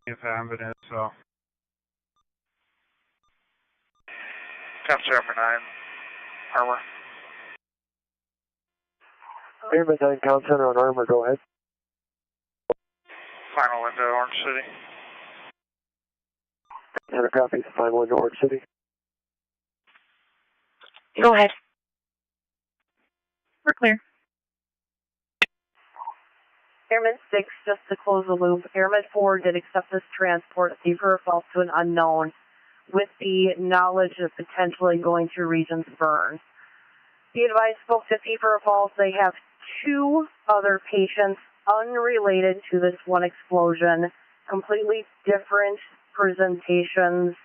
if ambulance, so. Capture number 9, Armor. Airman 9, Comm Center on Armor, go ahead. Final window, Orange City. Center copies, final window, Orange City. Go ahead. We're clear. Airman 6, just to close the loop, Airman 4 did accept this transport, safer or false to an unknown, with the knowledge of potentially going through regions burn. Be advised, folks, if safer or false, they have 2 other patients unrelated to this one explosion, completely different presentations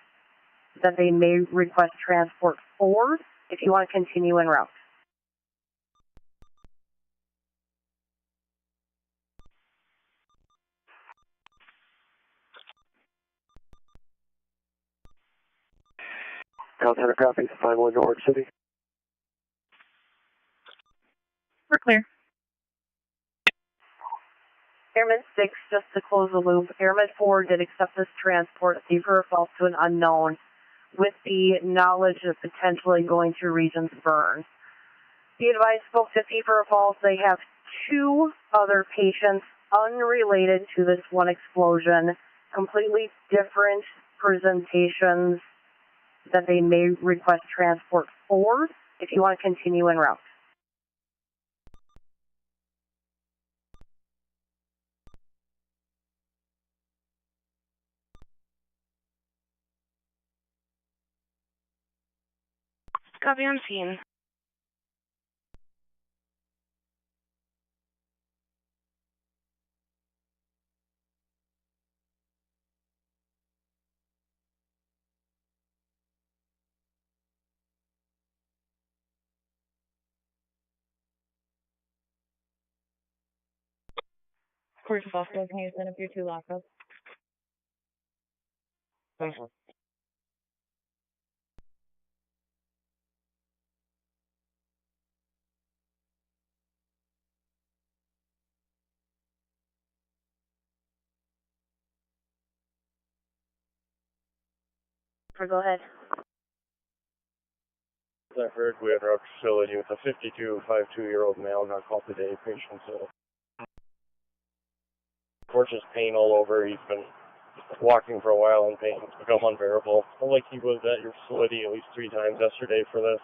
that they may request transport for if you want to continue en route. Comm Center copies, final window, Orange City. We're clear. Airman 6, just to close the loop, Airman 4 did accept this transport, safer or false to an unknown, with the knowledge of potentially going through regions burn. Be advised, folks, if safer or false, they have 2 other patients unrelated to this one explosion, completely different presentations that they may request transport for if you want to continue en route. Copy on scene. Course of officers, can you send up your 2 lockups? Thank you. Go ahead. I heard we had our facility with a 52-year-old male got called today, patient, so. Just pain all over. He's been walking for a while and pain. It's become unbearable. Like he was at your facility at least 3 times yesterday for this.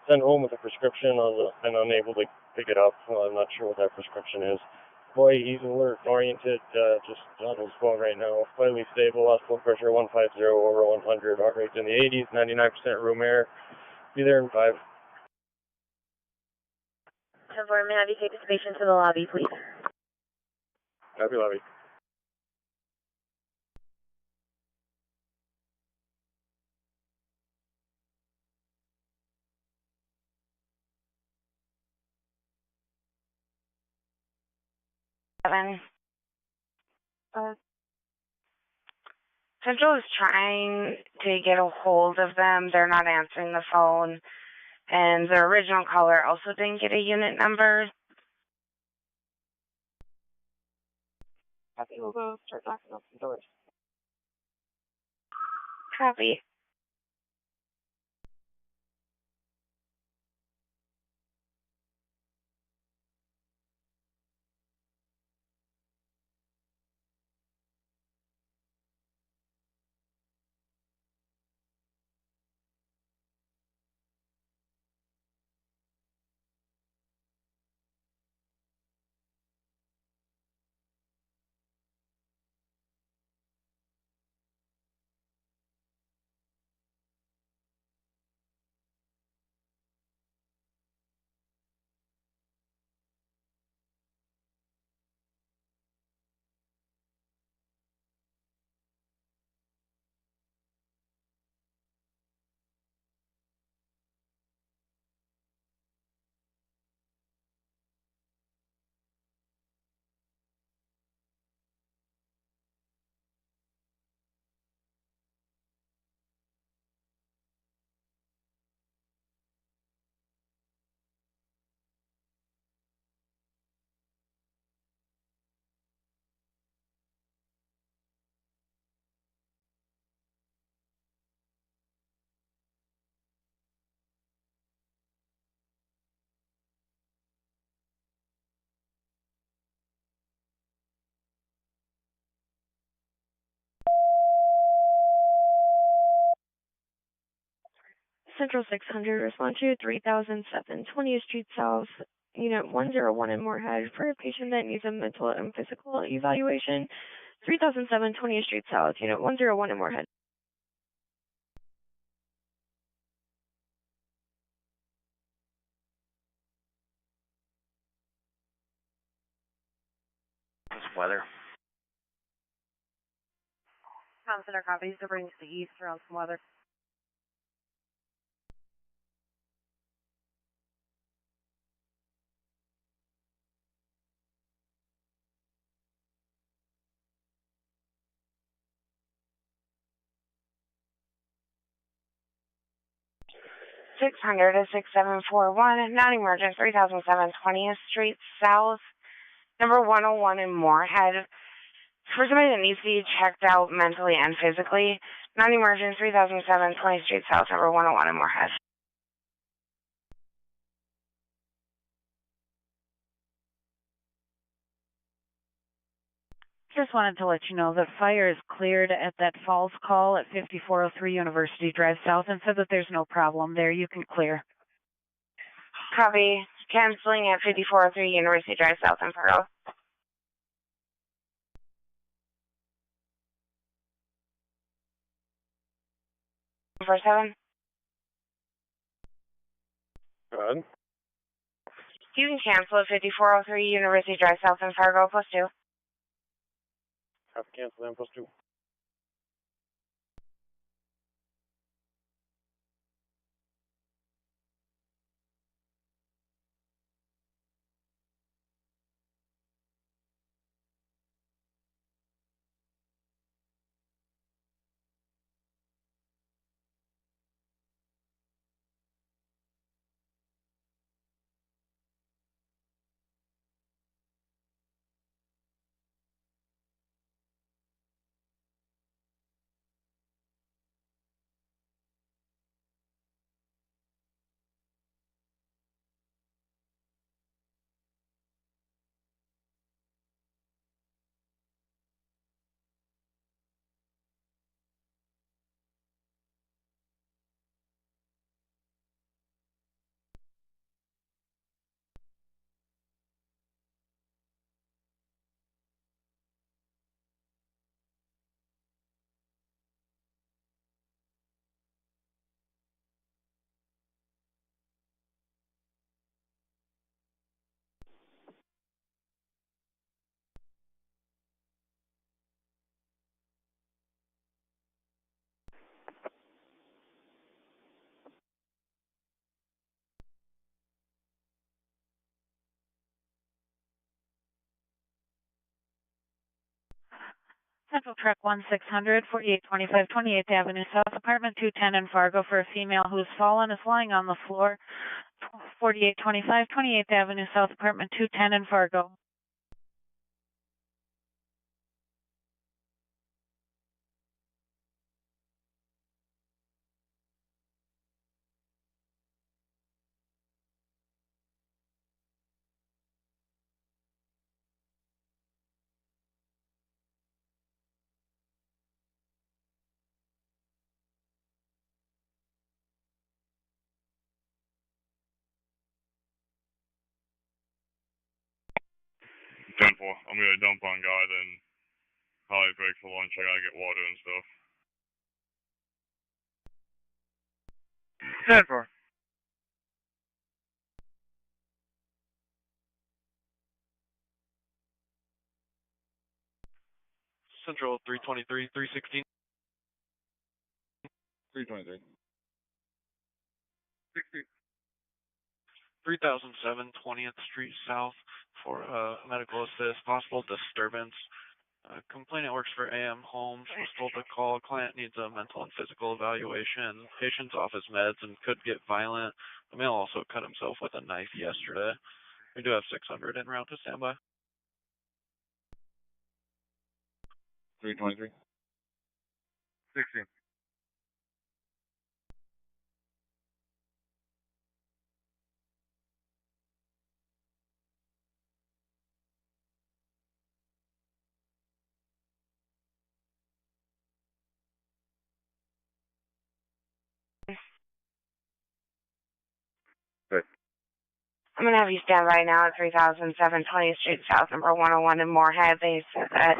Sent home with a prescription and unable to pick it up. I'm not sure what that prescription is. Boy, he's alert, oriented, just on his phone right now. Slightly stable, lost blood pressure 150 over 100, heart rate in the 80s, 99% room air. Be there in 5. 10-4, may I have you take this patient to the lobby, please? Happy lobby. Central is trying to get a hold of them. They're not answering the phone. And the original caller also didn't get a unit number. Copy, we'll go start knocking off the doors. Copy. Central 600, respond to 3007 20th Street South, Unit 101 in Moorhead for a patient that needs a mental and physical evaluation. 3007 20th Street South, Unit 101 in Moorhead. This weather. Tom Center copies to bring to the east around some weather. Six hundred to 6741, non-emergent, 3007 20th Street South, number 101 in Moorhead. For somebody that needs to be checked out mentally and physically, non-emergent, 3007 20th Street South, number 101 in Moorhead. Just wanted to let you know that fire is cleared at that Falls call at 5403 University Drive South and said that there's no problem there. You can clear. Copy. Canceling at 5403 University Drive South in Fargo. For 7. Good. You can cancel at 5403 University Drive South in Fargo, +2. Have to cancel them +2. Central Truck 1600, 4825 28th Avenue South, apartment 210 in Fargo for a female who's fallen, is lying on the floor. 4825 28th Avenue South, apartment 210 in Fargo. I'm gonna dump on God and probably break for lunch. I gotta get water and stuff. 10-4. Central 323, 316. 323. 3007 20th Street South for medical assist, possible disturbance. Complainant works for AM Homes, was told to call. Client needs a mental and physical evaluation. Patient's off his meds and could get violent. The male also cut himself with a knife yesterday. We do have 600 en route to standby. 323. 16. I'm going to have you stand by now at 3007 20th Street South, number 101 in Moorhead. They said that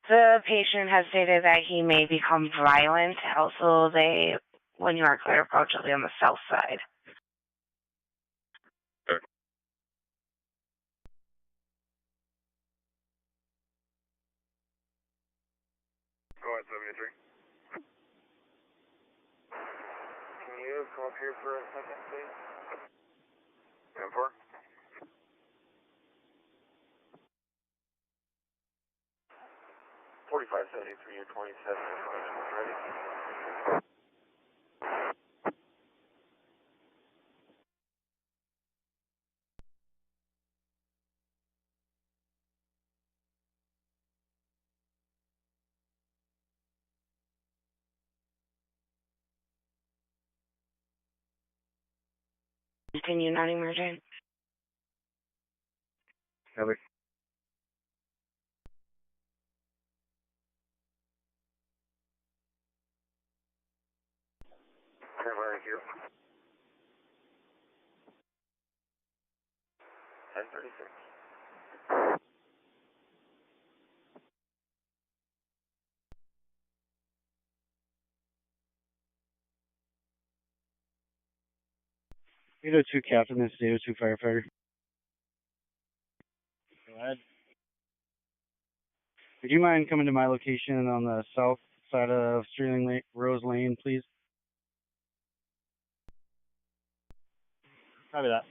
the patient has stated that he may become violent. Also, when you are clear approach, will be on the south side. Go ahead, 73. Can you come up here for a second, please? 10-4. 4573 or 27, ready? Continue non-emergent. Copy. Right here. 1036. Data 2 Captain, this is Data 2 Firefighter. Go ahead. Would you mind coming to my location on the south side of Sterling Rose Lane, please? Copy that.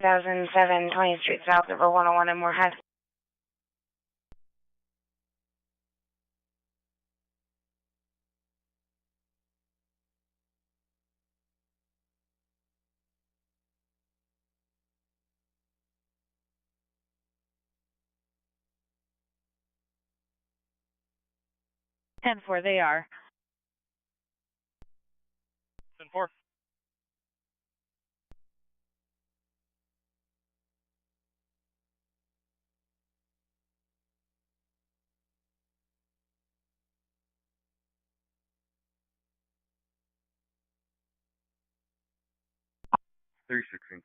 Thousand seven 20th Street South, number 101 in Moorhead. Ten four, they are. 10-4.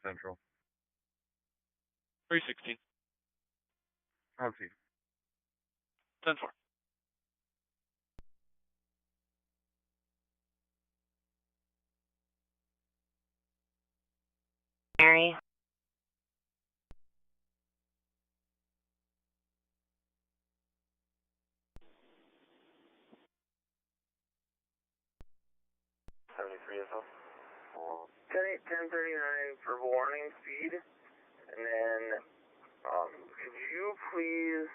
Central. 316. I'll see. 10-4. Mary. Is up. 1039 for warning speed, and then could you please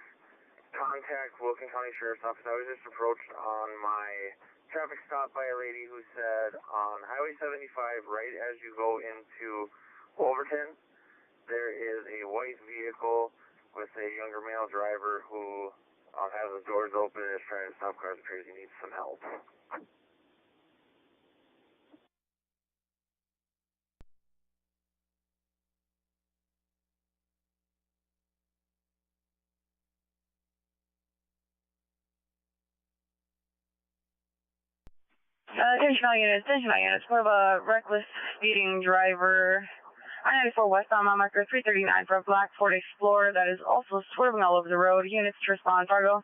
contact Wilkin County Sheriff's Office? I was just approached on my traffic stop by a lady who said on Highway 75, right as you go into Wolverton, there is a white vehicle with a younger male driver who has his doors open and is trying to stop cars. Appears he needs some help. Attention all units. We have a reckless speeding driver. I-94 westbound mile marker 339 for a black Ford Explorer that is also swerving all over the road. Units to respond, Fargo.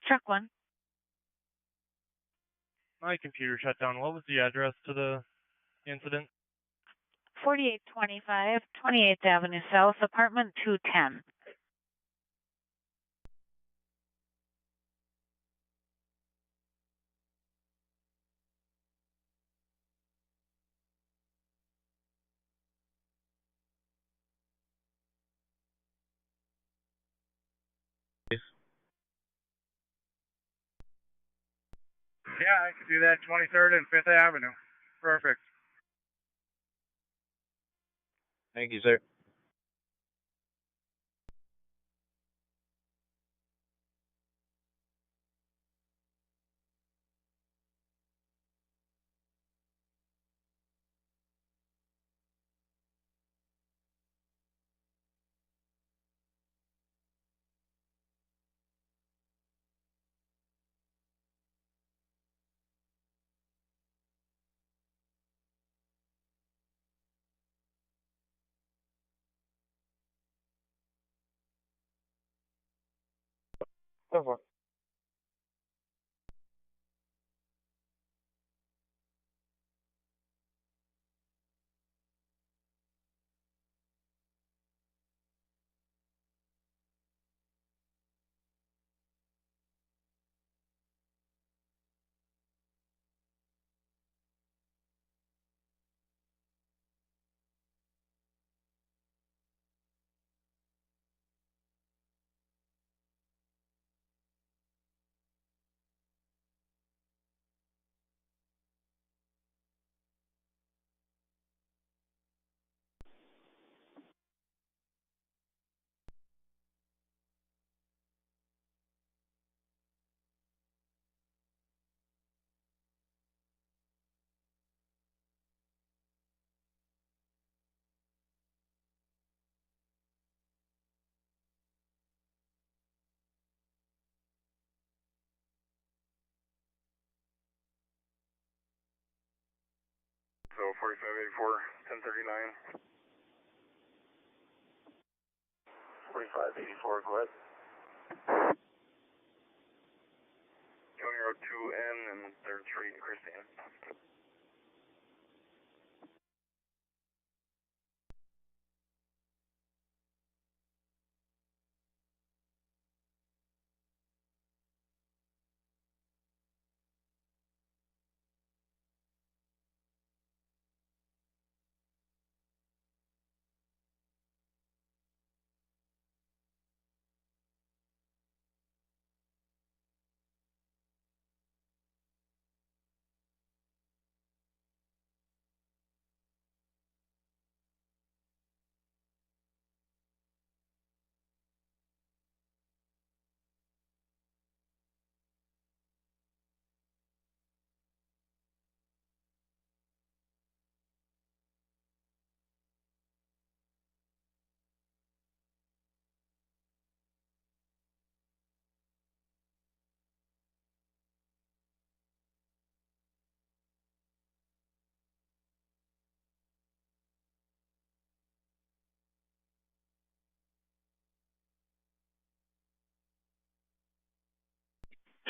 Truck 1. My computer shut down. What was the address to the incident? 4825 28th Avenue South, apartment 210. Yeah, I could do that. 23rd and 5th Avenue. Perfect. Thank you, sir. Go for it. So 4584, 1039. 4584, go ahead. County Road 2N and 3rd Street, Christine.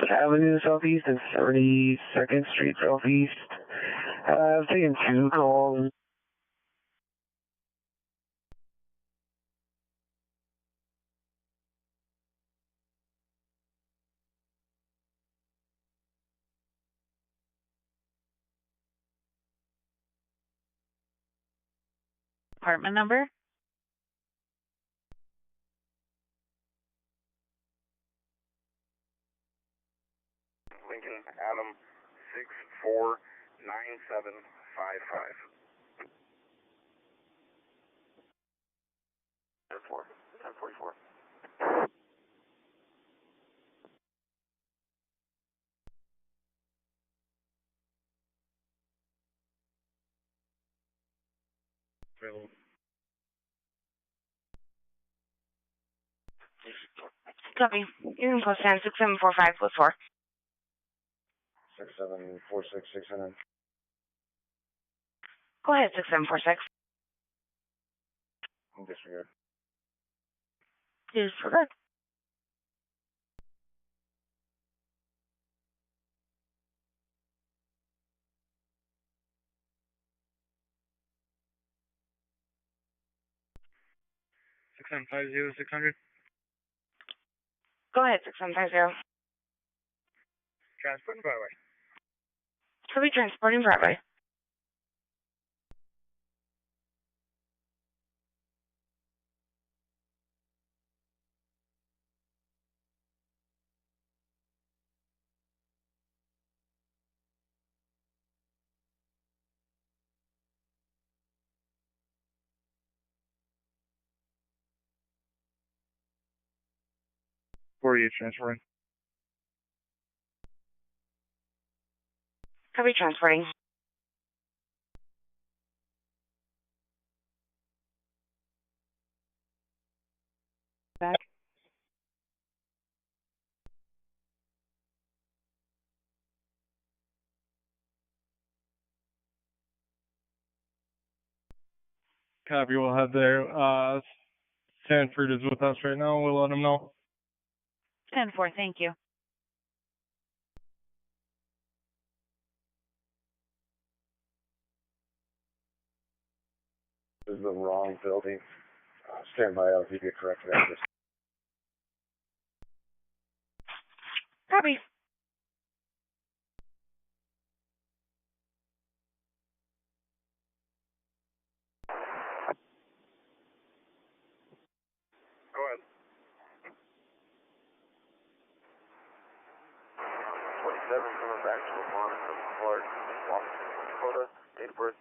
Avenue Southeast and 32nd Street Southeast. I've taken 2 calls. Apartment number? Lincoln Adam 649755. 1044. Copy. You can post down 6745 plus 4. 6746600. Go ahead, 6746. Disregard. Disregard. 6750-600. Go ahead, 6750. Transporting Broadway. Copy, transporting Broadway. Transporting. Copy, transporting. Back. Copy, we'll have there. Sanford is with us right now. We'll let him know. 10-4, thank you. This is the wrong building. Stand by, I'll give you a correct address. Copy. Go ahead. 27 coming back to Lamont from Clark, Washington, North Dakota. Date of birth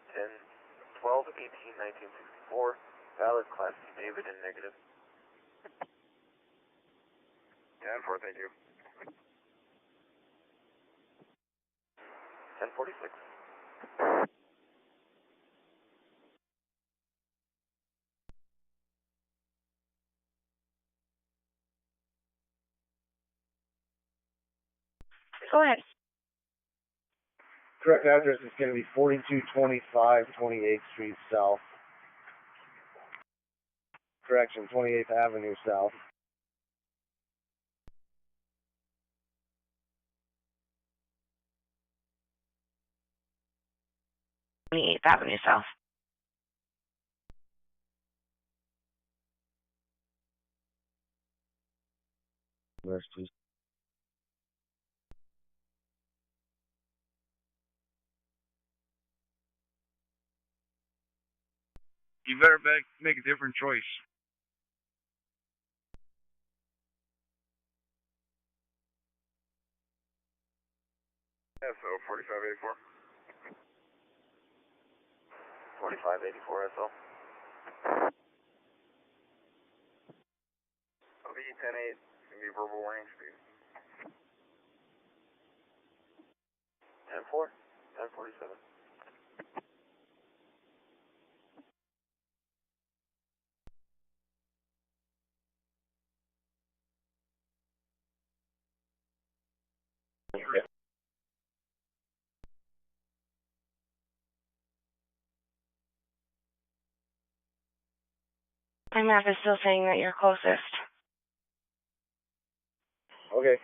10/12/18/1964. Valid Class C David and negative. 10-4, thank you. 1046. Go ahead. Correct address is going to be 4225 28th Street South. Correction, 28th Avenue South. 28th Avenue South. Where's please? You better make a different choice. SO 4584. 4584 SO. OB 10-8, gonna be verbal warning speed. 10-4, 1047. Okay. My map is still saying that you're closest. Okay.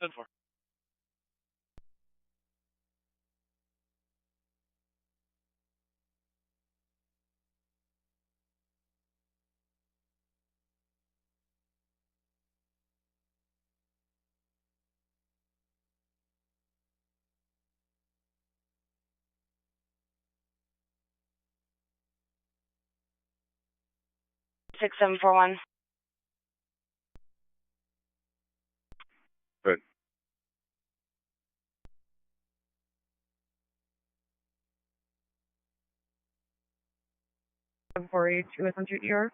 Ten four. Six seven four one. Good. 748 200 ER.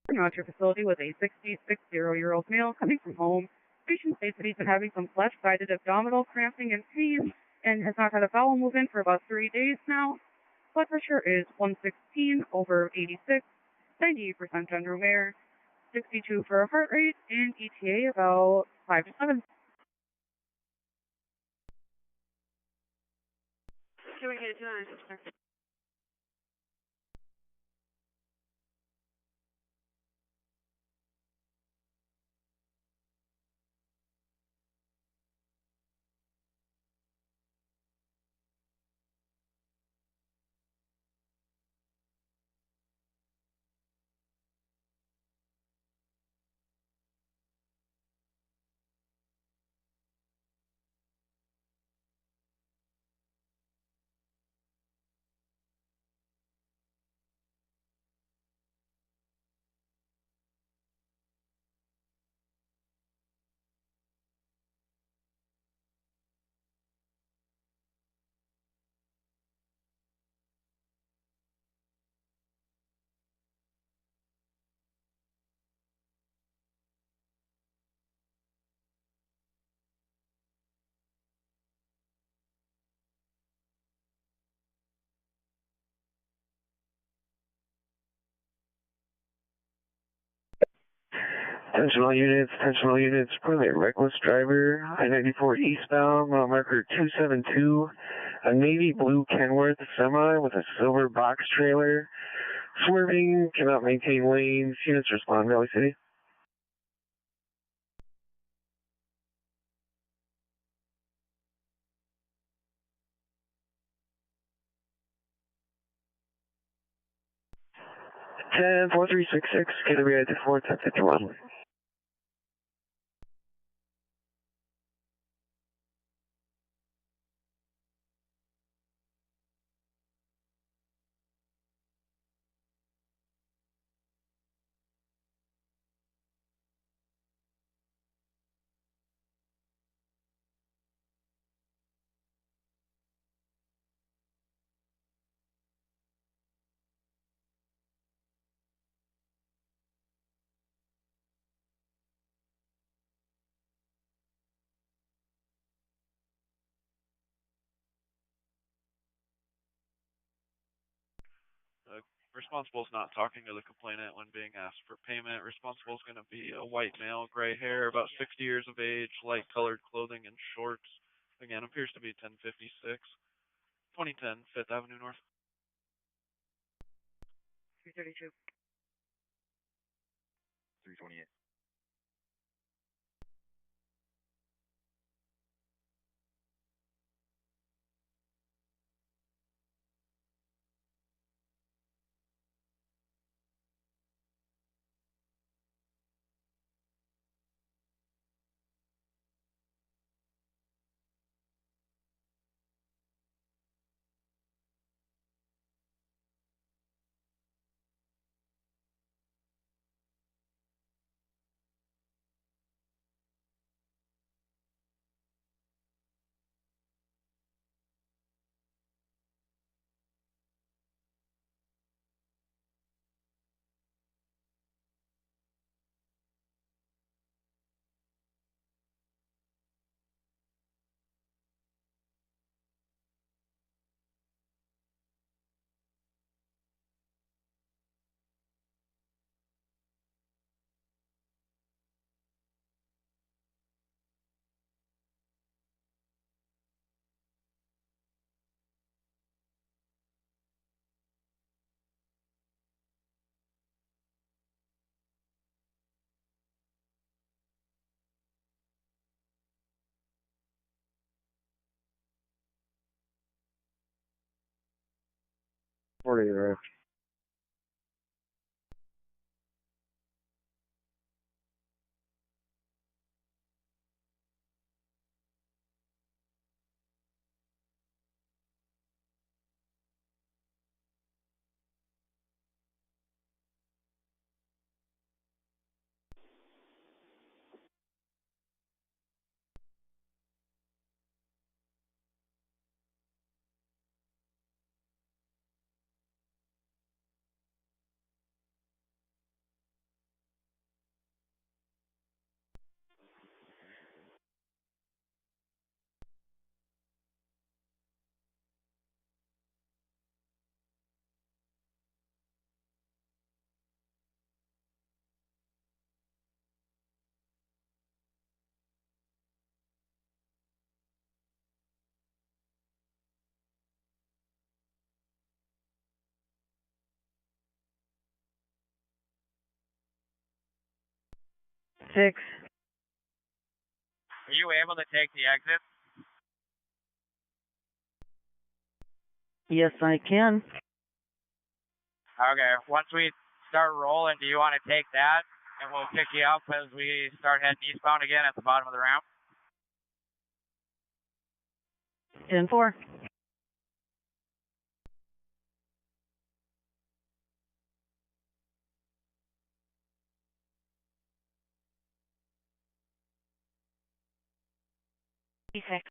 Bring out your facility with a 66-year-old male coming from home. Patient states that he's been having some left-sided abdominal cramping and pain and has not had a bowel movement for about 3 days now. Blood pressure is 116/86, 98% under wear, 62 for a heart rate, and ETA about 5 to 7. Can we get it 296? Attention all units, permit reckless driver, I-94 eastbound, mile marker 272, a navy blue Kenworth semi with a silver box trailer, swerving, cannot maintain lanes, units respond, Valley City. Ten 4366, KWI 4 1051. Responsible is not talking to the complainant when being asked for payment. Responsible is going to be a white male, gray hair, about 60 years of age, light colored clothing and shorts. Again, appears to be 1056, 2010 5th Avenue North. 332. 328. Right. 6. Are you able to take the exit? Yes, I can. Okay, once we start rolling, do you want to take that? And we'll pick you up as we start heading eastbound again at the bottom of the ramp. 10-4. E6.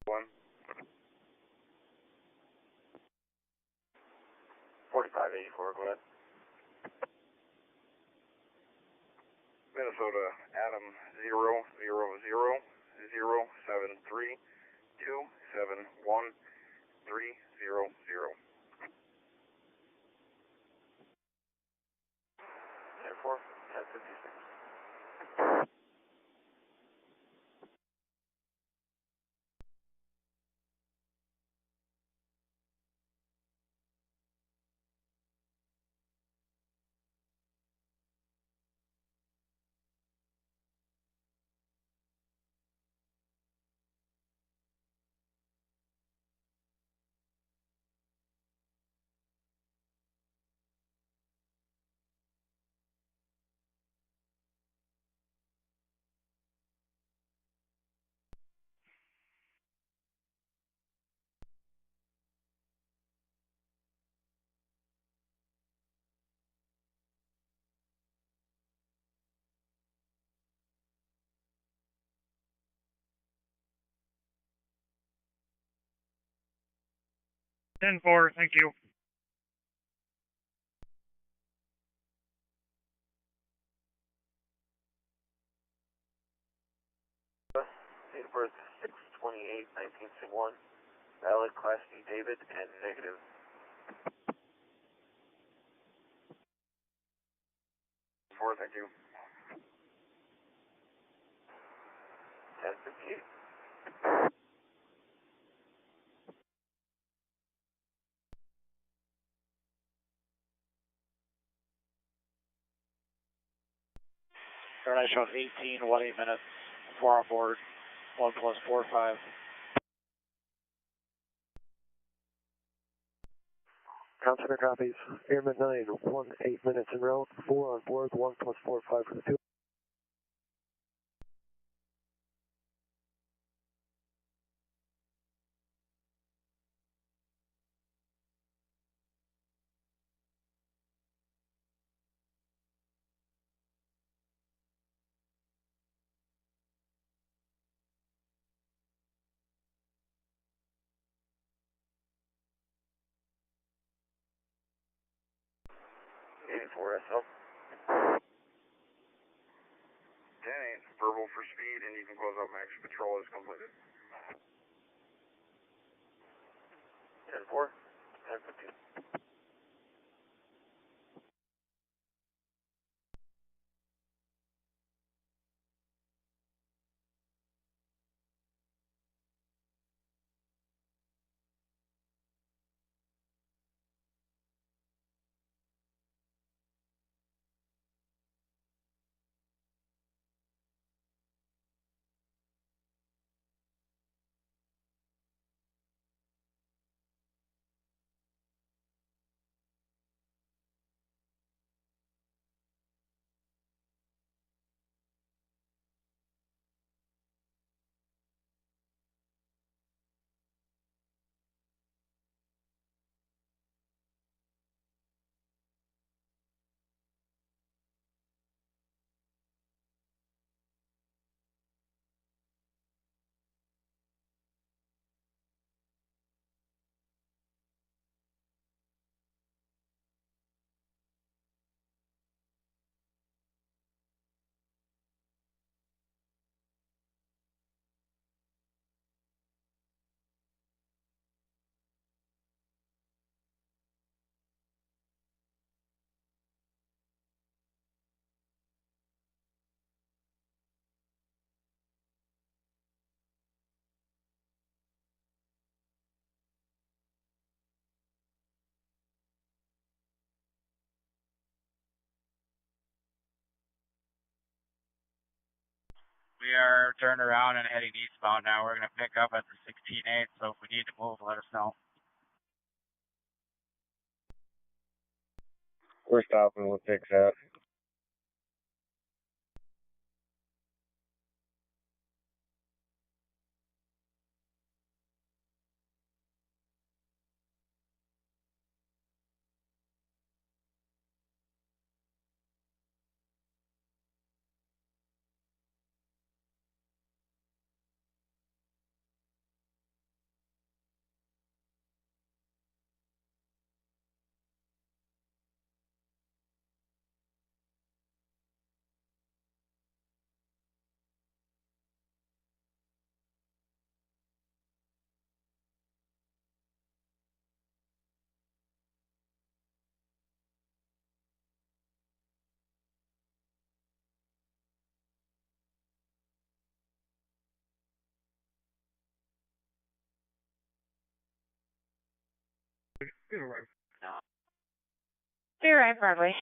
One. 4584, go ahead. Minnesota, Adam 00007327130. 10-4, 1056. Ten four, thank you. Date of birth 6/28/1961. Valid Class D David and negative. 4, thank you. 1058. Airline shows 18, 8 minutes, 4 on board, 1 plus 4, 5. Ground center copies. Airman 9, 1, 8 minutes en route, 4 on board, 1 plus 4, 5 for the 2. SL. 10-8, verbal for speed, and you can close out max patrol is completed. 10-4, 10-15. We are turned around and heading eastbound now. We're going to pick up at the 16-8, so if we need to move, let us know. We're stopping with fix that. Be right, Broadway.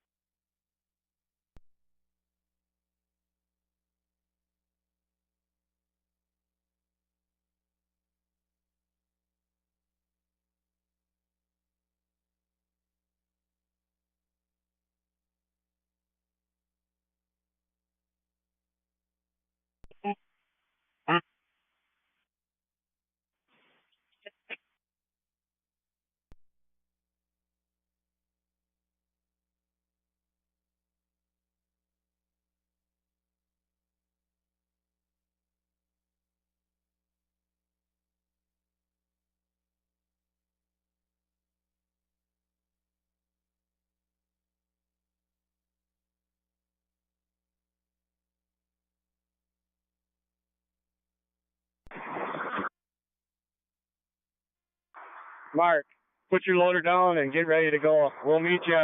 Mark, put your loader down and get ready to go. We'll meet you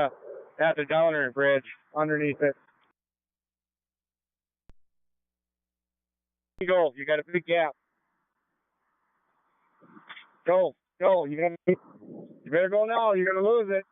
at the Downer Bridge underneath it. Go. You got a big gap. Go. Go. You better go now. You're gonna lose it.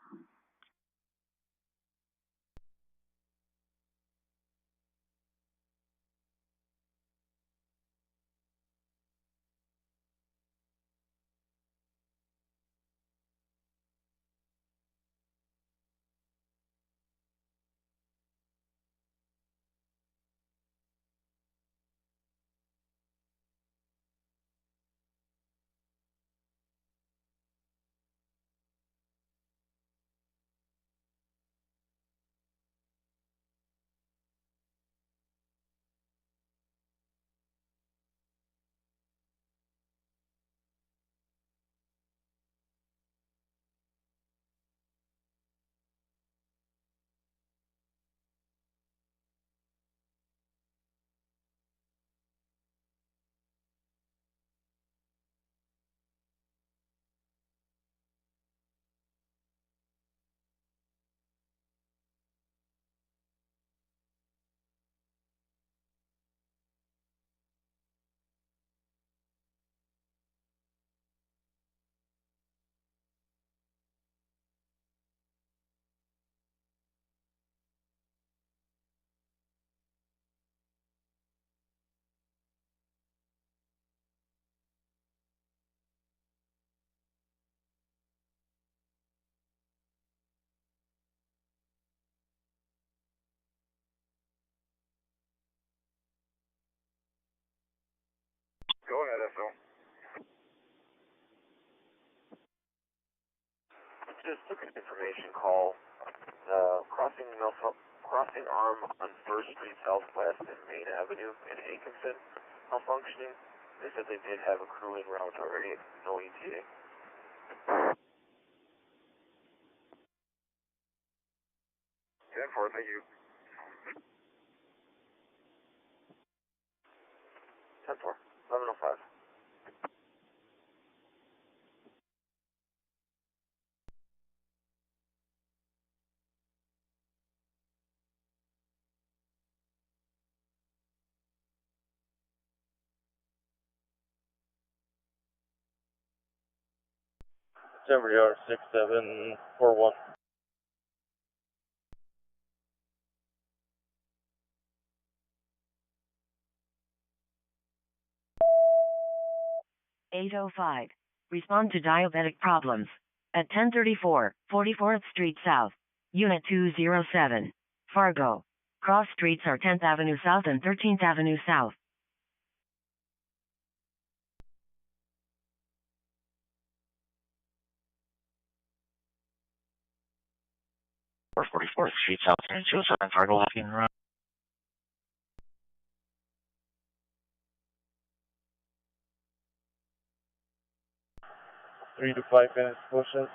Go ahead, SO. Just took an information call. The crossing arm on 1st Street Southwest and Main Avenue in Hankinson malfunctioning. They said they did have a crew en route already. No ETA. 10-4, thank you. 10-4, 1105. Denver Yard 6741. 805. Respond to diabetic problems. At 1034, 44th Street South. Unit 207. Fargo. Cross streets are 10th Avenue South and 13th Avenue South. Or 44th Street South and 207 Fargo Lafayette Road. Three to 5 minutes pushing.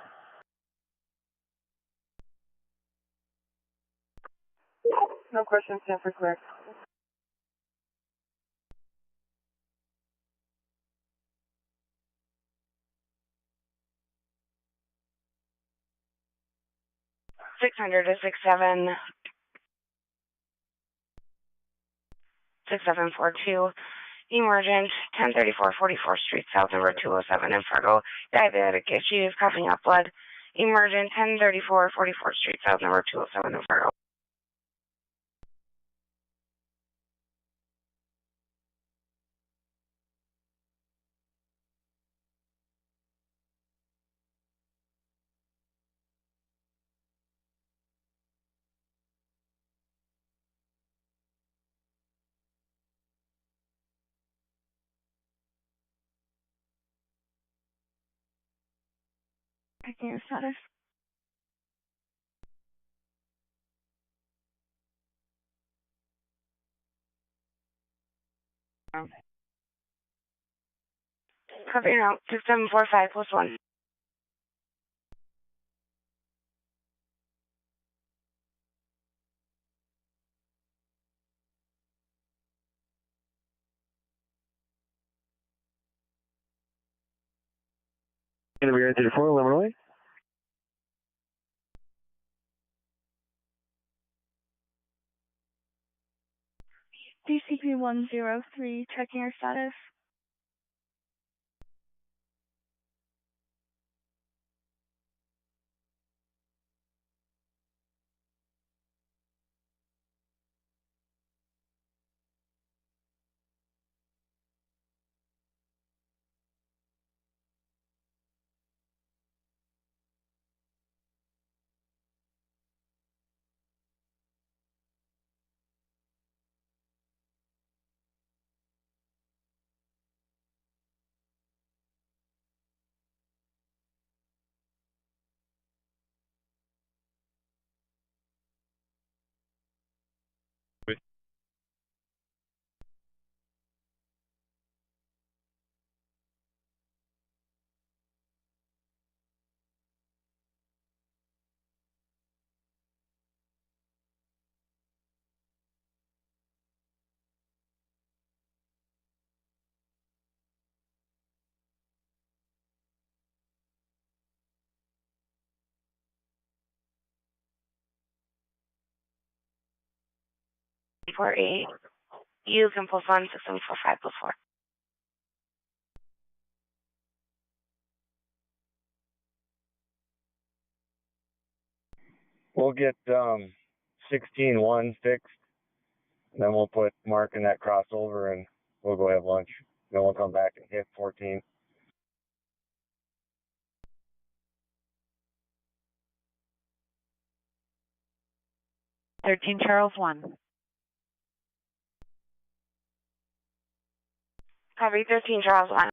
No questions, Stanford clear. Six hundred to 6742. Emergent, 1034 44th Street South, number 207 in Fargo. Diabetic issues, coughing up blood. Emergent, 1034 44th Street South, number 207 in Fargo. Checking your status. Copy route 6745 plus 1. Gonna be right 34, Illinois. DCP 103, checking your status. Four eight. You can pull fund 6745 plus 4. We'll get 16-1 fixed, and then we'll put Mark in that crossover, and we'll go have lunch. Then we'll come back and hit 14. Charles 1. Copy 13 Charles 1.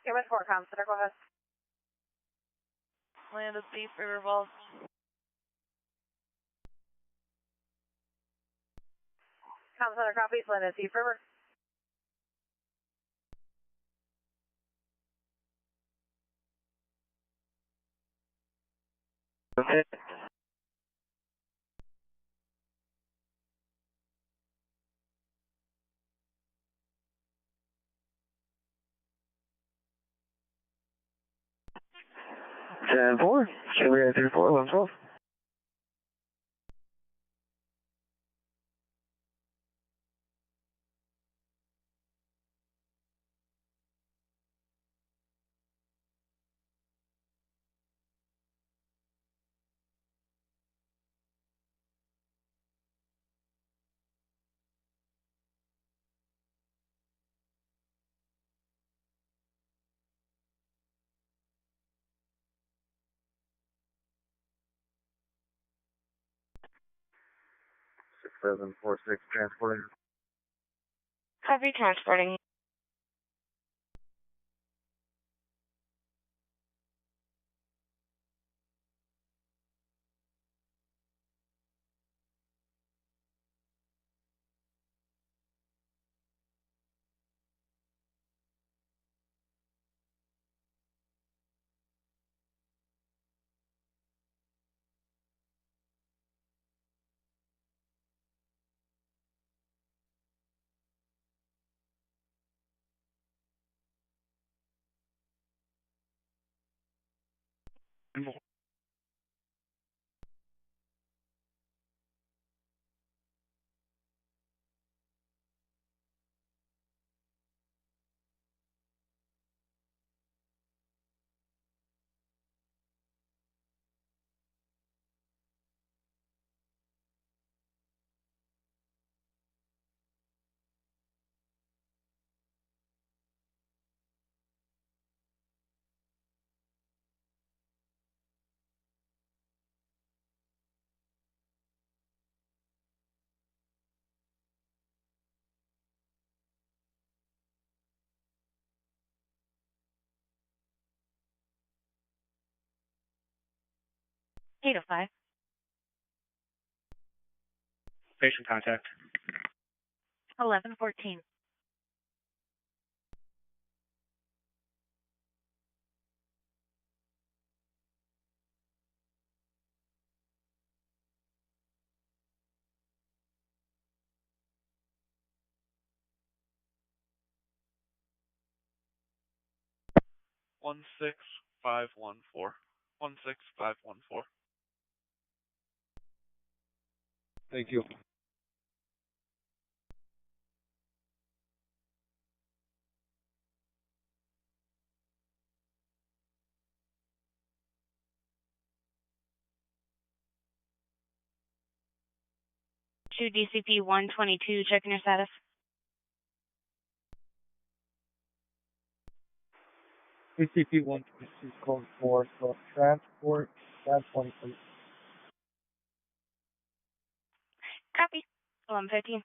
Airman 4, Com Center, go ahead. Land at Thief River Falls. Com Center, copies, land at Thief River. Okay. Ten four. Sugar 34, 1112. Six 746 transporting. Copy transporting. Eight oh five. Patient contact. 1114. One 16514. 16514. Thank you. To DCP 122, checking your status. DCP 122 code 4, so transport, that's 23. Copy. 1115.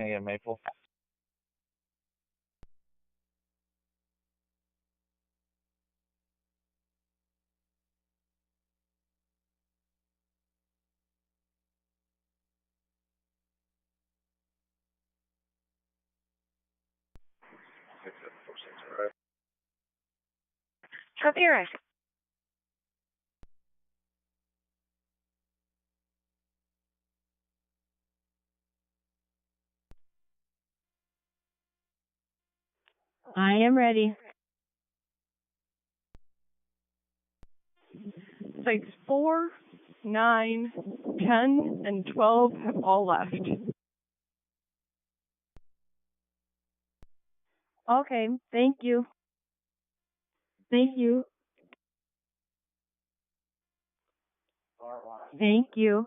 Can I get a maple? Copyright. I am ready. 4, 9, 10, and 12 have all left. Okay, thank you. Thank you. Thank you.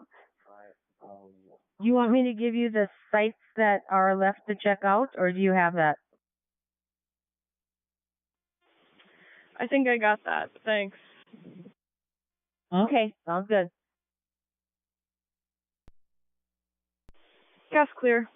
You want me to give you the sites that are left to check out, or do you have that? I think I got that. Thanks. Okay, sounds good. Gas clear.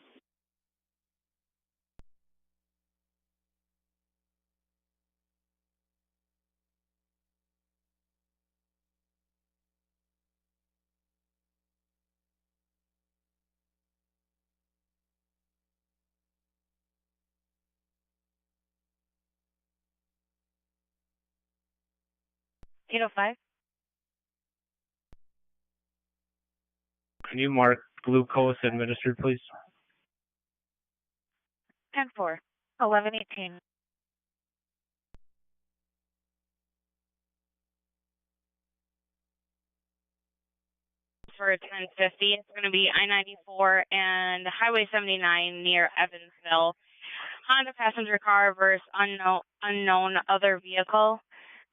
Eight oh five. Can you mark glucose administered, please? 10-4. 1118. For 1050, it's going to be I-94 and Highway 79 near Evansville. Honda passenger car versus unknown other vehicle.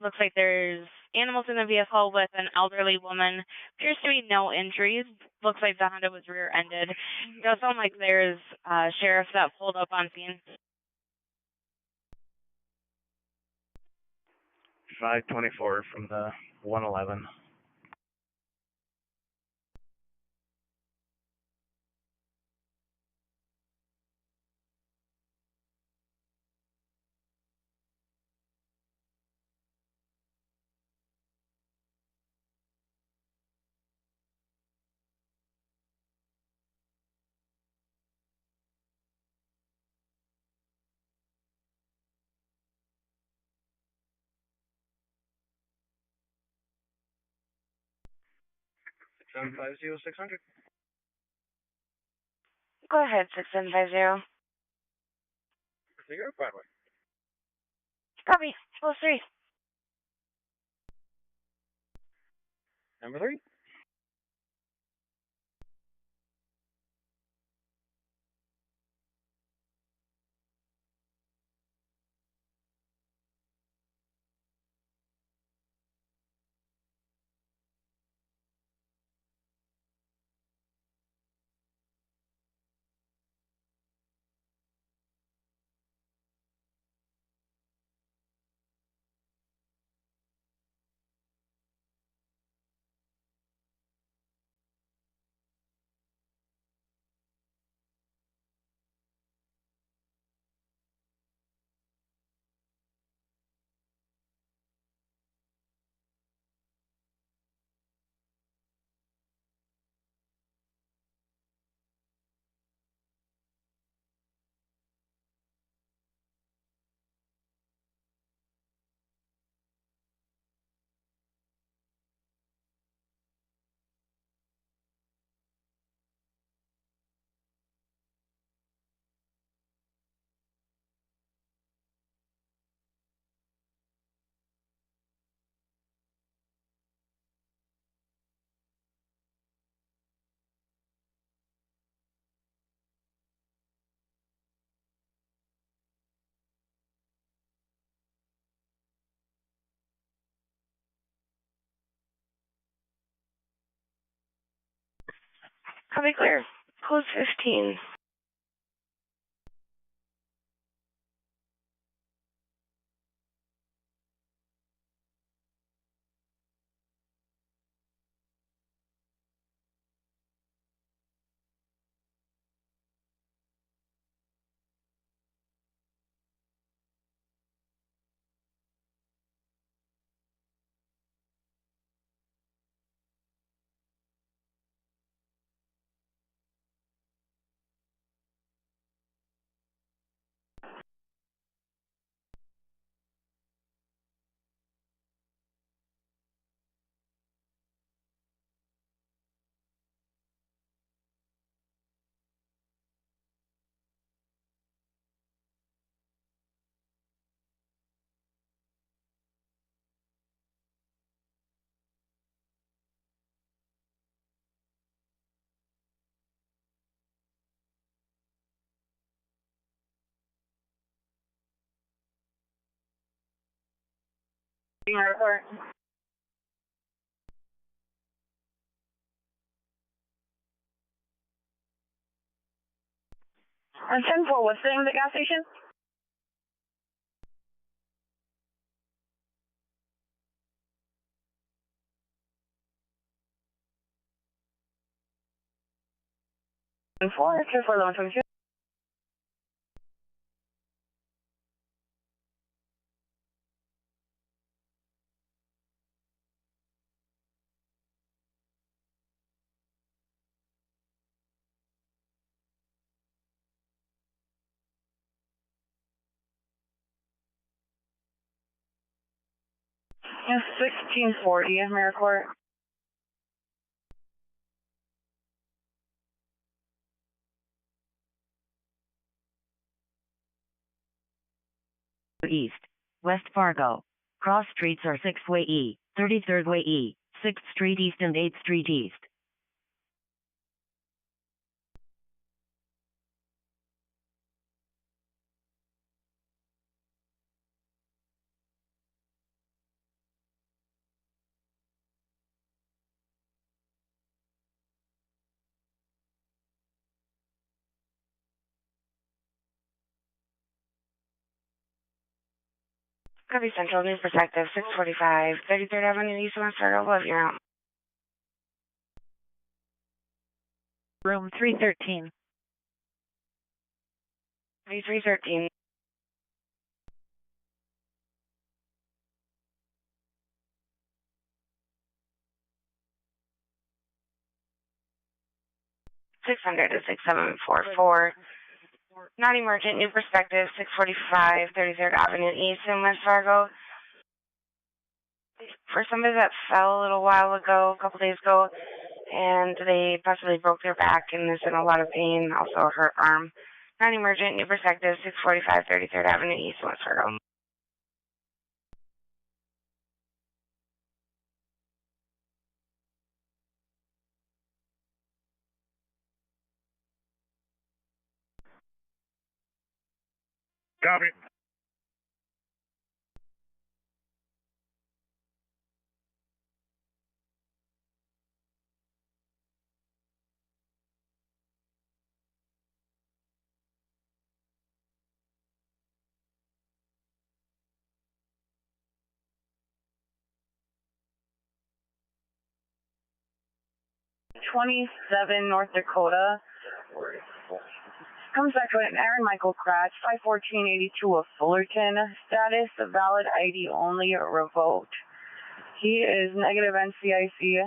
Looks like there's animals in the vehicle with an elderly woman. Appears to be no injuries. Looks like the Honda was rear-ended. It does sound like there's sheriffs that pulled up on scene. 524 from the 111. Seven five zero 600. Go ahead, 6750. Zero Broadway. Copy. Close 3. Number 3. Copy clear. Close 15. Report. On 10-4, what's the name of the gas station? And 4, 24122. And 1640, AmeriCorps. East. West Fargo. Cross streets are 6th Way E, 33rd Way E, 6th Street East and 8th Street East. Copy Central, New Perspective, 645, 33rd Avenue, East West Fargo, love you out. Room 313. 313. $600 to 6744. Not emergent, New Perspective, 645, 33rd Avenue East in West Fargo. For somebody that fell a little while ago, a couple days ago, and they possibly broke their back and is in a lot of pain, also a hurt arm. Not emergent, New Perspective, 645, 33rd Avenue East in West Fargo. Copy. #27 North Dakota. Comes back to an Aaron Michael Kratz, 51482 of Fullerton. Status, valid ID only, revoked. He is negative NCIC.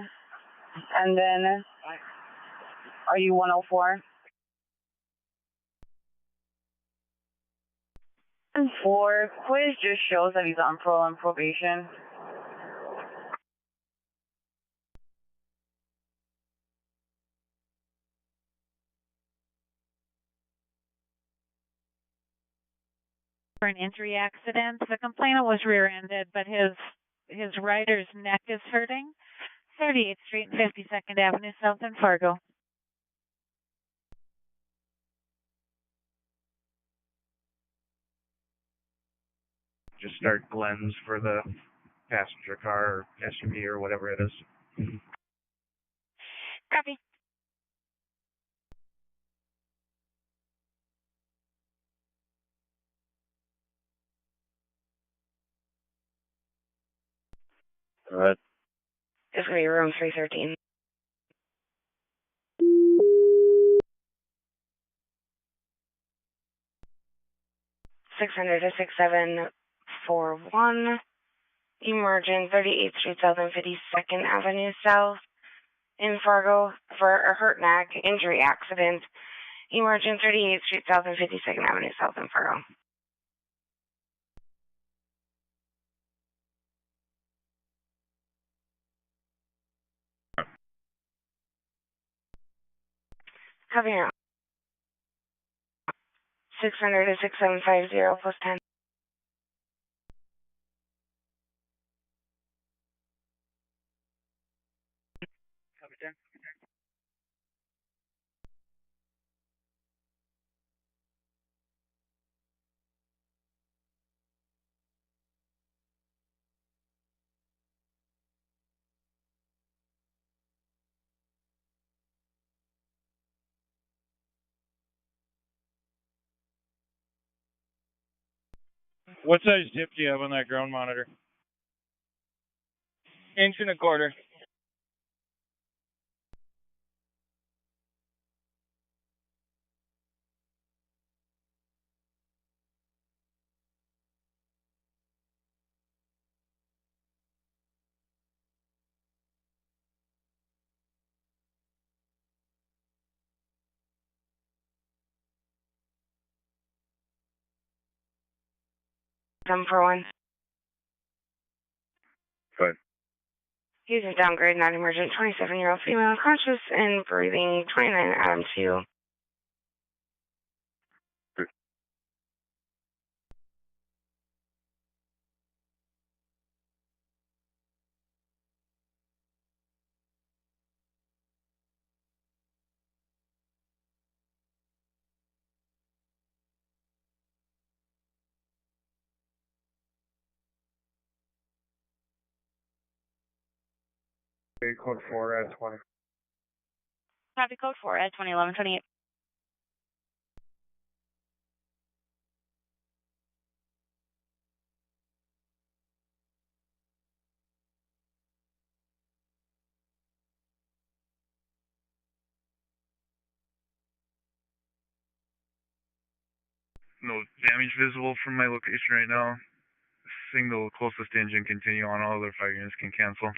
And then, are you 104? And 4, quiz just shows that he's on parole and probation. For an injury accident, the complainant was rear-ended, but his rider's neck is hurting. 38th Street and 52nd Avenue South in Fargo. Just start Glenn's for the passenger car or SUV or whatever it is. Copy. Alright. It's going to be room 313. $600 to 6741. Emergent, 38th Street South and 52nd Avenue South in Fargo for a hurt neck injury accident. Emergent, 38th Street South and 52nd Avenue South in Fargo. Copy here. 600 to 6750 plus 10. Copy 10. What size tip do you have on that ground monitor? 1.25 inches. Number 41. Fine. User downgrade, not emergent, 27-year-old female, conscious and breathing, 29 Adam 2. Code 4 at 20. Copy code 4 at 201128. No damage visible from my location right now. Single closest engine continue on. All other 5 units can cancel.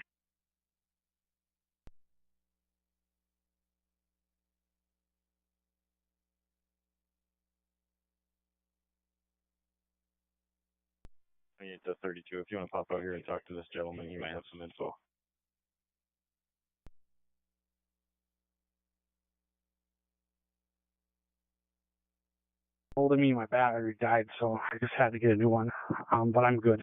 I need to 32. If you want to pop out here and talk to this gentleman, he might have some info. Holding me, my battery died, so I just had to get a new one. But I'm good.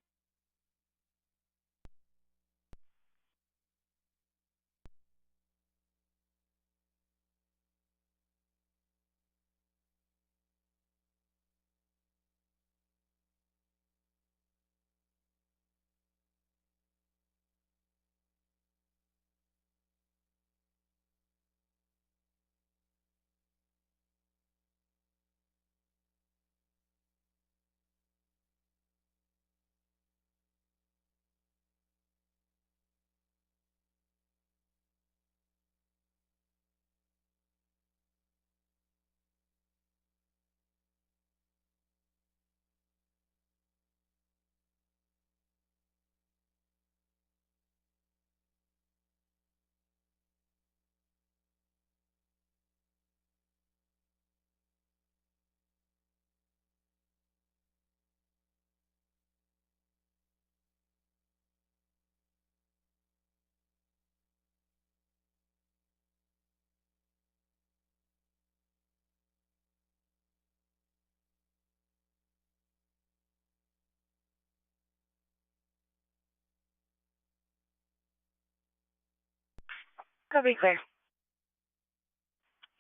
Copy clear.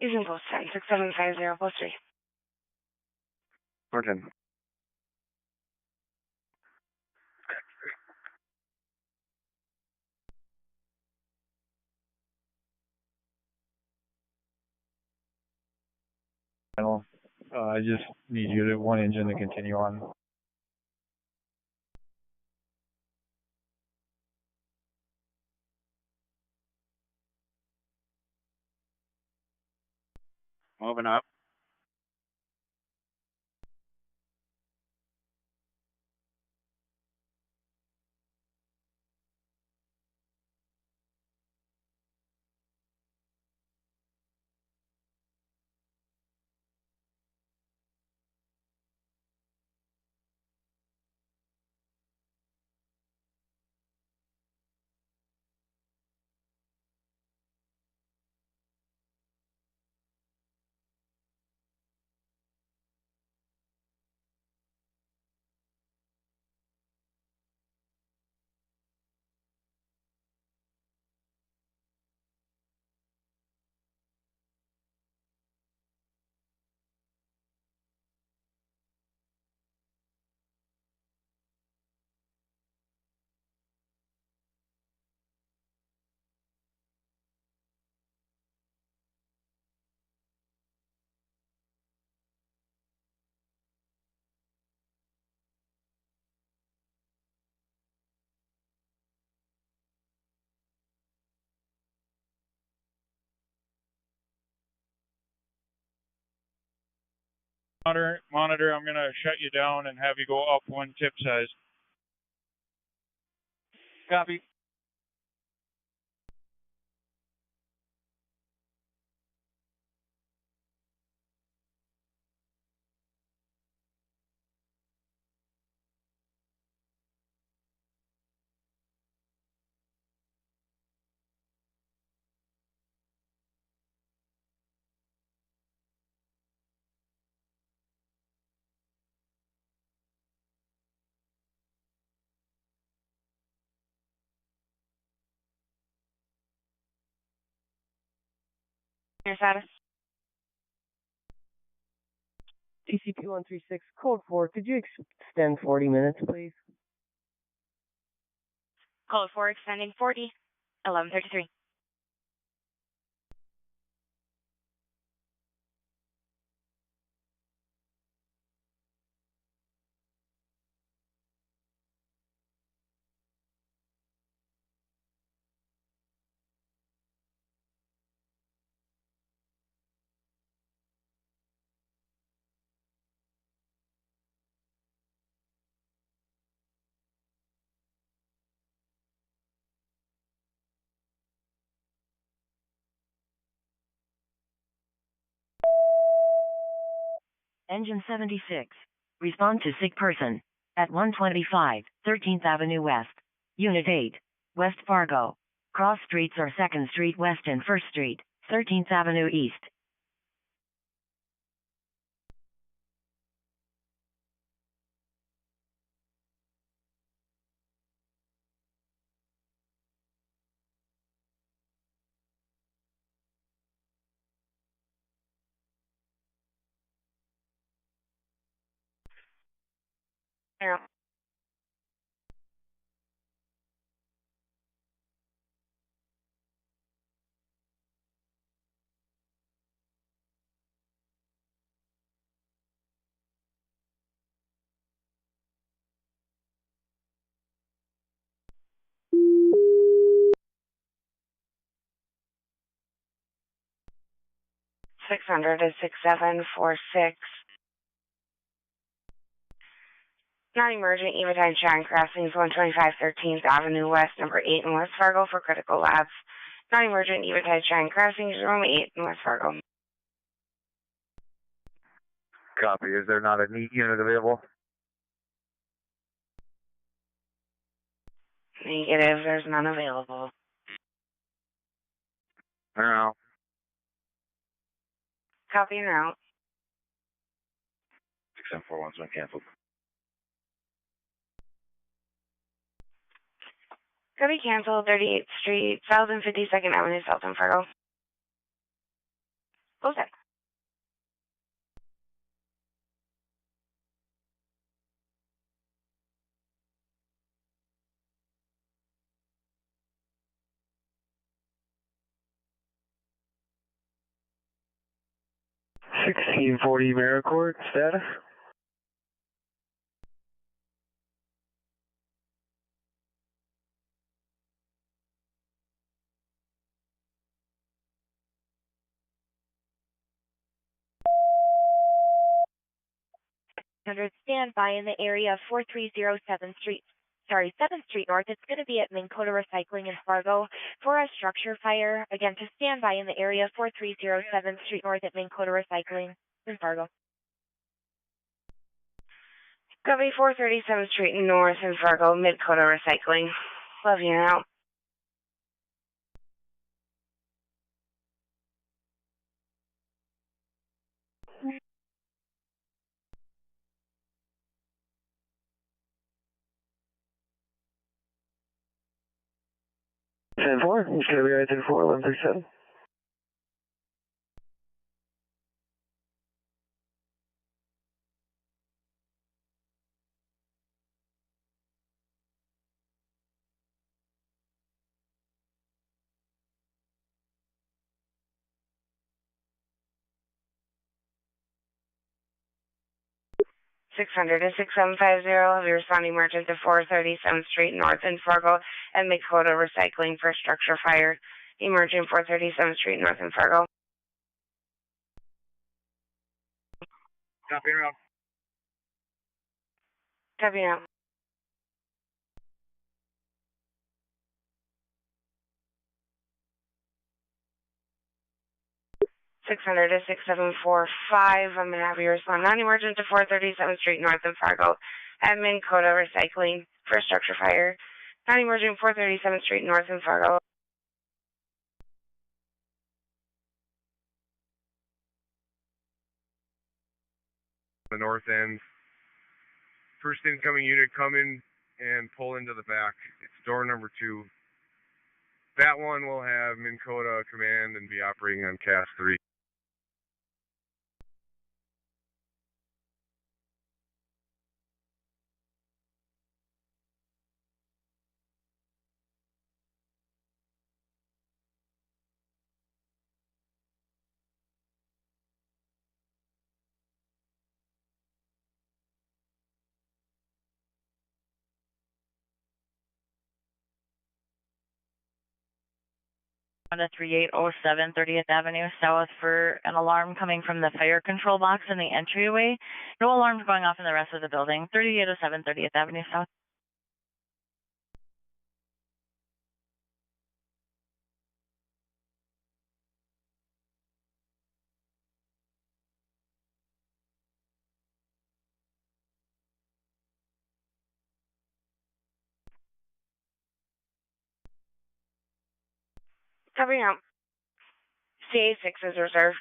Using post 10, 6750, post 3. 410. I just need you to one engine to continue on. Moving up. Monitor, I'm going to shut you down and have you go up one tip size. Copy. Your status? DCP-136, code 4, could you extend 40 minutes, please? Code 4 extending 40, 11:33. Engine 76. Respond to sick person. At 125, 13th Avenue West. Unit 8. West Fargo. Cross streets are 2nd Street West and 1st Street, 13th Avenue East. Yeah. $600 is 6746. Non-emergent Evadine Shine Crossings, 125 13th Avenue West, number 8 in West Fargo for critical labs. Non-emergent Evadine Shine Crossings, room 8 in West Fargo. Copy. Is there not a neat unit available? Negative, there's none available. No. Copy and route. 6741's been canceled. Copy cancel, 38th Street, South and 52nd Avenue, South in Fargo. Close it. $1640 Maricourt, status? Stand by in the area of 4307 Street. 7th Street North. It's going to be at Minn Kota Recycling in Fargo for a structure fire. Again, to stand by in the area of 4307 Street North at Minn Kota Recycling in Fargo. Copy 437th Street North in Fargo, Minn Kota Recycling. Love you now. Ten four, it's going to be right 10-4, 1137. $600 is 6750. Have you responding emergent to 437th Street North in Fargo and Minn Kota Recycling for structure fire. Emergent 437th Street North in Fargo. Copy around. Copy out. Six hundred to 6745. I'm gonna have you respond non-emergent to 437th Street North in Fargo. Admin Coda Recycling for structure fire. Non-emergent 437th Street North in Fargo. The north end. First incoming unit come in and pull into the back. It's door number 2. That one will have Minn Kota command and be operating on CAS 3. On to 3807 30th Avenue South for an alarm coming from the fire control box in the entryway. No alarms going off in the rest of the building. 3807 30th Avenue South. Copy out. CA6 is reserved.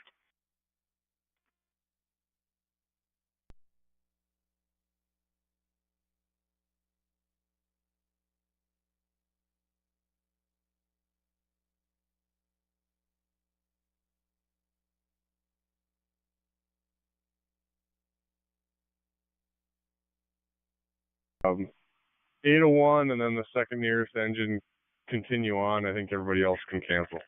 Um, 801 and then the second nearest engine continue on. I think everybody else can cancel.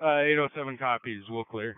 Uh, 807 copies, we'll clear.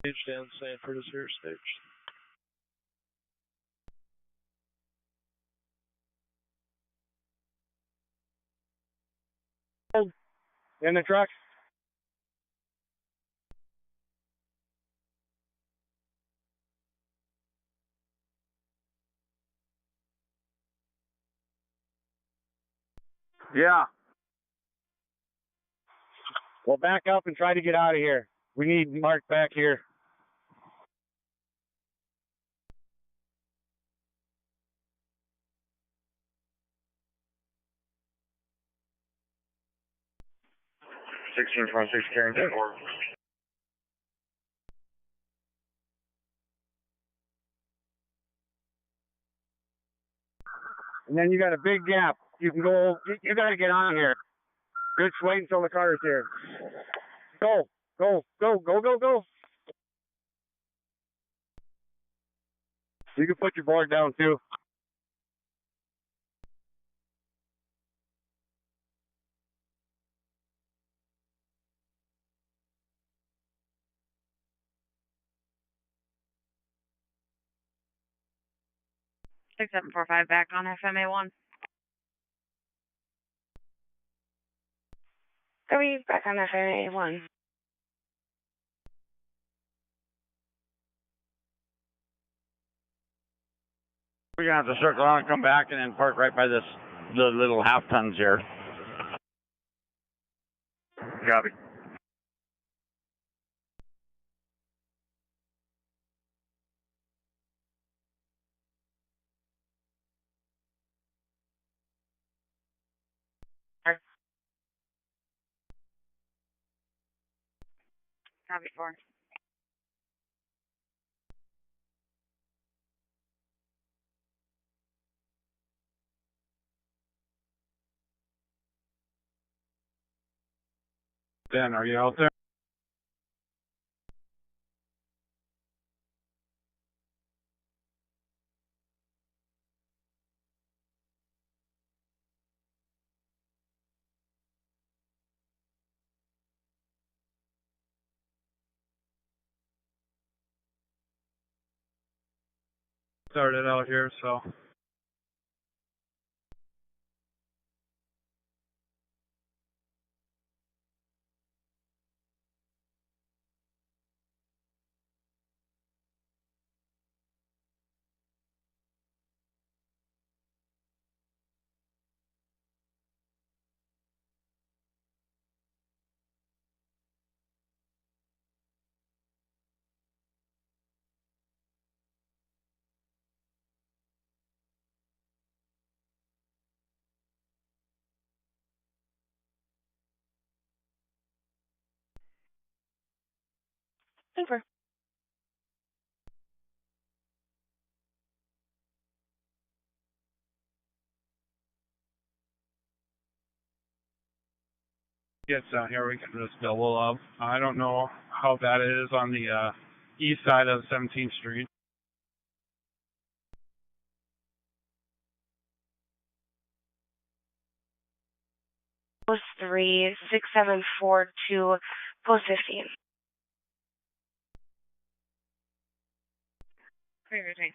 Stage Dan Sanford is here, stage. In the truck? Yeah. Well, back up and try to get out of here. We need Mark back here. Carrington. and then you got a big gap. You can go, you got to get on here. Just wait until the car is here. Go, go, go, go, go, go. You can put your board down too. Six 745 back on FMA1. Copy, back on FMA1. We're gonna have to circle around and come back and then park right by the little half tons here. Copy. Copy 4. Dan, are you out there? Started out here, so. Super. Gets down here, we can just double up. I don't know how bad it is on the east side of 17th Street. Post 3, 6742, post 15. Routine.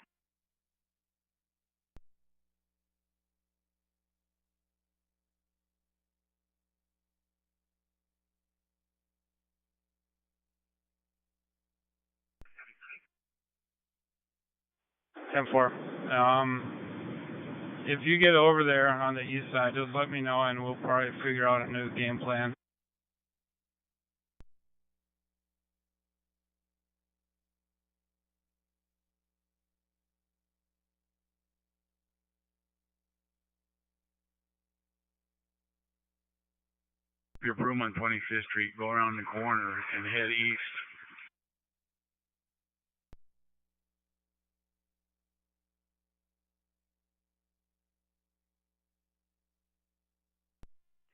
Ten four. If you get over there on the east side, just let me know and we'll probably figure out a new game plan. Your room on 25th Street, go around the corner and head east.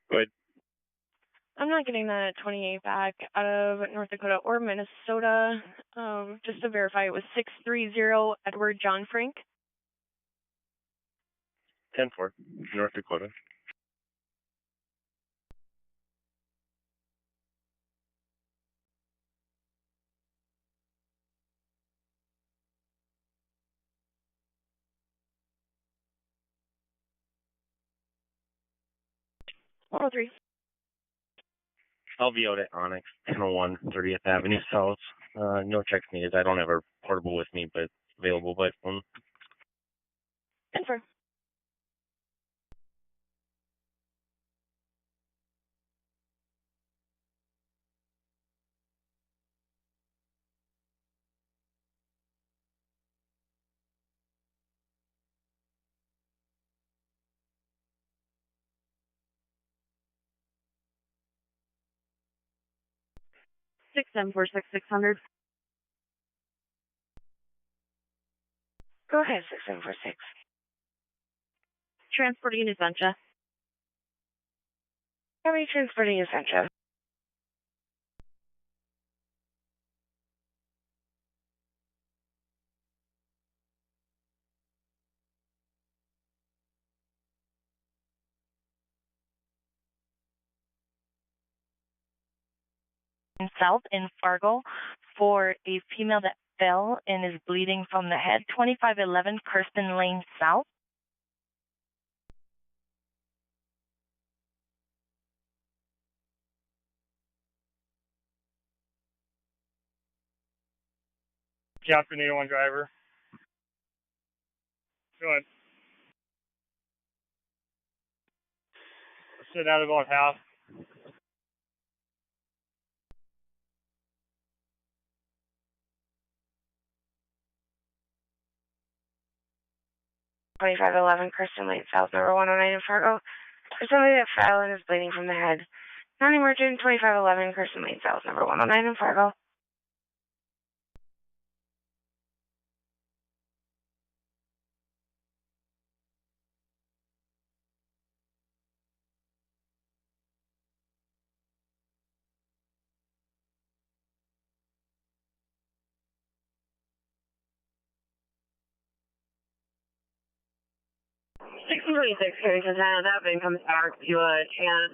Good. I'm not getting that 28 back out of North Dakota or Minnesota. Just to verify, it was 630 Edward John Frank. 10-4, North Dakota. Oh, 3. I'll be out at Onyx, 1001 30th Avenue South. No checks needed. I don't have a portable with me, but available by phone. Confirm. Six 746 600. Go ahead, 6746. Transporting Essentia. County Transporting Essentia. South in Fargo for a female that fell and is bleeding from the head. 2511 Kirsten Lane South. Good afternoon, one driver. Good. Sitting at about half. Kirsten Lane South, number 109 in Fargo. For somebody that fell and is bleeding from the head. Non-emergent, 2511 Kirsten Lane South, number 109 in Fargo. $626 carry Santana, that bin comes back to a chance.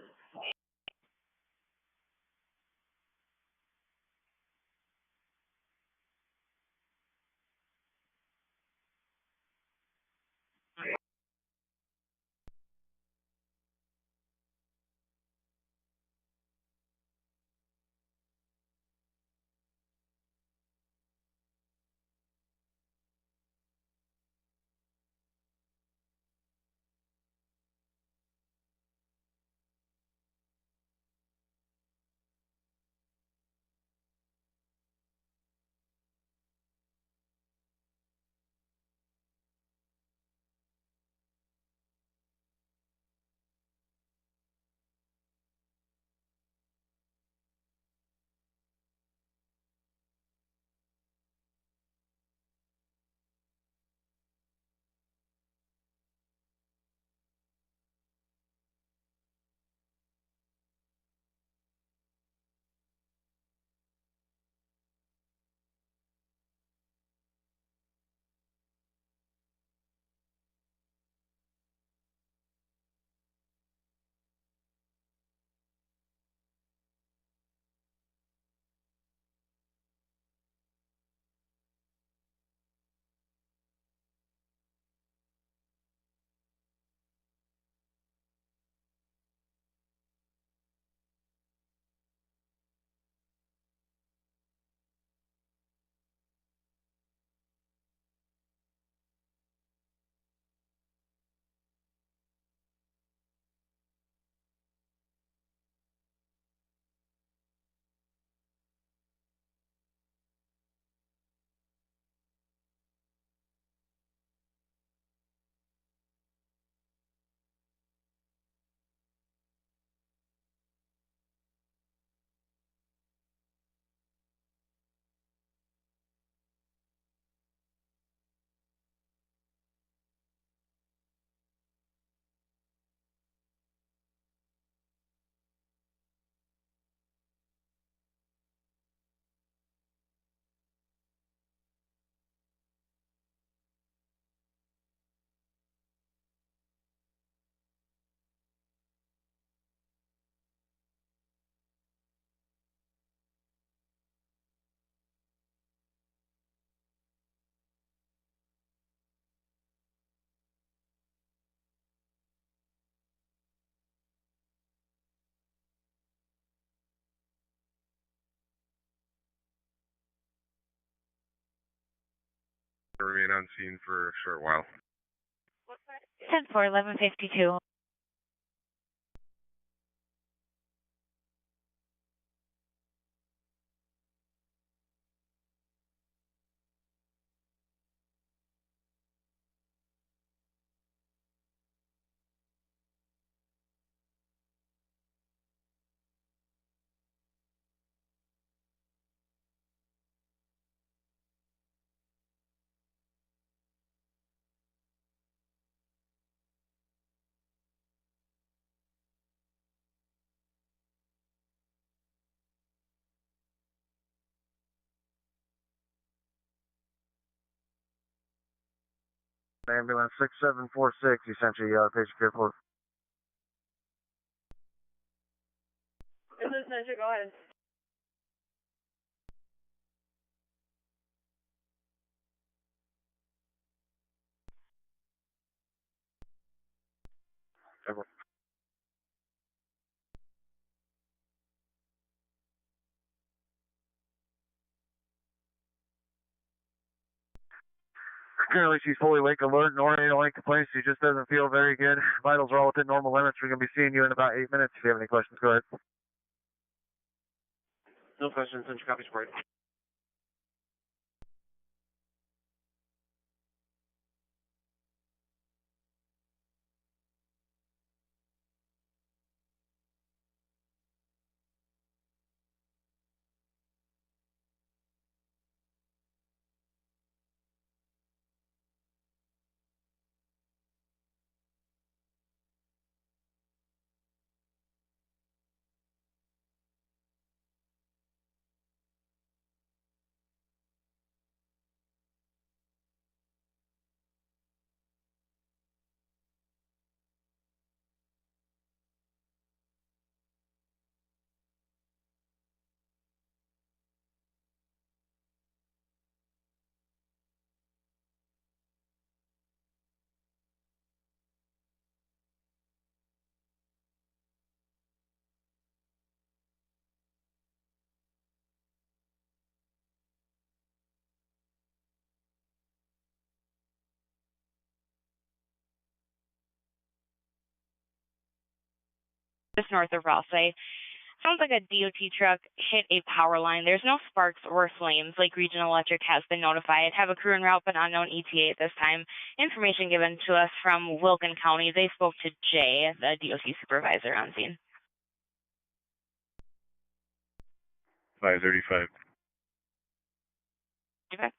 Remain on scene for a short while. 10-4, 1152. Ambulance 6746, essentially, patient care for. This is Ninja, go ahead. Currently, she's fully awake, alert, and oriented, only complaints. She just doesn't feel very good. Vitals are all within normal limits. We're going to be seeing you in about 8 minutes. If you have any questions, go ahead. No questions, send your copy support. Just north of Rossway. Sounds like a DOT truck hit a power line. There's no sparks or flames. Lake Region Electric has been notified. Have a crew en route but unknown ETA at this time. Information given to us from Wilkin County. They spoke to Jay, the DOT supervisor on scene. 535. Okay.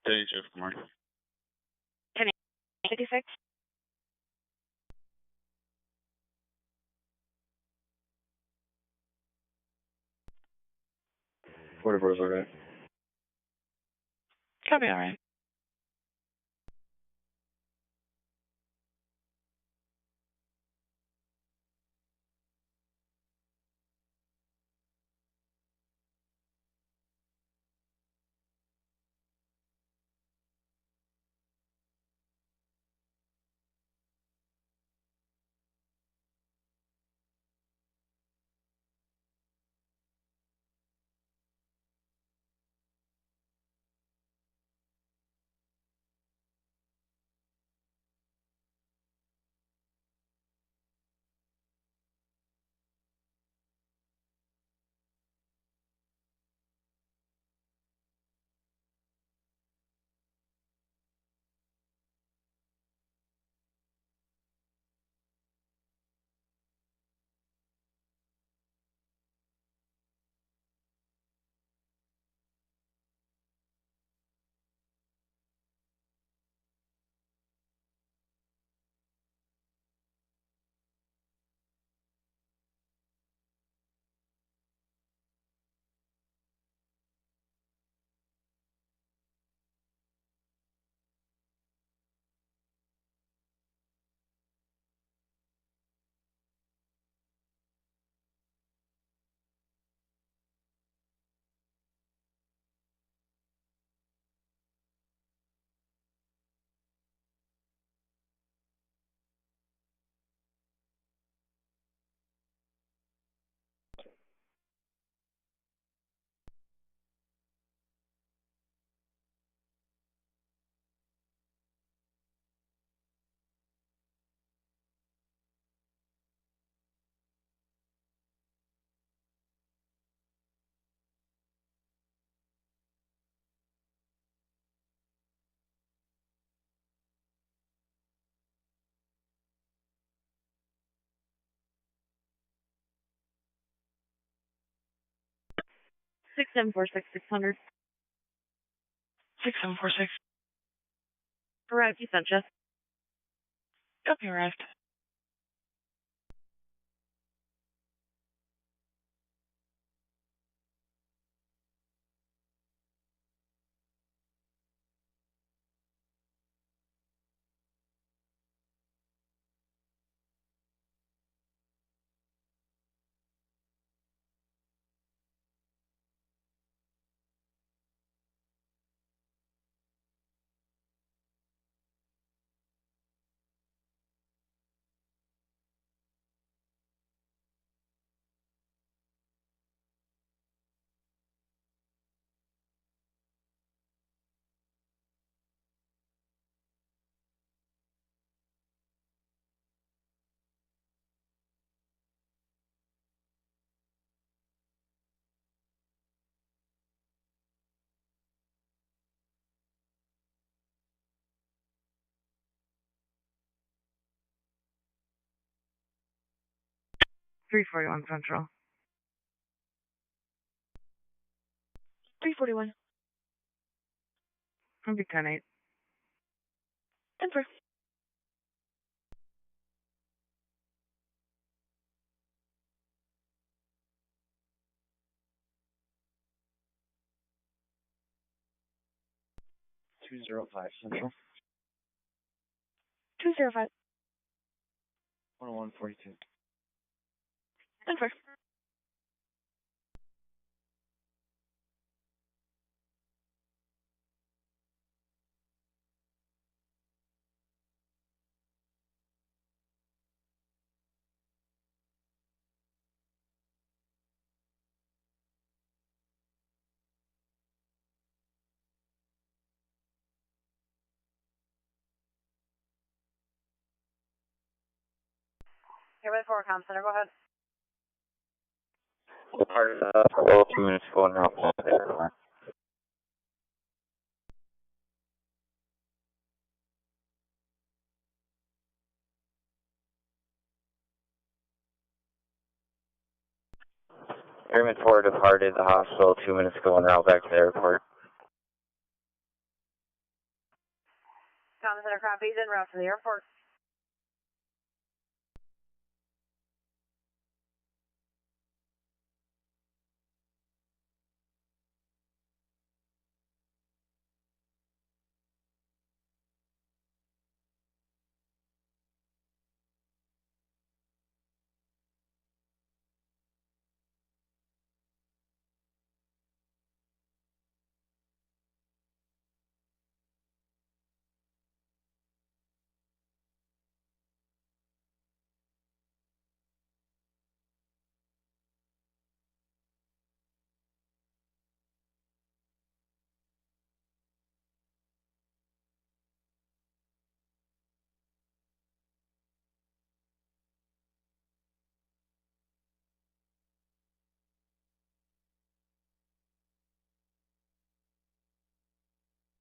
Day shift, good morning. 1086. Whatever, okay. Copy, all right. 6746 600. 6746. Arrived, you sent just. Yep, you arrived. Central. 341. I'll be 10-8. 10-4. Central. 205. 10142. 10-4. Airman 4, Comm Center, go ahead. Part of 2 minutes going around there. Airman 4 departed the hospital 2 minutes ago and route back to the airport. Comm Center, copies en route to the airport.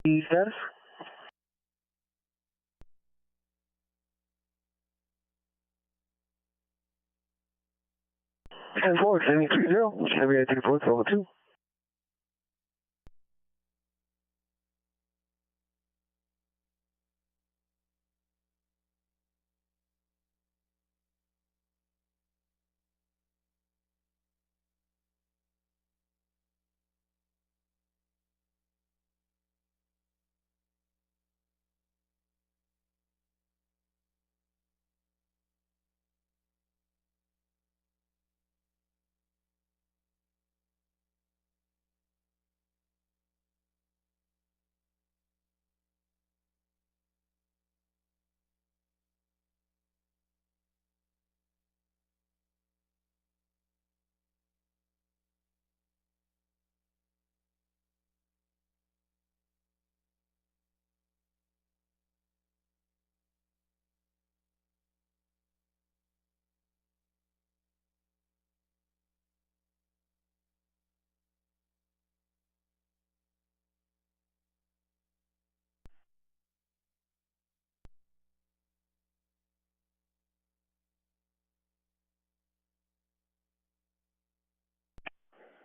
Status? And forward, 7030. Heavy I 34, over 2.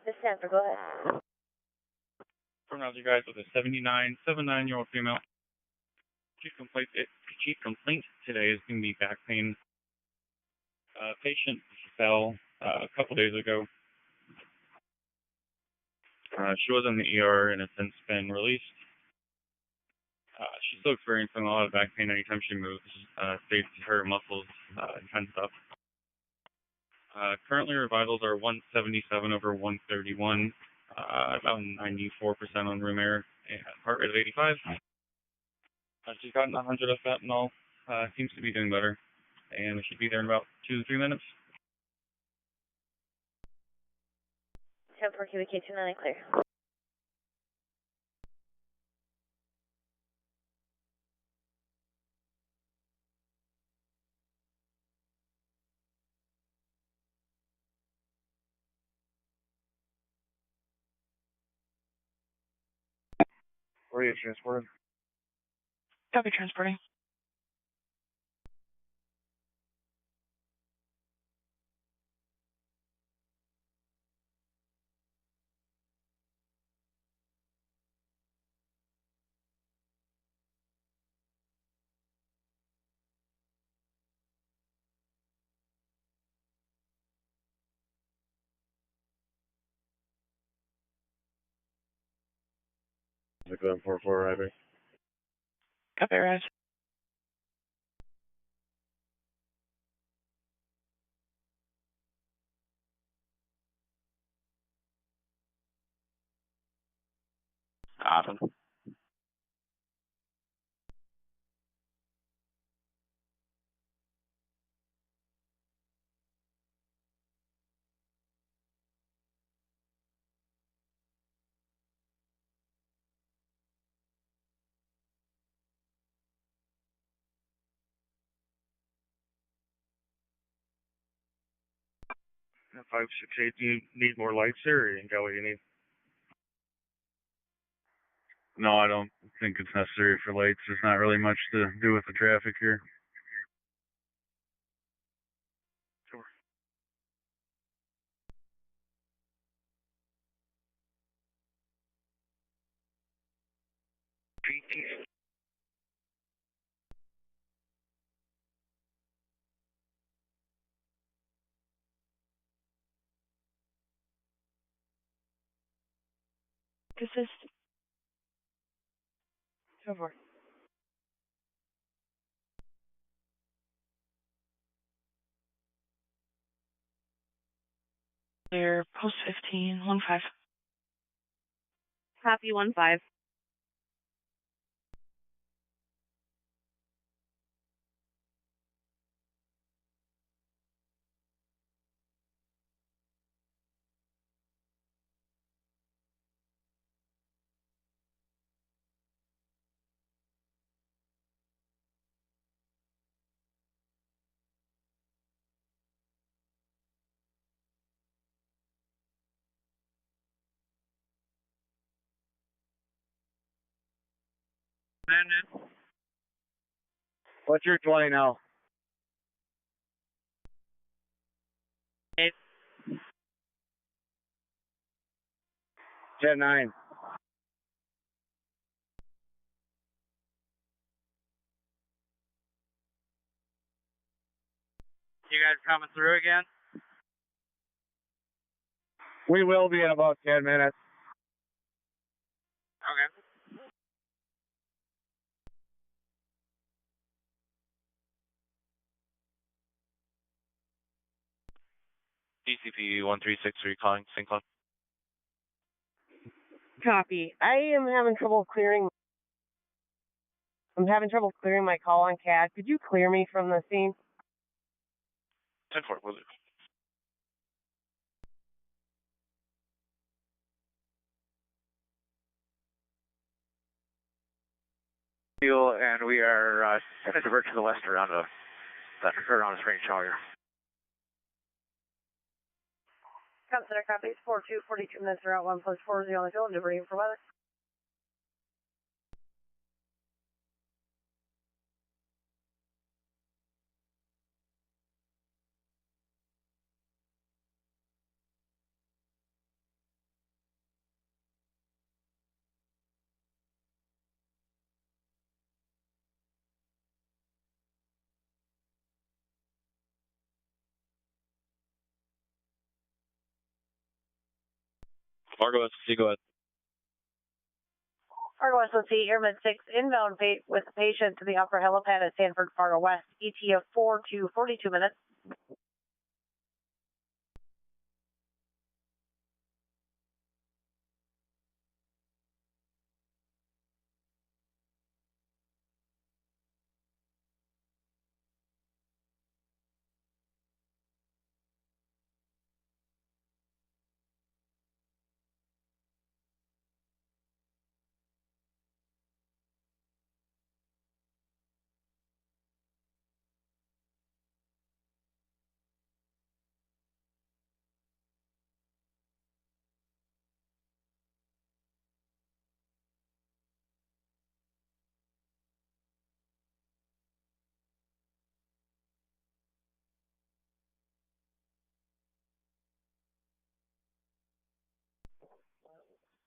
This is Sanford, go ahead. From out you guys with a 79-year-old female. Chief complaint today is going to be back pain. Patient fell a couple days ago. She was in the ER and has since been released. She's still experiencing a lot of back pain anytime she moves, states her muscles tensed up. Currently her vitals are 177/131, about 94% on room air, and heart rate of 85. She's gotten 100 of fentanyl, seems to be doing better, and we should be there in about 2 to 3 minutes. 10-4 QBK29 clear. Where are you transported? Copy, transporting. Like that 4-4 arriving. Copy, rise. Awesome. Yeah, 568, do you need more lights there, or you got what you need? No, I don't think it's necessary for lights. There's not really much to do with the traffic here. Sure. Assist. 10-4. Clear, post 15, 1-5. Copy 1-5. What's your 20 now? 8. 10-9. You guys coming through again? We will be in about 10 minutes. Okay. DCP 1363 calling St. Cloud. Copy. I am having trouble clearing. I'm having trouble clearing my call on CAD. Could you clear me from the scene? 10-4, will do. And we are going to divert to the west around a strange shower. Consider copies 4-2, 42 minutes are out, 1+4 is on the field, diverting for weather. Fargo SC, go ahead. Fargo SOC, Airman 6, inbound with patient to the upper helipad at Sanford, Fargo West, ET of 4 to 42 minutes.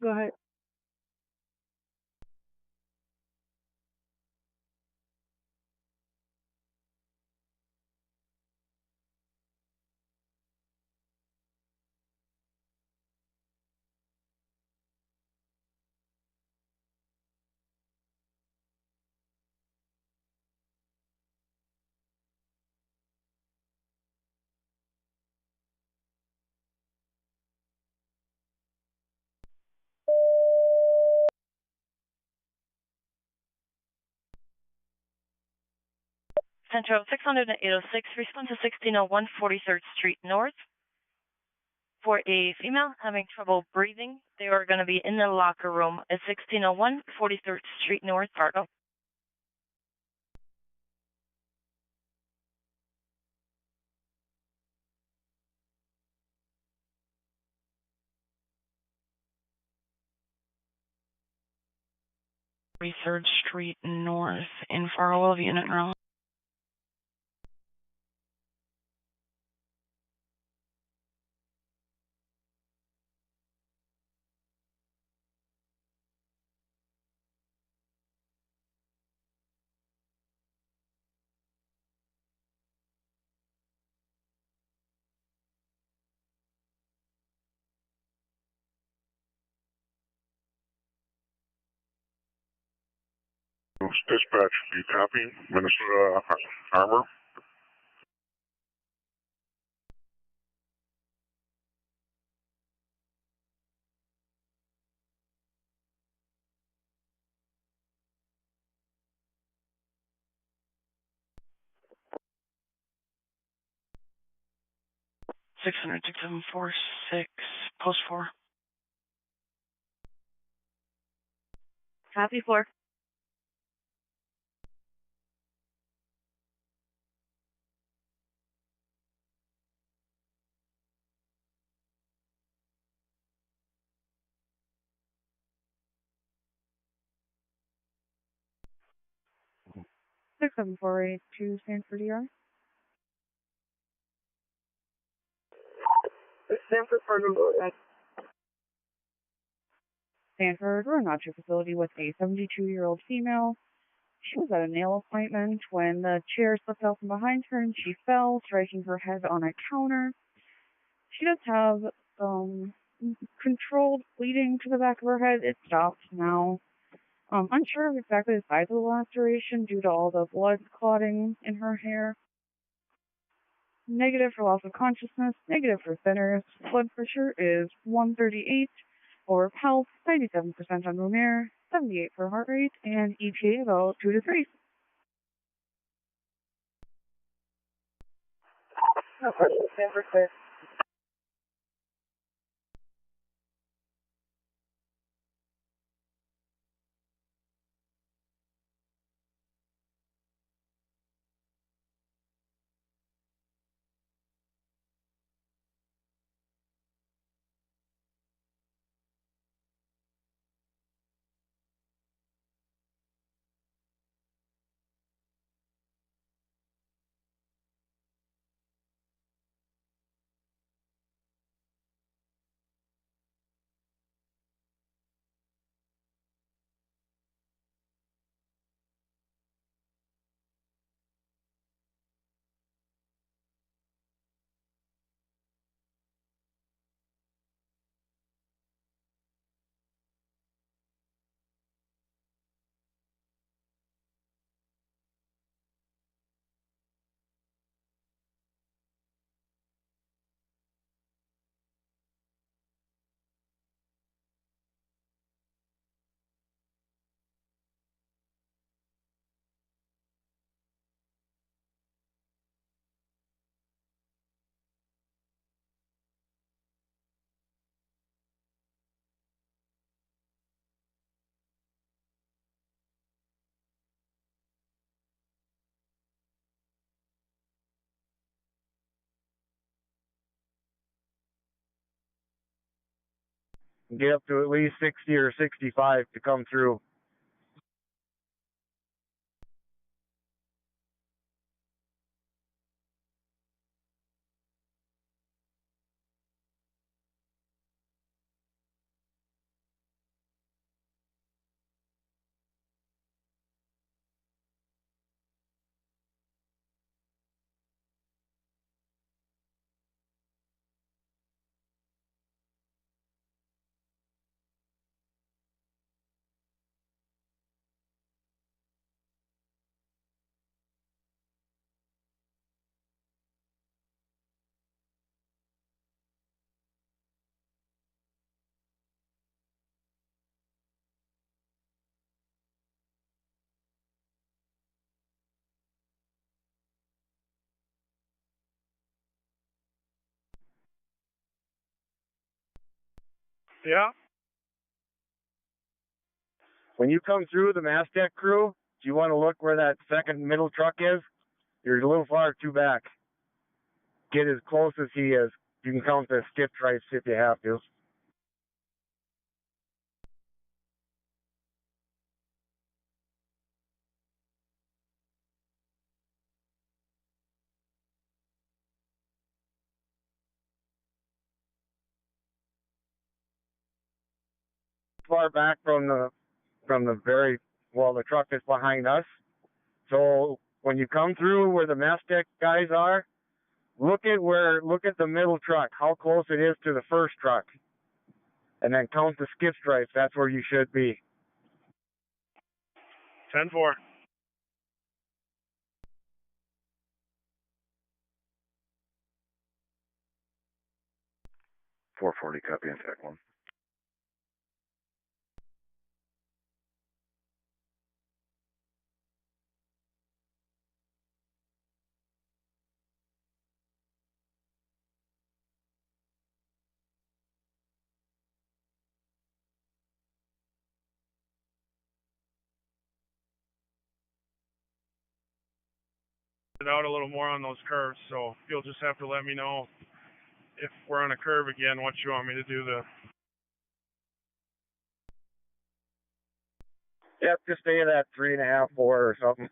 Go ahead. Central 600 and 806, respond to 1601 43rd Street North. For a female having trouble breathing, they are going to be in the locker room at 1601 43rd Street North, Fargo. Third Street North in Fargo, unit row. Dispatch, do you copy? Minnesota Armor? Six hundred 6746, post 4. Copy 4. Six 748 to Sanford ER. Sanford, Fargo, Sanford, we're not your facility with a 72-year-old female. She was at a nail appointment when the chair slipped out from behind her and she fell, striking her head on a counter. She does have controlled bleeding to the back of her head. It stopped now. Unsure of exactly the size of the laceration due to all the blood clotting in her hair. Negative for loss of consciousness, negative for thinners. Blood pressure is 138 for pulse, 97% on room air, 78 for heart rate, and EPA about 2 to 3. Sanford, clear. Get up to at least 60 or 65 to come through. Yeah. When you come through the Mastec crew, do you want to look where that second middle truck is? You're a little far too back. Get as close as he is. You can count the skip stripes if you have to. Far back from the truck is behind us. So when you come through where the Mastec guys are, look at the middle truck, how close it is to the first truck. And then count the skip stripes. That's where you should be. 10-4. Copy and Tech 1. Out a little more on those curves, so you'll just have to let me know if we're on a curve again, what you want me to do the. Yep, just stay at that 3.5, 4 or something.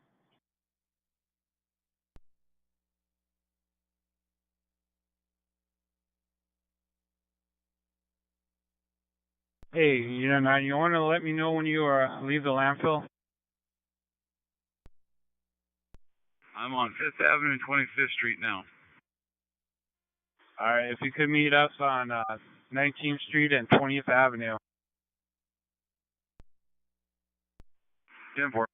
Hey, you want to let me know when you leave the landfill? I'm on 5th Avenue and 25th Street now. All right, if you could meet us on 19th Street and 20th Avenue. 10-4.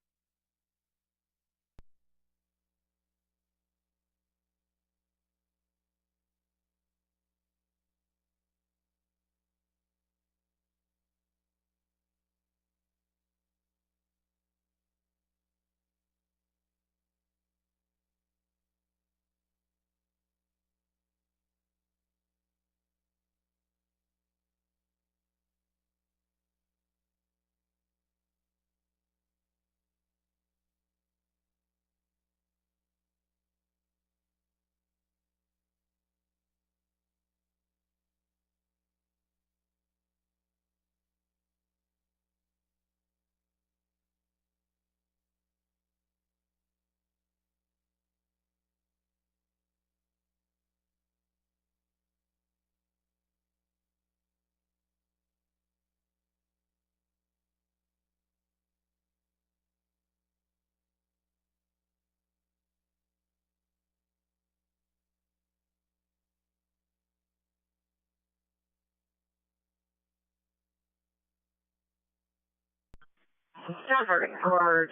Or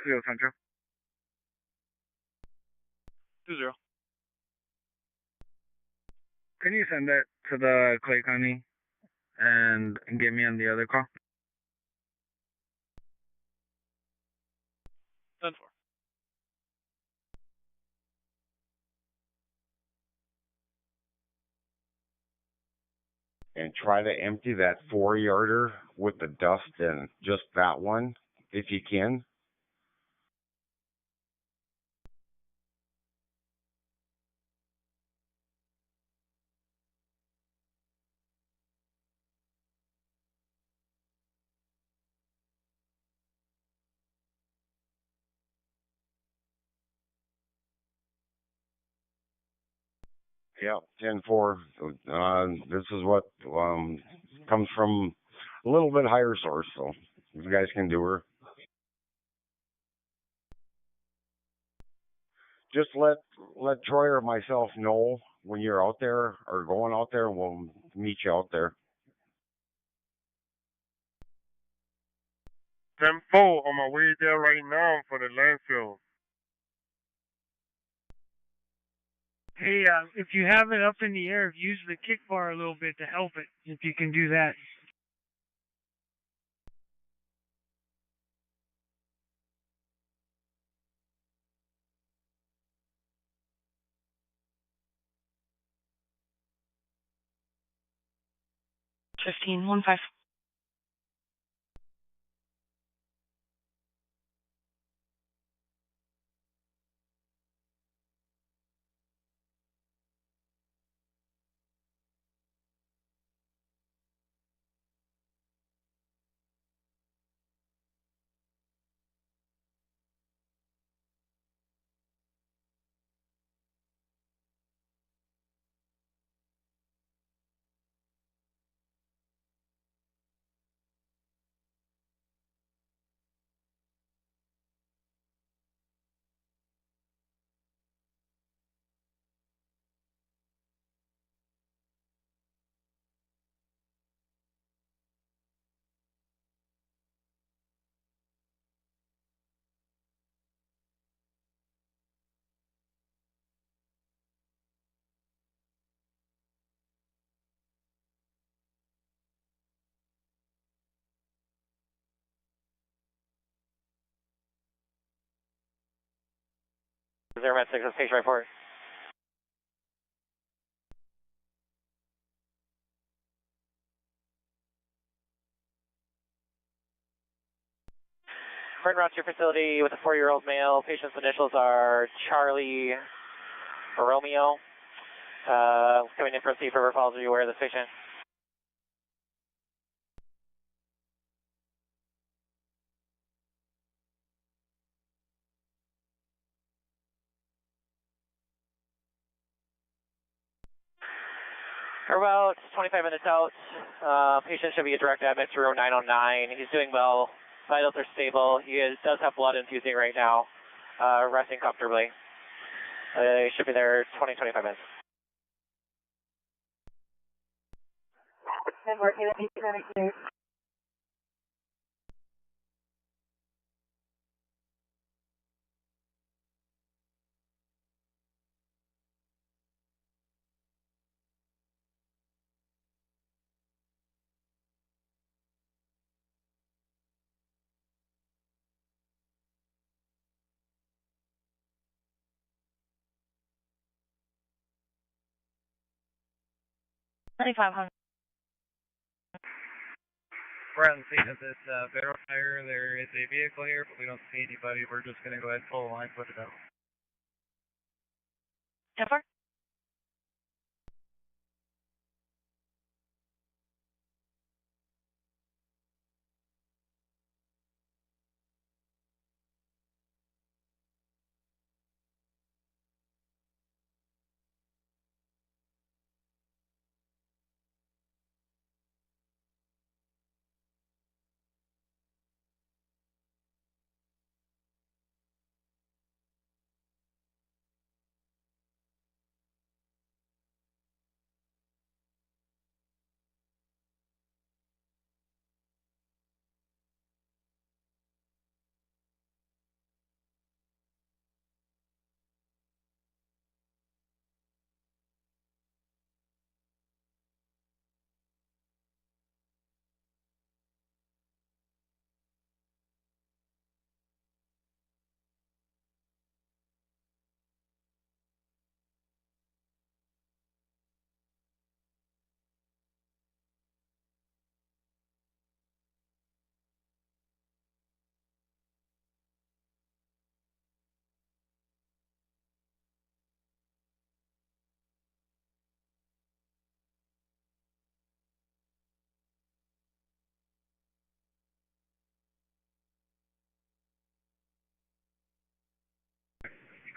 Central. 20. Can you send that to the Clay County and get me on the other call? 10-4. And try to empty that 4-yarder with the dust in just that one, if you can. Yeah, 10-4. This is what comes from a little bit higher source, so you guys can do her. Just let Troy or myself know when you're out there or going out there, and we'll meet you out there. 10-4, on my way there right now for the landfill. Hey, if you have it up in the air, use the kick bar a little bit to help it, if you can do that. Fifteen one five. Zero Med 6, station report. We're en route to your facility with a 4-year-old male. Patient's initials are Charlie Romeo. Coming in from Thief River Falls. Are you aware of this patient? We're about 25 minutes out. Patient should be a direct admit to row 909. He's doing well. Vitals are stable. He does have blood infusing right now. Resting comfortably. He should be there 20-25 minutes. And working at East 2500. We're on the scene of this barrel fire. There is a vehicle here, but we don't see anybody. We're just going to go ahead and pull the line, put it out. 10-4.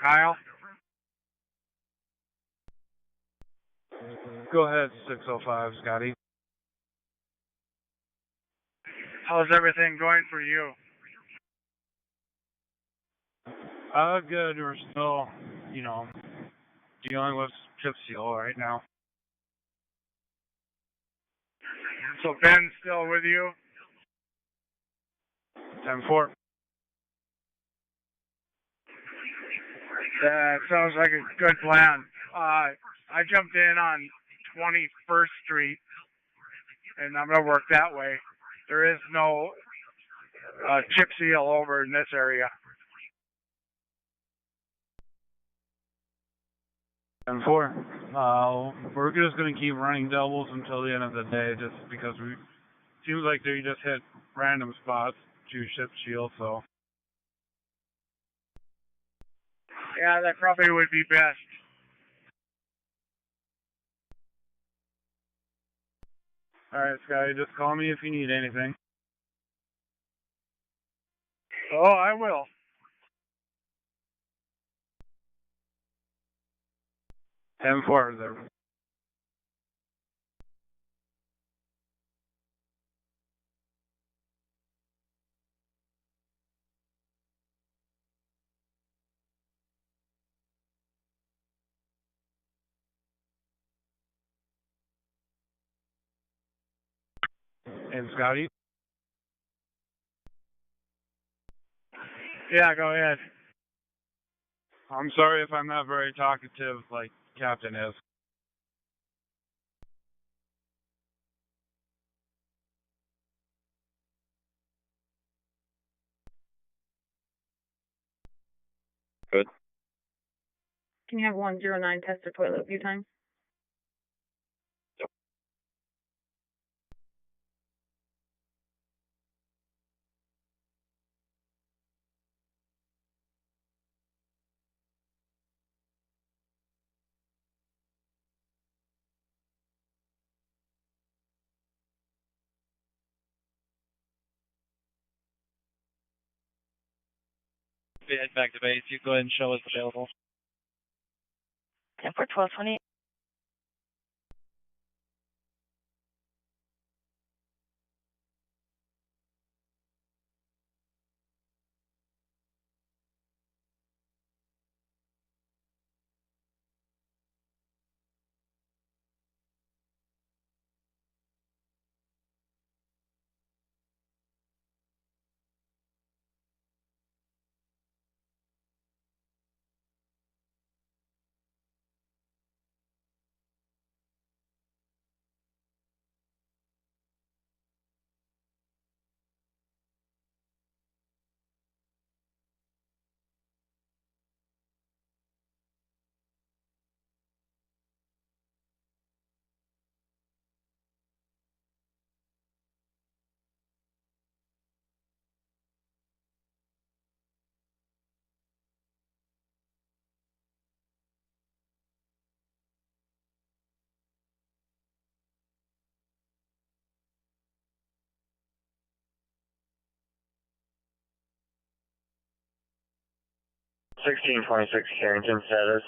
Kyle? Go ahead, 605, Scotty. How's everything going for you? Good. We're still, dealing with chip seal right now. So Ben's still with you? 10-4. That sounds like a good plan. I jumped in on 21st Street, and I'm going to work that way. There is no chip seal over in this area. 10-4. We're just going to keep running doubles until the end of the day, just because seems like they just hit random spots to chip seal, so. Yeah, that probably would be best. Alright, Scotty, just call me if you need anything. Oh, I will. 10-4 there. And Scotty? Yeah, go ahead. I'm sorry if I'm not very talkative like Captain is. Good. Can you have 109 test the toilet a few times? We head back to base. You go ahead and show us available. 10-4, 1220. Carrington status.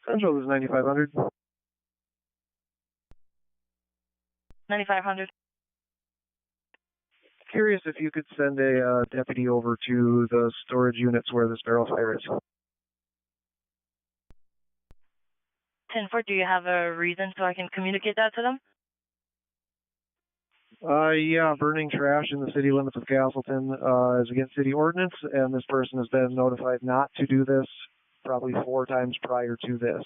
Central is 9500. 9500. Curious if you could send a deputy over to the storage units where this barrel fire is. 10-4, do you have a reason so I can communicate that to them? Yeah, burning trash in the city limits of Castleton is against city ordinance, and this person has been notified not to do this probably 4 times prior to this.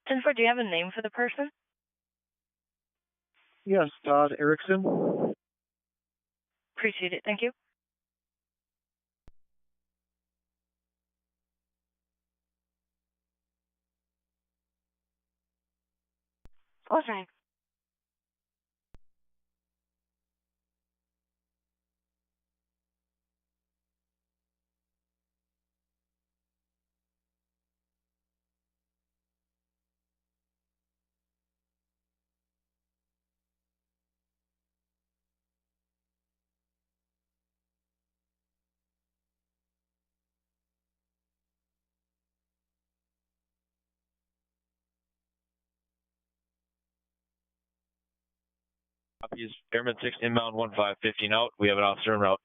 10-4, do you have a name for the person? Yes, Todd Erickson. Appreciate it. Thank you. Okay. Copies. Airman 6 inbound 1515 out. We have an officer en route.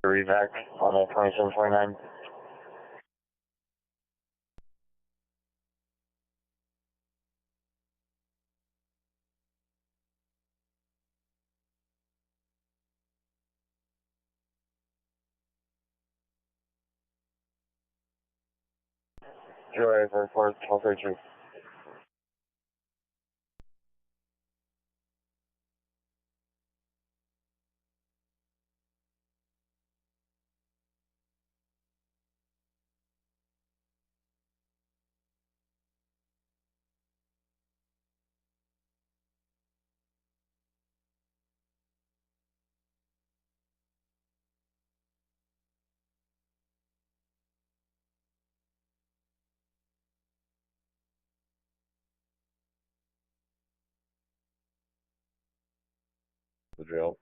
Evac on a 2729. July 44, 1233. The jail.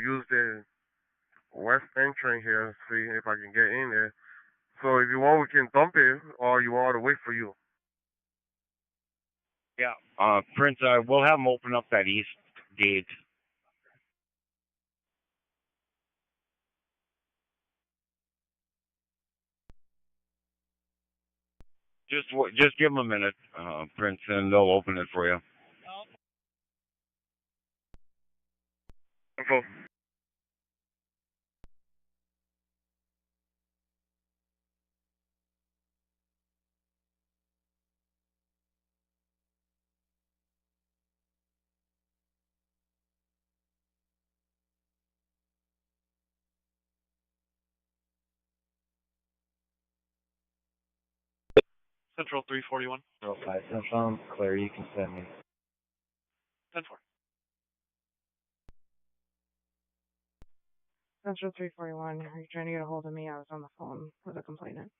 Use the west entrance here, see if I can get in there. So if you want, we can dump it, or you want to wait for you. Yeah, Prince, we'll have them open up that east gate. Just give them a minute, Prince, and they'll open it for you. Info. Central 341. 05 Central, Claire, you can send me. 10-4. Central 341, are you trying to get a hold of me? I was on the phone with a complainant.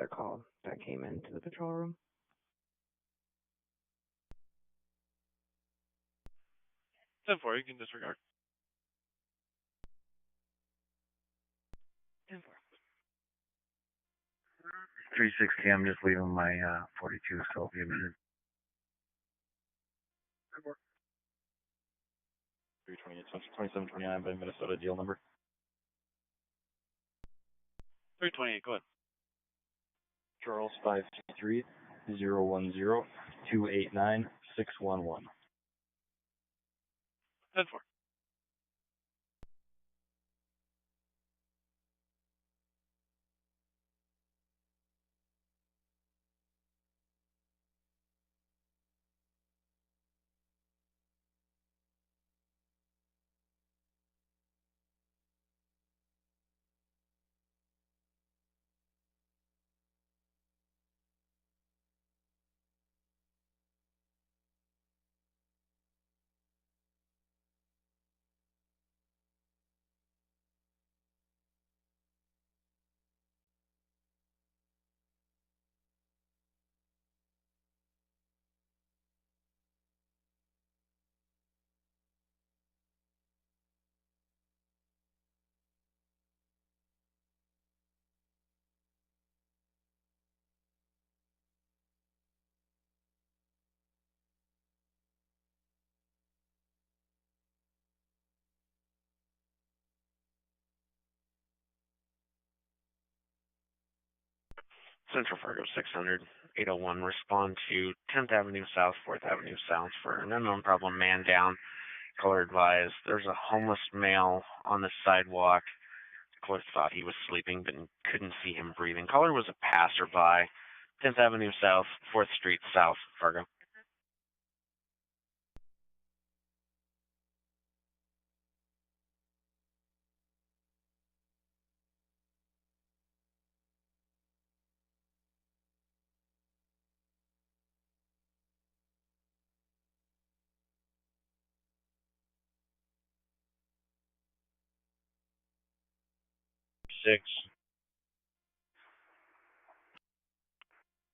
call that came into the patrol room. 10-4, you can disregard. 10-4. 360, I'm just leaving my 42, so I'll be a minute. 328, 2729 by Minnesota deal number. 328, go ahead. Charles 533 010 289 611. 10-4. Central Fargo 600, 801, respond to 10th Avenue South, 4th Avenue South for an unknown problem, man down, caller advised. There's a homeless male on the sidewalk. Caller thought he was sleeping, but couldn't see him breathing. Caller was a passerby, 10th Avenue South, 4th Street South, Fargo. Six.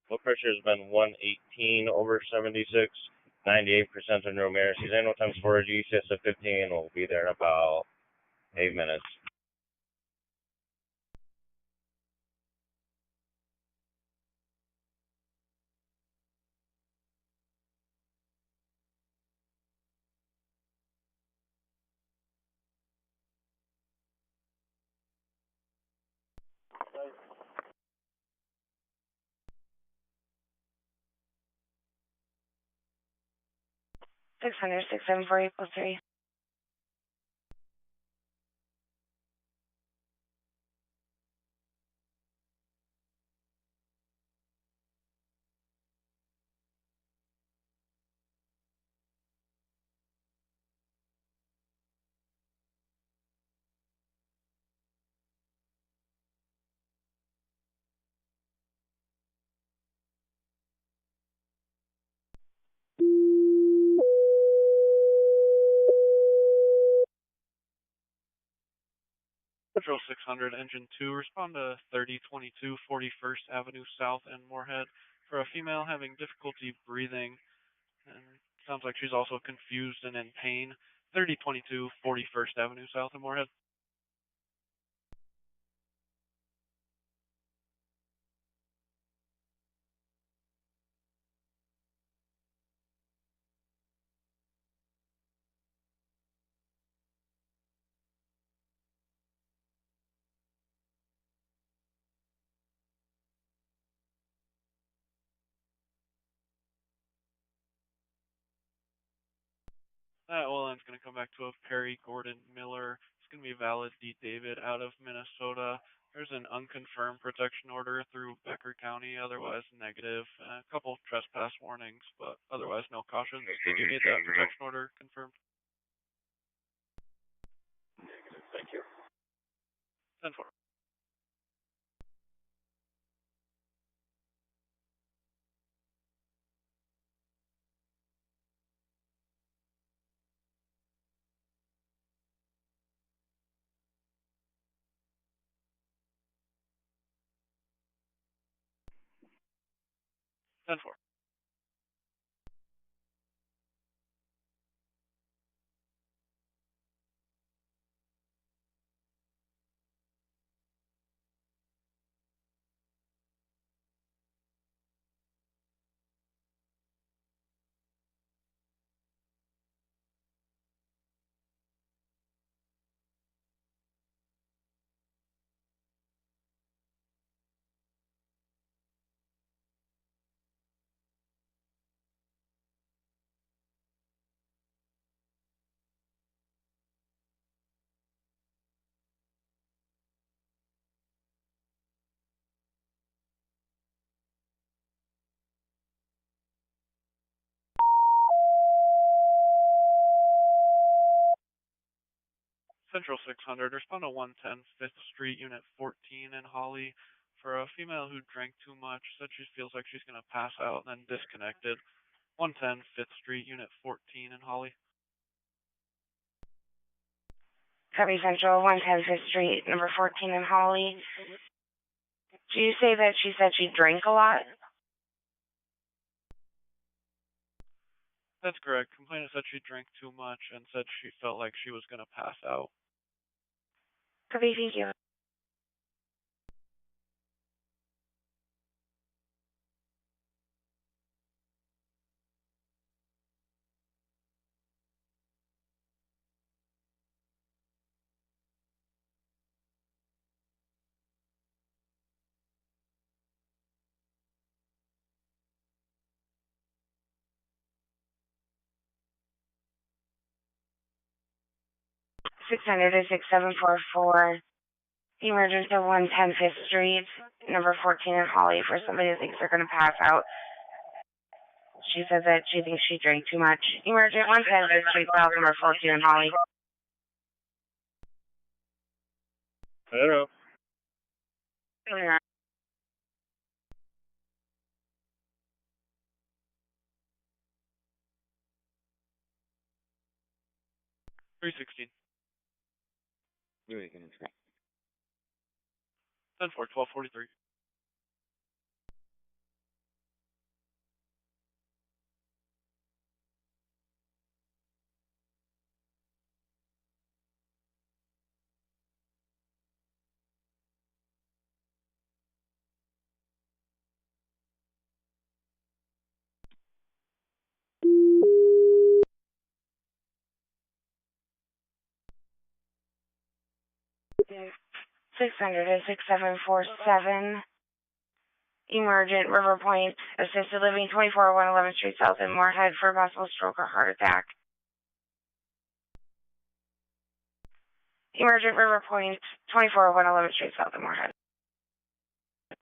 Blood pressure has been 118 over 76, 98% of no mirrors. He's annual times 4 GCS of 15. We'll be there in about 8 minutes. Six hundred 674 Patrol 600, Engine 2, respond to 3022 41st Avenue South in Moorhead for a female having difficulty breathing. And sounds like she's also confused and in pain. 3022 41st Avenue South in Moorhead. That OLN's going to come back to a Perry Gordon Miller. It's going to be valid D. David out of Minnesota. There's an unconfirmed protection order through Becker County, otherwise negative. A couple trespass warnings, but otherwise no cautions. Did you need that protection order confirmed? Thank you. 10-4. 10-4. Central 600, respond to 110 5th Street, Unit 14 in Holly for a female who drank too much, said she feels like she's going to pass out and then disconnected. 110 5th Street, Unit 14 in Holly. Copy Central, 110 5th Street, number 14 in Holly. Do you say that she said she drank a lot? That's correct. Complainant said she drank too much and said she felt like she was going to pass out. Copy, thank you. Six hundred to 6744. Emergency 110 5th Street, number 14 in Holly for somebody who thinks they're going to pass out. She says that she thinks she drank too much. Emergent 110 5th Street South, number 14 in Holly. I don't know. Yeah. $316. Really can answer. 10-4, 1243. Yeah. 600 to 6747. Emergent River Point, assisted living 2401 11th Street South in Moorhead for a possible stroke or heart attack. Emergent River Point, 2401 11th Street South in Moorhead.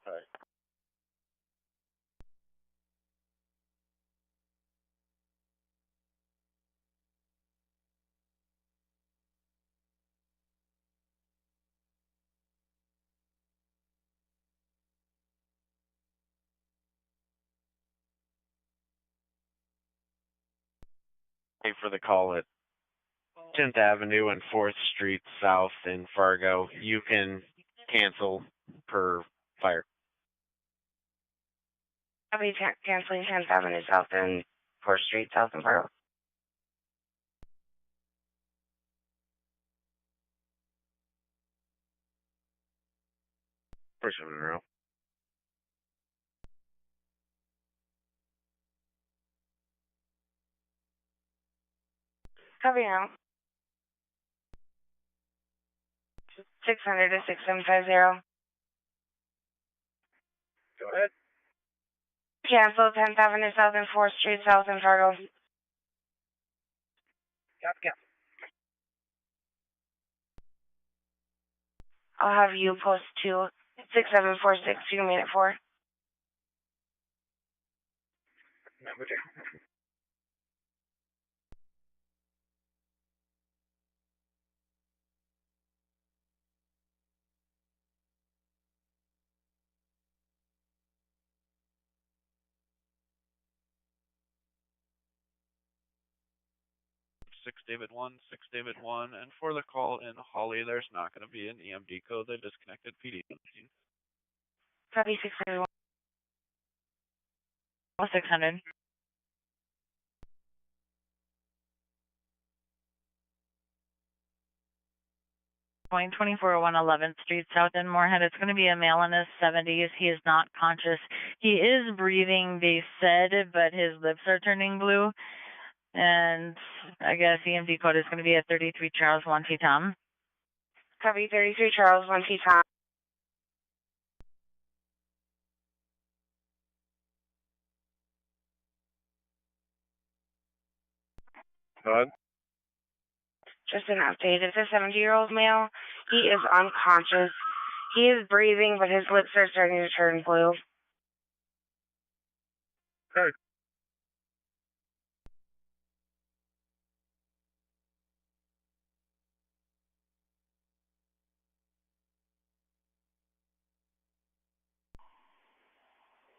All right. Thank you for the call at 10th Avenue and 4th Street South in Fargo. You can cancel per fire. I'll be canceling 10th Avenue South and 4th Street South in Fargo. First one in a row. Copy now. 600 to 6750. Go ahead. Cancel 10th Avenue South and 4th Street South in Fargo. Copy. I'll have you post to 6746. You can meet at 4. Number 2. Six David 1, and for the call in Holly, there's not going to be an EMD code. They disconnected PD. Copy 631. 600. Going 2401 11th Street South in Moorhead. It's going to be a male in his 70s. He is not conscious. He is breathing, they said, but his lips are turning blue. And I guess EMD code is going to be at 33 Charles 1T Tom. Copy 33 Charles 1T Tom. Go ahead. Just an update. It's a 70-year-old male. He is unconscious. He is breathing, but his lips are starting to turn blue. Okay.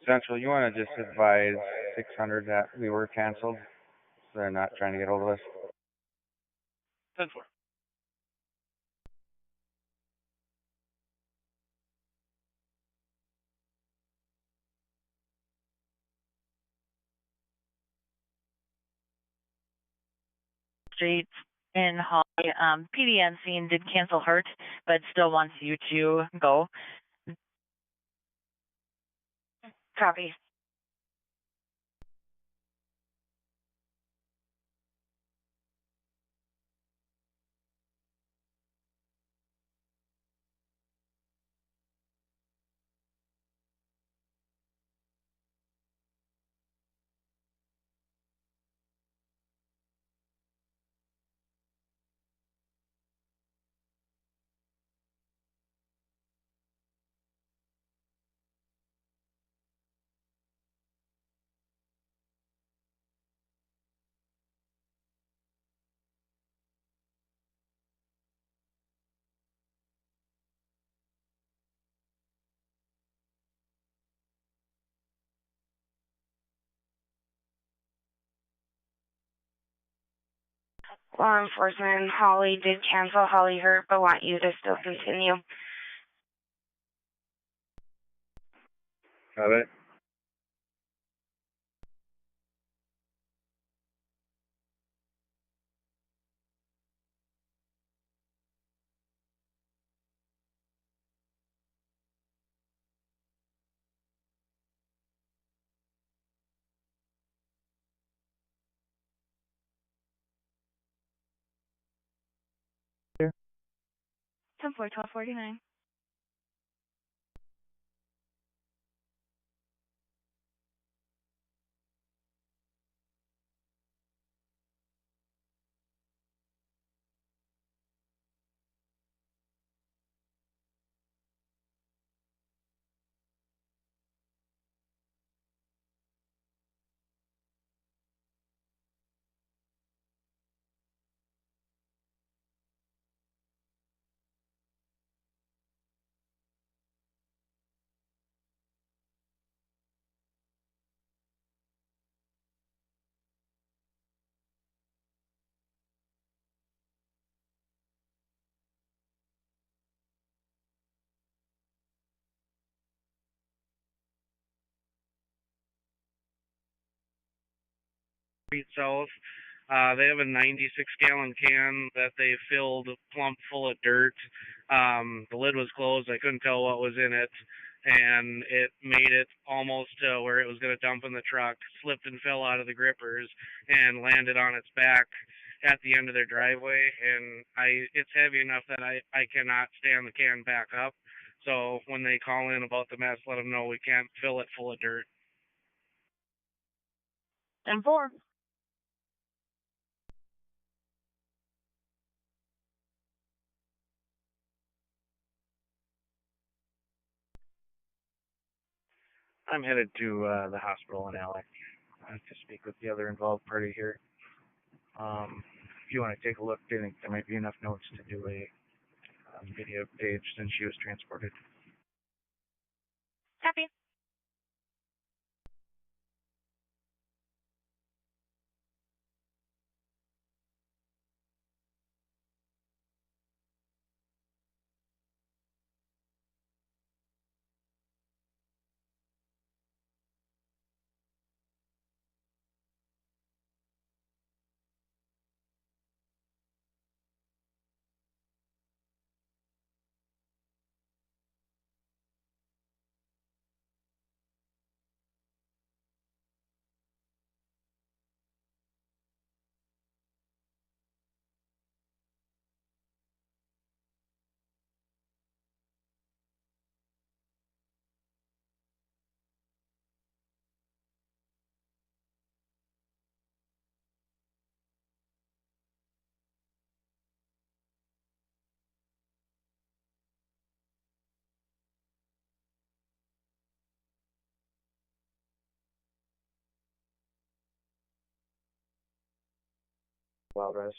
Central, you want to just advise 600 that we were canceled? So they're not trying to get hold of us? 10-4. Street in Holly. PDN scene did cancel Hurt, but still wants you to go. Copy. Law enforcement, Holly did cancel Holly Hurt, but want you to still continue. Got it. Here. 10-4, 1249. Street South. They have a 96-gallon can that they filled plump full of dirt. The lid was closed. I couldn't tell what was in it, and it made it almost to where it was going to dump in the truck, slipped and fell out of the grippers, and landed on its back at the end of their driveway. And it's heavy enough that I cannot stand the can back up. So when they call in about the mess, let them know we can't fill it full of dirt. 10-4. I'm headed to the hospital in Alex to speak with the other involved party here. If you want to take a look, I think there might be enough notes to do a video page since she was transported. Copy. Wild Res.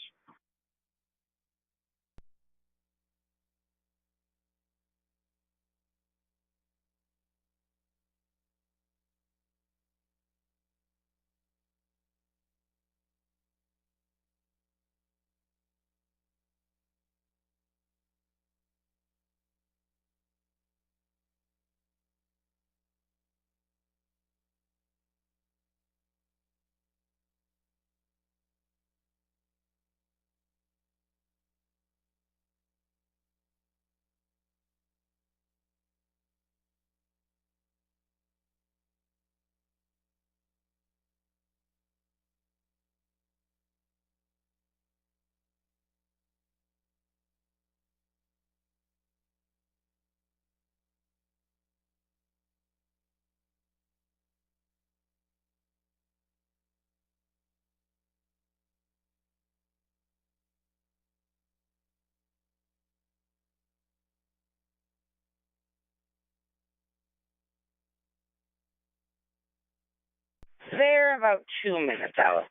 They're about 2 minutes out.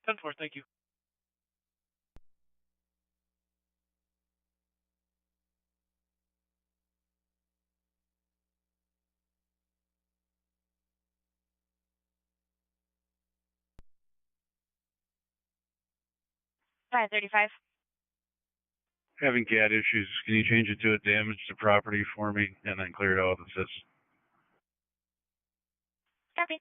10-4, thank you. Five 35. Having cat issues. Can you change it to a damage to property for me and then clear it out with assist? Copy.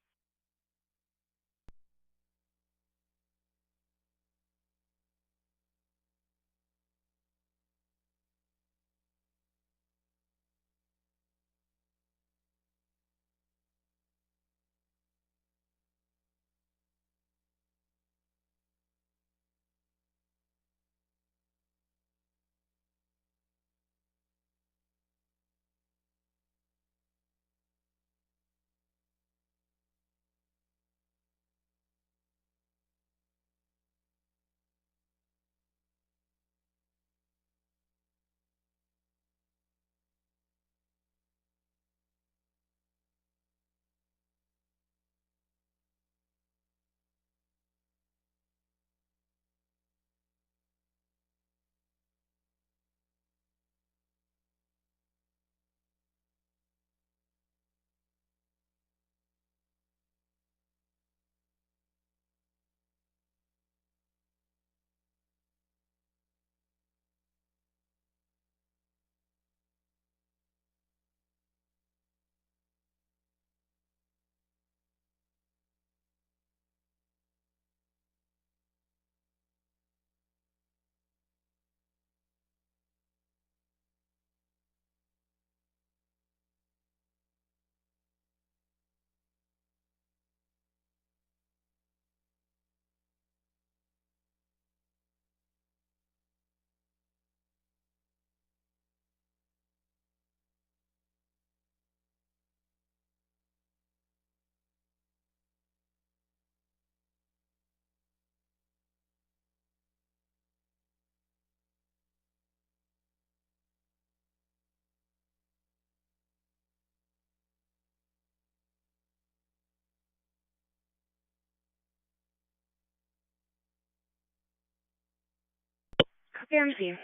Copy on scene.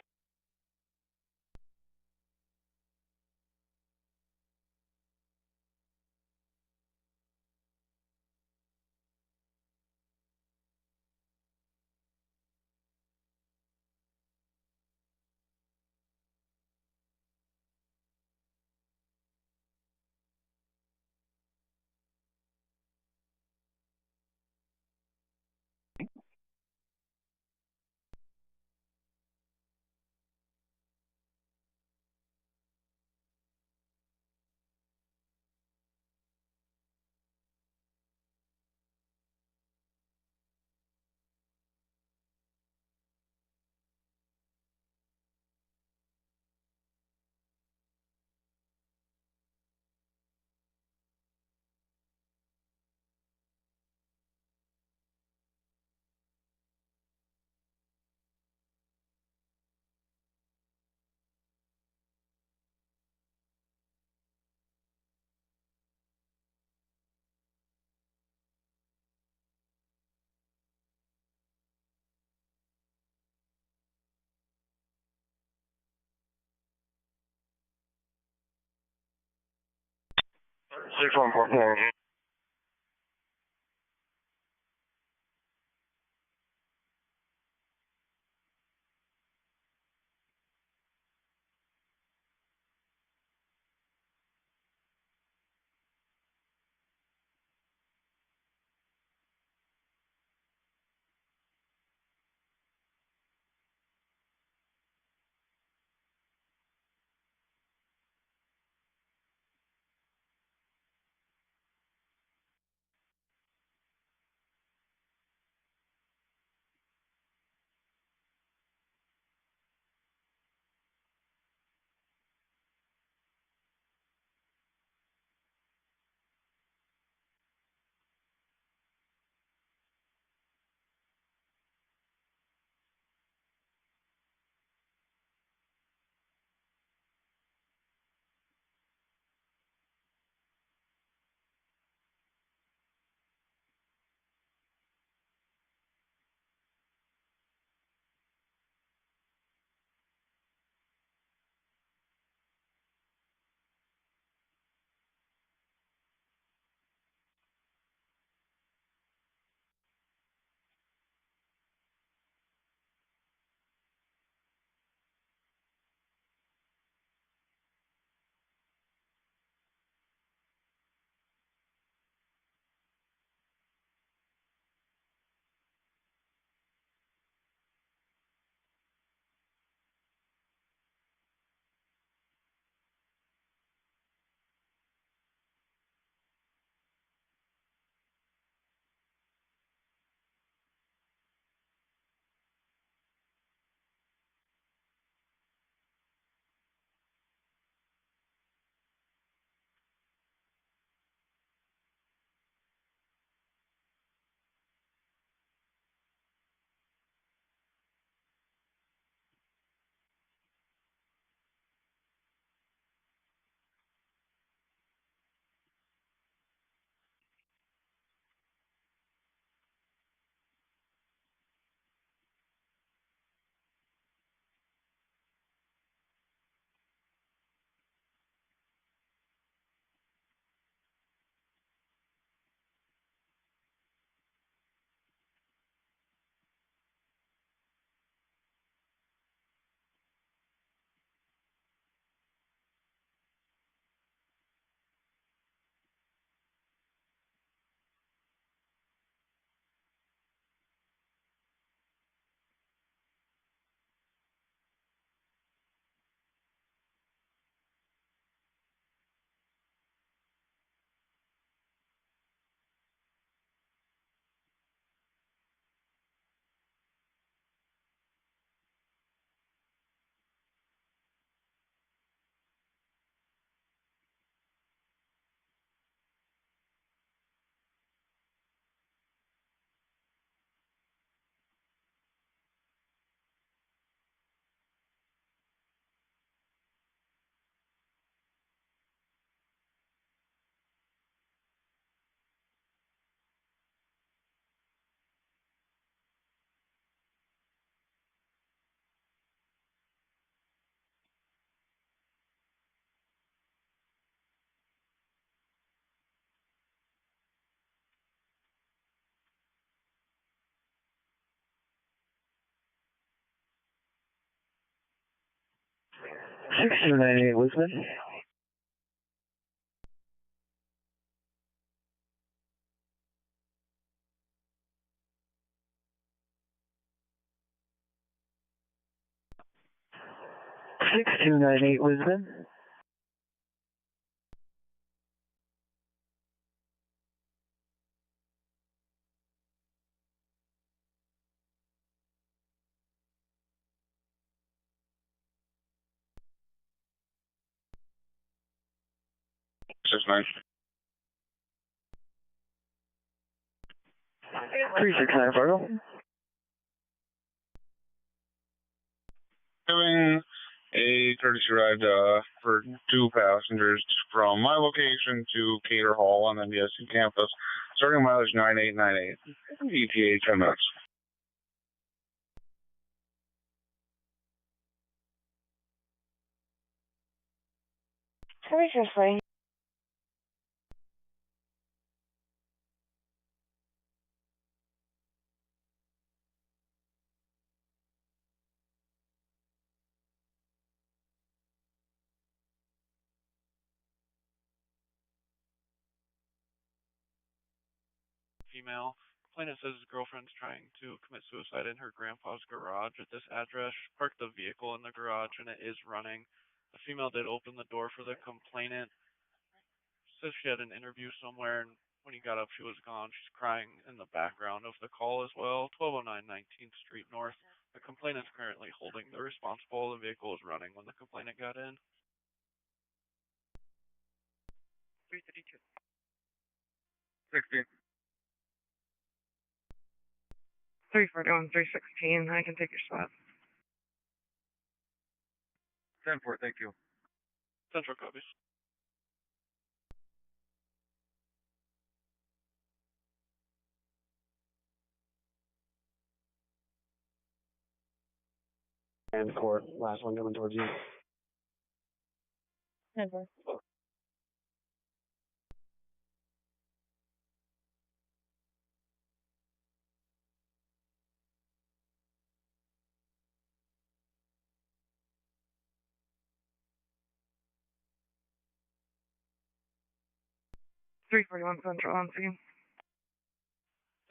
614. Six two nine eight Lisbon. Six two nine eight Lisbon. Six nine. 369 Fargo. Doing a courtesy ride for two passengers from my location to Cater Hall on NDSC campus, starting mileage 9898, ETA 10 minutes. Seriously. female. Complainant says his girlfriend's trying to commit suicide in her grandpa's garage at this address. Parked the vehicle in the garage and it is running. The female did open the door for the complainant. Says she had an interview somewhere, and when he got up, she was gone. She's crying in the background of the call as well. 1209 19th Street North. The complainant's currently holding the responsible. The vehicle was running when the complainant got in. 332. 16. 341, 316. I can take your spot. 10-4, thank you. Central copies. And court, last one coming towards you. 10-4. (341) Central on scene.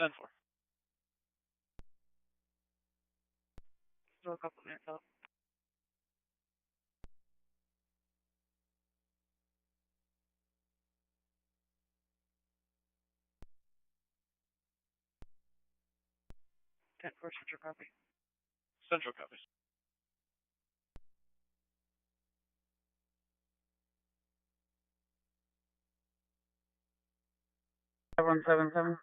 10-4. Still a couple minutes out. (10-4) Central copy. Central copies. (177)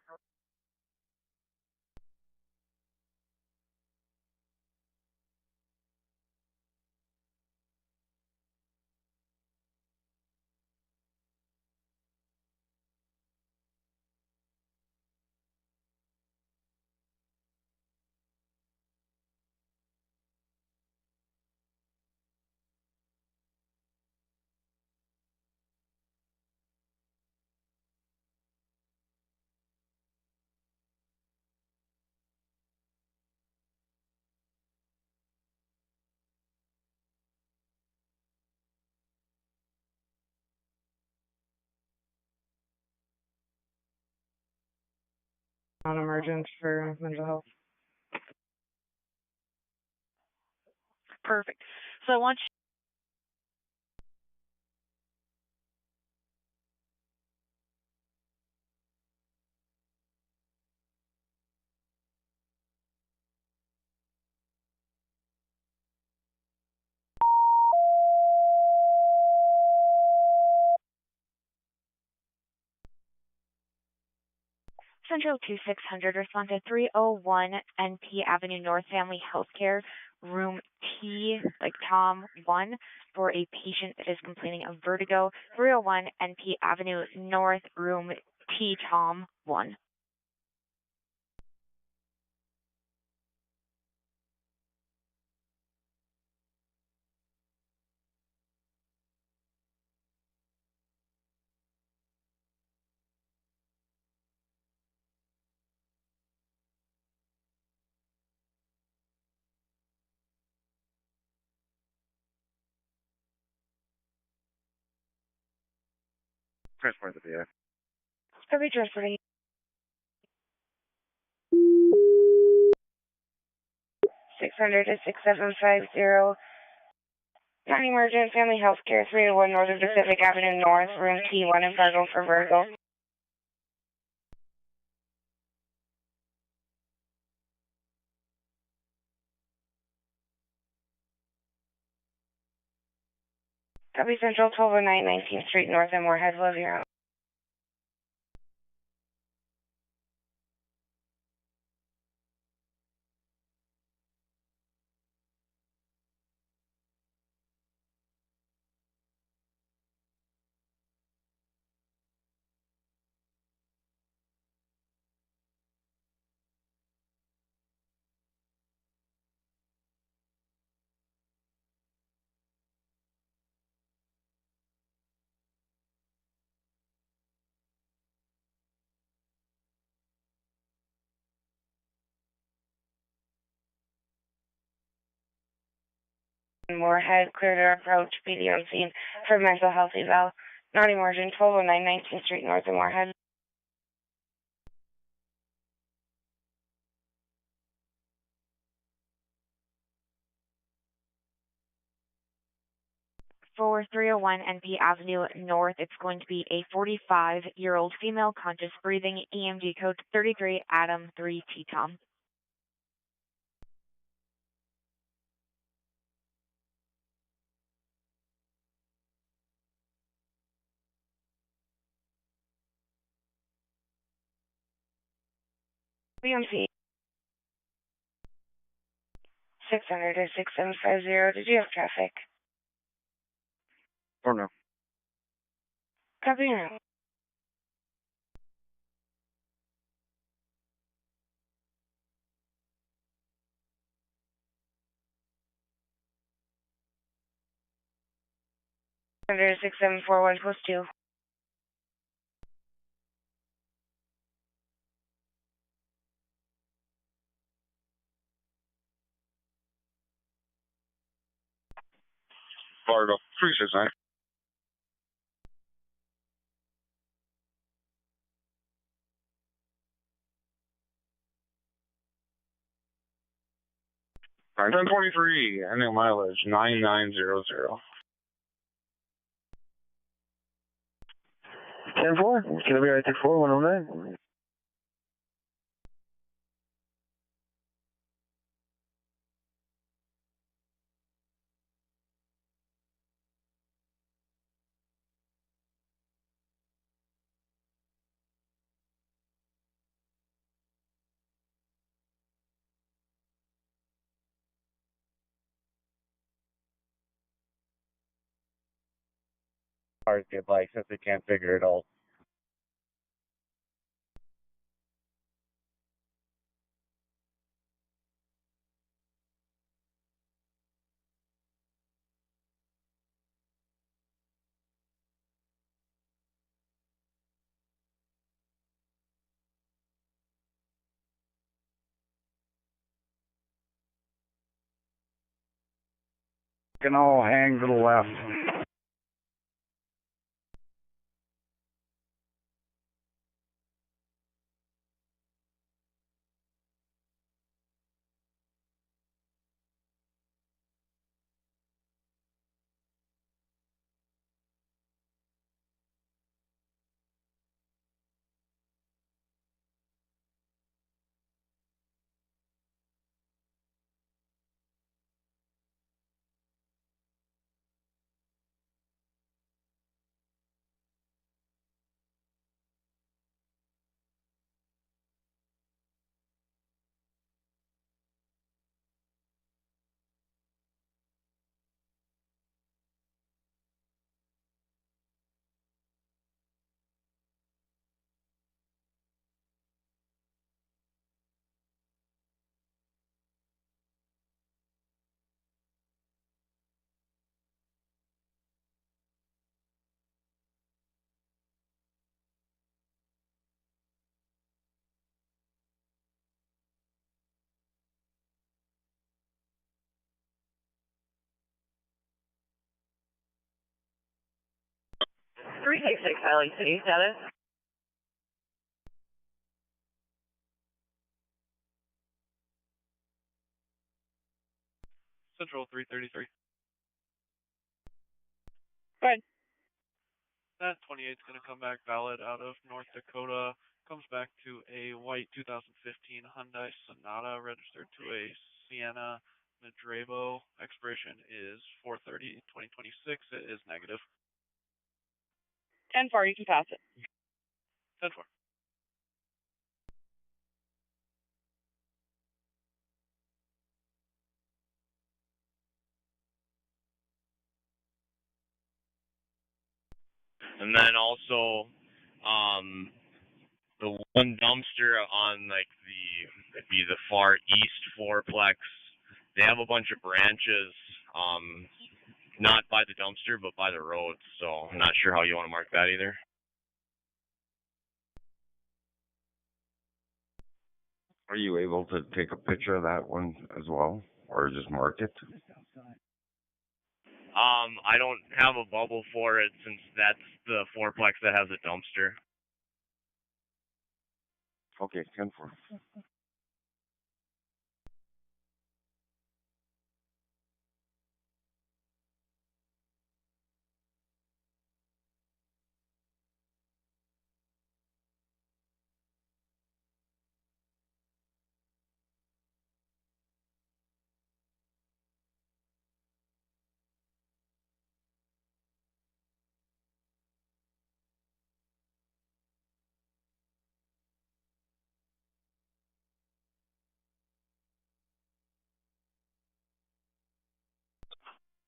non-emergent for mental health. Perfect. So I want you Central 2600, respond to 301 NP Avenue North Family Healthcare, room T, like Tom 1, for a patient that is complaining of vertigo. 301 NP Avenue North, room T, Tom 1. Transport the VA. Copy transporting. 600 to 6750. Non-emergent family health care, 301 Northern Pacific Avenue North, room T1 in Fargo for Virgo. Copy Central 1209 19th Street North and Moorhead, love your out. Moorhead, clear to approach, PD on scene for mental health eval. Non-emergent 1209 19th Street North and Moorhead. for 301 NP Avenue North. It's going to be a 45-year-old female, conscious breathing, EMG code 33 Adam 3 T Tom. BMC 600 to 6750. Did you have traffic? Or no? Copy now. Under 6741 post 2. Fargo, 369. Alright, 1023, ending mileage 9900. 10-4, it's going to be right there 4109. Cars get like since they can't figure it out. Can all hang to the left. Three six LEC, status. Central 333. Good. That 28 is going to come back valid out of North Dakota. Comes back to a white 2015 Hyundai Sonata registered to a Sienna Madrevo. Expiration is 4/30/2026. It is negative. 10-4, you can pass it. 10-4. And then also, the one dumpster on like it'd be the far east fourplex, they have a bunch of branches, not by the dumpster, but by the road. So I'm not sure how you want to mark that either. Are you able to take a picture of that one as well, or just mark it? I don't have a bubble for it since that's the fourplex that has a dumpster. Okay, 10-4.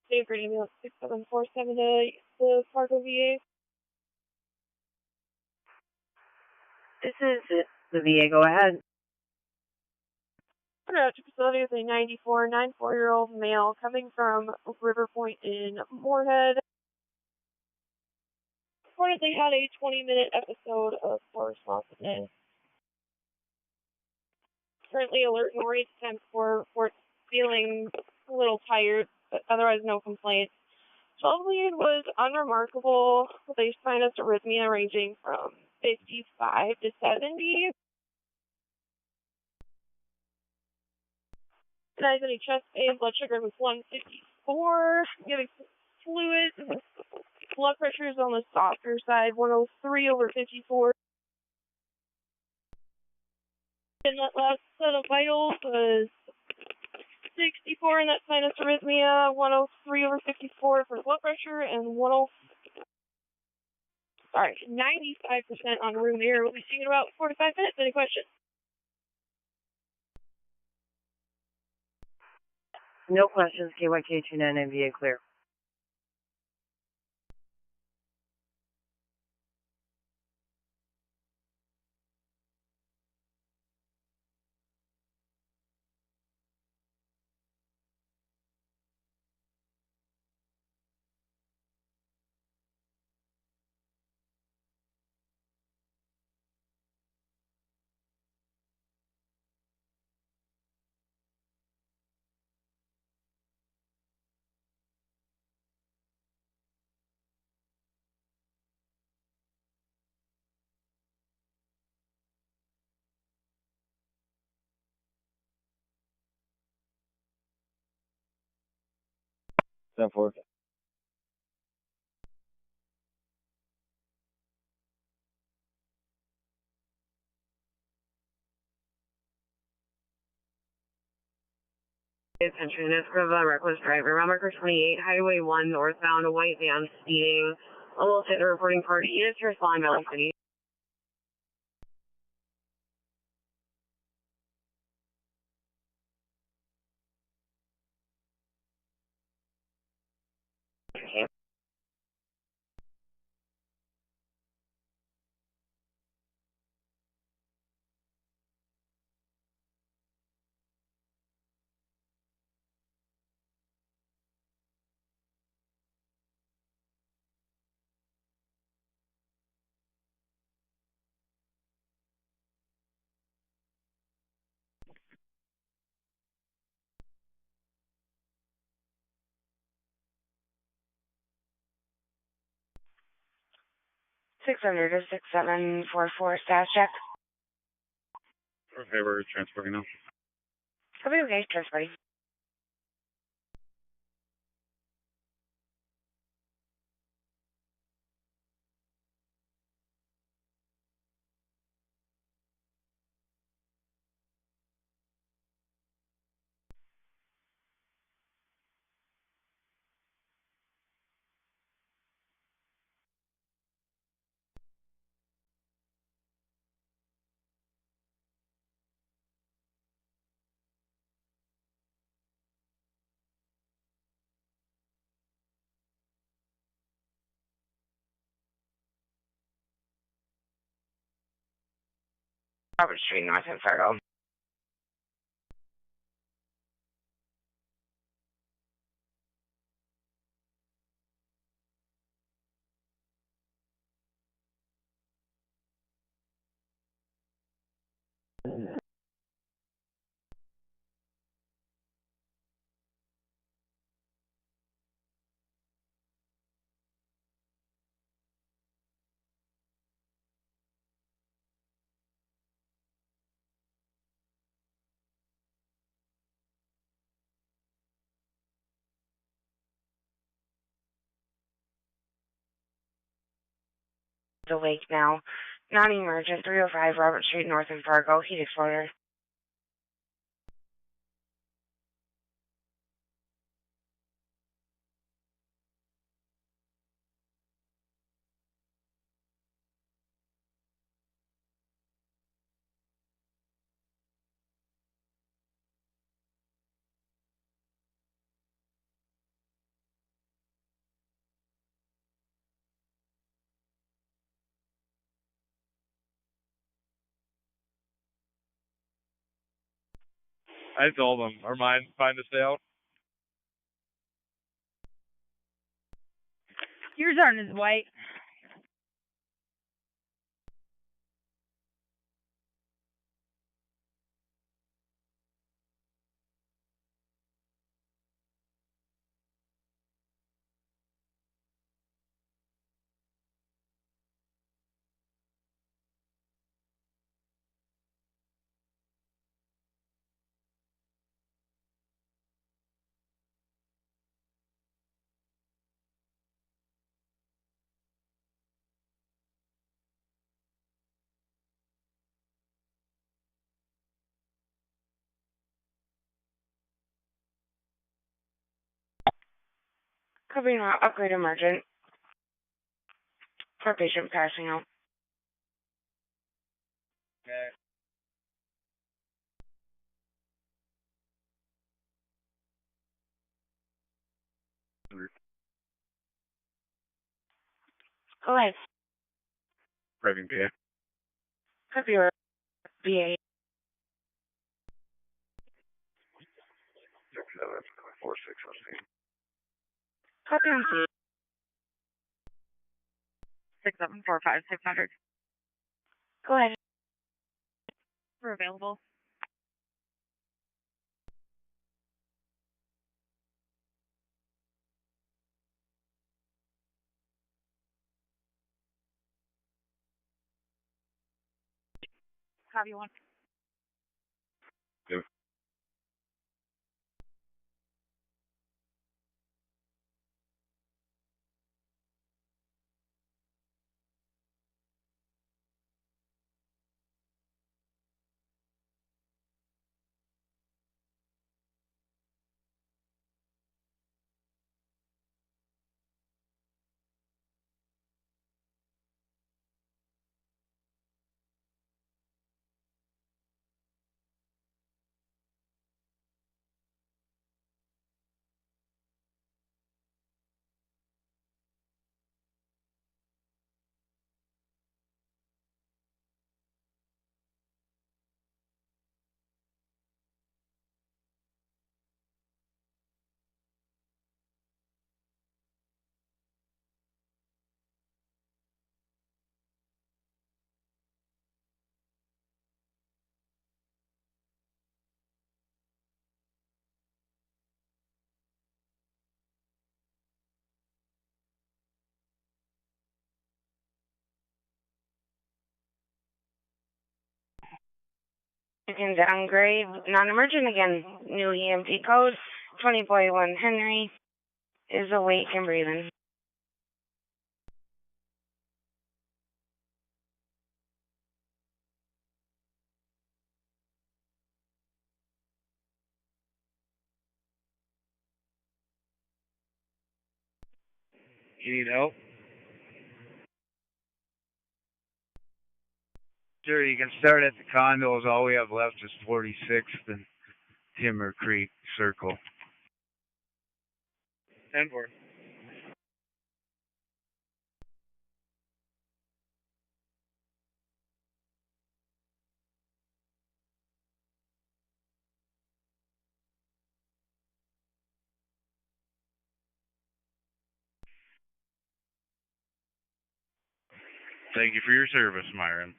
Save for ambulance 6747 to the Fargo VA. This is the VA. Go ahead. Out to facility with a 94-year-old male coming from River Point in Moorhead. Reportedly had a 20-minute episode of poor responsiveness. Currently alert and worried time for report, feeling a little tired, but otherwise no complaints. 12 lead was unremarkable with a sinus arrhythmia ranging from 55 to 70. Denies any chest pain, blood sugar was 154, giving fluid. Blood pressure is on the softer side, 103/54. And that last set of vitals was 64 in that sinus arrhythmia, 103/54 for blood pressure, and 95% on room air. We'll be seeing in about 4 to 5 minutes. Any questions? No questions. KYK29 and VA clear. Stand for. Attention, it's for a reckless driver. Round marker 28, Highway 1 northbound, a white van speeding. Almost hit the reporting party. Units to respond, Valley City. Okay. 600 to 6744 status check. Okay, we're transporting now. Okay, transporting. Robert Street, North and Fargo. Awake now. Non-emergent, 305 Robert Street, North and Fargo. Heat exploder. I told him, are mine fine to stay out? Yours aren't as white. Covering route, upgrade emergent. For patient passing out. Okay. Go ahead. Driving PA. Copy your BA. 6746. Copy on 6745600. Go ahead. We're available. Copy one. Yep. You can downgrade non-emergent again. New EMT code 20.1 Henry is awake and breathing. You need help? Sure, you can start at the condos. All we have left is 46th and Timber Creek Circle. 10-4. Thank you for your service, Myron.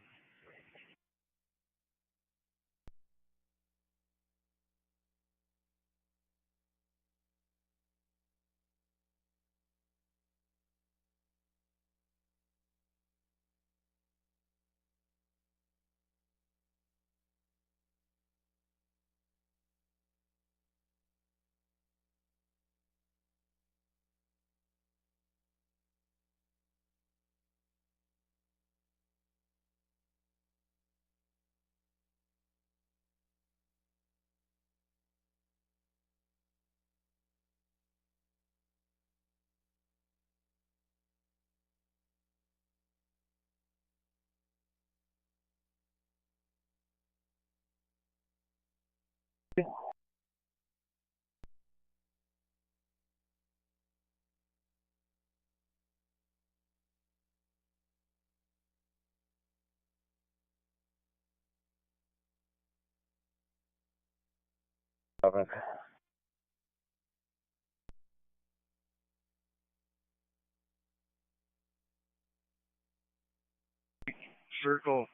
Circle.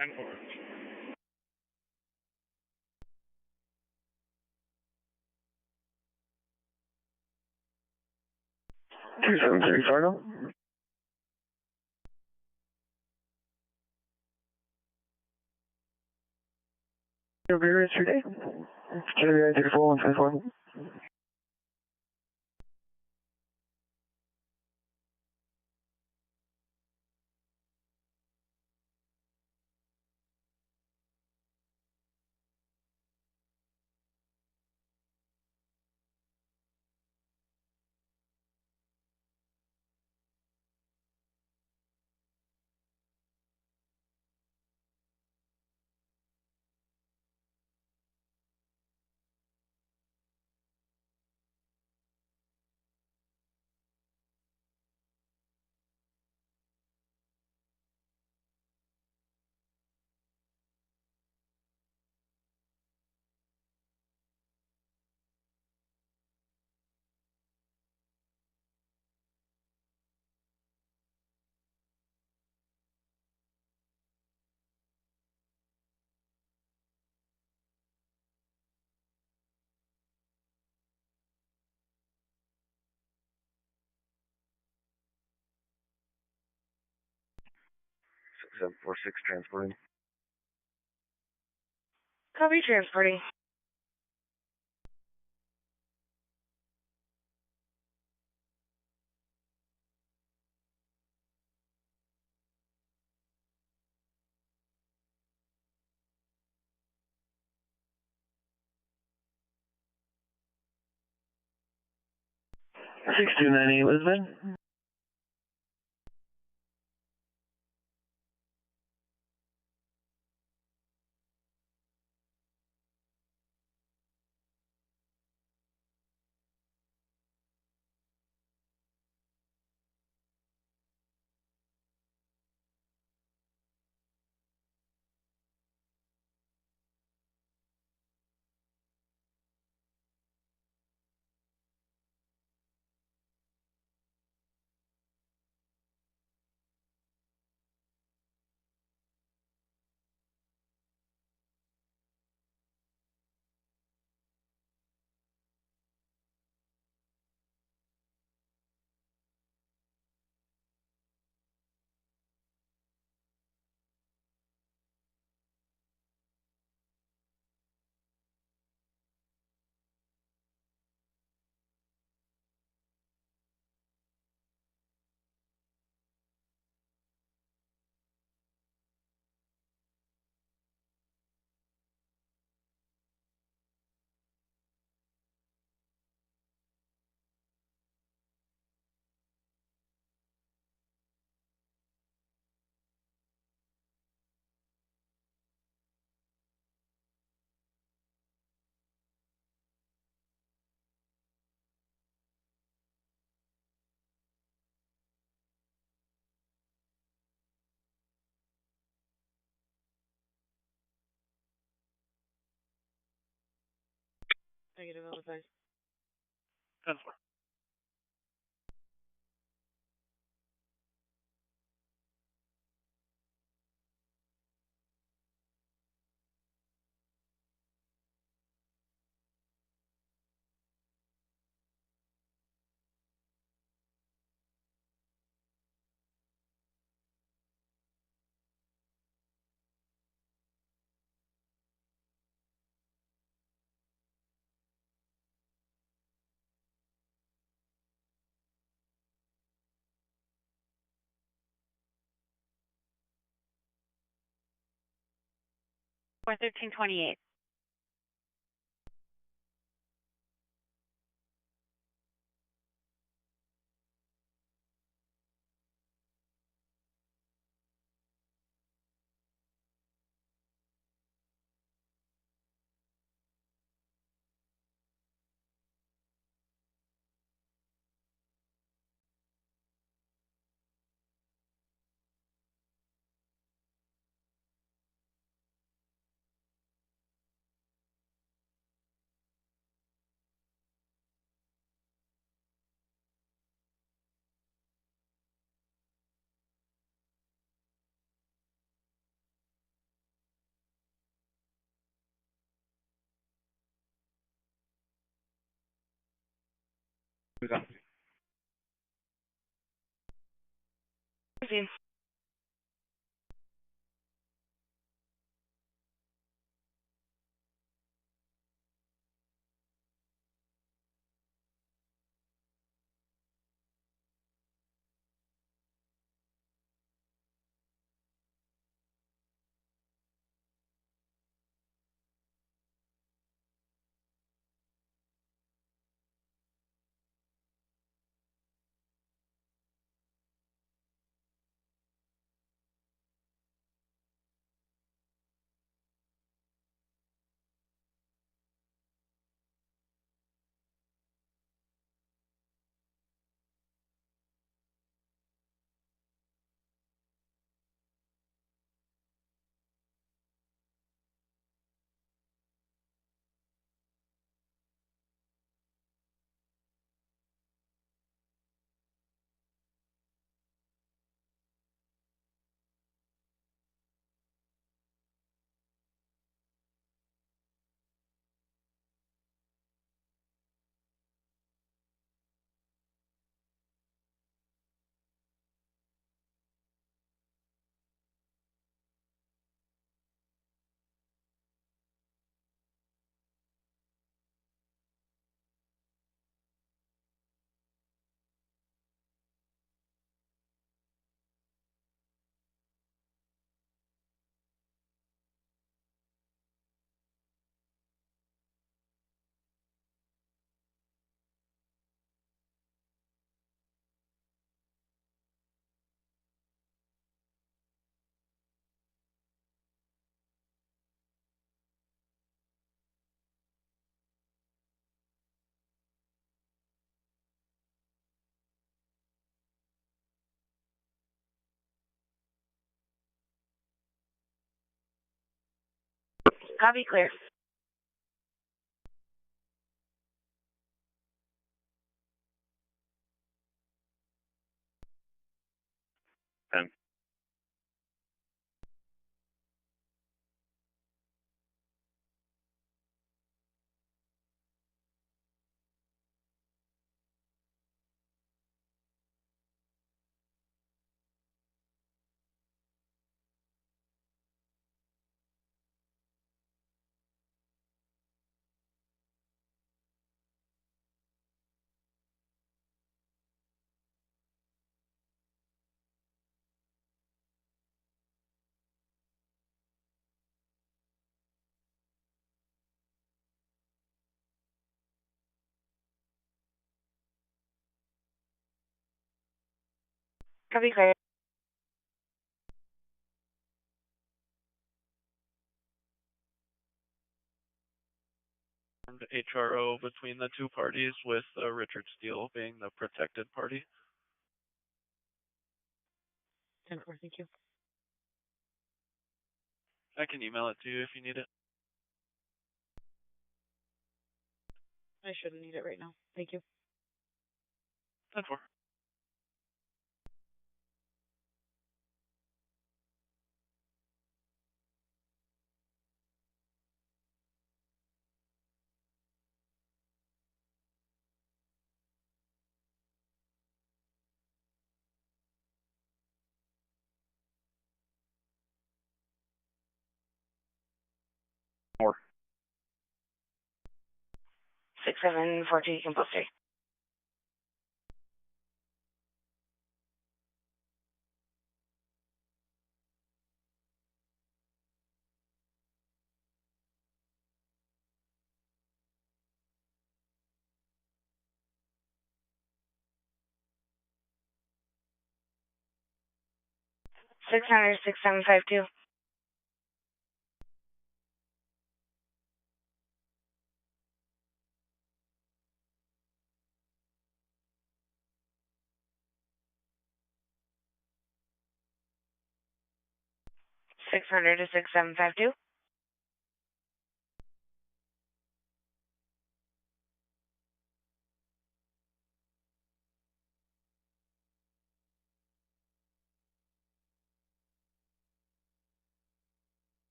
And forward. Two 730 Fargo. Your beer is today. Cherry 34 154. Six 746 transporting. Copy transporting. Six 298 Lisbon. Negative, otherwise. 10-4. For 1328. Copy, clear. Ten. Copy, clear. HRO between the two parties, with Richard Steele being the protected party. 10-4, thank you. I can email it to you if you need it. I shouldn't need it right now. Thank you. 10-4. More. 6742 compulsory. Six hundred 6752. Six hundred to 6752.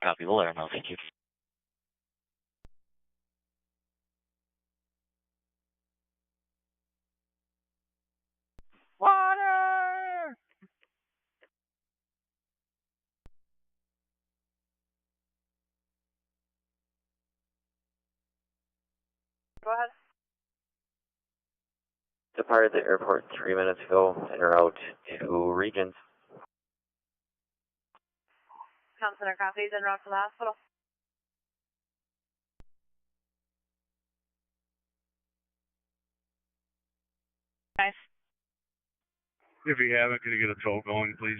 Copy, we'll let her know, thank you. Water! Go ahead. Departed the airport 3 minutes ago, en route to Regent. Comm Center copies en route to the hospital. Nice. If you haven't, could you get a tow going, please?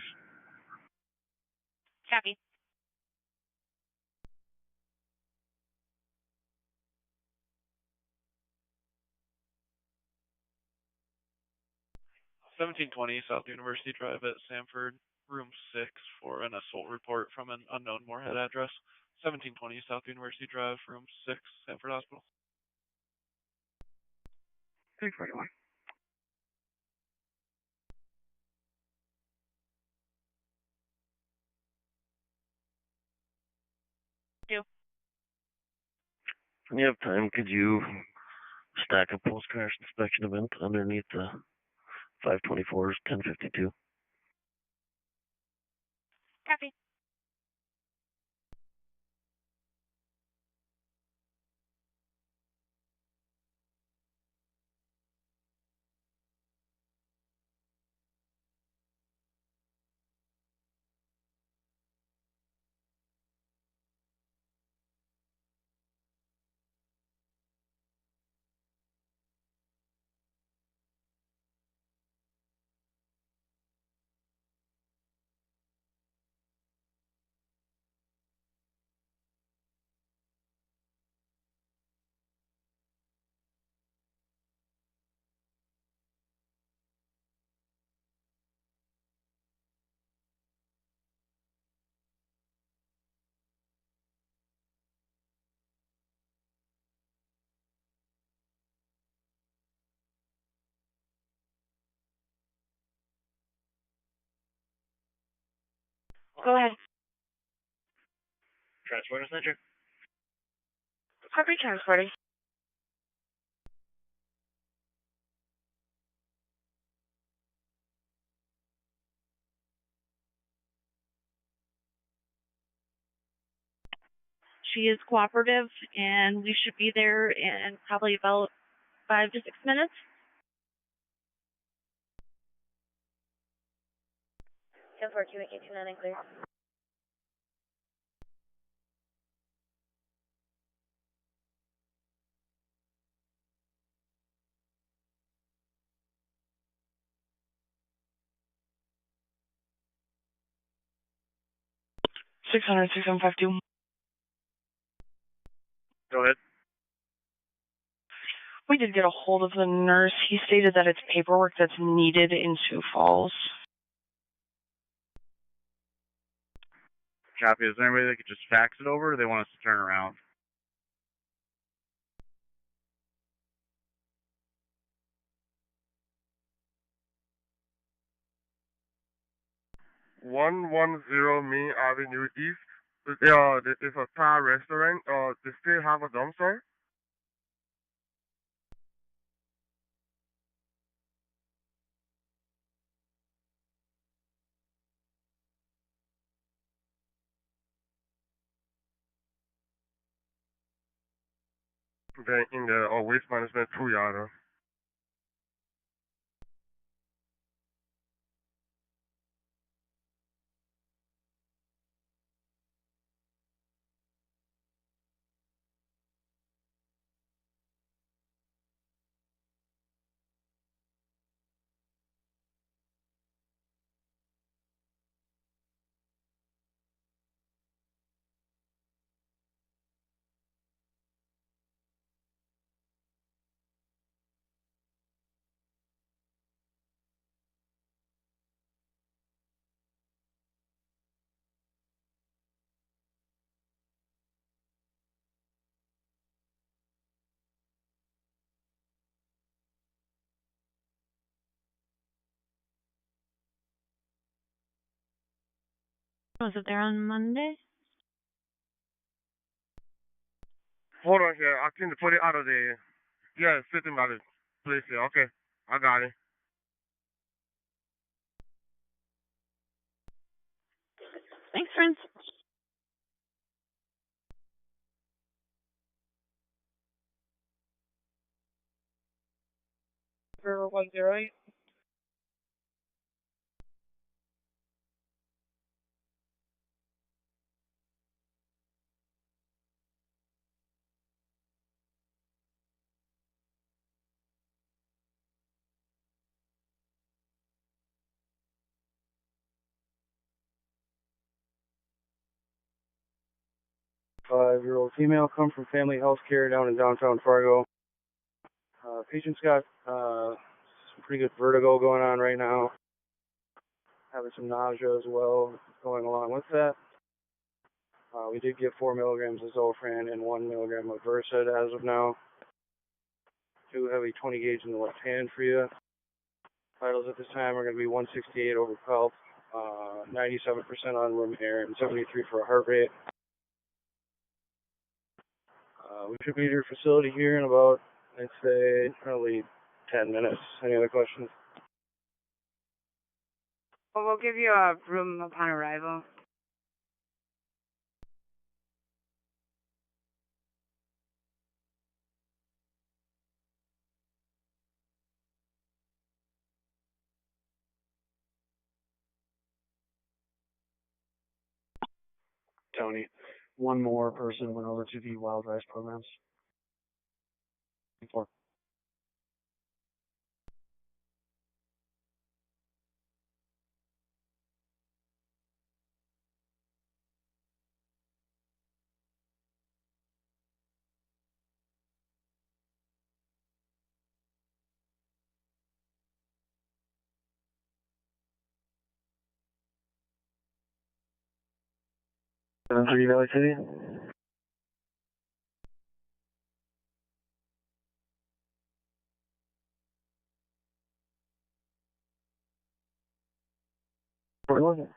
Copy. $1720 South University Drive at Sanford, room 6 for an assault report from an unknown Moorhead address. 1720 South University Drive, room 6, Sanford Hospital. 341. When you have time, could you stack a post-crash inspection event underneath the 524's 1052? Copy. Go ahead. Transporter Center. Copy transporting. She is cooperative, and we should be there in probably about 5 to 6 minutes. 10-4, QA299 clear. Six hundred 6752. Go ahead. We did get a hold of the nurse. He stated that it's paperwork that's needed in Sioux Falls. Copy. Is there anybody that could just fax it over, or they want us to turn around? Main Avenue East. It's a Thai restaurant. They still have a dumpster. Then in the waste management 2-yarder. Was it there on Monday? Hold on here. I can put it out of the. Yeah, it's sitting by the place here. Okay, I got it. Thanks, friends. For 108. Five-year-old female come from Family Health Care down in downtown Fargo. Patient's got some pretty good vertigo going on right now. Having some nausea as well going along with that. We did give 4 milligrams of Zofran and 1 milligram of Versed as of now. Do have a 20 gauge in the left hand for you. Vitals at this time are going to be 168 over pulse, 97% on room air, and 73 for a heart rate. We should be at your facility here in about, I'd say, probably 10 minutes. Any other questions? Well, we'll give you a room upon arrival. Tony, one more person went over to the Wild Rice programs. 4. Valley City. Portland.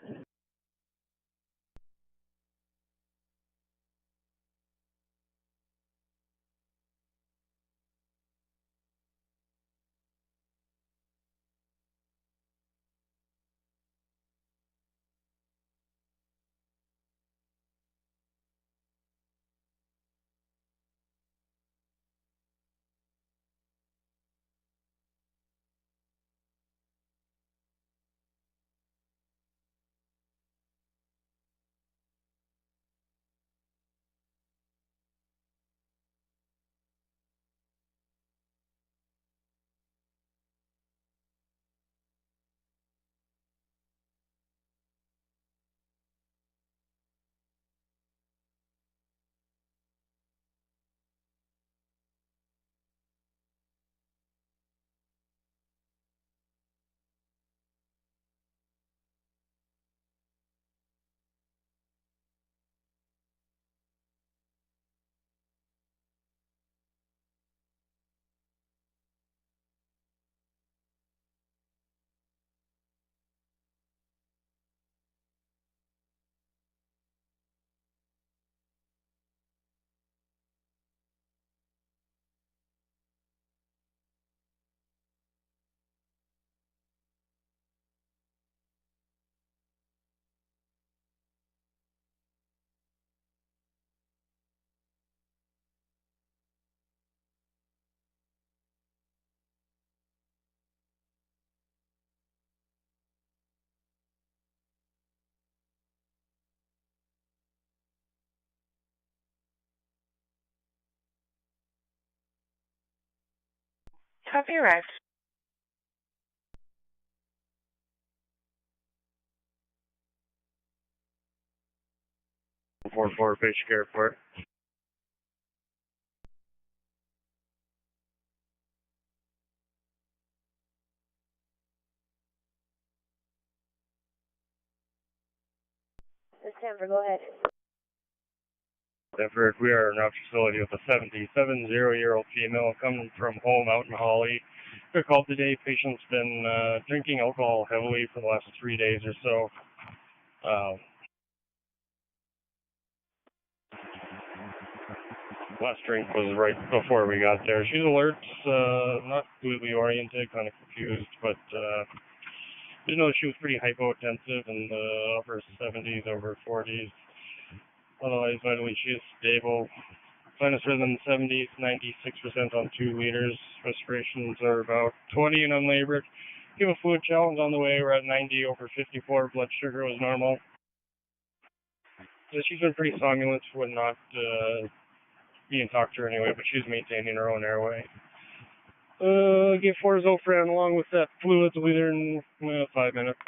Copy arrived. 4-4 patient care report. This Denver, go ahead. Denver, we are in our facility with a 77-year-old female coming from home out in Holly. Quick call today. Patient's been drinking alcohol heavily for the last 3 days or so. last drink was right before we got there. She's alert, not completely oriented, kind of confused, but didn't know she was pretty hypotensive in the upper 70s, over 40s. Otherwise, vitally, she is stable. Sinus rhythm 70s, 96% on 2 liters. Respirations are about 20 and unlabored. Give a fluid challenge on the way. We're at 90 over 54. Blood sugar was normal. So she's been pretty somnolent, would not be in talk to her anyway, but she's maintaining her own airway. Give 4 Zofran along with that fluid leader in 5 minutes.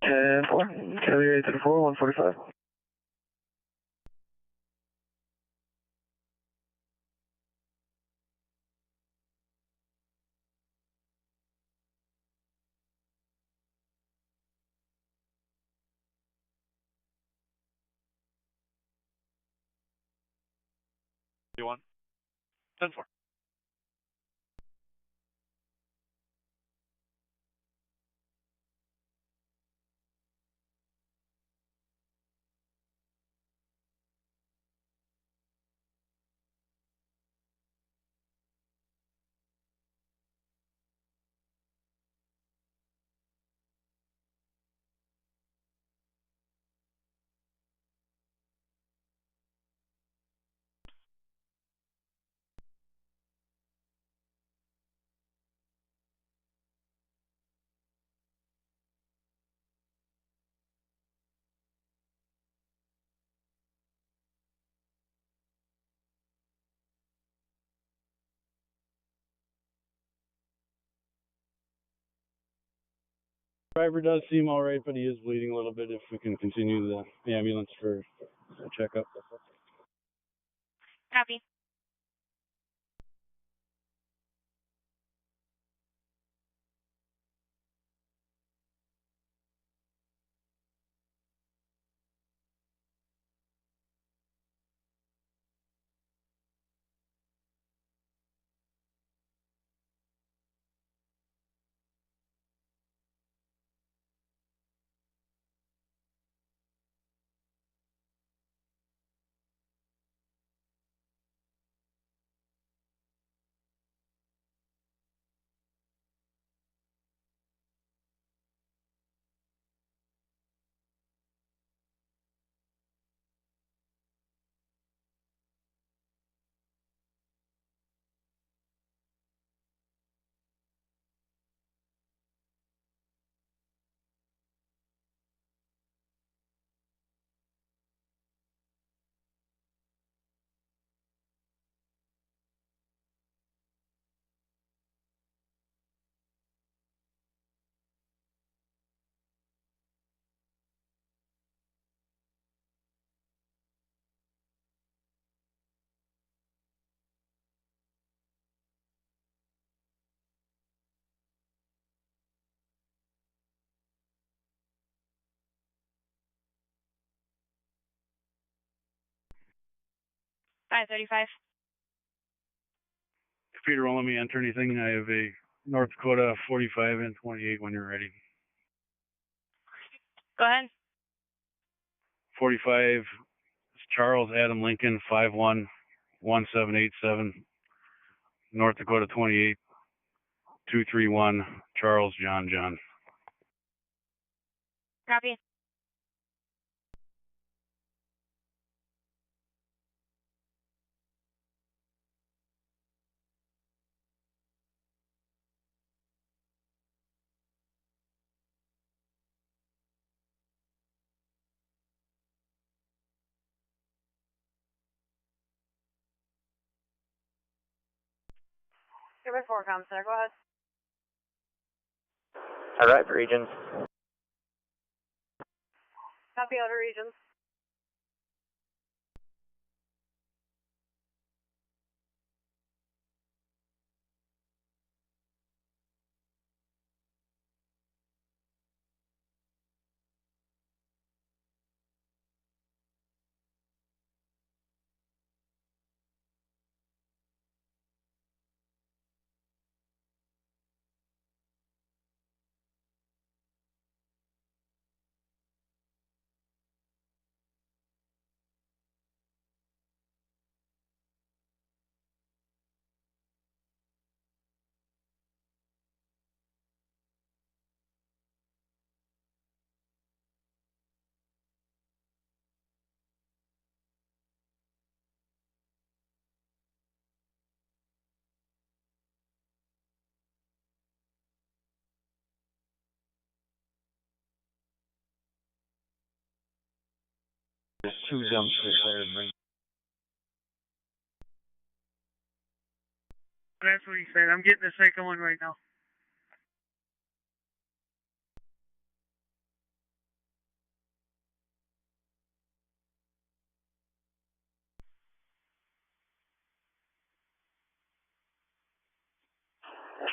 And 4, carrier 834, 145. You 10-4. Driver does seem all right, but he is bleeding a little bit. If we can continue the ambulance for a checkup. Copy. Five 35. Peter won't let me enter anything. I have a North Dakota 45 and 28 when you're ready. Go ahead. 45 is Charles Adam Lincoln 511787. North Dakota 28 231 Charles John John. Copy. Give it 4, com center, go ahead. All right, regions. Copy outer regions. There's 2 dumps declared right. That's what he said. I'm getting the second one right now.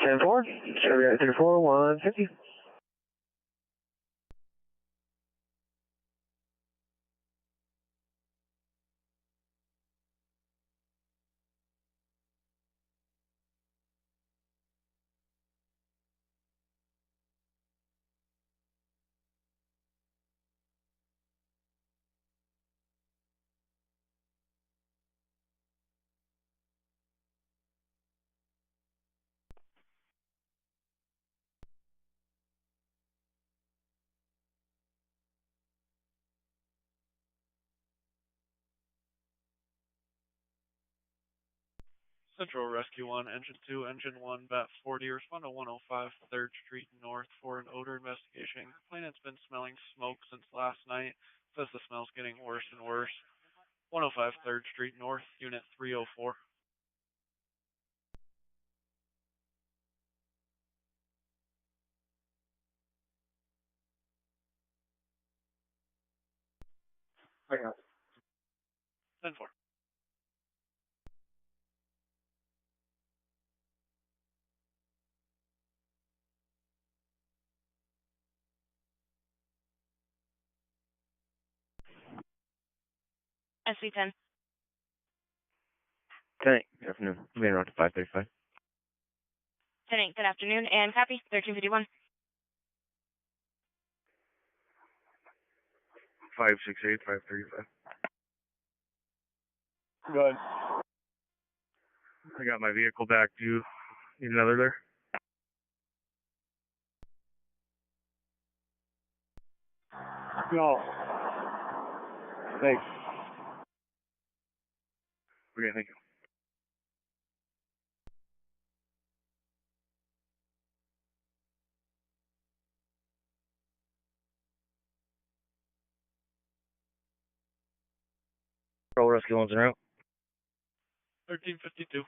Stand forward. Chevy 34 150. Central Rescue 1, Engine 2, Engine 1, BAT 40, respond to 105 3rd Street North for an odor investigation. Complainant's been smelling smoke since last night. Says the smell's getting worse and worse. 105 3rd Street North, Unit 304. I got it. 10-4. SC10. 10, good afternoon. I'm being around to 535. 10-8, good afternoon, and copy, 1351. 568, 535. Good. I got my vehicle back. Do you need another there? No. Thanks. Okay, thank you. Patrol Rescue 1's en route. 1352.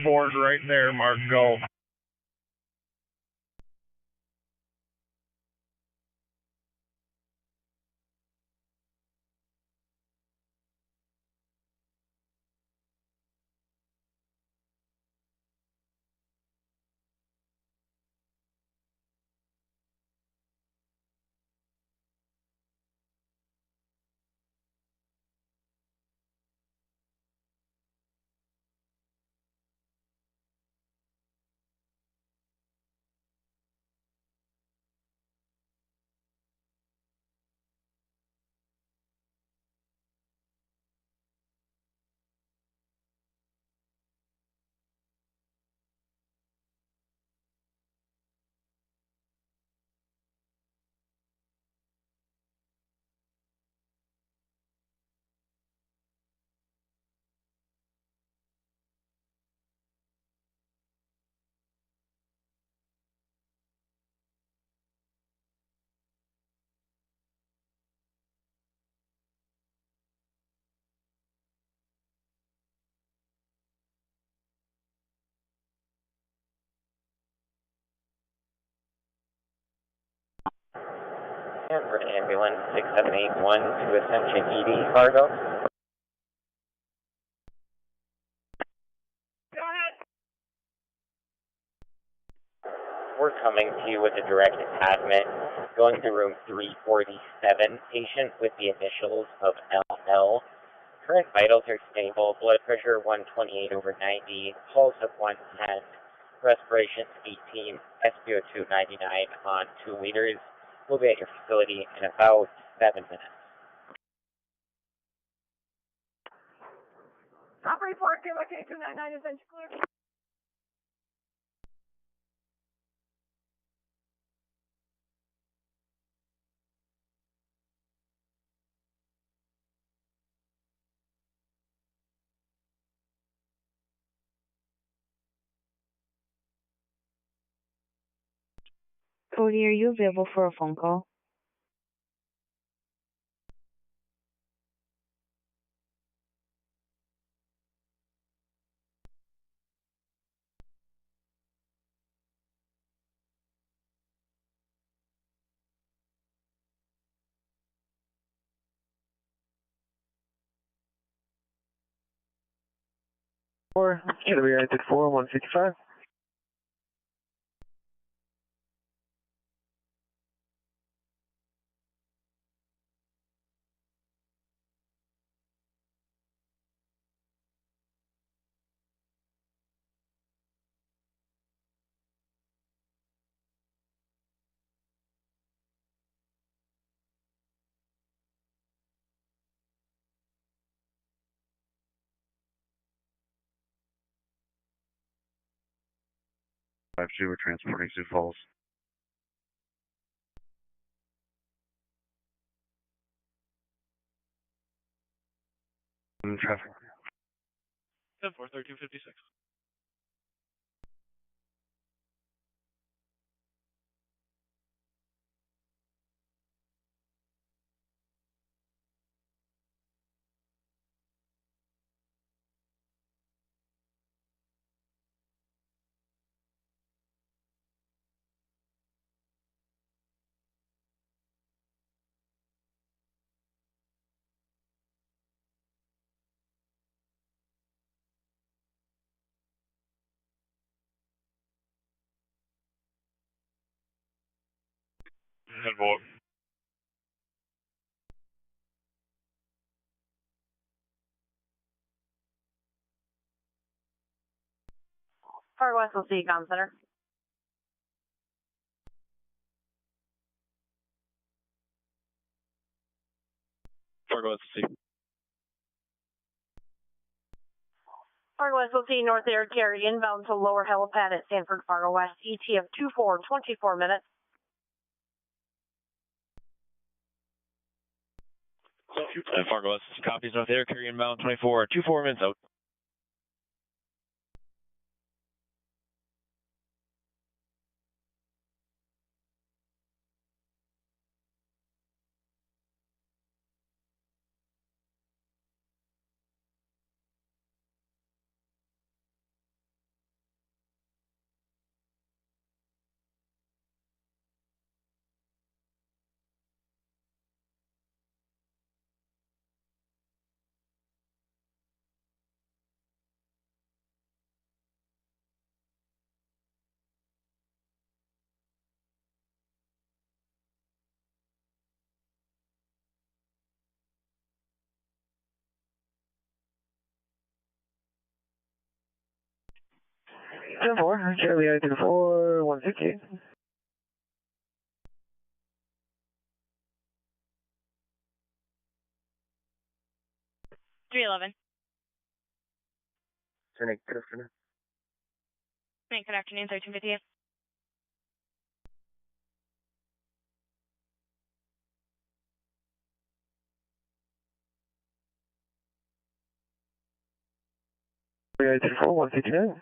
Board right there, Mark, go. And for ambulance 6781 to Ascension ED, Fargo. We're coming to you with a direct admit, going to room 347, patient with the initials of LL, Current vitals are stable. Blood pressure 128 over 90. Pulse of 110. Respiration 18. SpO2 99 on 2 liters. We'll be at your facility in about 7 minutes. Top report, KMK 299 is clear. Cody, are you available for a phone call? Or Kennedy United 4, 155. We're transporting Sioux Falls. Traffic. 10-4, 1356. Head vote. Fargo West will see you, Comm Center. Fargo SC. Fargo West will see North Air Carry inbound to lower helipad at Sanford Fargo West, ET of 24, 24 minutes. Fargo SC copies North Air, carry inbound 24, 24 minutes out. Ten four, Charlie United 4, 158. 311. 10-8, good afternoon. Good afternoon, 1358. United 4, 159.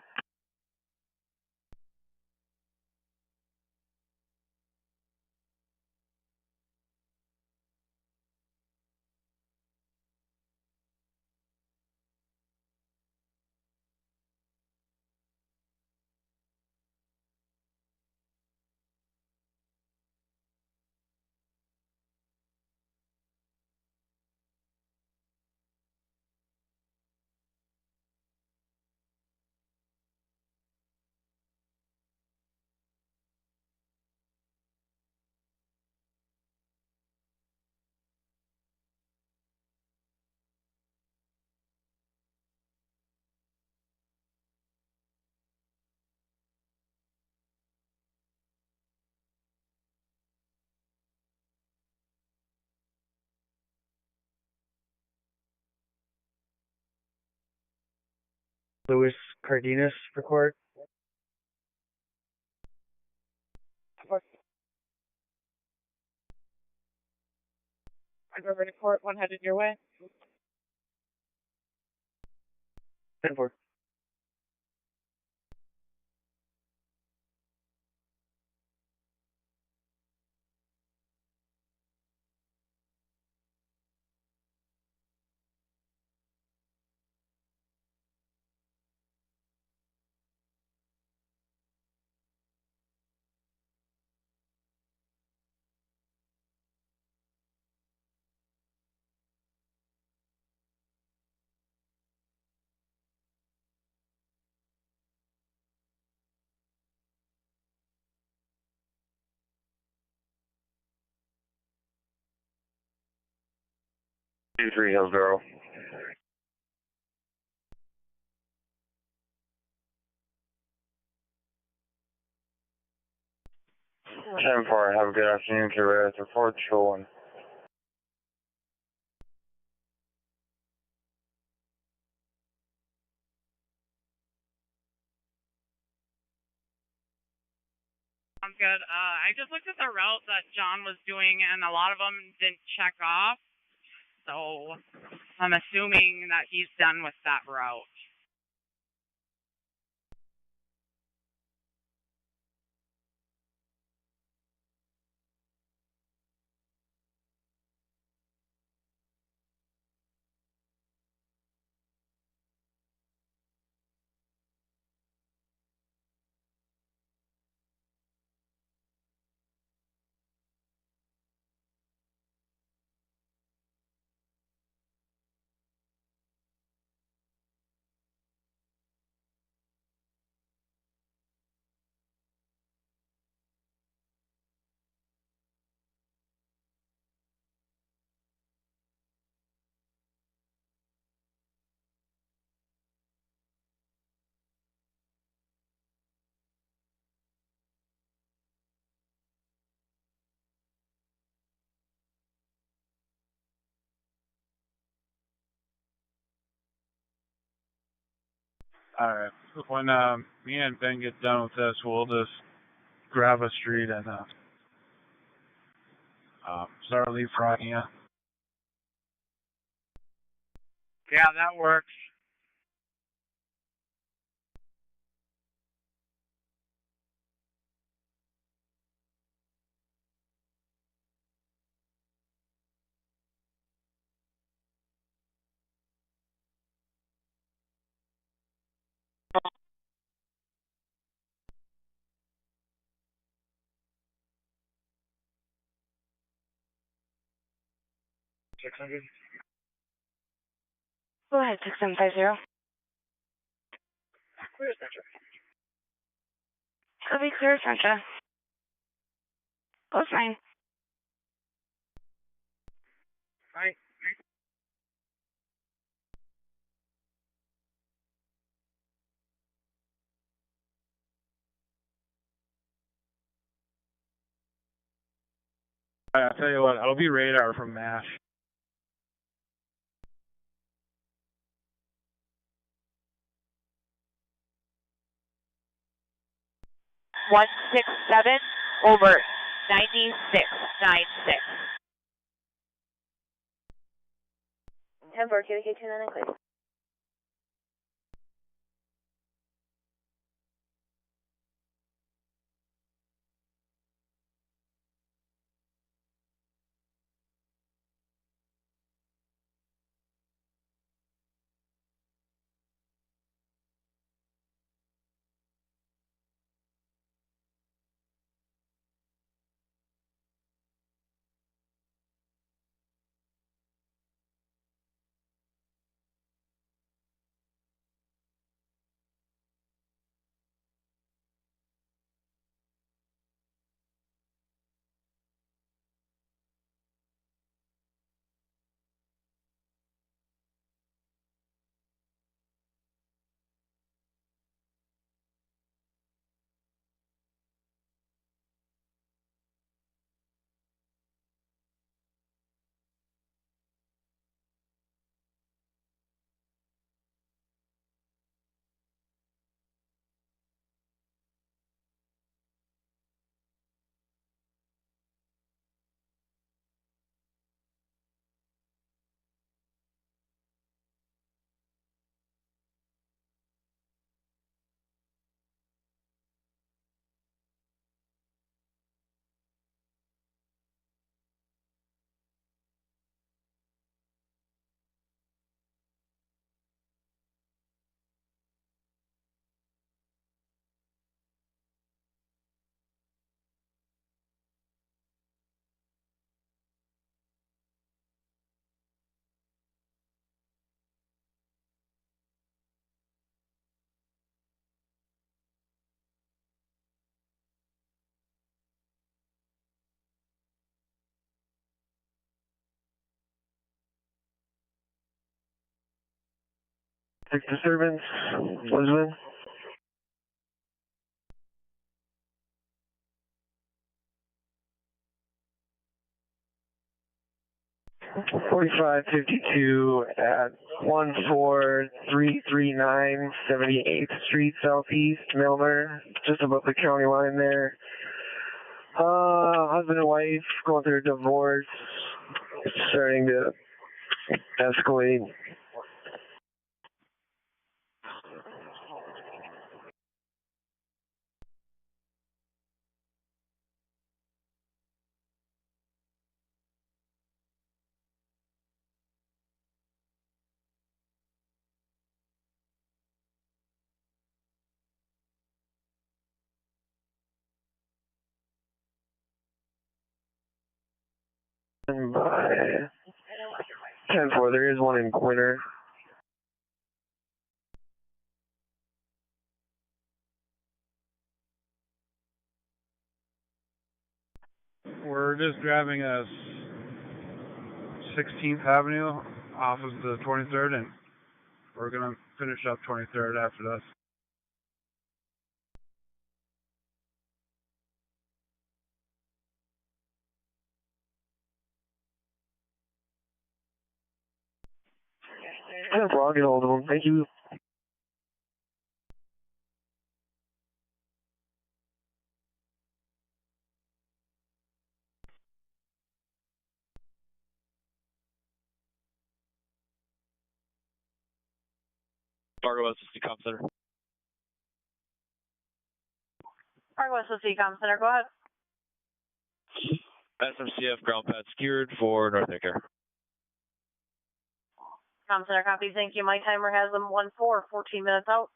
Louis Cardenas for court. I'm over to court, one headed your way. 10-4. Three Hillsborough. 10-4, have a good afternoon, Carrera. Report showing. Sounds good. I just looked at the route that John was doing, and a lot of them didn't check off. So I'm assuming that he's done with that route. Alright. When me and Ben get done with this, we'll just grab a street and start leapfrogging you. Yeah, that works. Go ahead, 6750. Clear Central. It'll be clear, Central. Close 9. Right. Alright, I'll tell you what, I'll be radar from MASH. One 167 over 9696. 10-4, KVK 29 clear. 6 disturbance, Lisbon. $45.52 at 14339 78th Street Southeast, Milner, just above the county line there. Husband and wife going through a divorce, starting to escalate. By 10-4, there is one in Quinter. We're just driving us 16th Avenue off of the 23rd, and we're gonna finish up 23rd after this. Yeah, I'll get hold of them. Thank you. Fargo SSC Comm Center. Fargo SSC Comm Center, go ahead. SMCF ground pad secured for North Acre. Comm Center, copy, thank you. My timer has them 1-4, 14 minutes out.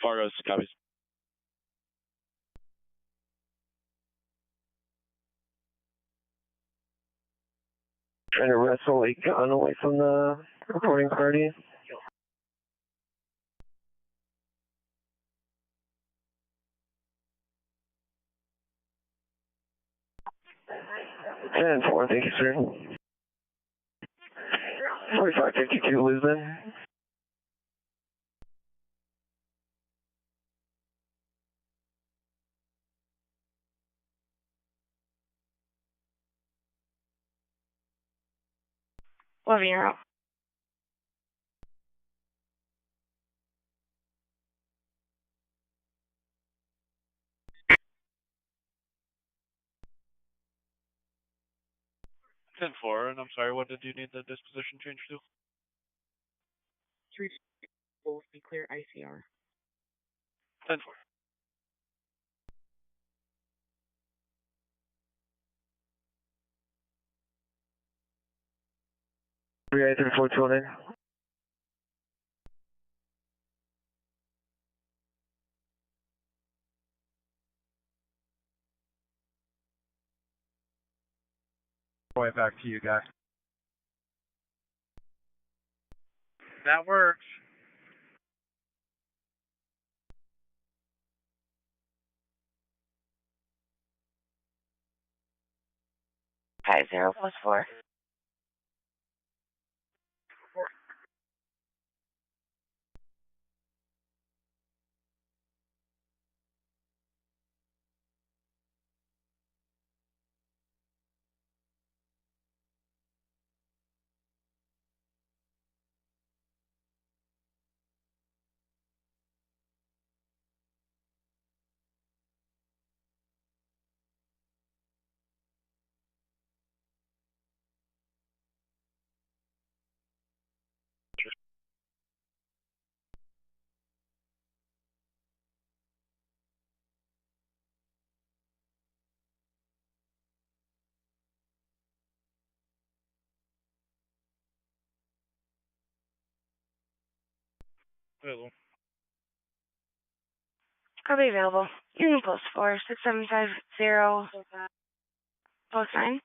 Fargo SSC copies. Trying to wrestle a gun away from the recording party. And 4, thank you, sir. 4552 Lisbon. Living room. Ten four, and I'm sorry, what did you need the disposition change to? 3 both be clear ICR. 10-4. Three 3429. Right back to you guys. That works. Hi, 0+4. Hello. I'll be available. Union +4 6750 +9.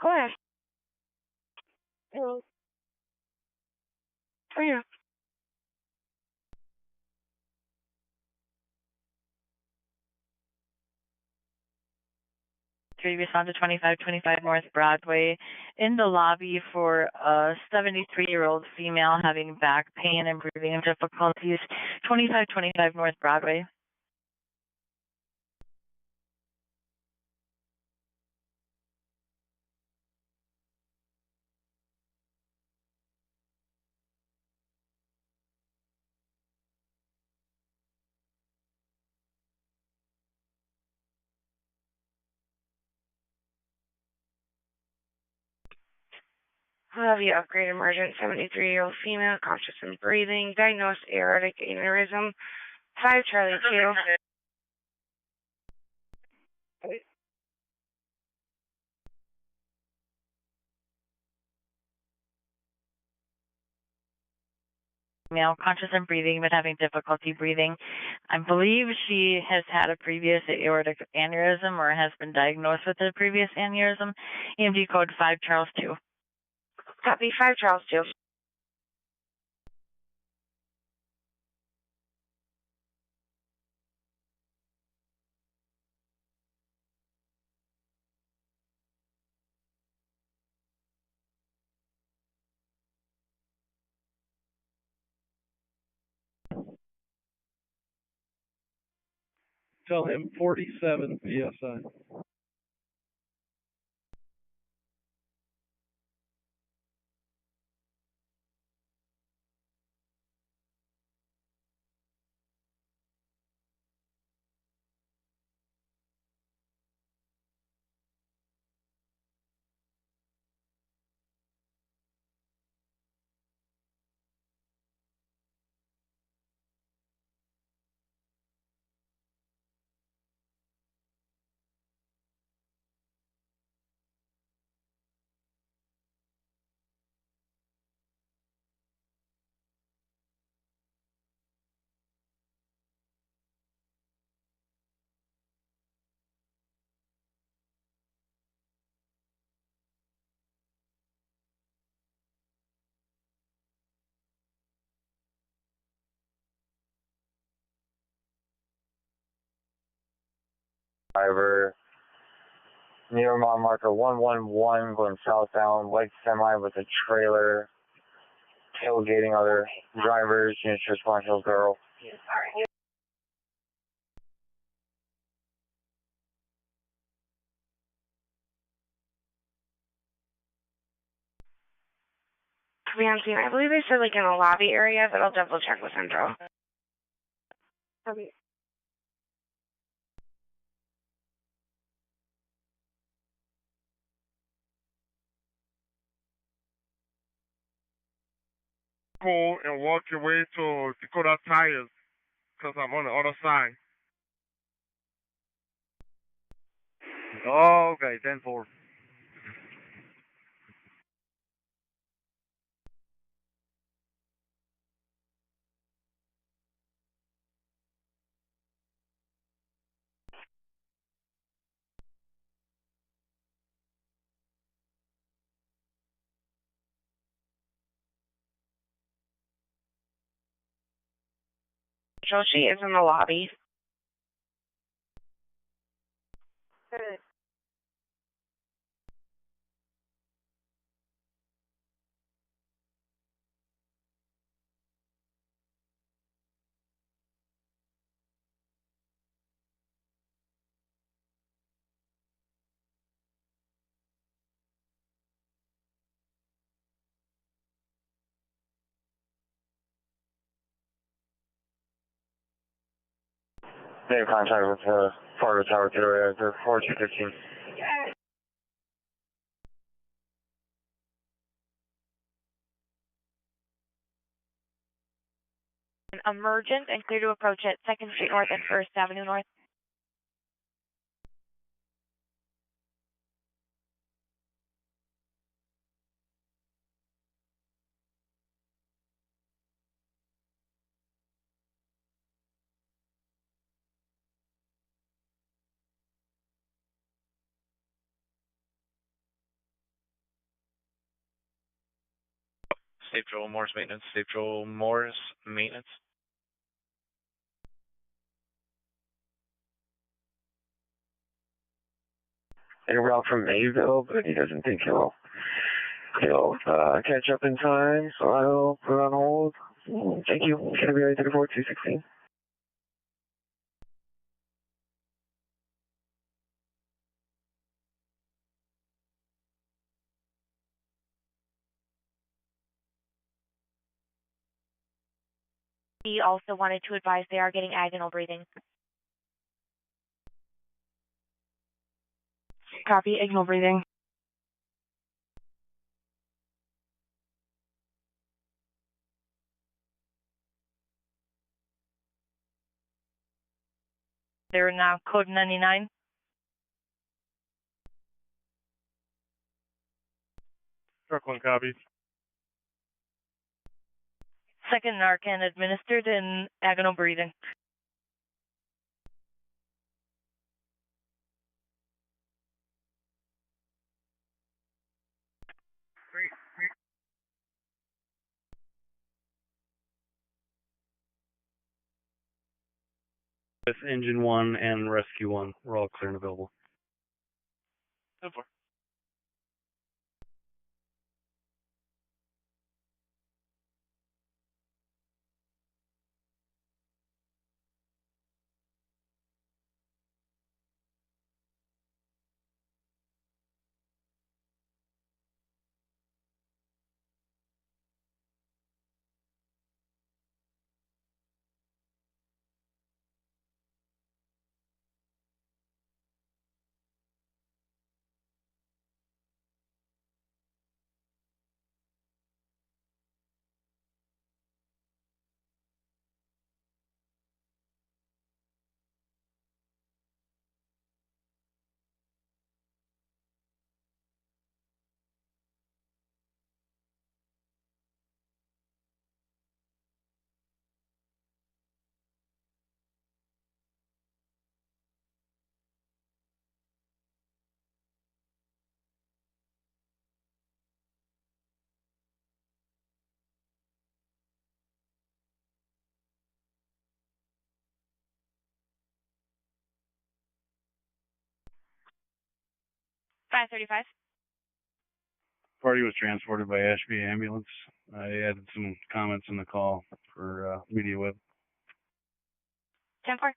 Go ahead. Hello. Oh yeah. 3, respond to 2525 North Broadway in the lobby for a 73-year-old female having back pain and breathing difficulties. 2525 North Broadway. We'll have you upgrade emergent 73-year-old female, conscious and breathing, diagnosed aortic aneurysm, 5 Charlie 2. Female, conscious and breathing, but having difficulty breathing. I believe she has had a previous aortic aneurysm or has been diagnosed with a previous aneurysm. EMD code 5 Charles 2. Copy 5 Charles 2. Tell him 47 PSI. Driver near mile marker 111 going southbound, white semi with a trailer, tailgating other drivers, units respond to girl. Command scene, I believe they said like in a lobby area, but I'll double check with Central. Pull and walk your way to Dakota Tires, because I'm on the other side. Oh, okay, 10-4. So she is in the lobby. They have contact with Fargo Tower to area 4215. Emergent and clear to approach at 2nd Street North and 1st Avenue North. State Patrol Morris Maintenance. State Patrol Morris Maintenance. en route from Mayville, but he doesn't think he'll catch up in time, so I'll put it on hold. Thank you. Category 34-216. He also wanted to advise they are getting agonal breathing. Copy, agonal breathing. They're now code 99. Truck 1 copies. Second Narcan administered in agonal breathing. With Engine 1 and Rescue 1, we're all clear and available. 10-4. $535. Party was transported by Ashby ambulance. I added some comments in the call for media web. 10-4.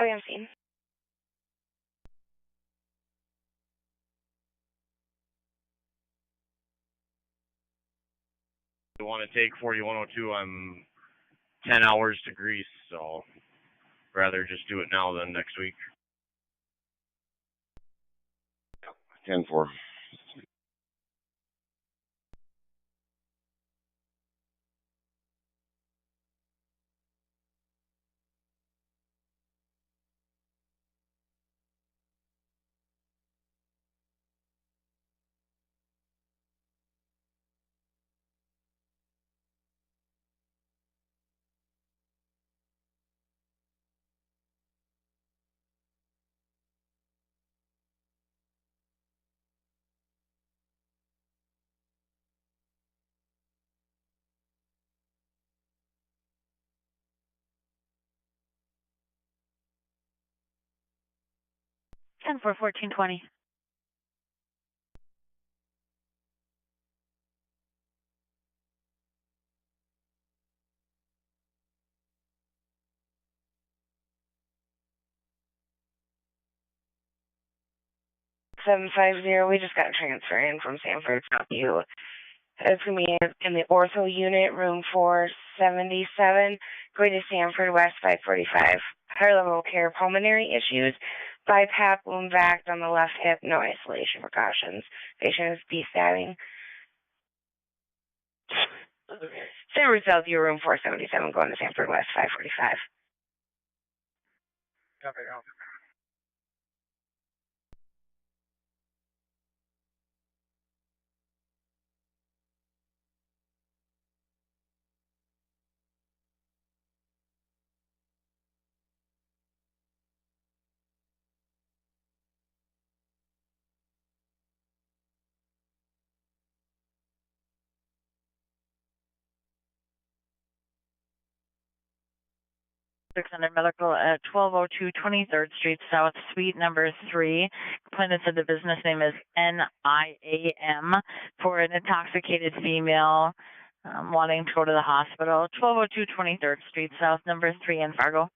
Oh, yeah, I'm seeing. I want to take 4102. I'm 10 hours to Greece, so rather just do it now than next week. 10-4. Ten for 1420. Seven 750, we just got a transfer in from Sanford. You. It's going to be in the ortho unit, room 477, going to Sanford West 545. Higher level care, pulmonary issues, BiPAP, wound vac on the left hip, no isolation precautions. Patient is B-stabbing. Sanford Southview, room 477, going to Sanford West 545. Copy. 600 medical at 1202 23rd Street South, suite number 3. Complainant said the business name is NIAM for an intoxicated female wanting to go to the hospital. 1202 23rd Street South, number 3 in Fargo.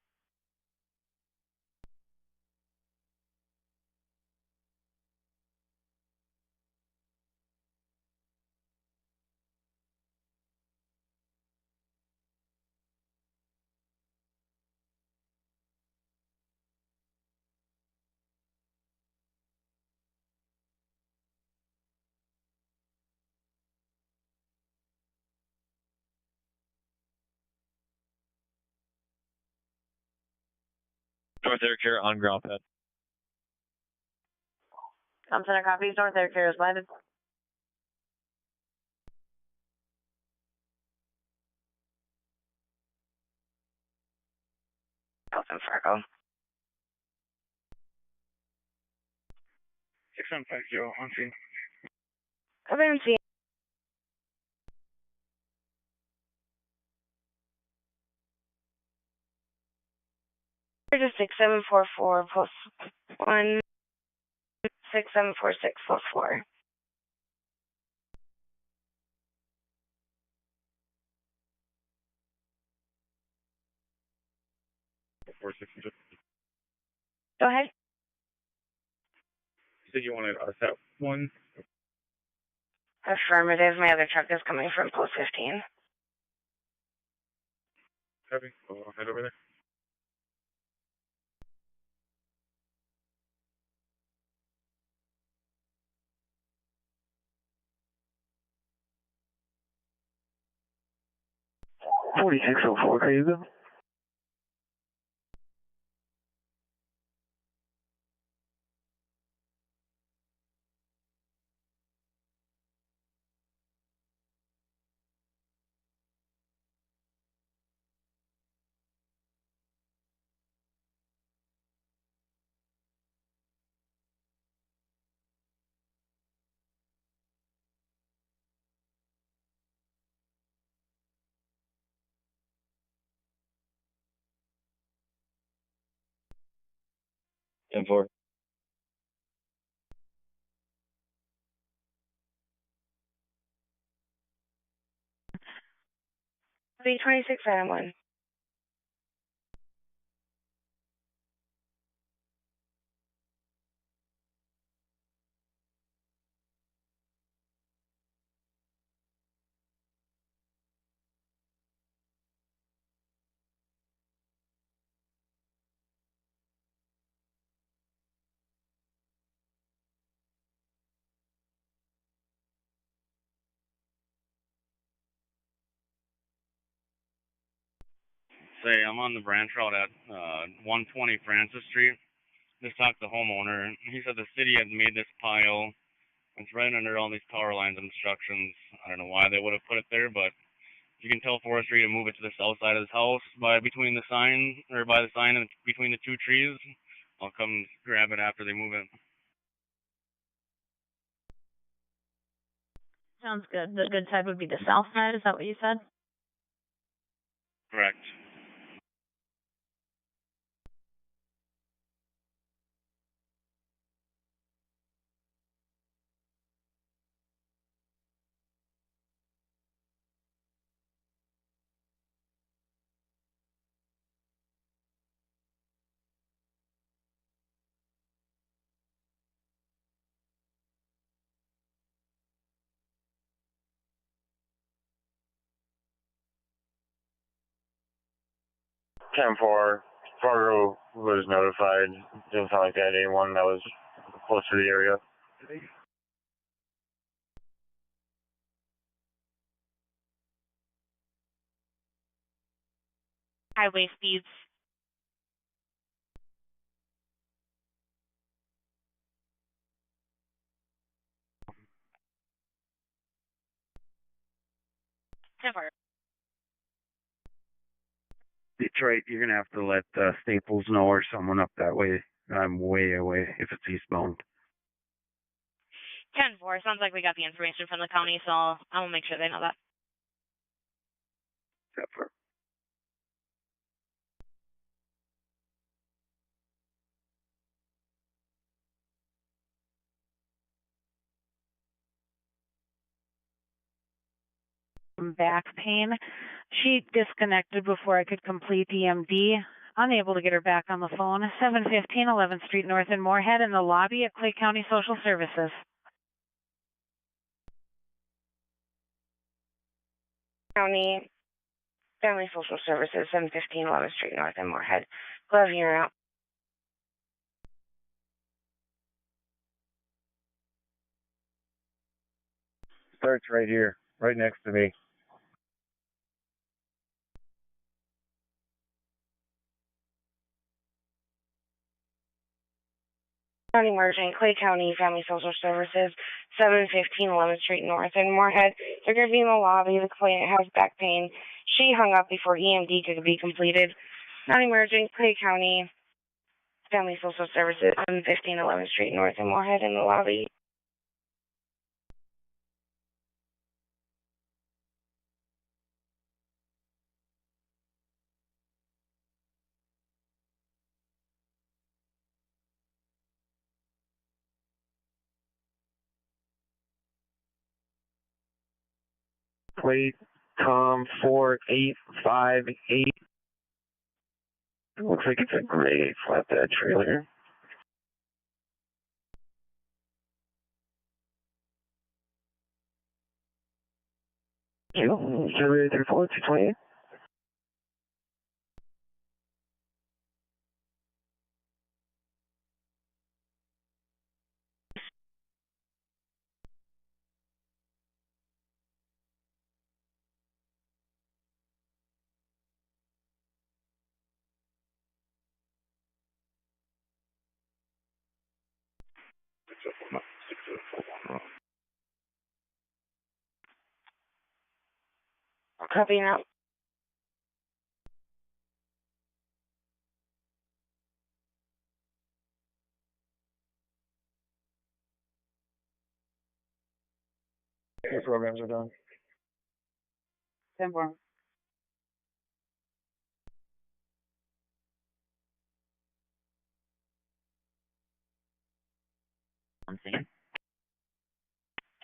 North Air Care on ground pad. Center copies, North Air Care is landed. Open Fargo. 6150 on scene. Over and see. Just 6744 plus 1 674644. Go ahead. You said you wanted us at 1? Affirmative. My other truck is coming from post 15. Copy. I'll head over there. $46.04, can you go? And 4. V26 item 1. Say, I'm on the branch route at 120 Francis Street. Just talked to the homeowner. He said the city had made this pile. It's right under all these power lines and instructions. I don't know why they would have put it there, but if you can tell forestry to move it to the south side of his house by between the sign, or by the sign and between the 2 trees, I'll come grab it after they move it. Sounds good. The good side would be the south side, is that what you said? Correct. Ten four, Fargo was notified. Didn't sound like they had anyone that was close to the area. Highway speeds. Detroit, you're going to have to let Staples know or someone up that way. I'm way away if it's eastbound. 10-4. Sounds like we got the information from the county, so I will make sure they know that. back pain. She disconnected before I could complete EMD. Unable to get her back on the phone. 715 11th Street North in Moorhead in the lobby at Clay County Social Services. County Family Social Services, 715 11th Street North in Moorhead. Glove, you're out. Starts right here, right next to me. County Emergent, Clay County Family Social Services, 715 11th Street North in Moorhead. They're going to be in the lobby. The client has back pain. She hung up before EMD could be completed. County Emergent, Clay County Family Social Services, 715 11th Street North in Moorhead in the lobby. Plate Tom 4858. Looks like it's a gray flatbed trailer. You, 7834, 228. Copy now. Your programs are done. 10-4. I'm seeing.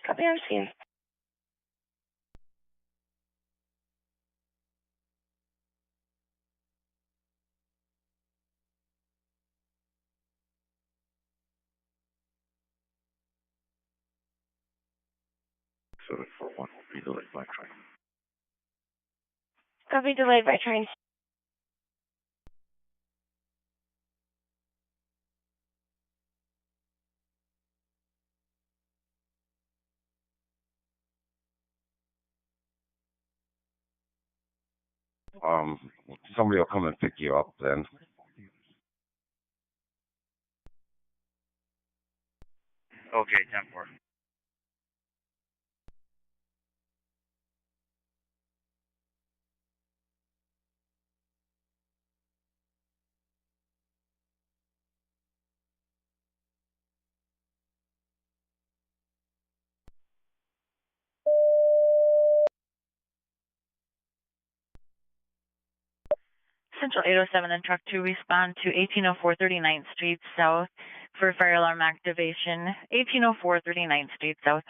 Copy, I'm seeing. So for one will be delayed by train. Copy, delayed by train. Somebody will come and pick you up then. Okay, 10-4. Central 807 and Truck 2 respond to 1804 39th Street South for fire alarm activation. 1804 39th Street South.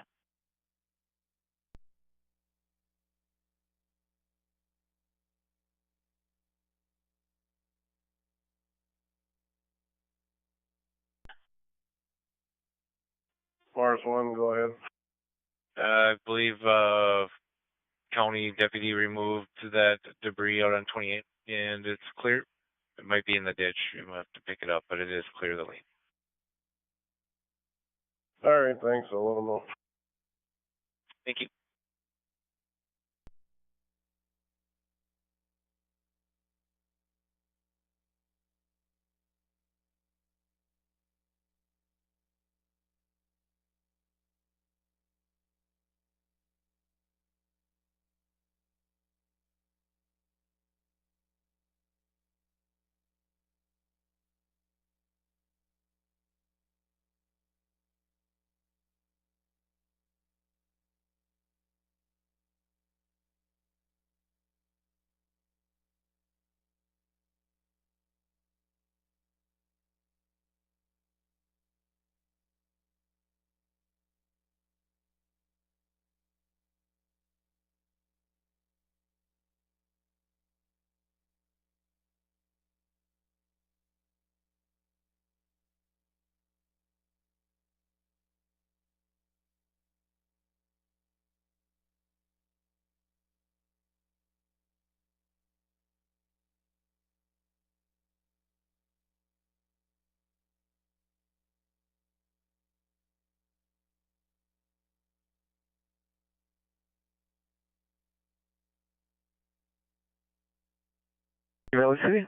Mars 1, go ahead. I believe county deputy removed that debris out on 28, and it's clear. It might be in the ditch. You might have to pick it up, but it is clear the lane. All right, thanks. I'll let them know. Thank you. Valley City.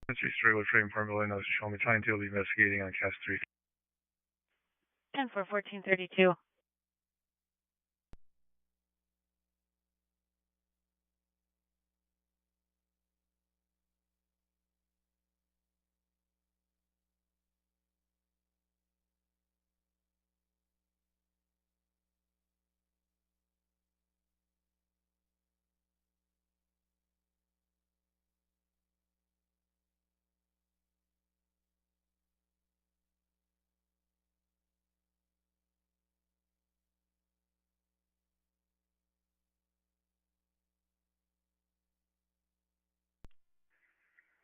Street regular frame front building, notice show me time to be investigating on Cast 3. 10 for 1432.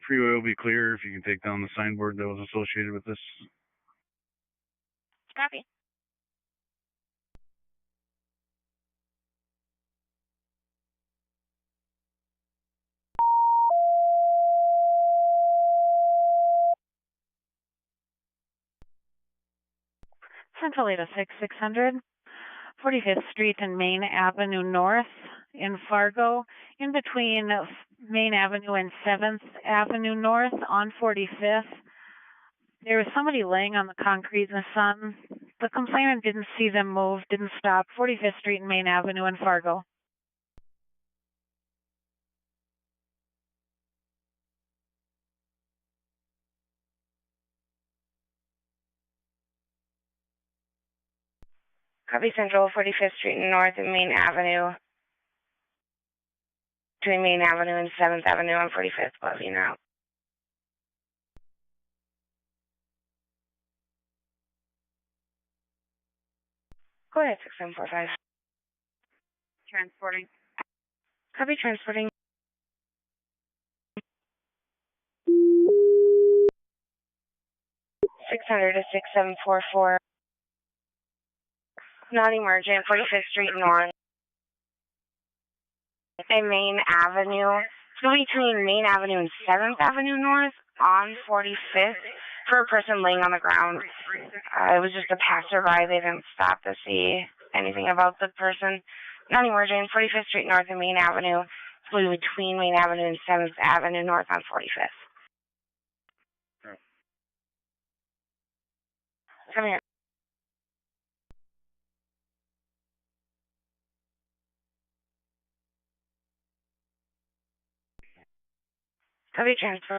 Freeway will be clear if you can take down the signboard that was associated with this. Copy. Central 806 600, 45th Street and Main Avenue North in Fargo, in between Main Avenue and 7th Avenue North on 45th. There was somebody laying on the concrete in the sun. The complainant didn't see them move, didn't stop. 45th Street and Main Avenue in Fargo. Copy Central, 45th Street and North and Main Avenue. Between Main Avenue and 7th Avenue on 45th, above you now. Go ahead, 6745. Transporting. Copy transporting. $600 to 6744. Not emergent, 45th Street North and Main Avenue. So between Main Avenue and 7th Avenue North on 45th for a person laying on the ground. It was just a passerby. They didn't stop to see anything about the person. Not emergent, 45th Street North and Main Avenue. So between Main Avenue and 7th Avenue North on 45th. Come here. Copy transfer.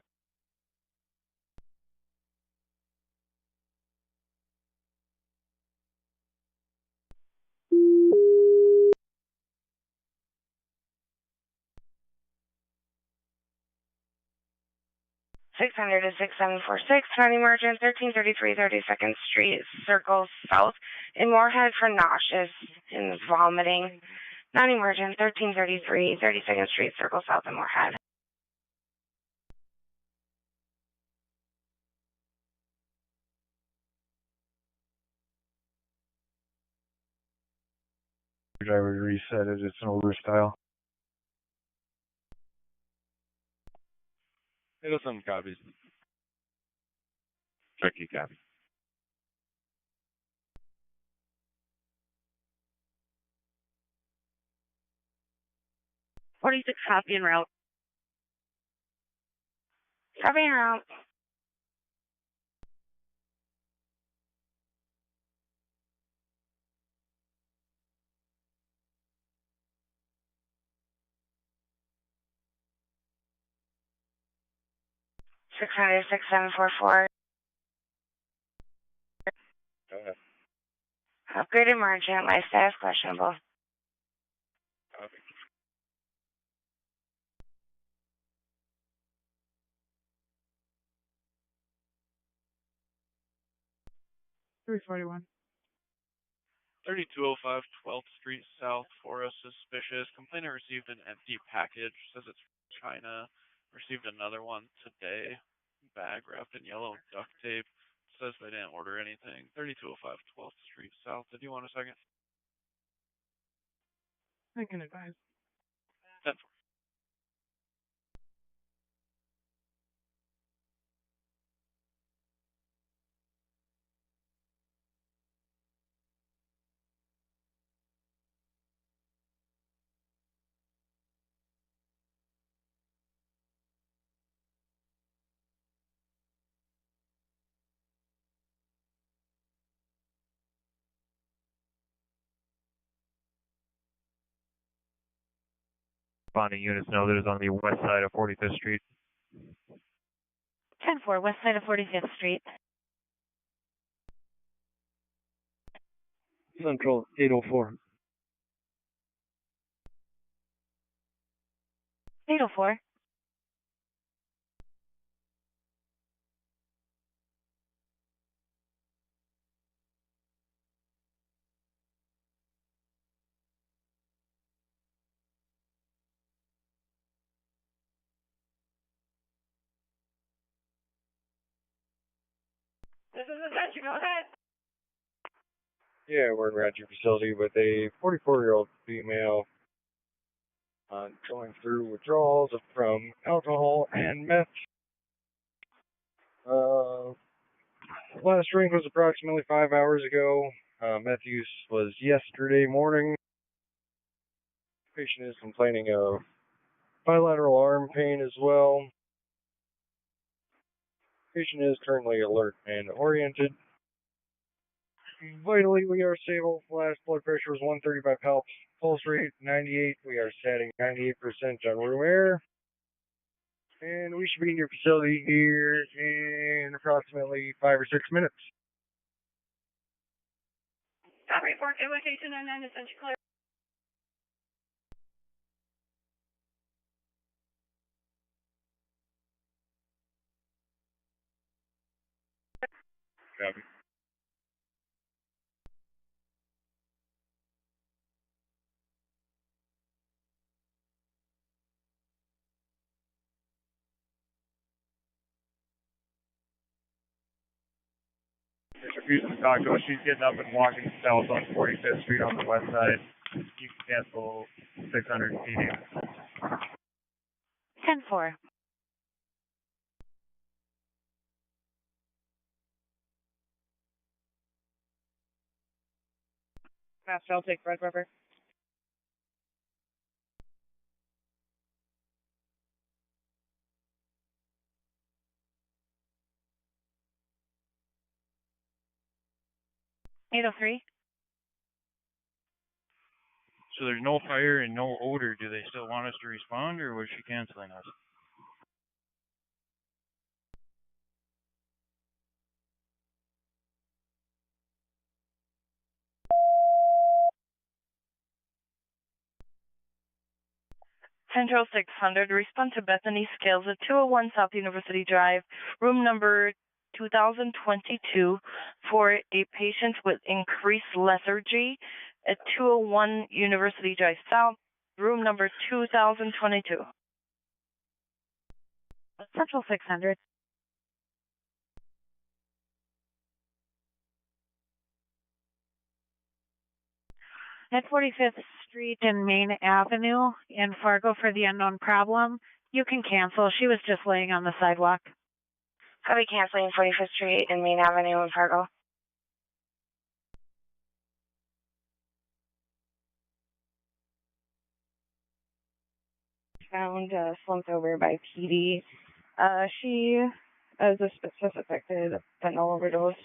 $600 to 6746, non-emergent, 1333 32nd Street, Circle South, in Moorhead for nauseous and vomiting. Non-emergent, 1333 32nd Street, Circle South in Moorhead. Driver reset it, it's an older style. Hey, got some copies. Tricky copy. $46 copy en route. Copy en route. $600 to 6744. Go ahead. Upgrade emergent, life status questionable. Copy. $341. 3205 12th Street South for a suspicious. Complainant received an empty package. Says it's from China. Received another one today. Bag wrapped in yellow duct tape. Says they didn't order anything. 3205 12th Street South. Did you want a second? I can advise. 10-4. Responding units know that is on the west side of 45th Street. 10-4, west side of 45th Street. Central 804. 804. This is attention, go ahead. Yeah, we're at your facility with a 44-year-old female going through withdrawals from alcohol and meth. Last drink was approximately 5 hours ago. Meth use was yesterday morning. Patient is complaining of bilateral arm pain as well. Patient is currently alert and oriented. Vitally, we are stable. Last blood pressure was 130 by palp. Pulse rate 98. We are setting 98% on room air. And we should be in your facility here in approximately 5 or 6 minutes. Stop report to location 99 essential clear. Copy. She's refusing to talk to us. She's getting up and walking south on 45th Street on the west side. You can cancel 600 feet. 10-4. Fast, I'll take Red River. $803. So there's no fire and no odor. Do they still want us to respond, or was she canceling us? Central 600, respond to Bethany Scales at 201 South University Drive, room number 2022, for a patient with increased lethargy at 201 University Drive South, room number 2022. Central 600. At 45th Street and Main Avenue in Fargo for the unknown problem. You can cancel. She was just laying on the sidewalk. I'll be canceling 45th Street and Main Avenue in Fargo. Found slumped over by PD. She has a suspected fentanyl overdose.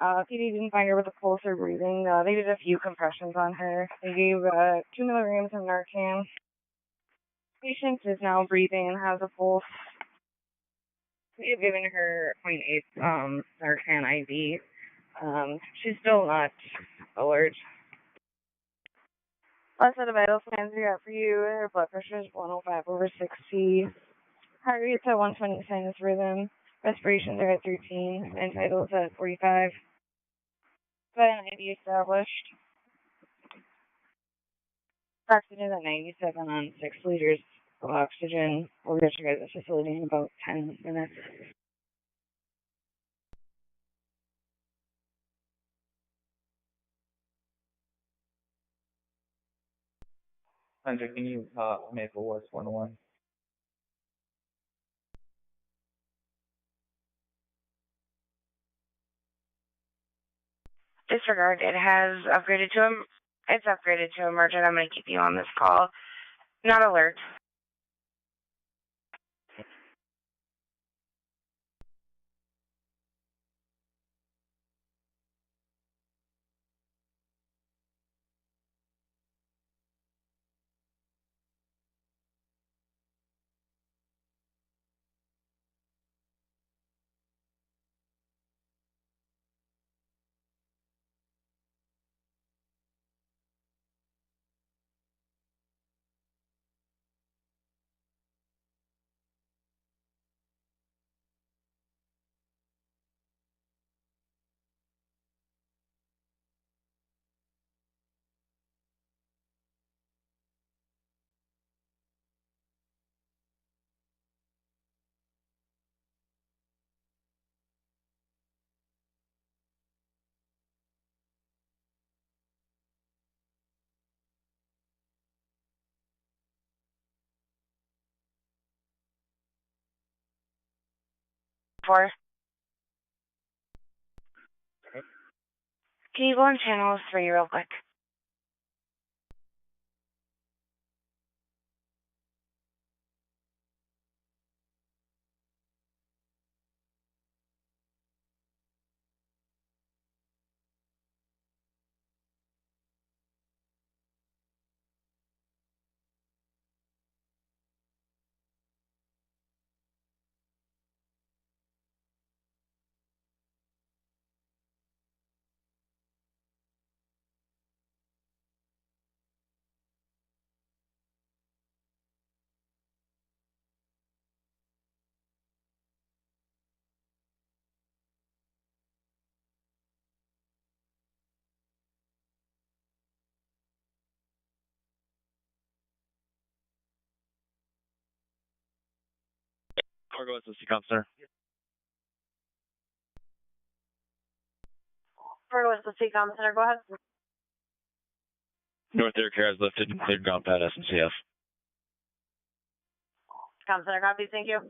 PD didn't find her with a pulse or breathing. They did a few compressions on her. They gave 2 milligrams of Narcan. Patient is now breathing and has a pulse. We have given her 0.8 Narcan IV. She's still not alert. Last set of vital scans we got for you. Her blood pressure is 105/60. Heart rate's at 120 sinus rhythm. Respirations are at 13. And vitals at 45. Identity established. Oxygen at 97 on 6 liters of oxygen. We'll get you guys at the facility in about 10 minutes. Hunter, can you make a West 1-1? Disregard. It has upgraded to it's upgraded to emergent. I'm going to keep you on this call. Not alert. Four. Can you go on channel 3 real quick? Fargo SSC Comp Center. Fargo SSC Comm Center, go ahead. North Air Care has lifted and cleared ground pad SNCF. Comm Center, copy, thank you.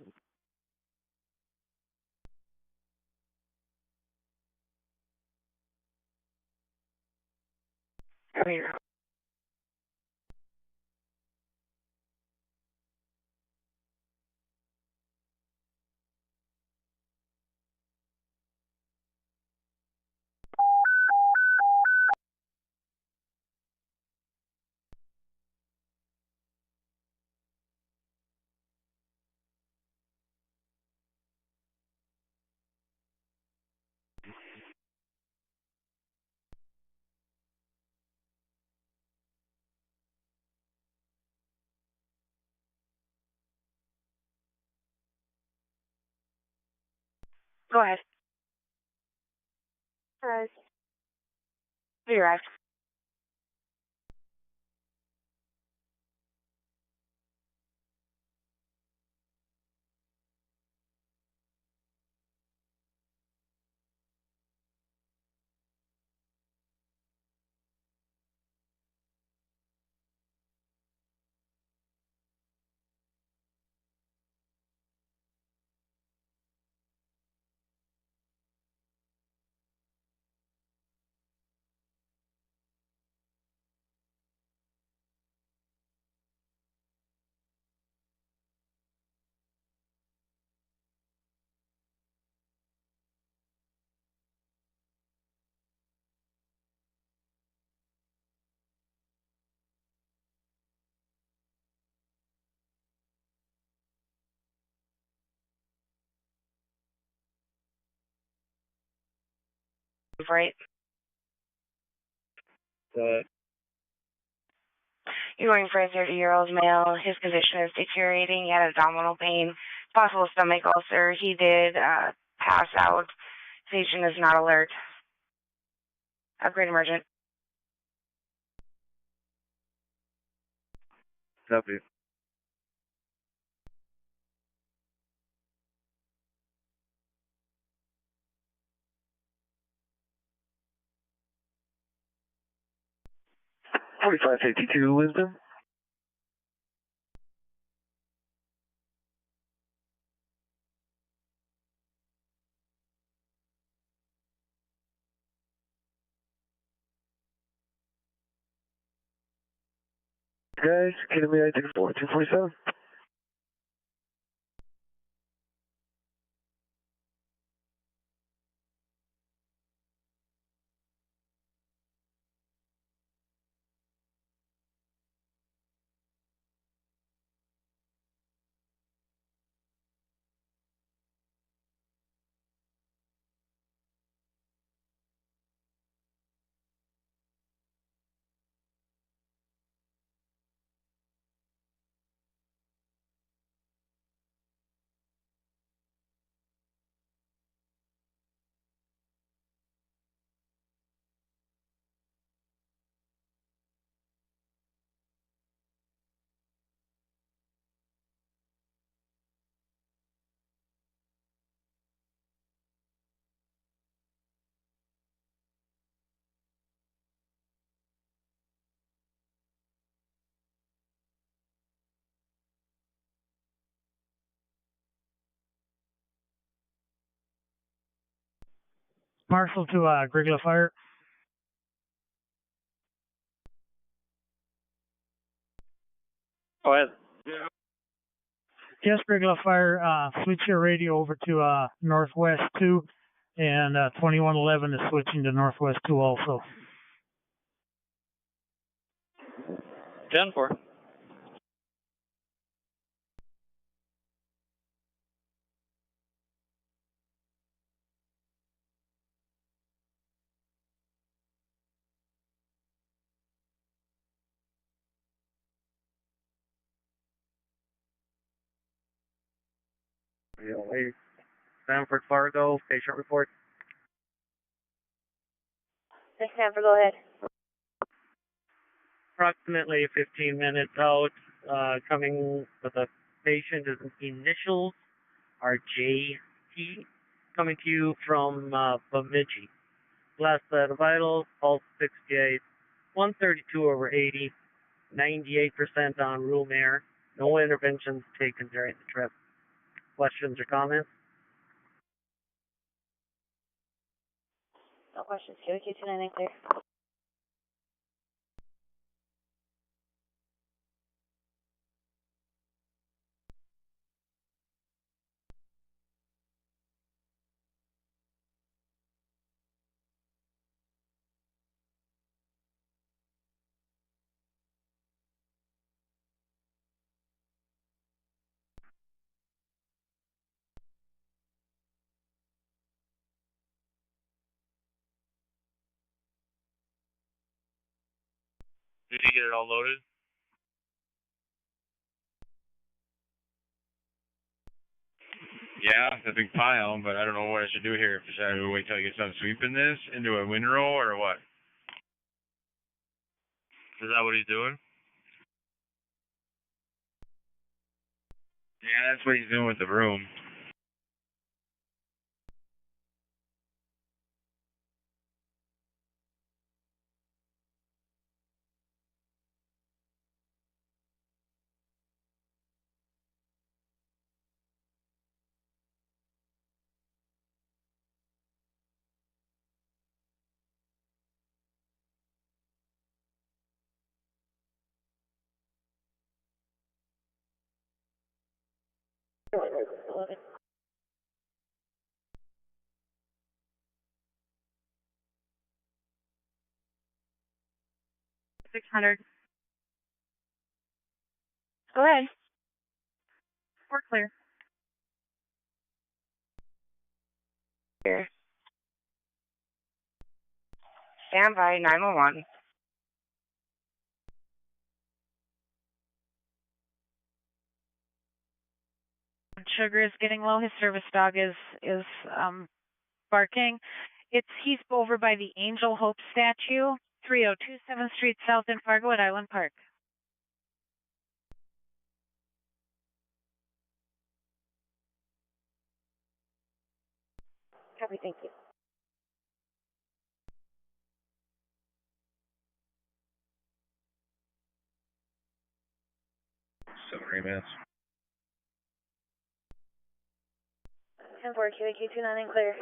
Go ahead. Alright. We arrived. Right. You're going for a 30-year-old male. His condition is deteriorating. He had abdominal pain, possible stomach ulcer. He did pass out. Patient is not alert. Upgrade emergent. Copy. $45.52 Wisdom. Guys, get me I-34, 247. Marshal to Grigla Fire. Go ahead. Yes, Grigla Fire, switch your radio over to Northwest 2, and 2111 is switching to Northwest 2 also. 10-4. Hey, Stanford Fargo, patient report. Hey, Stanford, go ahead. Approximately 15 minutes out, coming with a patient is initials are JT, coming to you from Bemidji. Last set of vitals, pulse 68, 132 over 80, 98% on room air, no interventions taken during the trip. Questions or comments? No questions. QQ29 clear. Did you get it all loaded? Yeah, it's a big pile, but I don't know what I should do here. Should I wait till I get done sweeping this into a windrow or what? Is that what he's doing? Yeah, that's what he's doing with the broom. Loaded. 600. Go ahead. We're clear. Here. Stand by 911. Sugar is getting low. His service dog is barking. He's over by the Angel Hope statue, 302 7th Street South in Fargo at Island Park. Copy, thank you. So minutes. 10-4, QAQ29 and clear.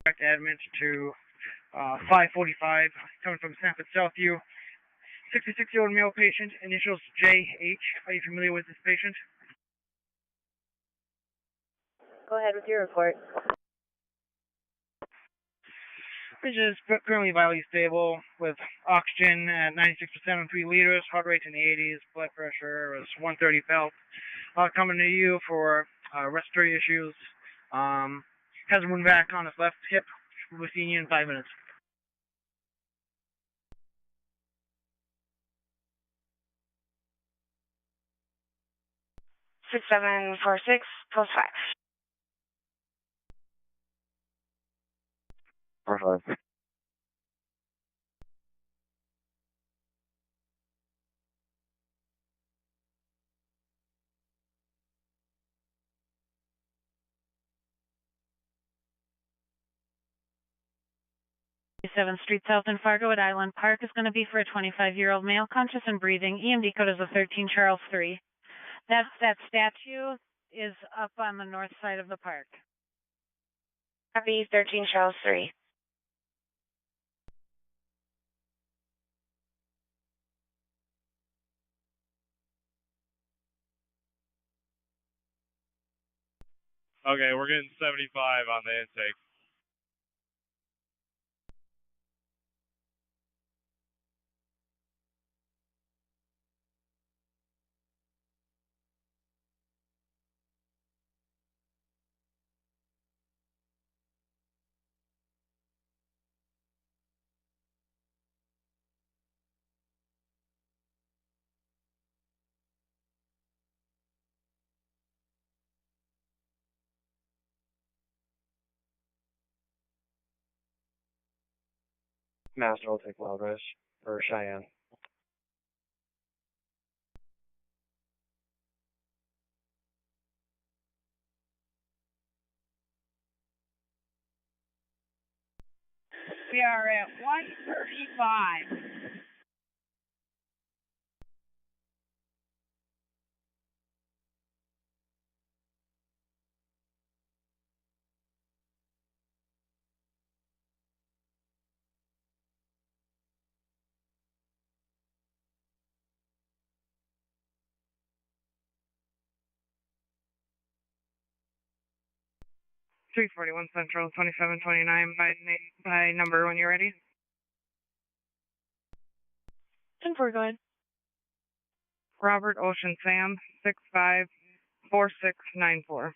Direct admit to 545, coming from Sanford Southview. 66-year-old male patient, initials JH. Are you familiar with this patient? Go ahead with your report. Patient is currently vitally stable with oxygen at 96% on 3 liters, heart rate in the 80s, blood pressure was 130 felt. Coming to you for respiratory issues. Has a wound back on his left hip. We'll be seeing you in 5 minutes. Six 746 post 5. 4-5. 7th Street South in Fargo at Island Park is going to be for a 25-year-old male, conscious and breathing. EMD code is a 13 Charles 3. That statue is up on the north side of the park. Copy 13 Charles 3. Okay, we're getting 75 on the intake. Master will take Wild Rush for Cheyenne. We are at 135. .341 Central, 2729 by number when you're ready. 10-4, go ahead. Robert Ocean Sam, 654694.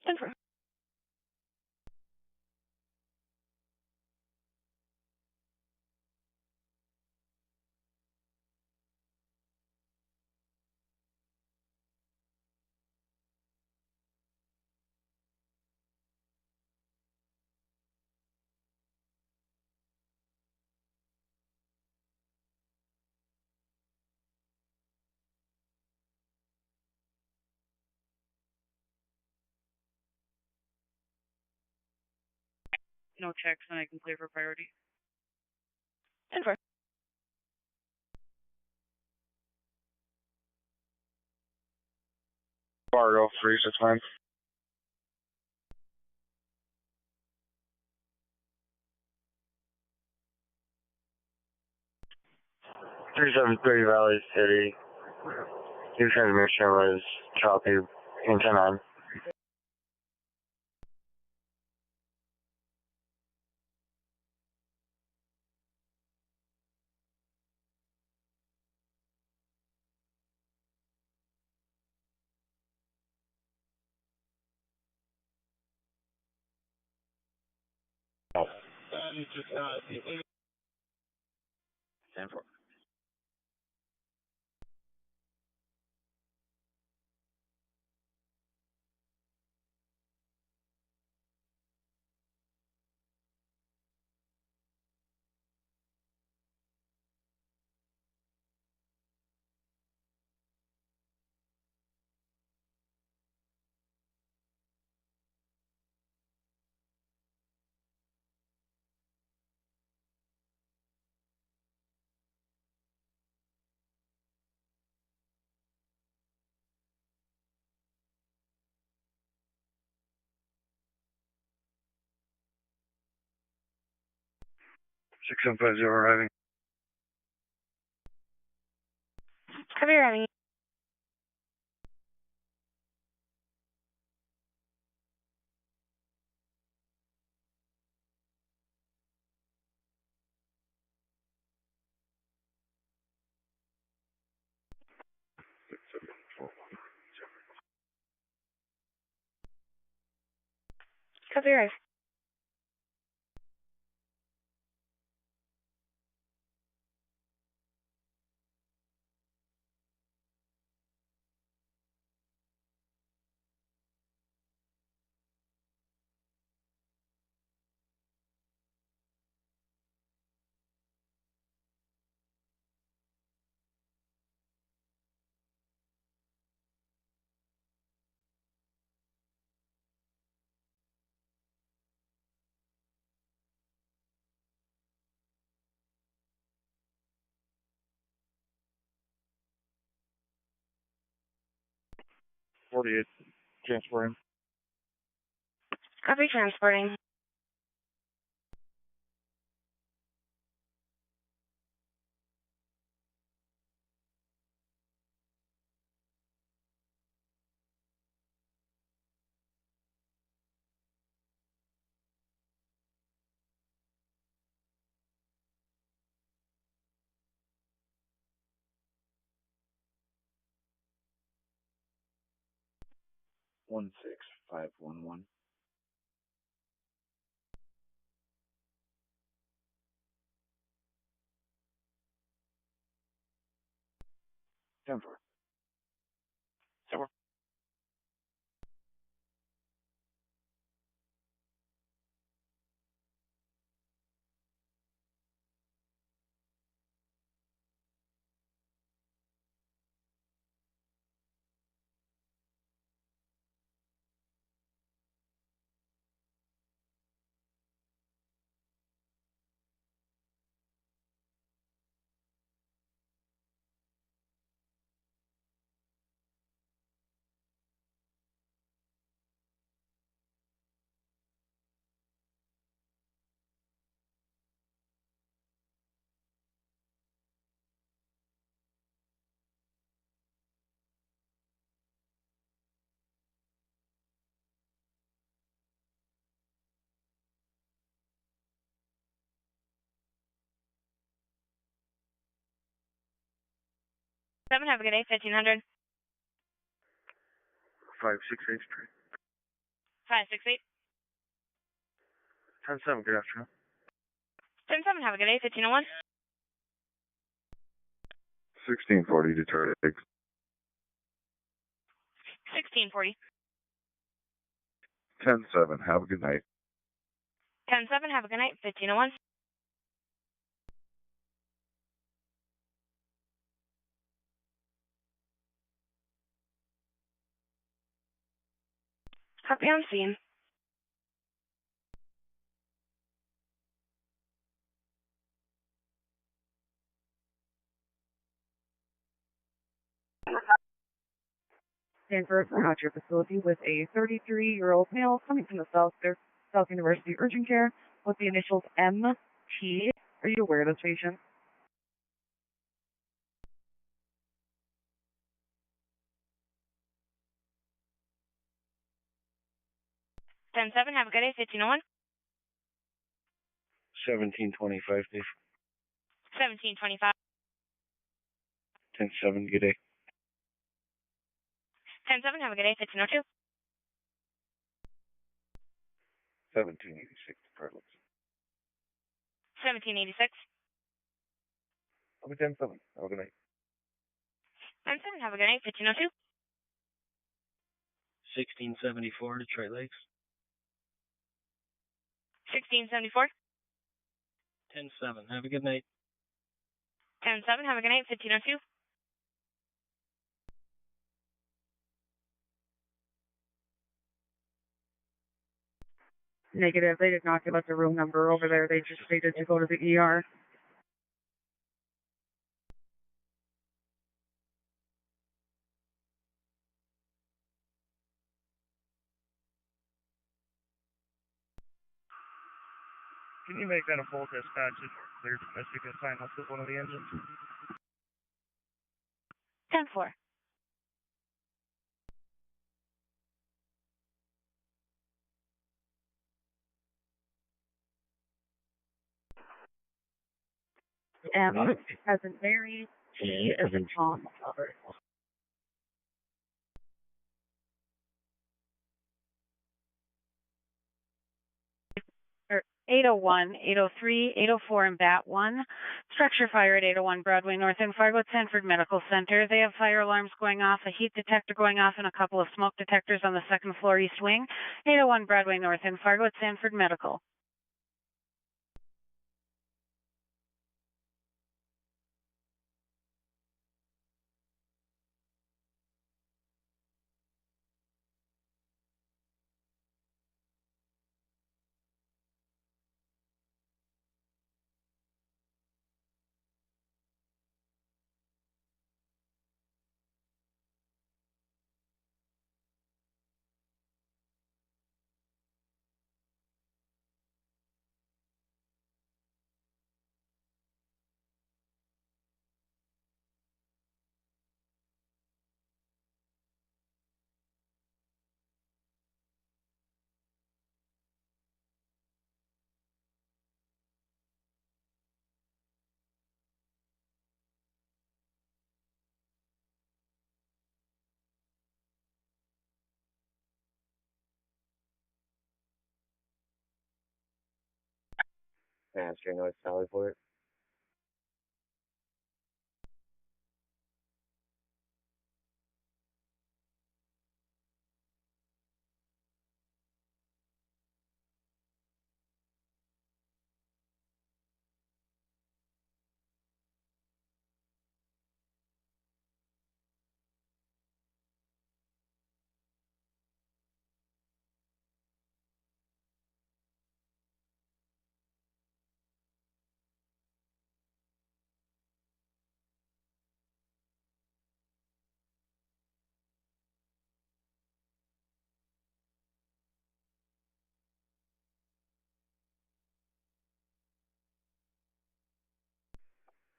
10-4. No checks, and I can clear for priority. 10-4. Fargo, 369. 3730 Valley City. Your transmission was choppy in 10-9. 10-4. Six 750 arriving. Copy arriving. Copy arrive. Transporting. Copy transporting. One 6511. 10-4. 10-4. Seven, have a good day, 1500. 568 straight. 568. 10-7, good afternoon. 10-7, have a good day, 1501. 1640 Detroit X. 1640. 10-7, have a good night. 10-7, have a good night, 1501. Copy on scene. Stanford at your facility with a 33-year-old male coming from the South University Urgent Care with the initials MT. Are you aware of this patient? 10-7, have a good day, 1501. 1725, Dave. 1725. 10-7, good day. 10-7, have a good day, 1502. 1786 Detroit X. 1786. I'll be 10-7. Have a good night. 10-7, have a good night. 1502. 1674, Detroit Lakes. 1674. 10-7, have a good night. 10-7, have a good night. 1502. Negative. They did not give us a room number over there. They just stated to go to the ER. Can you make that a full dispatch if clear domestic assignments with one of the engines? 10-4. M as in Mary, T as in Tom. 801, 803, 804 and BAT 1. Structure fire at 801 Broadway North in Fargo at Sanford Medical Center. They have fire alarms going off, a heat detector going off, and a couple of smoke detectors on the second floor east wing. 801 Broadway North in Fargo at Sanford Medical. Master North Sallyport.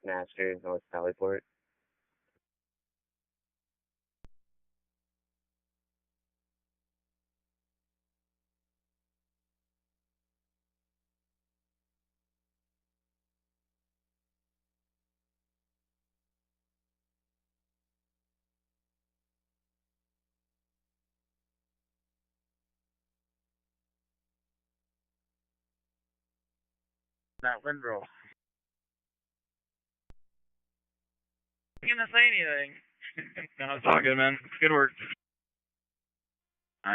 Master North Sallyport. That windrow. You gonna say anything? No, it's all good, man. Good work.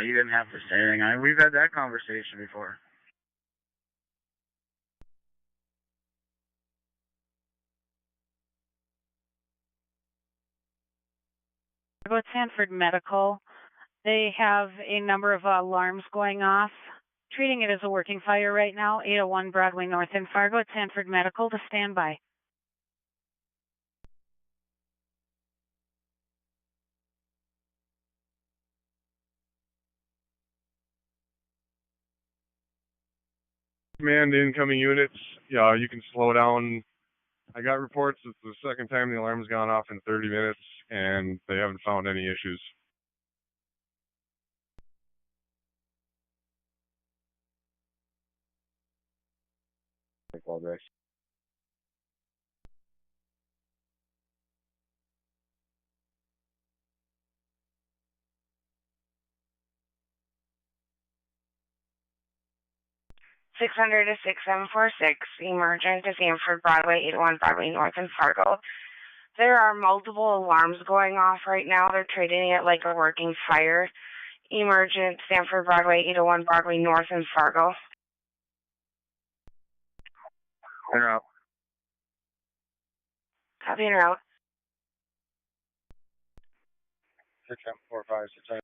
You didn't have to say anything. We've had that conversation before. Fargo at Sanford Medical. They have a number of alarms going off. Treating it as a working fire right now. 801 Broadway North in Fargo at Sanford Medical to stand by. Command incoming units. Yeah, you can slow down. I got reports it's the second time the alarm's gone off in 30 minutes, and they haven't found any issues. Waldeck. 600 to 6746, emergent to Sanford Broadway, 801 Broadway North in Fargo. There are multiple alarms going off right now. They're treating it like a working fire. Emergent, Sanford Broadway, 801 Broadway North in Fargo. En route. Copy en route. 6745, 600.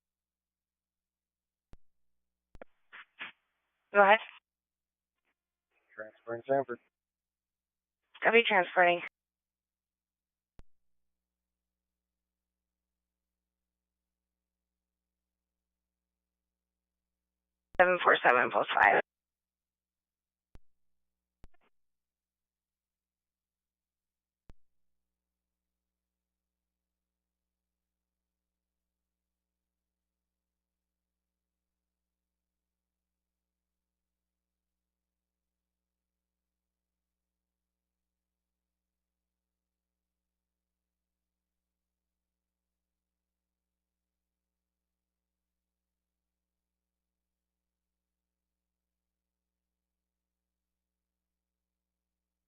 Go ahead. Transferring Sanford. Copy, transferring. Seven four seven plus 5.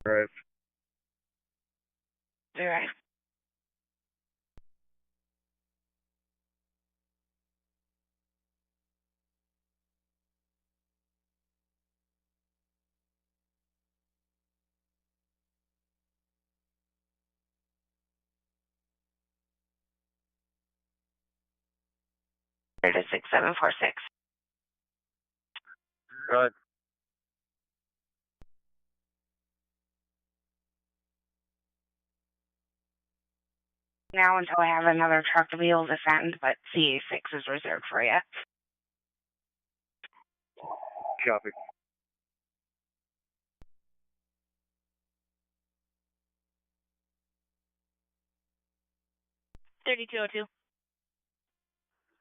Right. Right. To 6746. Go ahead. Now until I have another truck to be able to send, but CA6 is reserved for you. Copy. $32.02.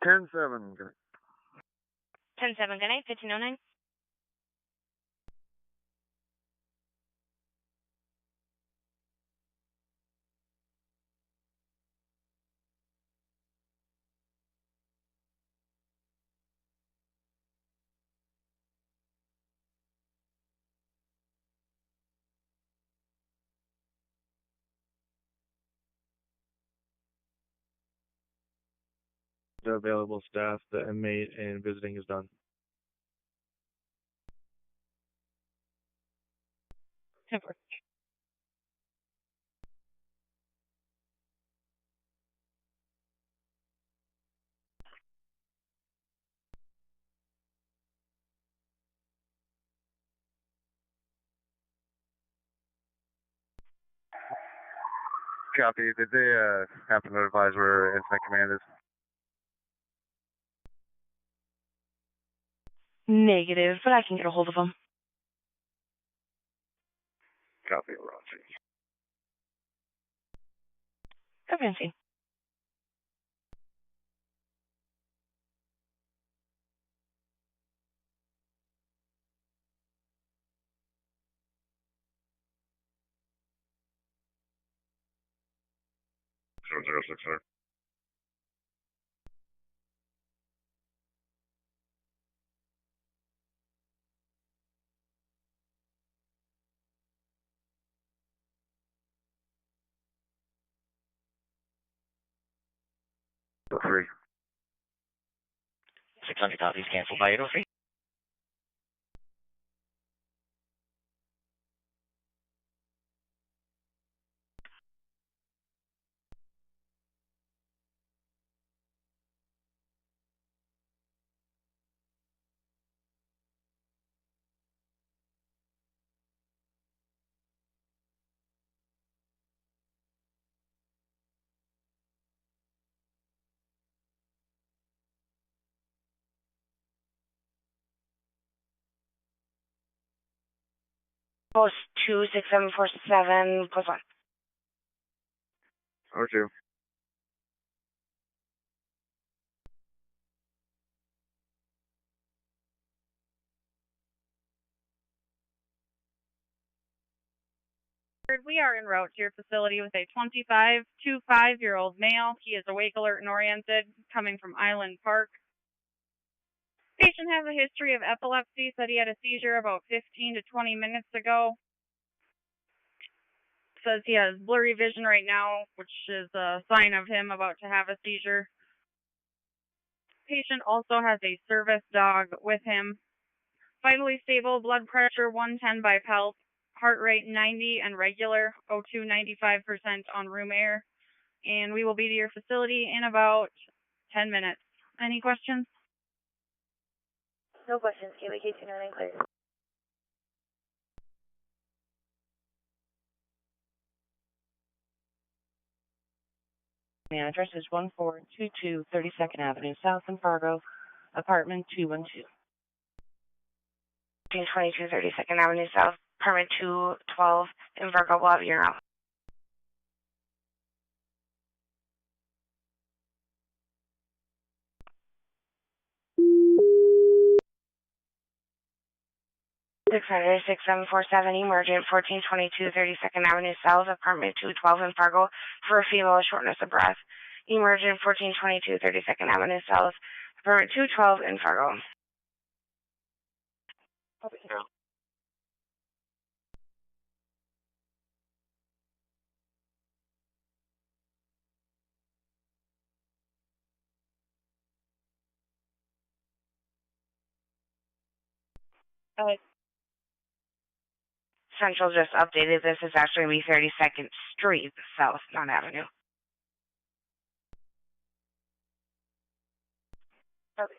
10-7. 10-7, good night. 1509. The available staff, the inmate, and visiting is done. Temper. Copy. Did they happen to advise where incident command is? Negative, but I can get a hold of them. Copy, Roger. Copy and see. Zero zero 600. So 3. 600 copies canceled by 803. Post 26747 plus 1. Or 2. We are en route to your facility with a 25-year-old male. He is awake, alert, and oriented, coming from Island Park. Patient has a history of epilepsy, said he had a seizure about 15 to 20 minutes ago. Says he has blurry vision right now, which is a sign of him about to have a seizure. Patient also has a service dog with him. Vitally stable, blood pressure 110 by pulse, heart rate 90 and regular, O2 95% on room air. And we will be to your facility in about 10 minutes. Any questions? No questions. Gateway K299 clear. The address is 1422 32nd Avenue South in Fargo, apartment 212. 1422 32nd Avenue South, apartment 212 in Fargo. We'll have you now. Six hundred 6747 emergent 1422 32nd Avenue South, apartment 212 in Fargo for a female with shortness of breath. Emergent 1422 32nd Avenue South, apartment 212 in Fargo. Okay. 'Central just updated this. It's actually going to be 32nd Street South, not Avenue. Okay.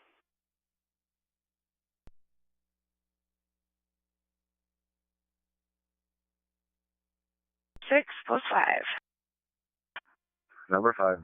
Six plus 5. Number 5.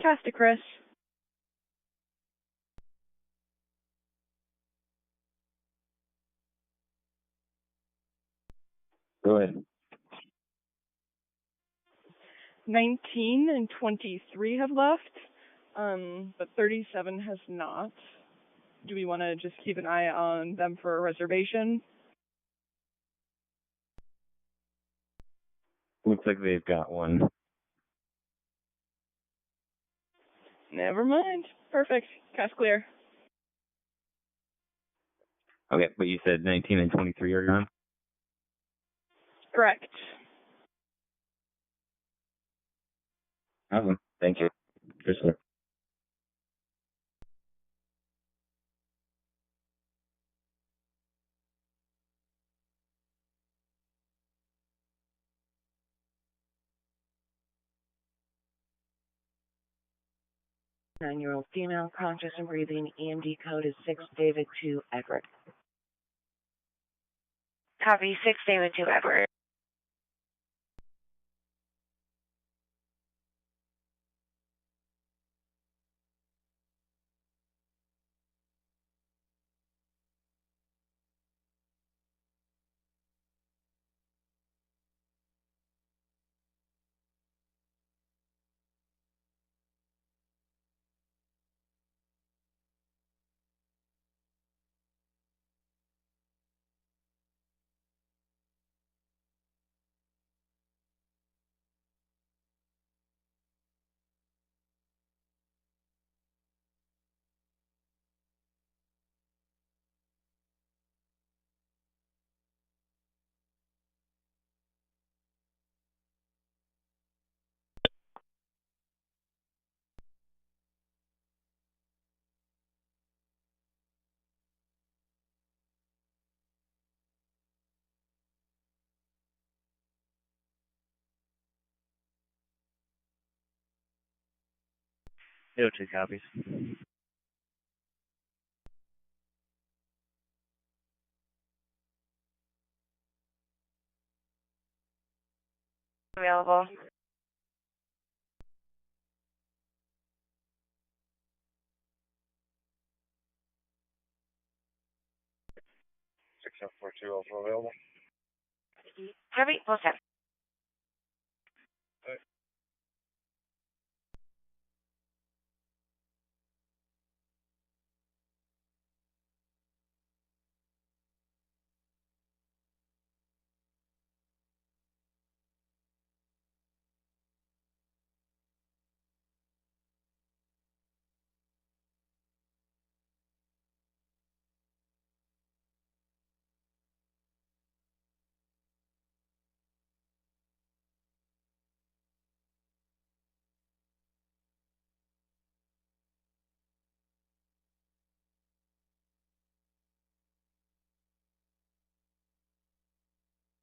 Cast to Chris. Go ahead. 19 and 23 have left, but 37 has not. Do we want to just keep an eye on them for a reservation? Looks like they've got one. Never mind. Perfect. Cast clear. Okay, but you said 19 and 23 are gone? Correct. Awesome. Thank you. Chris. Nine-year-old female, conscious and breathing. EMD code is 6 David 2 Edward. Copy 6 David 2 Edward. 802 copies. Available. Six seven four two also available. Copy. Full step.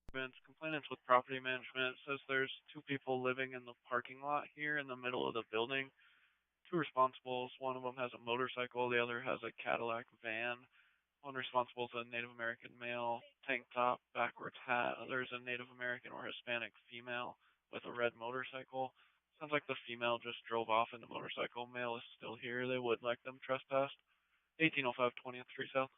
Complainants with property management says there's two people living in the parking lot here in the middle of the building. Two responsibles. One of them has a motorcycle. The other has a Cadillac van. One responsible is a Native American male, tank top, backwards hat. There's a Native American or Hispanic female with a red motorcycle. Sounds like the female just drove off in the motorcycle. Male is still here. They would like them trespassed. 1805 20th Street South.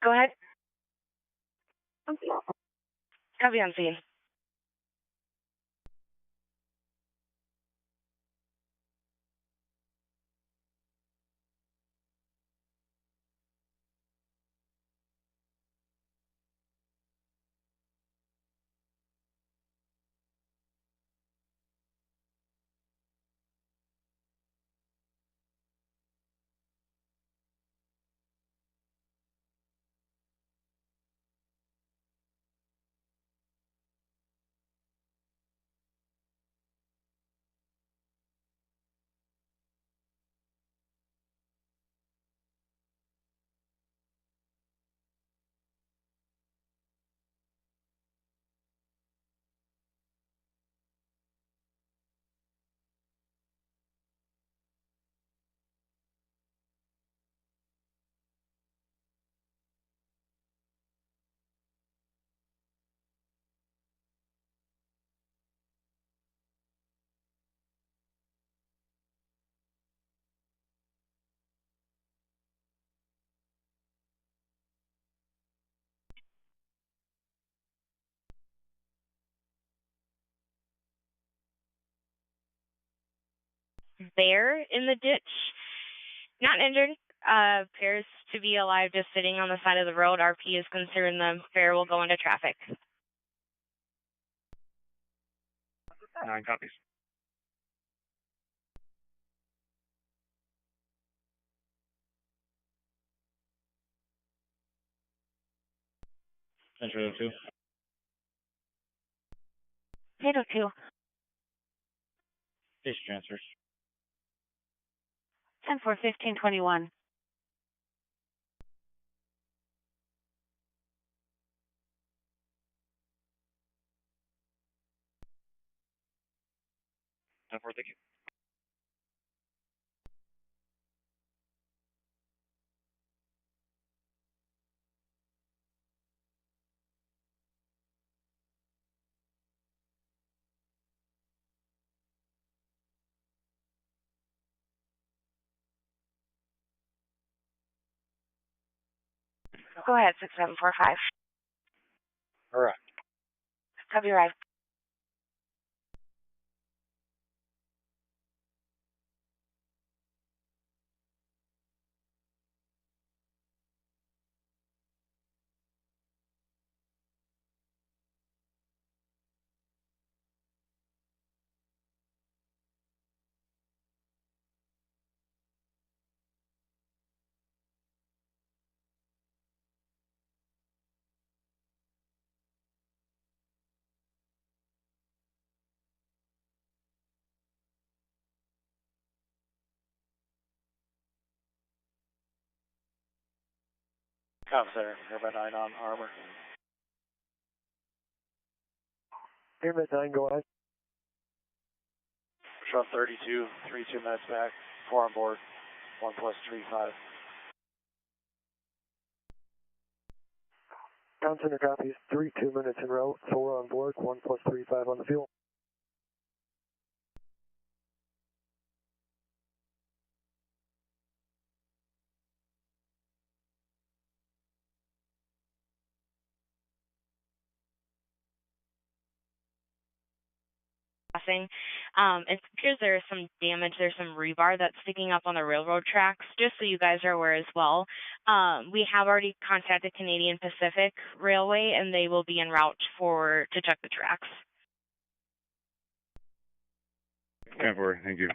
Go ahead. Copy on scene. Bear in the ditch, not injured, appears to be alive, just sitting on the side of the road. RP is concerned the bear will go into traffic. 9 copies. Central 802. 802. Station transfers. 10-4-15-21. Thank you. Go ahead, 6745. Correct. Copy right. Comm Center, Airbus 9 on Armor. Airbus 9, go ahead. Show 32, 2 minutes back, 4 on board, 1 plus 35. Ground Center copies, 2 minutes en route, 4 on board, 1 plus 35 on the fuel. Crossing. It appears there's some damage. There's some rebar that's sticking up on the railroad tracks, just so you guys are aware as well. We have already contacted Canadian Pacific Railway, and they will be en route to check the tracks. 10-4, thank you.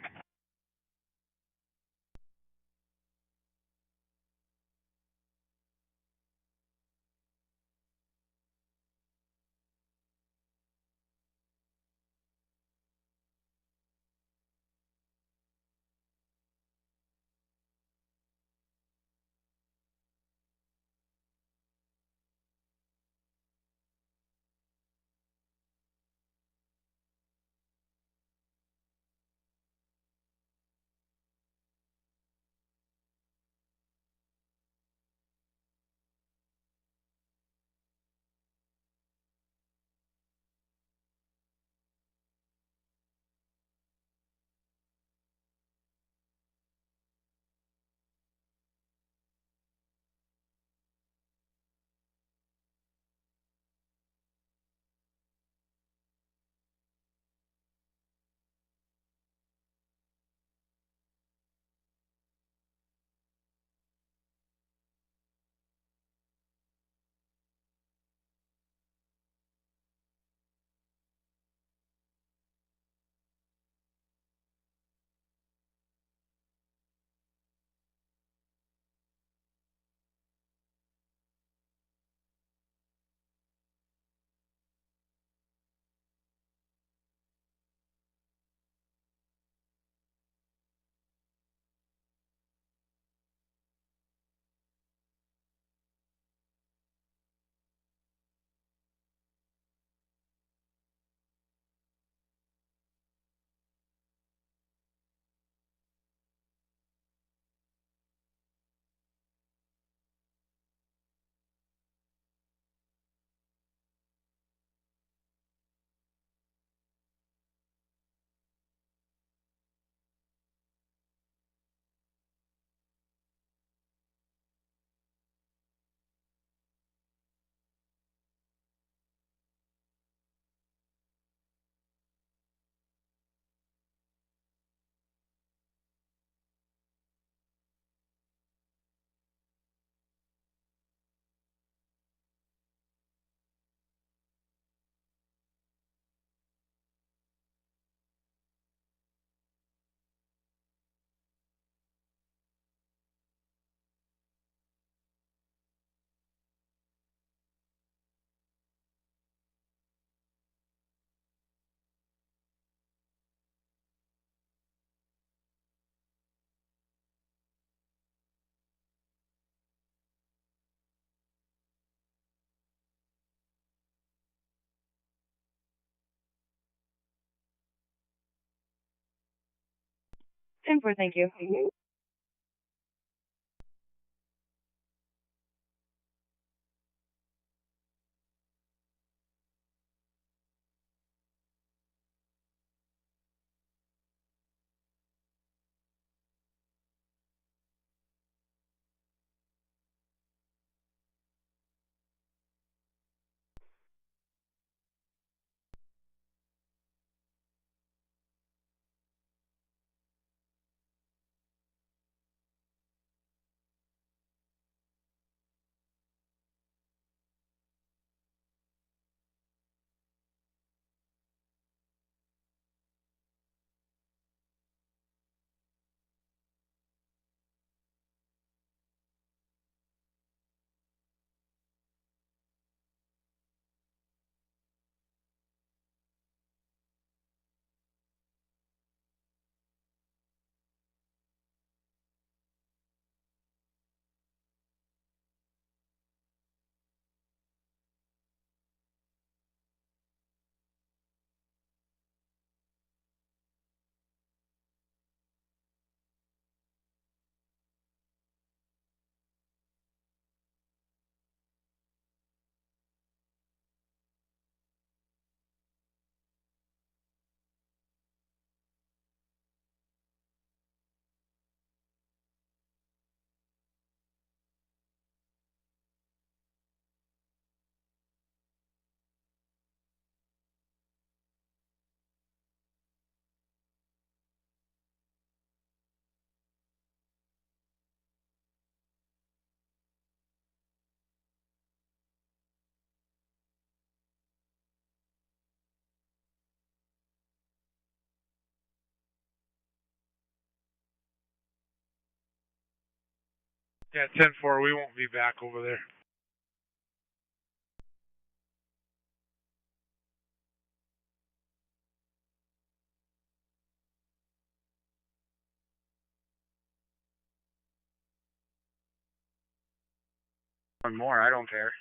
Ten four, thank you. Yeah, 10-4, we won't be back over there. One more, I don't care.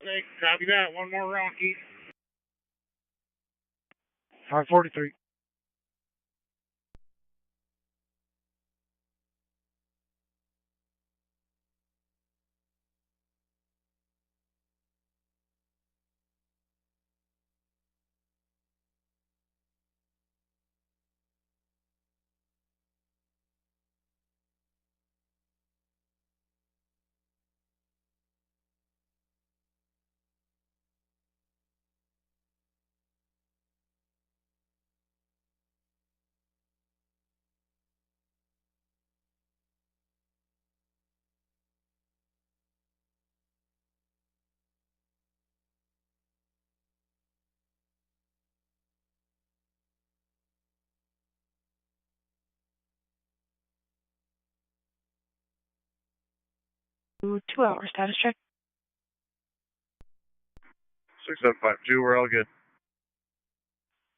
Okay, copy that. One more round, Keith. 543. Two hour status check. 6752, we're all good.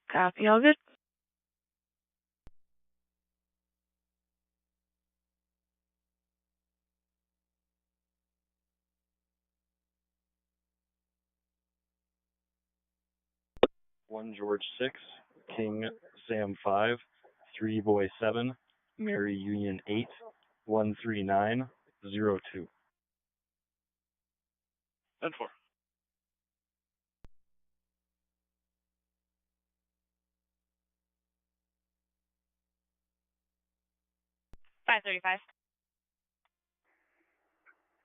Copy, all good. One George 6, King Sam 5, 3 Boy 7, Mary Union 8, 13902. 10-4. $535.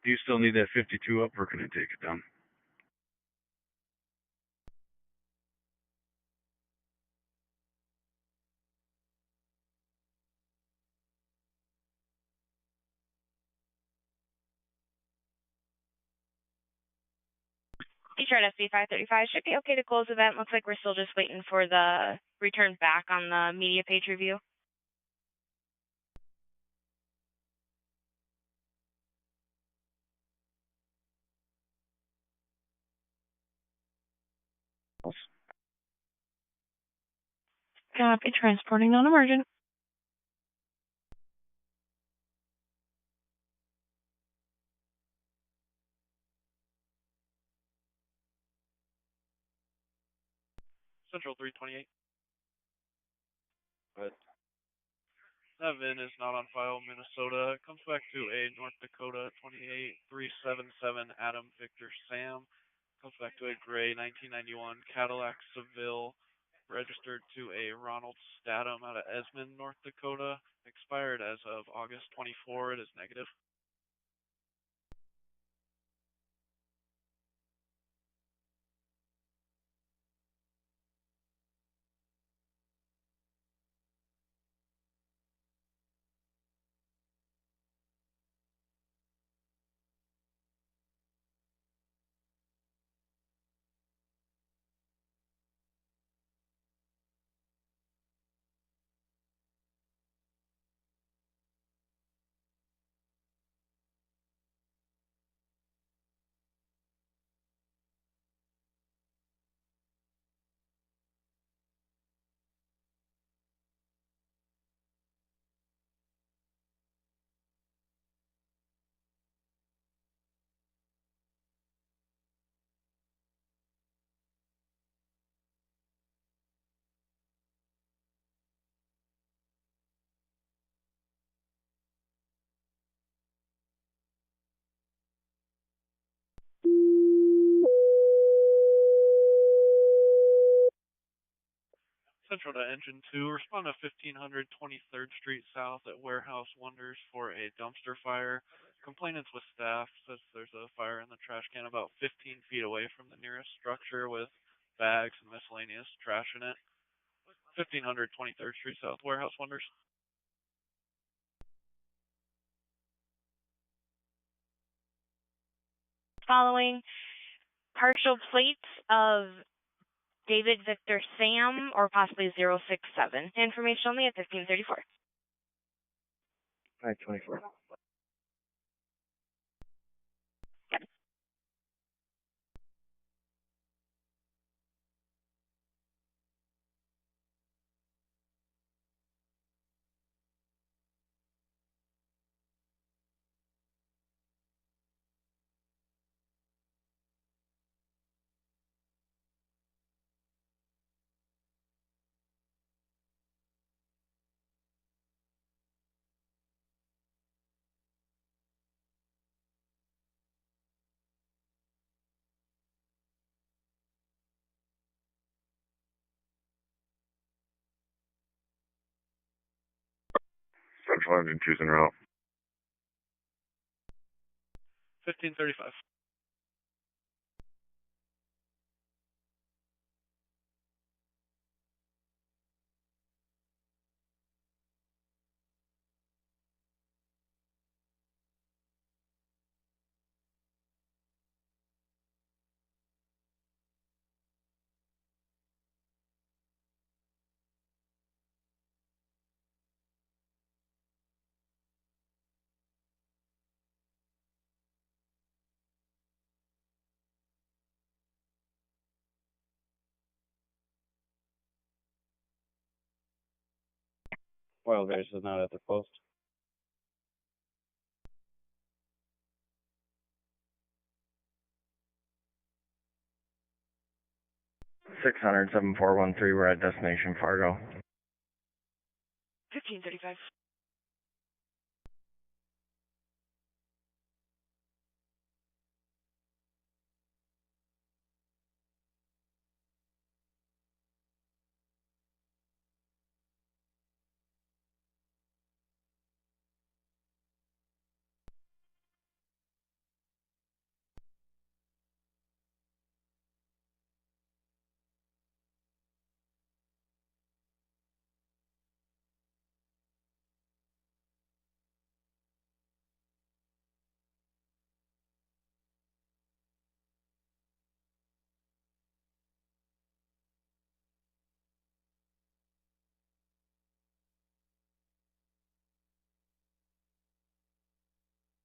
Do you still need that 52 up, or can I take it down? Detroit SB 535 should be okay to close event. Looks like we're still just waiting for the return back on the media page review. Copy, transporting non-emergent. Central 328. But 7 is not on file. Minnesota comes back to a North Dakota 28377 Adam Victor Sam. Comes back to a gray 1991 Cadillac Seville, registered to a Ronald Statham out of Esmond, North Dakota. Expired as of August 24. It is negative. Central to Engine 2, respond to 1500 23rd Street South at Warehouse Wonders for a dumpster fire. Complainants with staff says there's a fire in the trash can about 15 feet away from the nearest structure with bags and miscellaneous trash in it. 1500 23rd Street South, Warehouse Wonders. following partial plates of David Victor Sam or possibly 067. Information only at 1534. 524. Central Engine 2's en route. 1535. Oil base is not at the post. Six hundred 7413. We're at destination Fargo. 1535.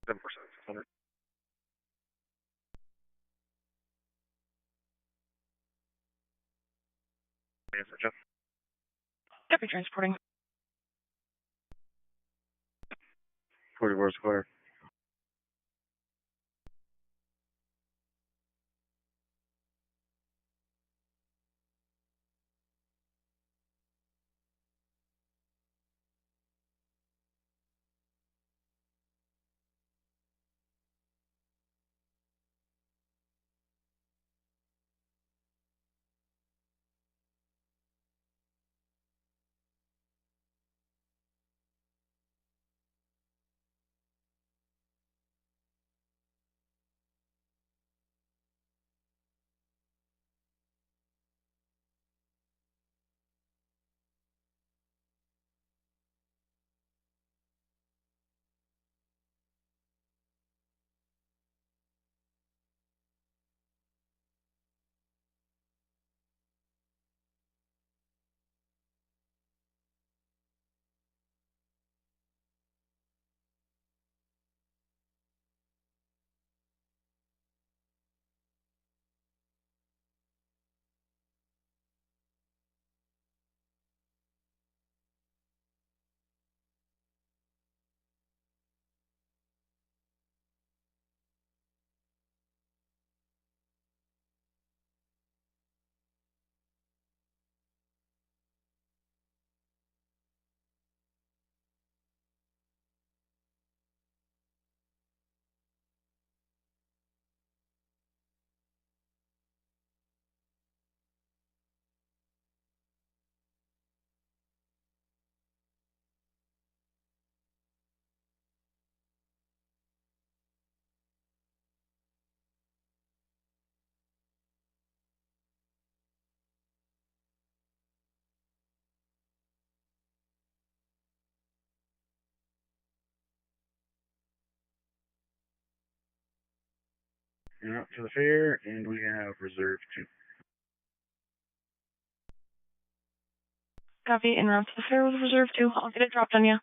Ten percent. 600. Yes, sir, Jeff. Copy, transporting. 44 square. You're up to the fair, and we have reserve 2. Copy, en route to the fair with reserve 2. I'll get it dropped on you.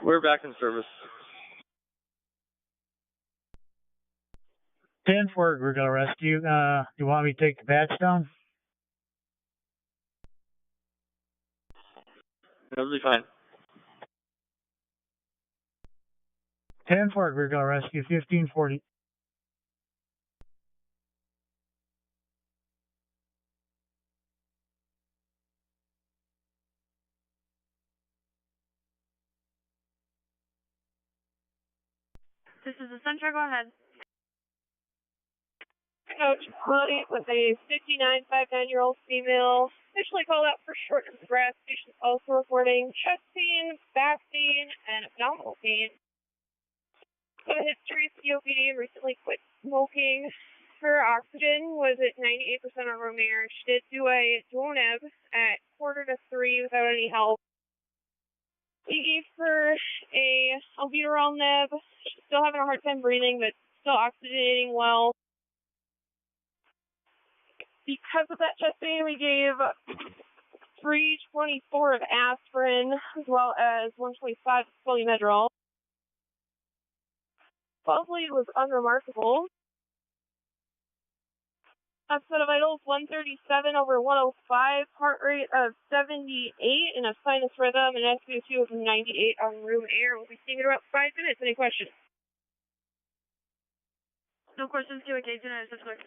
We're back in service. 10 for we're gonna rescue. You want me to take the patch down? That'll be fine. 10 for we're gonna rescue 1540. This is Essential. Go ahead. Coach Chloe with a 59, 59-year-old female, officially called out for shortness of breath. Patient's also reporting chest pain, back pain, and abdominal pain. So history, COPD, and recently quit smoking. Her oxygen was at 98% on room air. She did do a dual neb at 2:45 without any help. We gave her a albuterol neb. She's still having a hard time breathing, but still oxygenating well. Because of that chest pain, we gave 324 of aspirin as well as 125 of polymedrol. Pulse lead was unremarkable. Upset of vitals 137 over 105, heart rate of 78, and a sinus rhythm, and SpO2 of 98 on room air. We'll be seeing it in about 5 minutes. Any questions? No questions. Do engage in a system.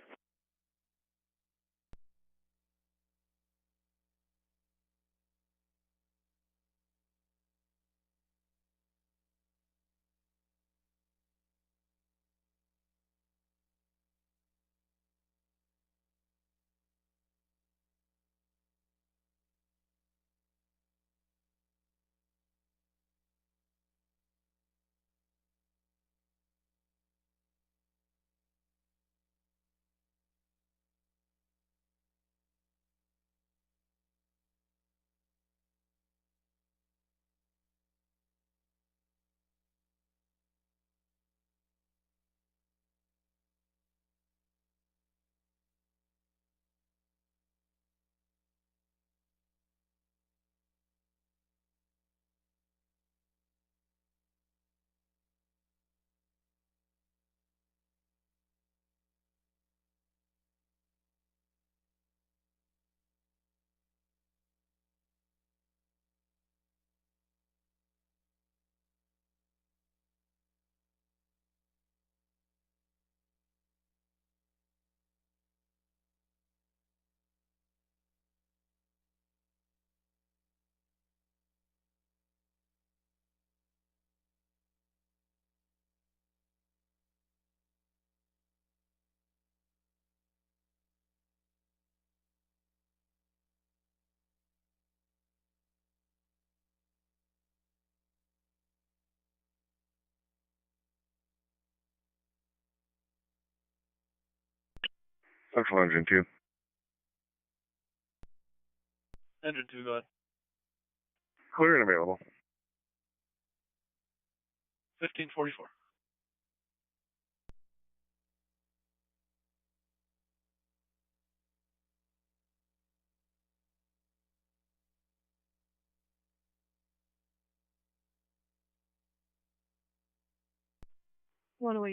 Engine 2. Engine 2, go ahead. Clear and available. 1544.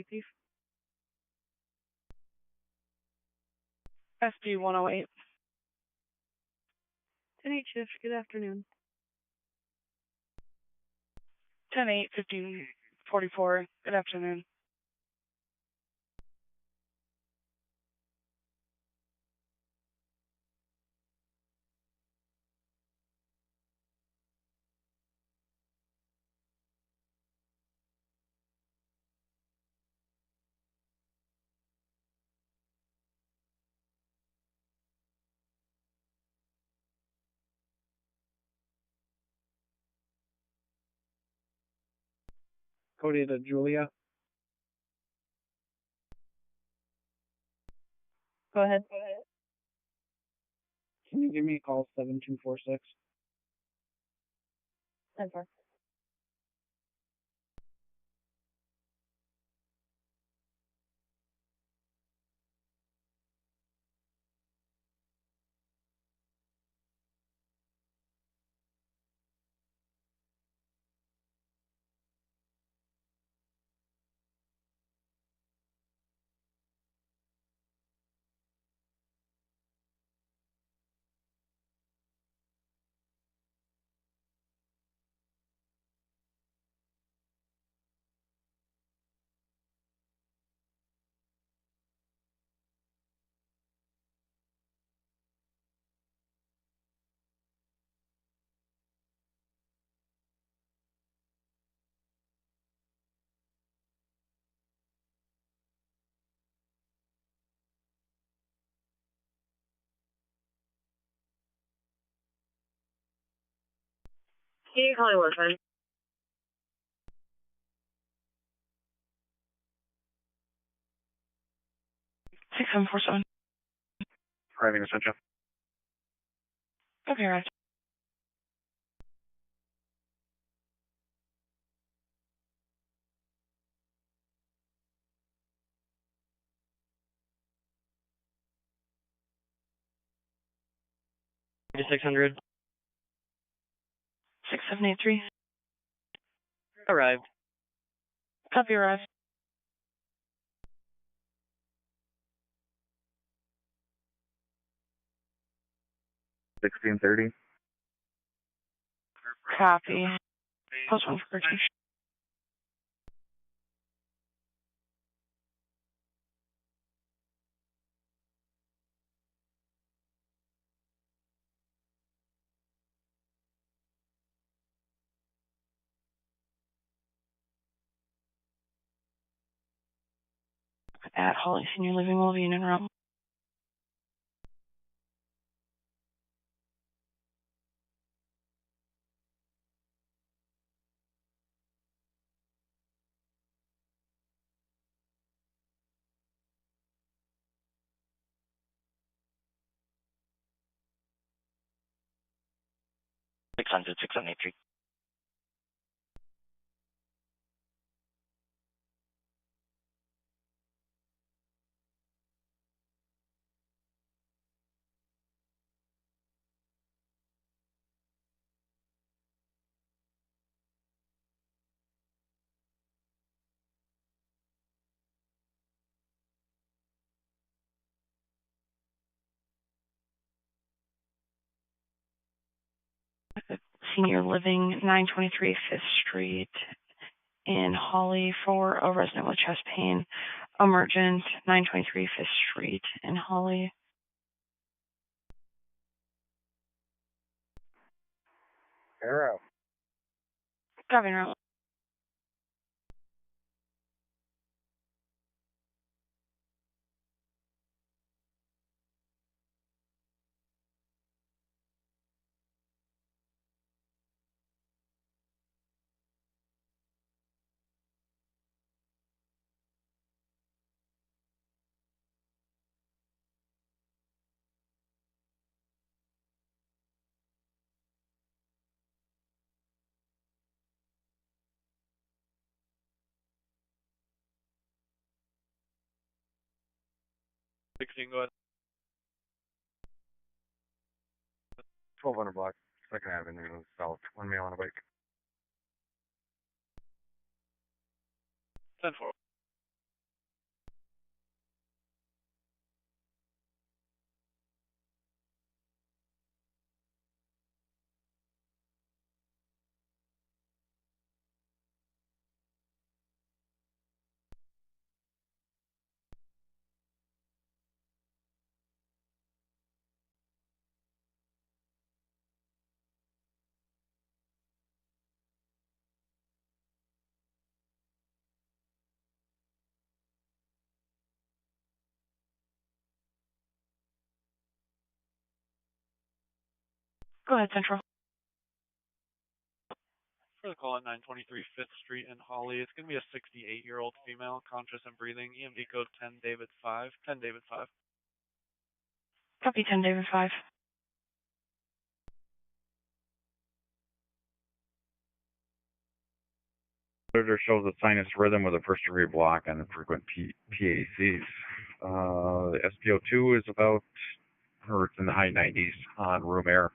Chief. SG 108. 10-8 shift, good afternoon. 10-8, 1544, good afternoon. Cody to Julia. Go ahead. Can you give me a call 7246? 10-4. Can you call me one time? 6747. Driving essential. Okay, right. Maybe 600. 6783. Arrived. Copy, arrive. $16.30. Copy. Post 1 for purchase. At Holly Senior Living will be in room. Six hundred 683. Senior Living, 923 5th Street in Holly for a resident with chest pain. Emergent, 923 5th Street in Holly. Arrow. Copy, room. 16, go ahead. 1200 block, 2nd Avenue South, 1 male on a bike. 10-4. Go ahead, Central. For the call at 923 5th Street in Holly, it's going to be a 68-year-old female, conscious and breathing, EMD code 10 David 5. 10 David 5. Copy 10, David 5. Monitor shows a sinus rhythm with a first-degree block on the frequent PACs. The SpO2 is about, or it's in the high 90s on room air.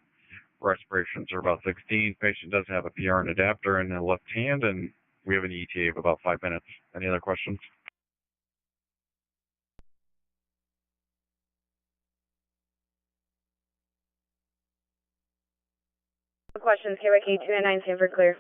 Respirations are about 16. Patient does have a PRN adapter in the left hand, and we have an ETA of about 5 minutes. Any other questions? Questions, KYK 299, Sanford clear.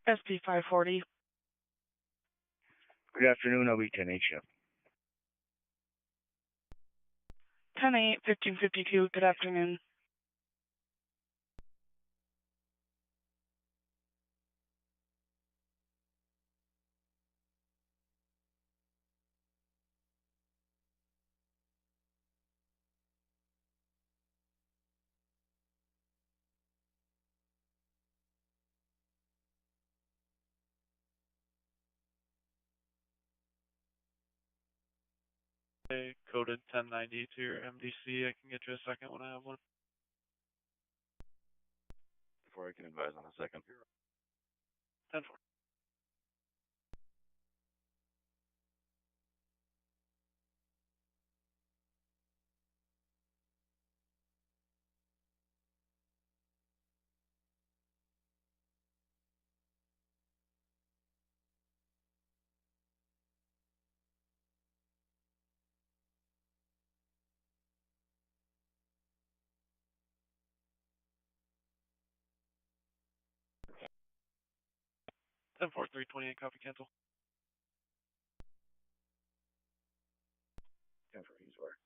SP 540. Good afternoon, I'll be 10-8 shift. 10-8, 1552. Good afternoon. Coded 1090 to your MDC. I can get you a second when I have one. Before I can advise on a second. 10-4. Ten 4 328, copy cancel. 10 for he's where.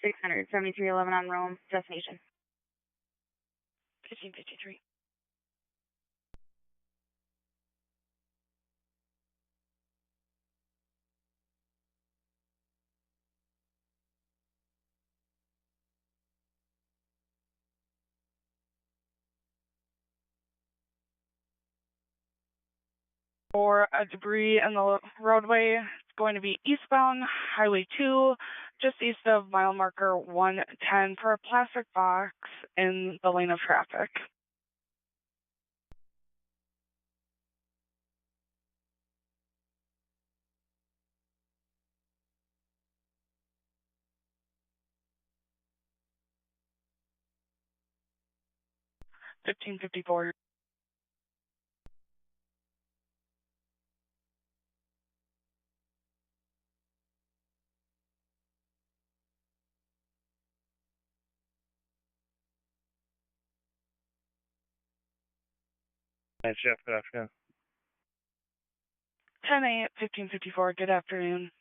$673.11 on Rome, destination. 1553. For a debris in the roadway, it's going to be eastbound Highway 2, just east of mile marker 110 for a plastic box in the lane of traffic. 1554. Night shift, good afternoon. 10-8, 1554, good afternoon.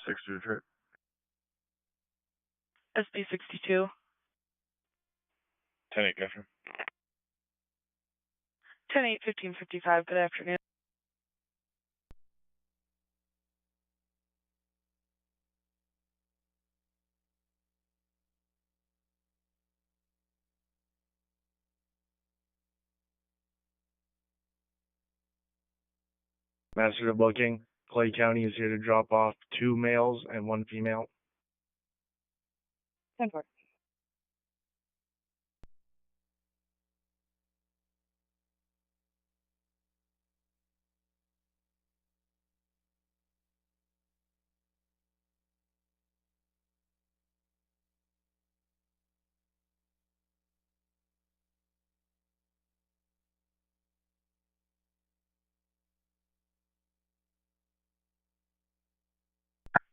Six to Detroit. SB 62. 10-8, good afternoon. 10-8, 1555, good afternoon. Master of booking. Clay County is here to drop off 2 males and 1 female. 10-4.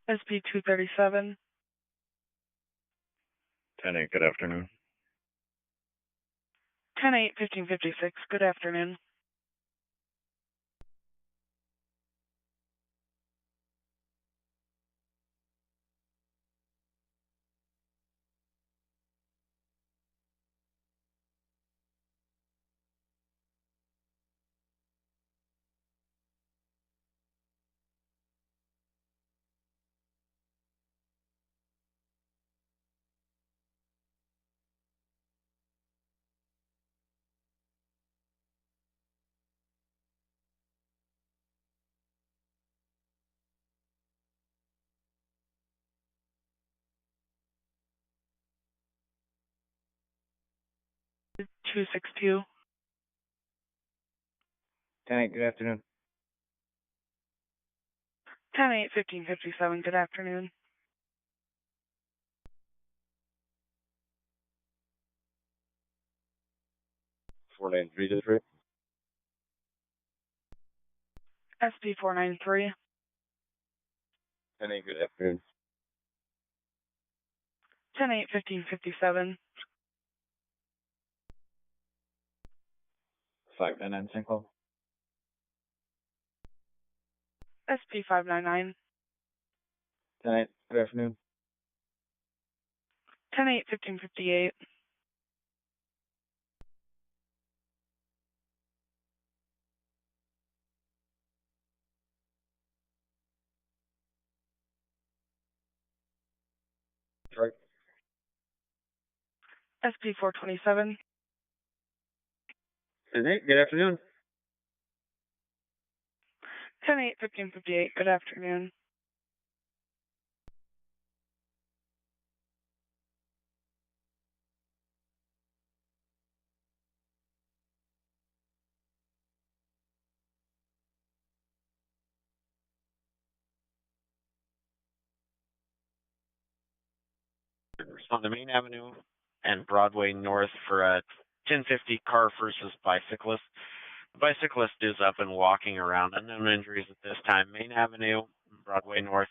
SB 237. 10-8, good afternoon. 10-8, 1556, good afternoon. SB 262. 10-8, good afternoon. 10-8, 1557, good afternoon. Four nine three Detroit. SB 493. 10-8, good afternoon. 10-8, 1557. 599 Synchro. SB 599. 10-8, good afternoon. 10-8, 1558. Detroit. SB 427. 10-8, good afternoon. 10-8, 1558, good afternoon. On the Main Avenue and Broadway North for a 1050 car versus bicyclist. The bicyclist is up and walking around. Unknown injuries at this time. Main Avenue, Broadway North.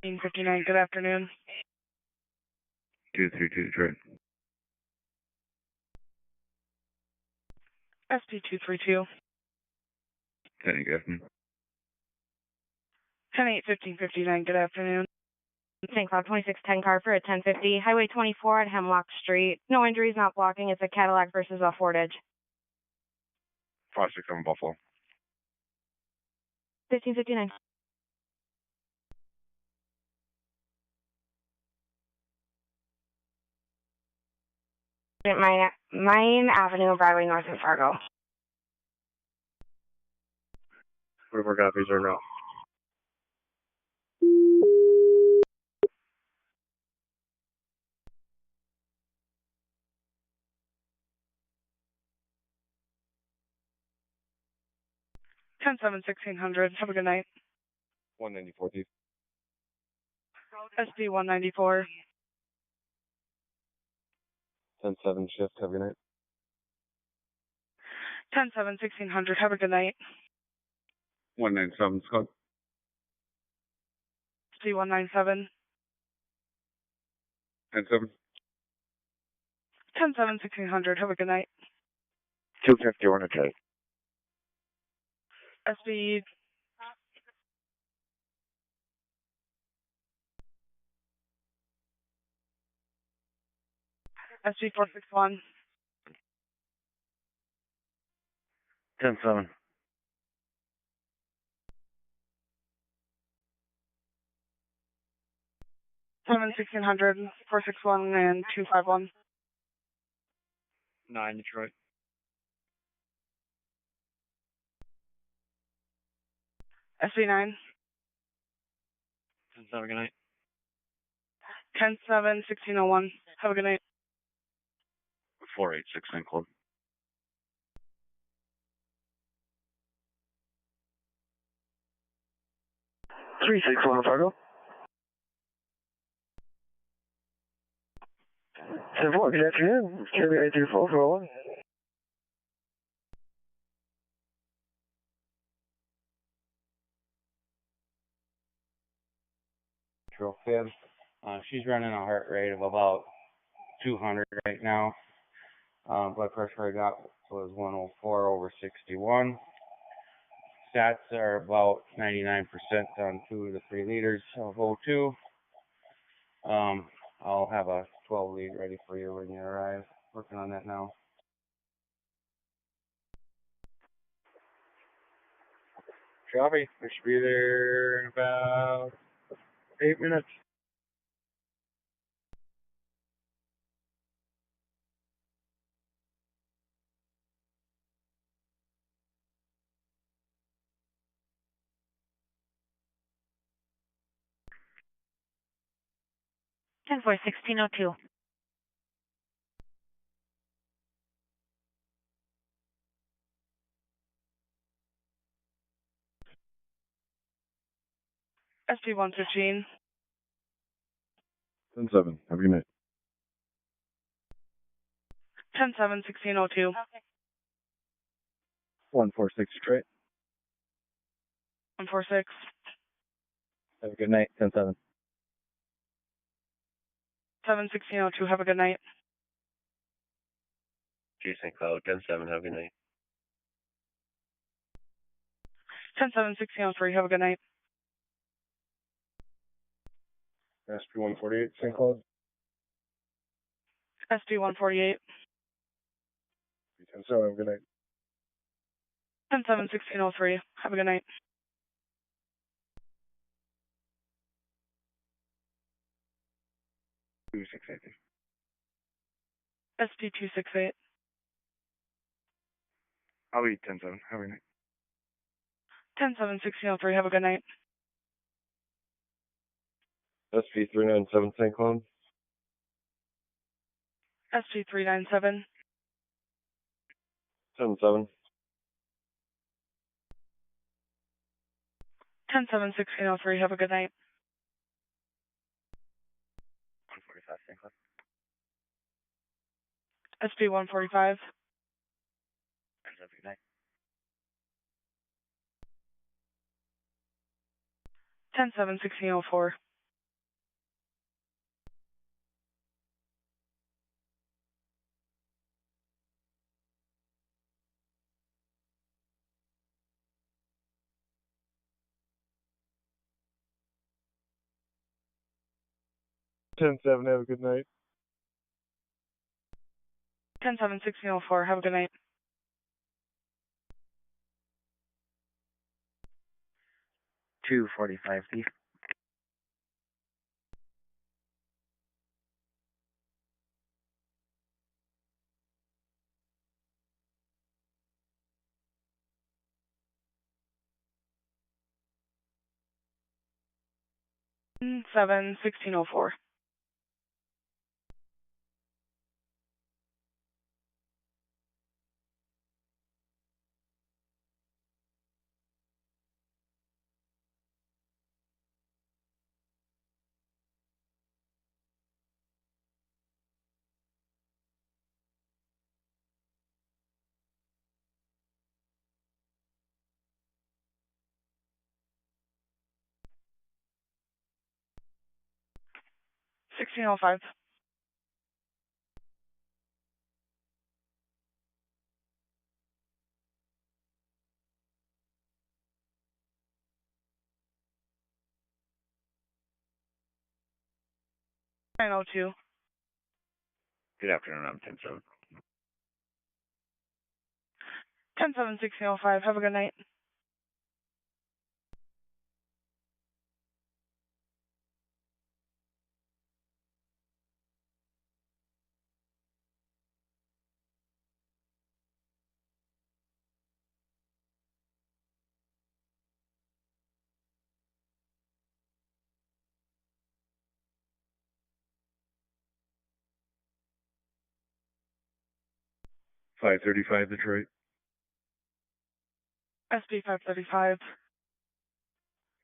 1559, good afternoon. 232 Detroit. SB 232. Good afternoon. 10-8-15-59, good afternoon. St. Cloud 2610 car for a 1050, Highway 24 at Hemlock Street. No injuries, not blocking. It's a Cadillac versus a Ford Edge. 567 Buffalo. 1559. Main Avenue, Broadway North in Fargo. 44 copies or no? Ten seven 1600. Have a good night. 194, Chief. SD 194. 10-7 shift, have a good night. 10-7 1600. Have a good night. 197 Scott. SD 197. 10-7. 10-7 1600. Have a good night. 251 okay. SB SB 461. 10-7. 1600, 461, and 251. 9 Detroit. SB 9. 10-7, good night. 10-7 1601. Have a good night. 486 St. Cloud. 361 Fargo. 10-4, good afternoon. Carry 824 for one. Control fib. She's running a heart rate of about 200 right now. Blood pressure I got was 104 over 61. Stats are about 99% on 2 to 3 liters of O2. I'll have a 12 lead ready for you when you arrive. Working on that now. Copy. We should be there in about 8 minutes. Ten four 1602. SB 115. 10-7, have a good night. 10-7 1602. 146 Detroit. 146. Have a good night. 10-7. 7 1602. Have a good night. St. Cloud 10-7, have a good night. 10-7 1603. Have a good night. SP 148 St. Cloud. SD 148. 10-7, have a good night. 10-7 1603. Have a good night. 268. SD 268. I'll be 10-7. Have a good night. 10-7 1603. Have a good night. SP 397 St. Cloud. SD 397. 10-7. 10-7 1603. Have a good night. 145 St. Cloud. SB 145. Have a good night. 10-7 1604. 10-7, have a good night. 10-7, 1604, have a good night. 245 Thief. Seven 1604. $16.05. $902. Good afternoon, I'm 10-7. 10-7, 1605, have a good night. $535 Detroit. SP 535.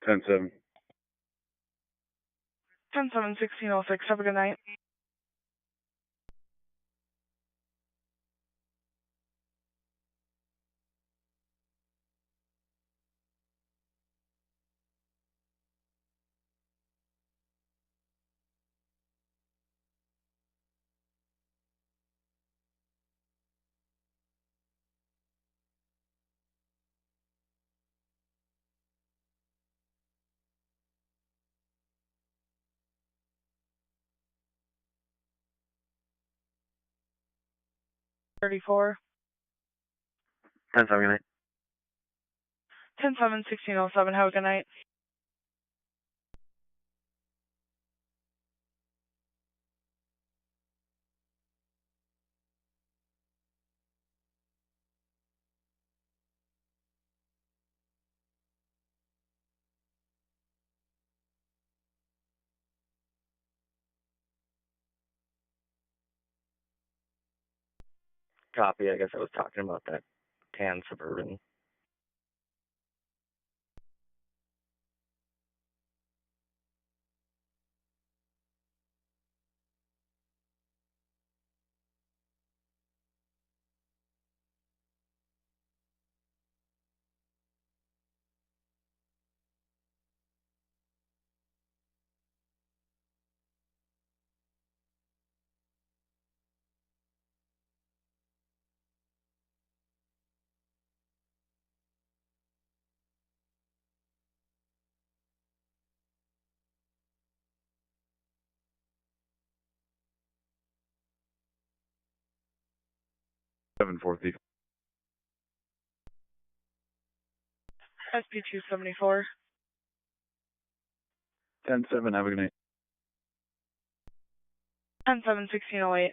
10-7. 10-7, 1606, have a good night. $34. 10-7, good night. 10-7, 1607, have a good night. Copy, I guess I was talking about that tan Suburban. $7-4 Thief. SP 274. 10-7, have a good night. 10-7, 1608.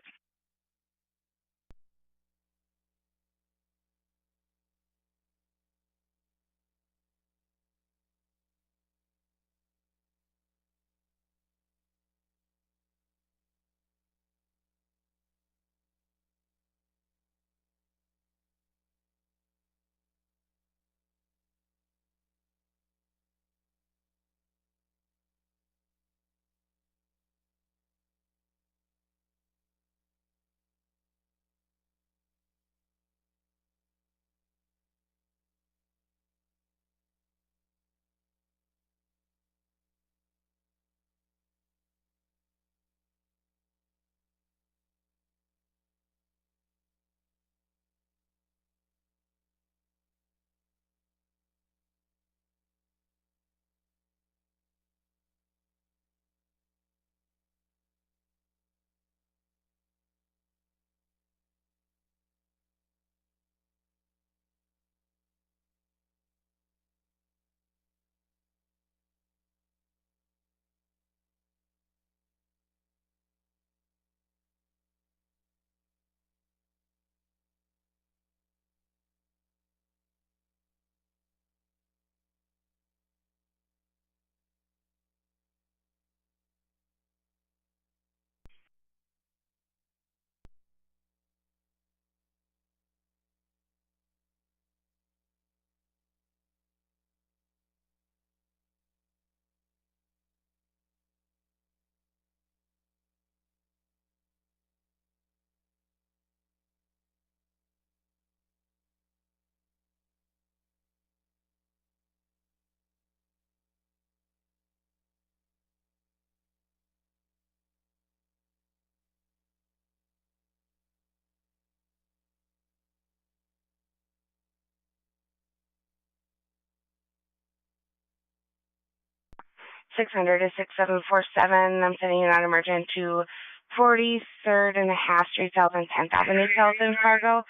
600 to 6747. I'm sending an emergent to 43rd and a half Street South and 10th Avenue South in Fargo.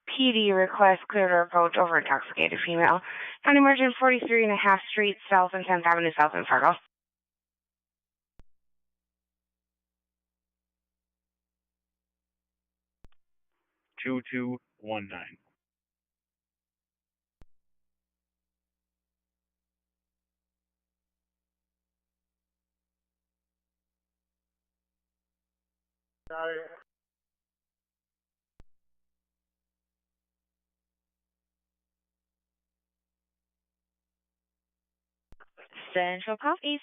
PD request clear to approach over intoxicated female. And emergent 43 and a half Street South and 10th Avenue South in Fargo. Two 219. Got it. Central Coffees.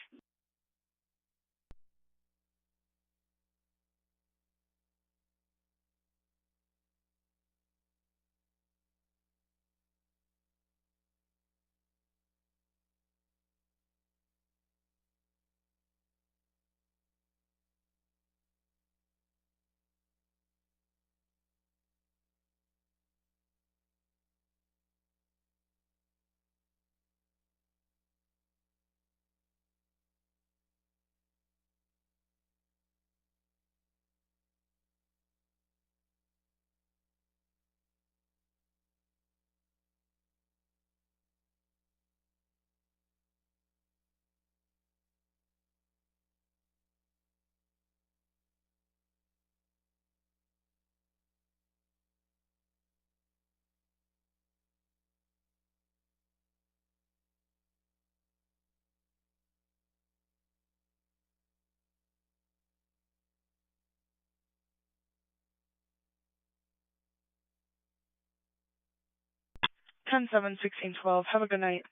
Ten seven 1612. Have a good night.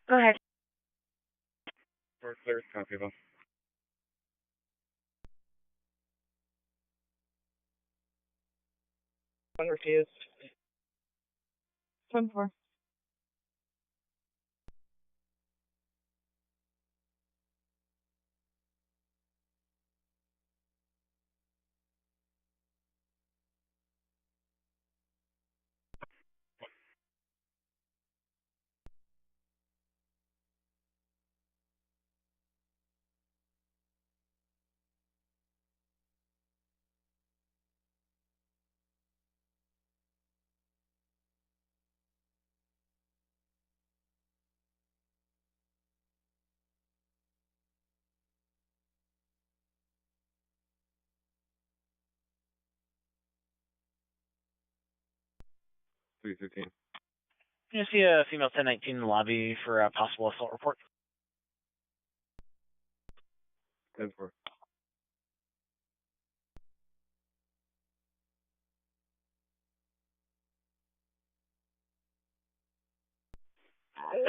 Go ahead. For clear, copy of. Refused. 10-4. Three 15. You see a female 1019 in the lobby for a possible assault report. 10-4.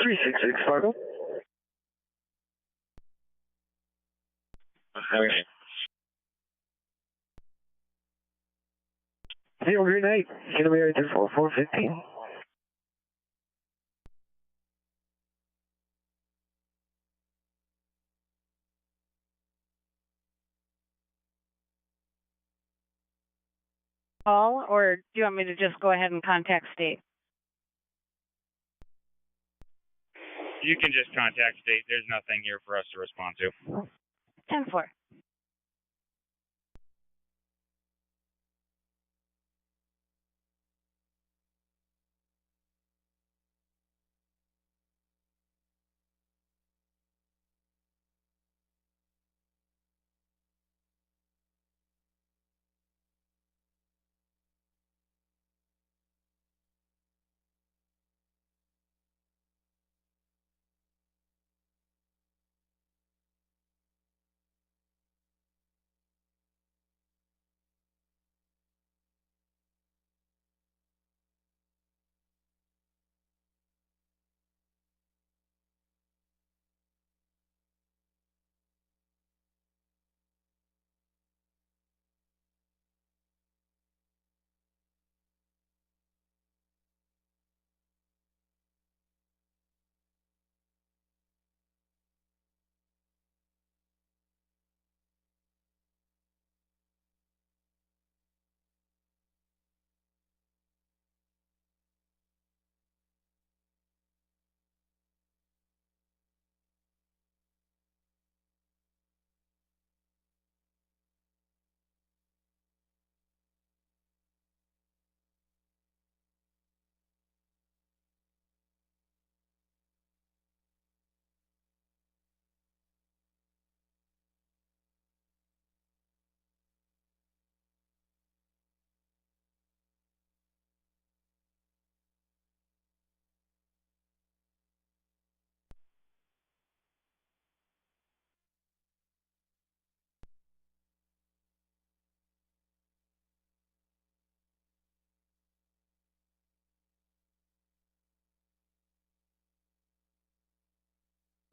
Three 6 Fargo. Okay. 0 Green 8, January 415. Call, or do you want me to just go ahead and contact state? You can just contact state. There's nothing here for us to respond to. 10-4.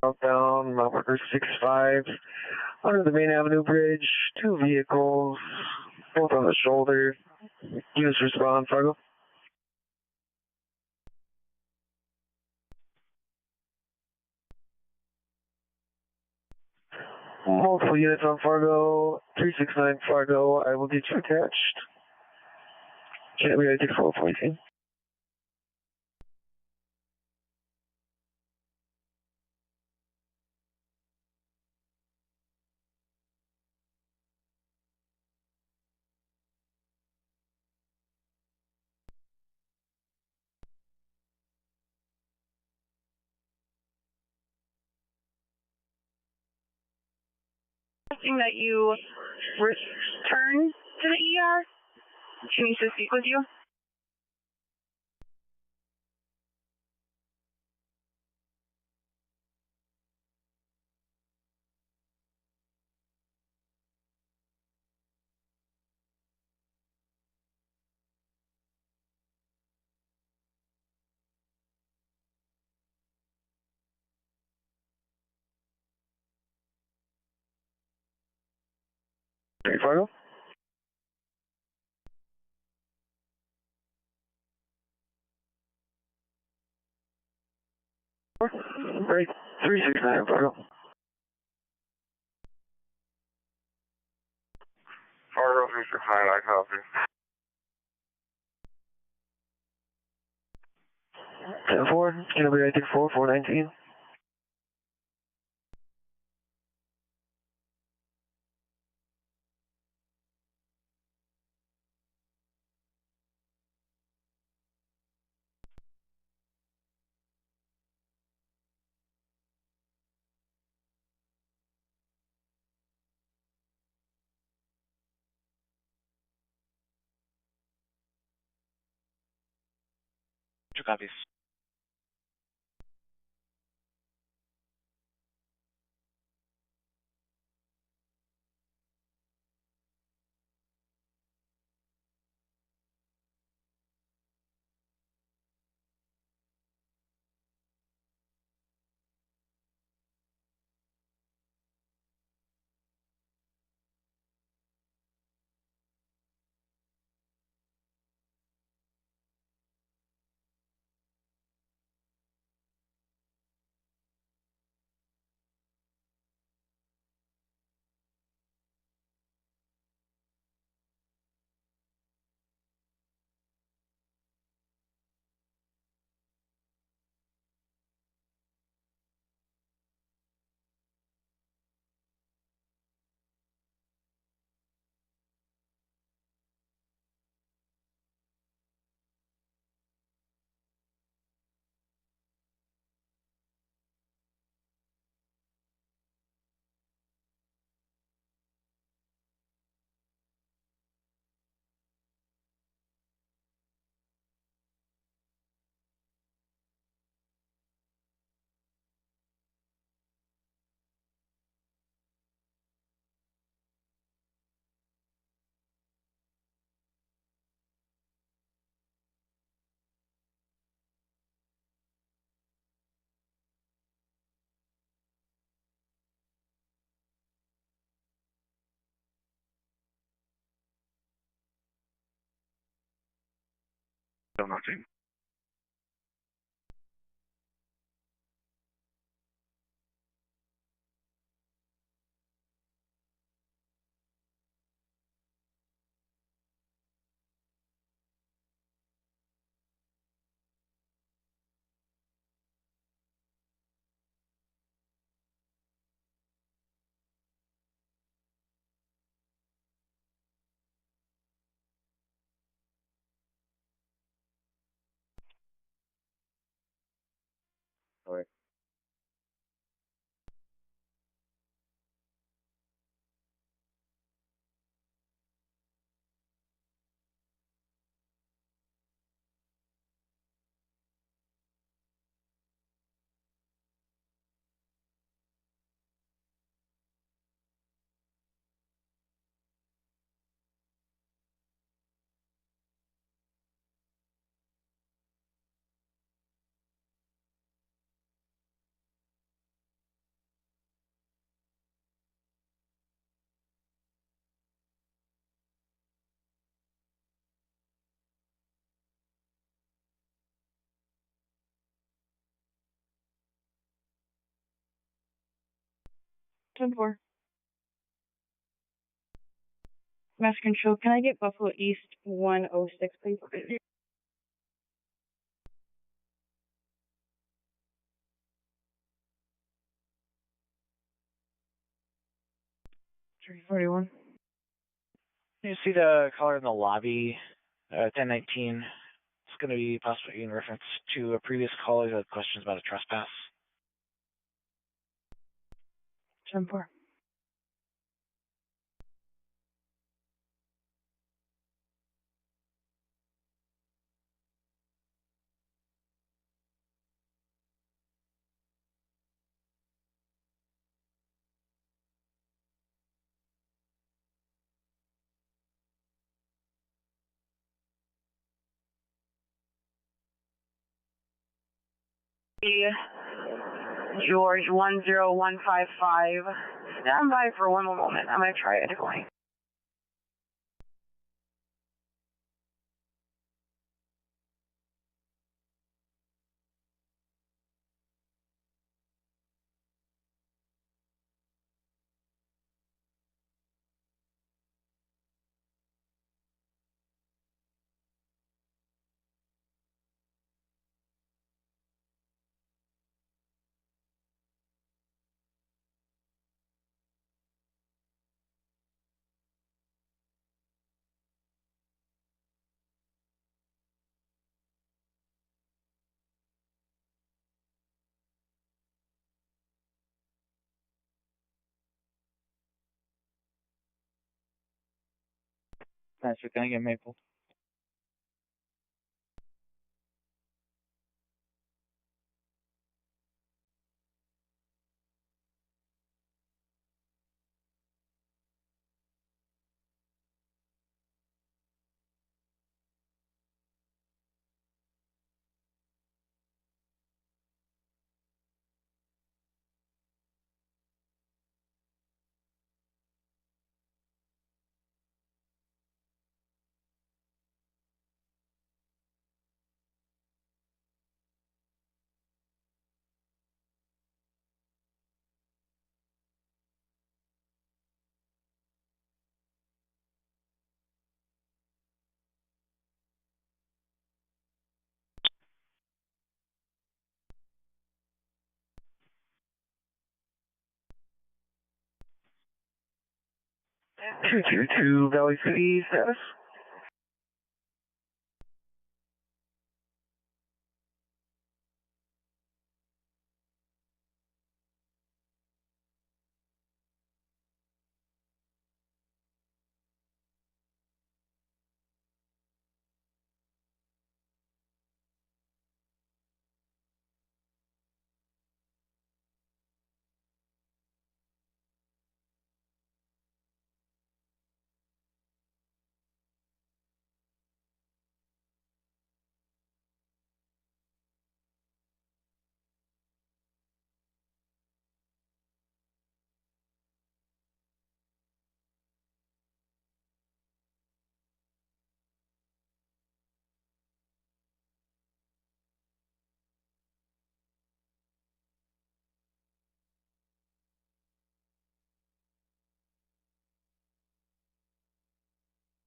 Southbound, Mount Worker 65, under the main avenue bridge, 2 vehicles, both on the shoulder. Units respond, Fargo. Multiple units on Fargo, 369 Fargo, I will get you attached. Can't be take 414. That you return to the ER. She needs to speak with you. Hey, Fargo? Right, 369 Fargo. Fargo 369, I copy. 10-4, can be take 419. Two copies. Still nothing. Sorry. Ten four. Master Control, can I get Buffalo East 106, please? Three 41. You see the caller in the lobby, 1019. It's going to be possibly in reference to a previous caller that had questions about a trespass. 10 4. George 10155. Stand by for one more moment. I'm going to try it going. Master, can I get Maple? Two Valley City status.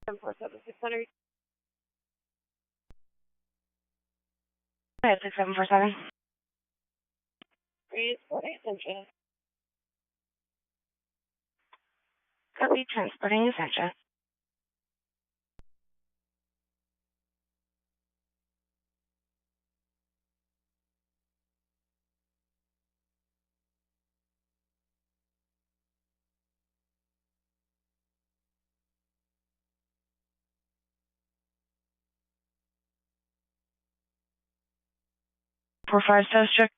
747-600. I have 6747. Transporting Essentia. Copy, transporting Essentia. Four five status check.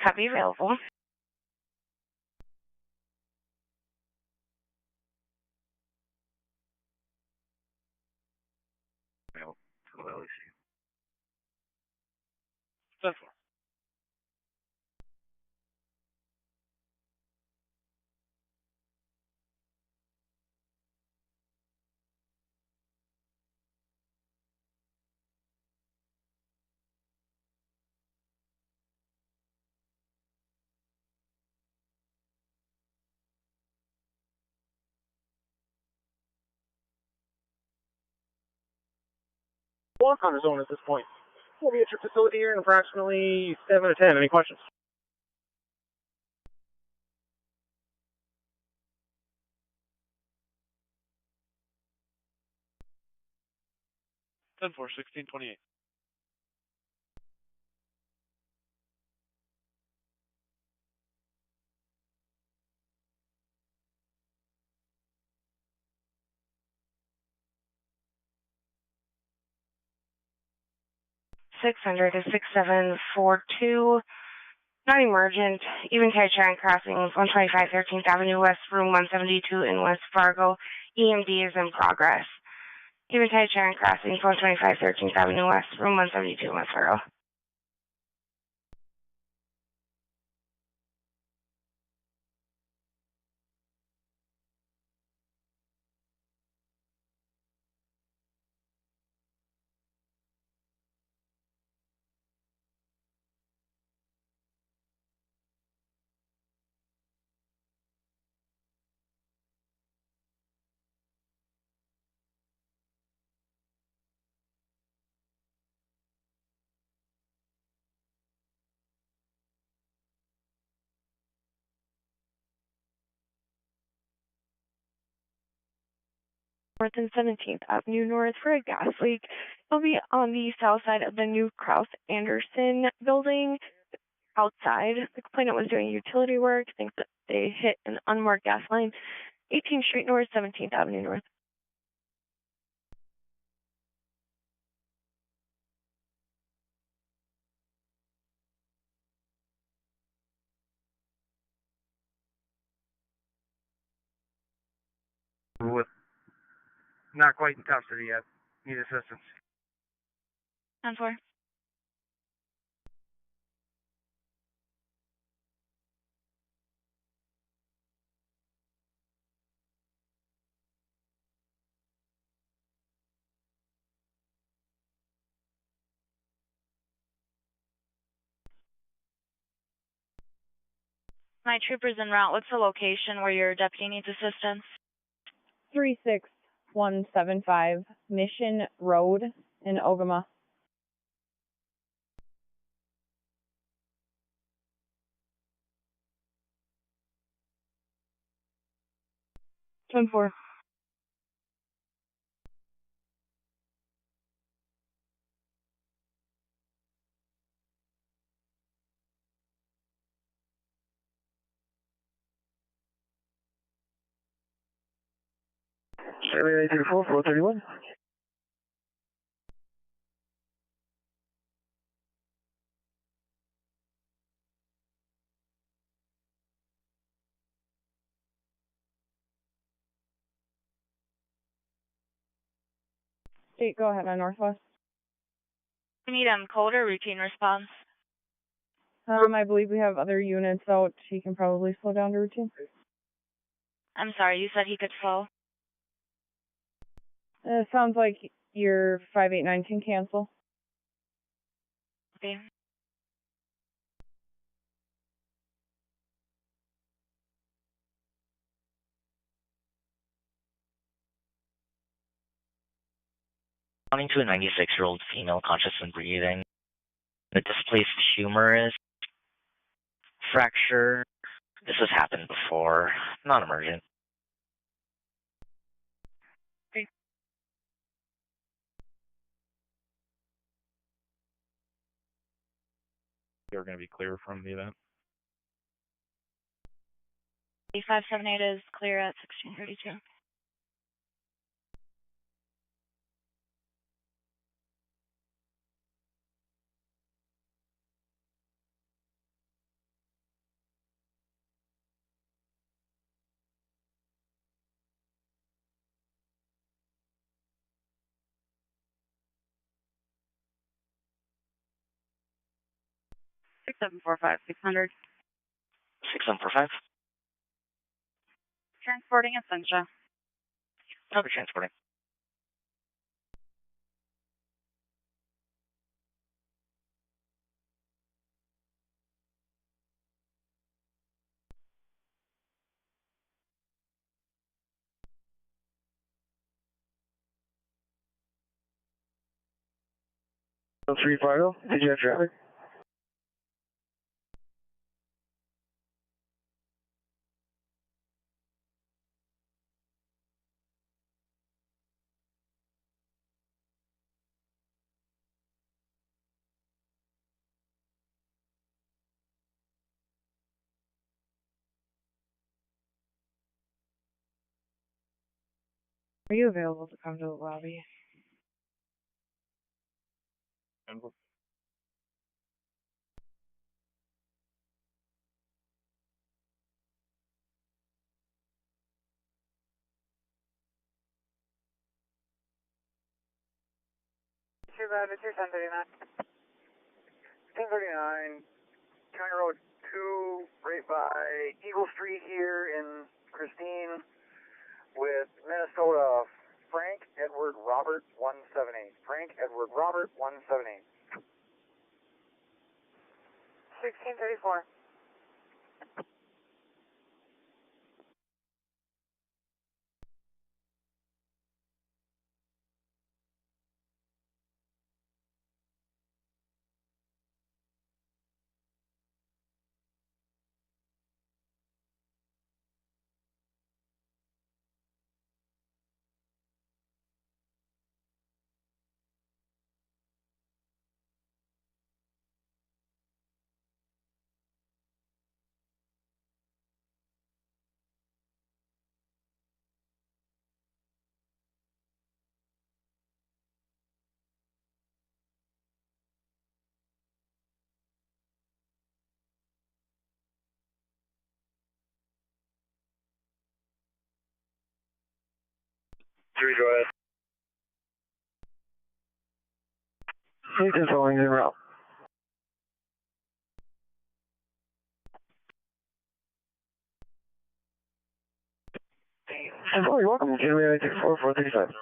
Copy, available. That's one. Walk on zone at this point. We'll be at your facility here in approximately 7 to 10. Any questions? Ten four 1628. Six hundred to 6742. Not emergent. Eventide Sharon Crossings, 125 13th Avenue West, room 172 in West Fargo. EMD is in progress. Eventide Sharon Crossings, 125 13th Avenue West, room 172 in West Fargo. North and 17th Avenue North for a gas leak. It'll be on the south side of the new Kraus Anderson building outside. The complainant was doing utility work. Thinks that they hit an unmarked gas line. 18th Street North, 17th Avenue North. With not quite in custody yet. Need assistance. 10-4. My trooper's en route. What's the location where your deputy needs assistance? 36175 Mission Road in Ogama. Ten four. Area 834, 431. State, go ahead on Northwest. We need code or routine response. I believe we have other units out. He can probably slow down to routine. I'm sorry, you said he could slow? It sounds like your 5819 cancel. Okay. responding to a 96-year-old female conscious and breathing. A displaced humerus fracture. This has happened before. Non-emergent. You're going to be clear from the event. 578 is clear at 1632. Six 600. 6745. Transporting Essentia. Copy, transporting. Three Fargo, did you have traffic? Are you available to come to the lobby? Two bad, it's your 1039. 1039, County Road 2, right by Eagle Street here in Christine, with Minnesota Frank Edward Robert 178. Frank Edward Robert 178. 1634. Three, go ahead. Agent following en route. Oh, you're welcome. January 4435.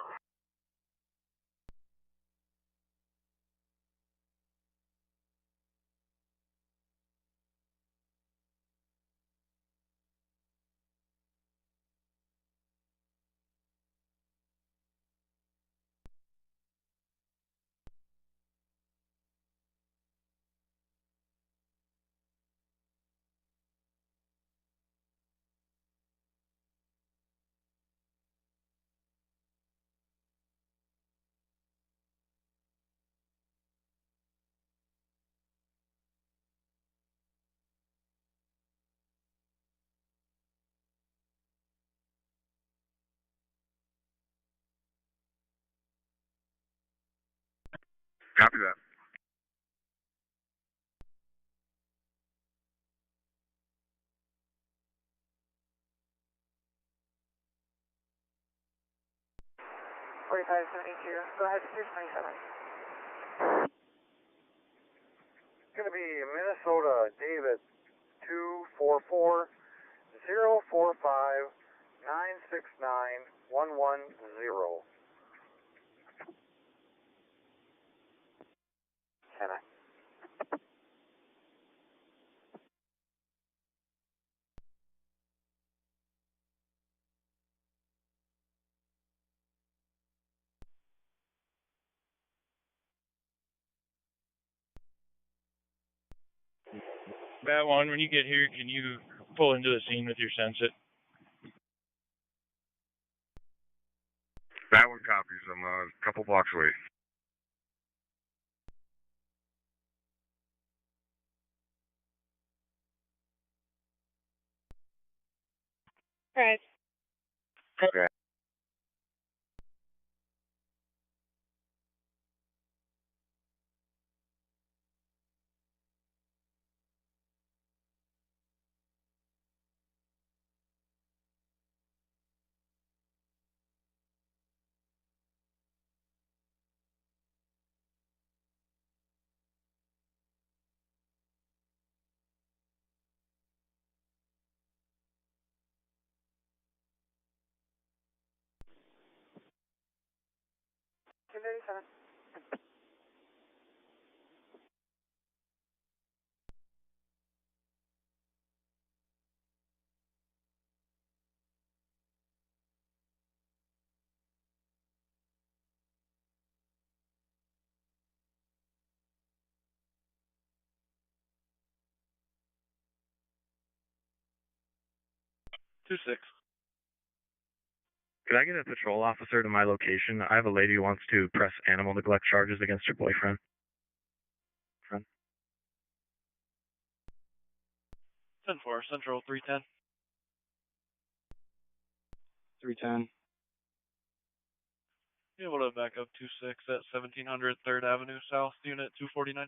Copy that. Go ahead, 227. It's going to be Minnesota David 244 045 969 110. Can I? Bat 1, when you get here, can you pull into the scene with your Sensit? That one copies. I'm a couple blocks away. Right. Okay. Two six. Could I get a patrol officer to my location? I have a lady who wants to press animal neglect charges against her boyfriend. 10-4, Central 310. 310. Be able to back up 26 at 1700 3rd Avenue South, Unit 249.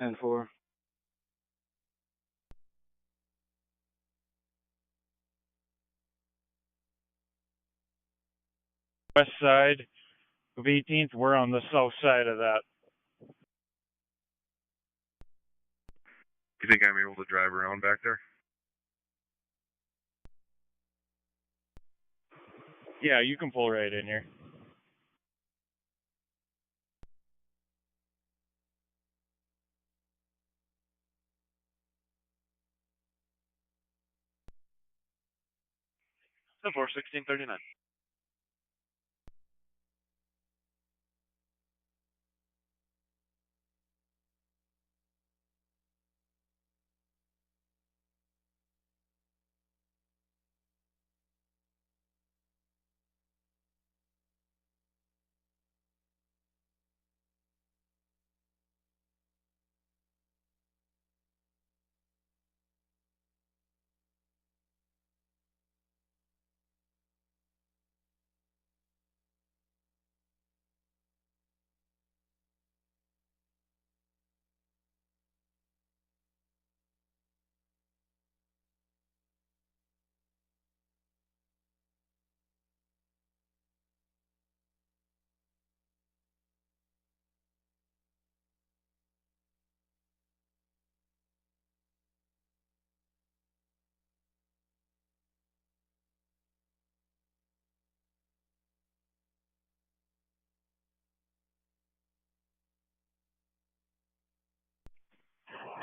10-4. West side of 18th, we're on the south side of that. You think I'm able to drive around back there? Yeah, you can pull right in here. Ten four 1639.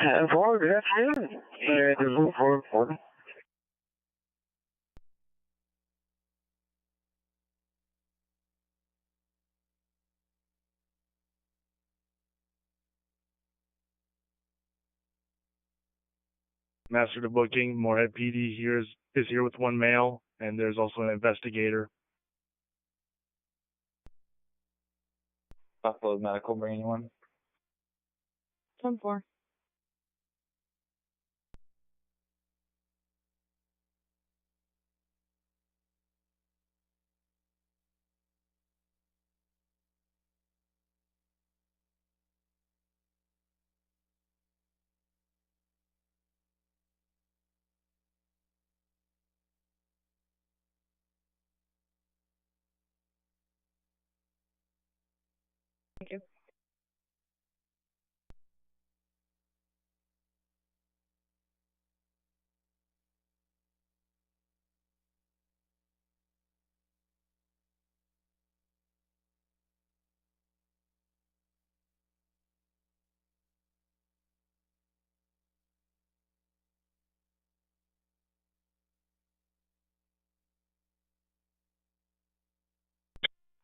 Good afternoon. There's 4. Master to booking, Moorhead PD here is here with one male, and there's also an investigator. Buffalo Medical, bring anyone? 10-4. Thank you.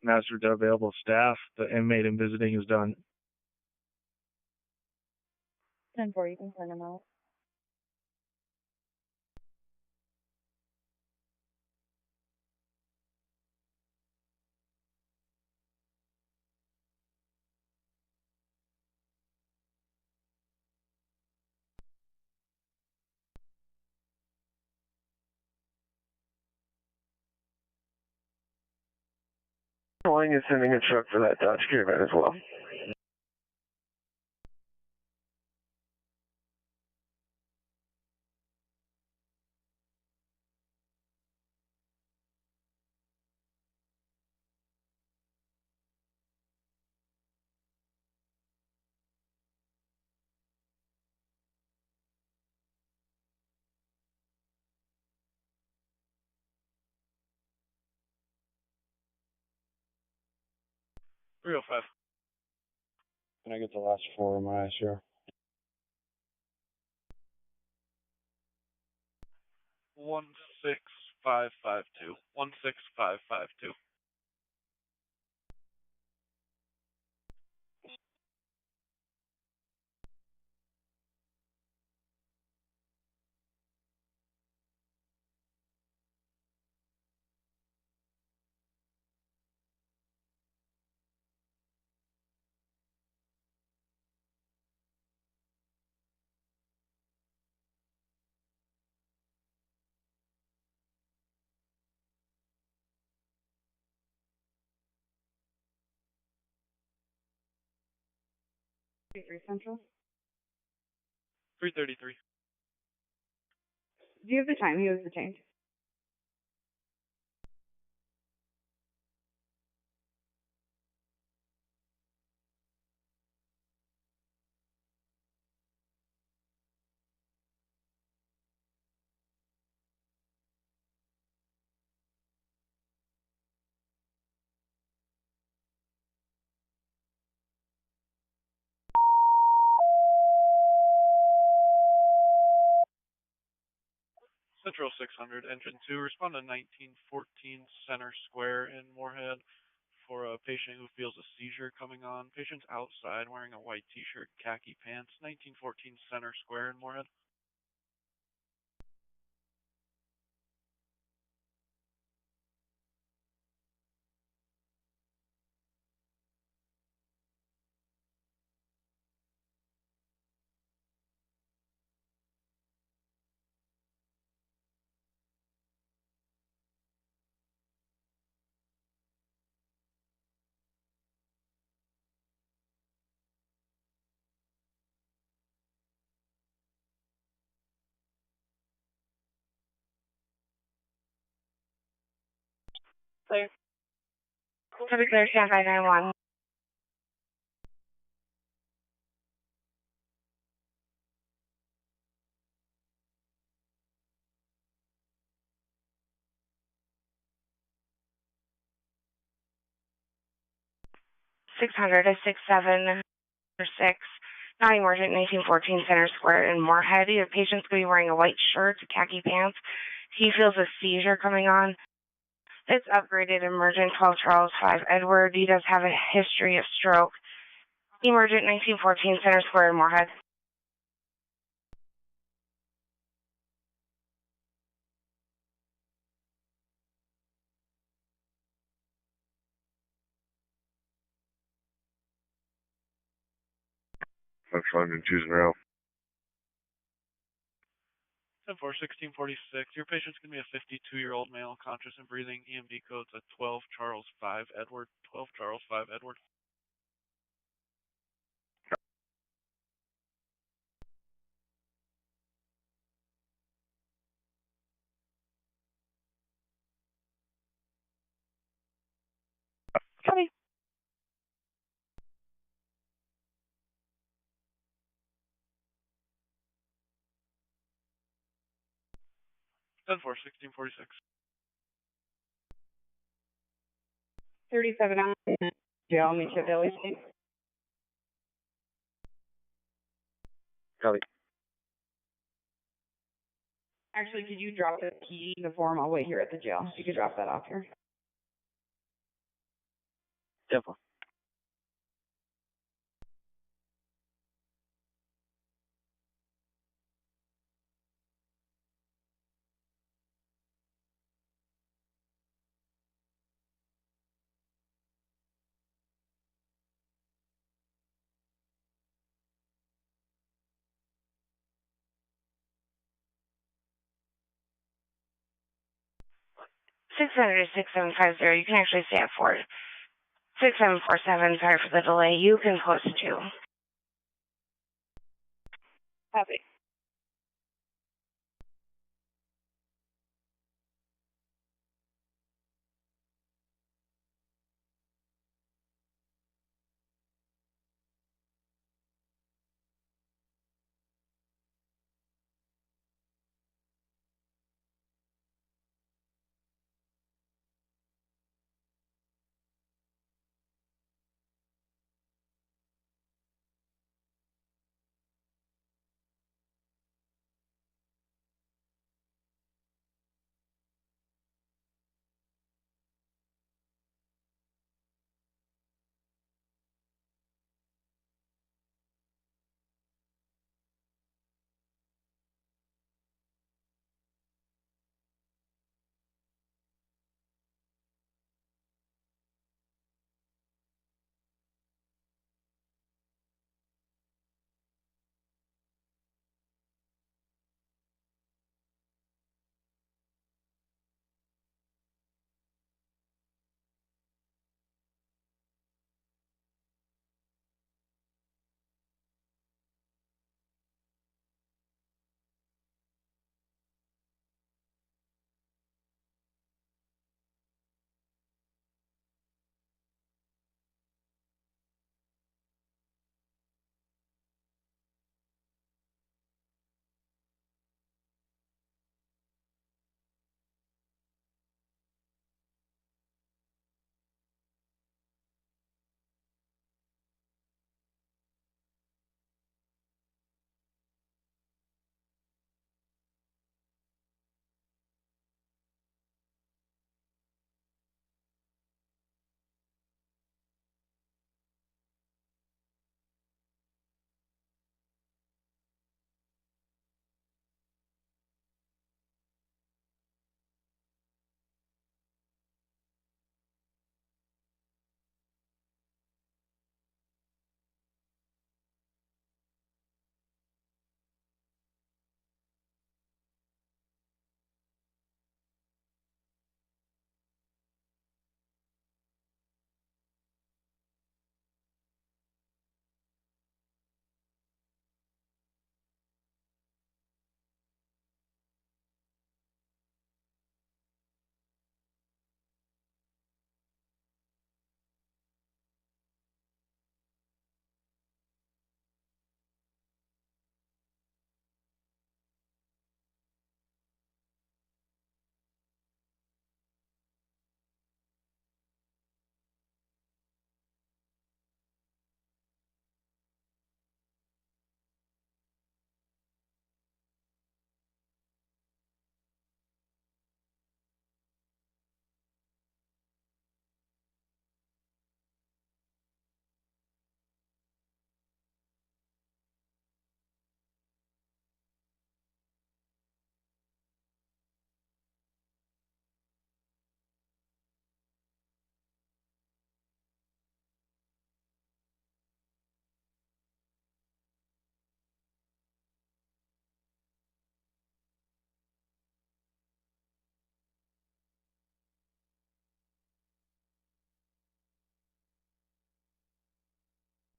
Master to available staff, the inmate and visiting is done. 10-4, you can send them out. Calling is sending a truck for that Dodge Caravan as well. Three oh five. Can I get the last four of my ICR? 16552. 16552. Central. 333. Do you have the time he was detained? Central 600, Engine 2, respond to 1914 Center Square in Moorhead for a patient who feels a seizure coming on. Patient's outside wearing a white t-shirt, khaki pants, 1914 Center Square in Moorhead. Clear. Traffic clear, stand 591. $600 to 6746. Non-emergent 1914 Center Square in Moorhead. The patient's going to be wearing a white shirt, khaki pants. He feels a seizure coming on. It's upgraded emergent 12 Charles 5 Edward. He does have a history of stroke. Emergent 1914 Center Square in Moorhead. That's London 20. 10-4, 1646. Your patient's going to be a 52-year-old male, conscious and breathing. EMD code's a 12 Charles 5 Edward. 12 Charles 5 Edward. Copy. Ten four 1646. 37 on jail, meet you at Valley State. Copy. Actually, could you drop the key, the form? I'll wait here at the jail. You could drop that off here. 10-4. 600 is 6750. You can actually stay at 6747. Sorry for the delay. You can post 2. Copy.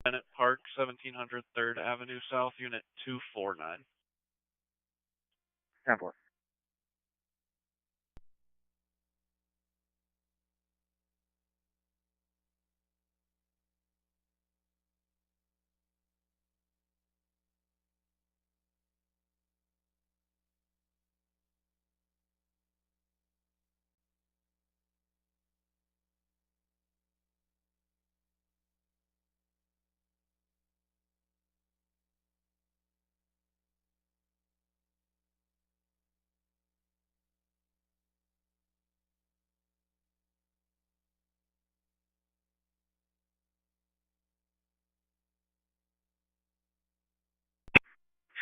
Bennett Park, 1700 3rd Avenue South, Unit 249. 10-4.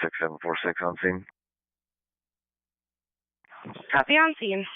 Six 746 on scene. Copy on scene.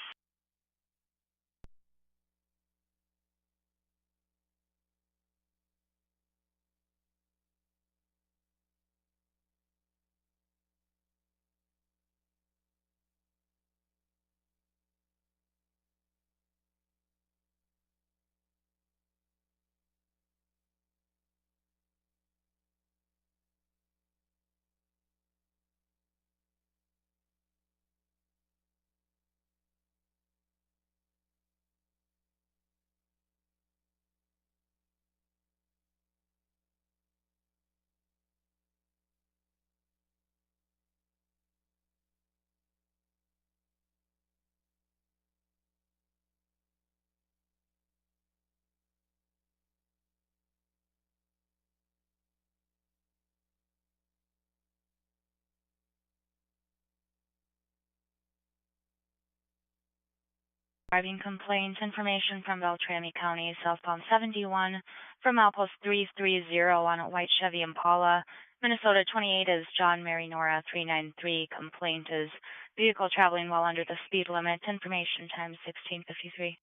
Driving complaints, information from Beltrami County, southbound 71, from Outpost 330 on a white Chevy Impala. Minnesota 28 is John Mary Nora 393. Complaint is vehicle traveling while under the speed limit. Information time 16:53.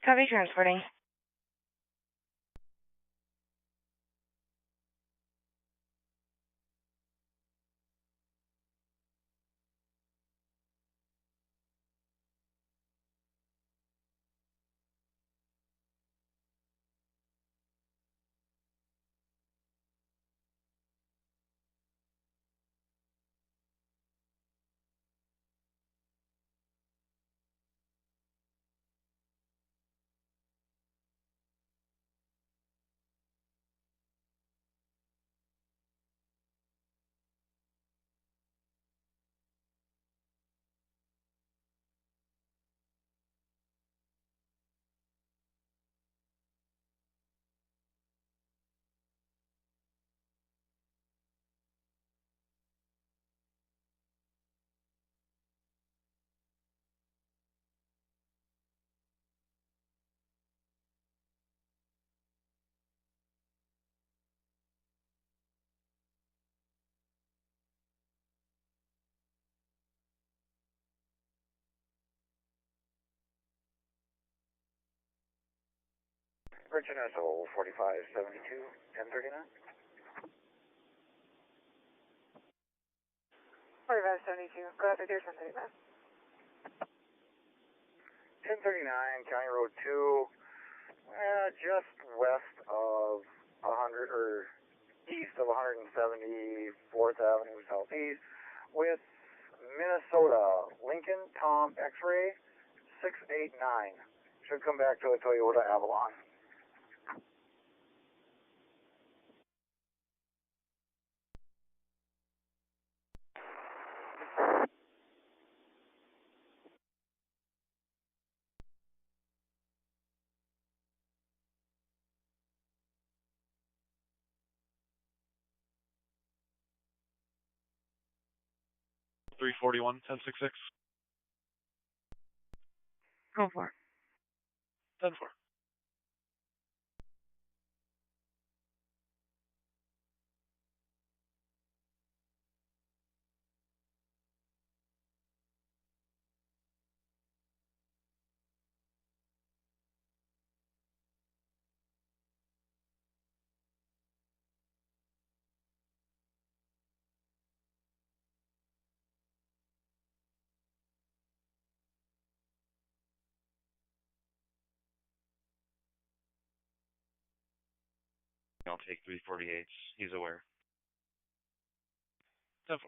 Copy transporting. Virgin SO 4572, 1039. 4572, go after 1039. 1039, County Road 2, just west of 100, or east of 174th Avenue Southeast, with Minnesota, Lincoln, Tom, X-Ray, 689. Should come back to a Toyota Avalon. Three 1066. Go for it. 10-4. I'll take 348s. He's aware. 10-4.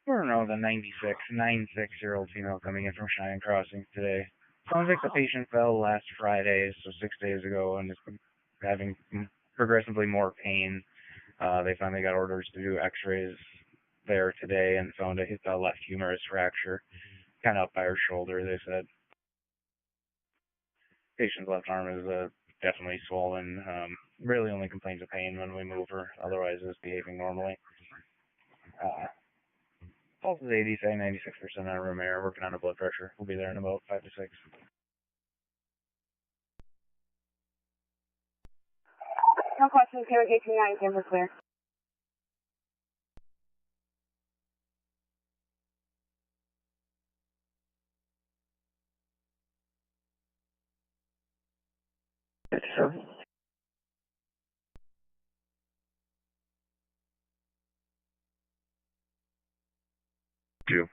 We're around the 960 female coming in from Cheyenne Crossing today. Sounds like the patient fell last Friday, so 6 days ago, and is having progressively more pain. They finally got orders to do x-rays there today and found a left humerus fracture, kind of up by her shoulder, they said. Patient's left arm is definitely swollen. Really only complains of pain when we move her, otherwise is behaving normally. Pulse is 80, say 96% on room air, working on her blood pressure. We'll be there in about 5 to 6. No questions, KOK 29, San clear. Two.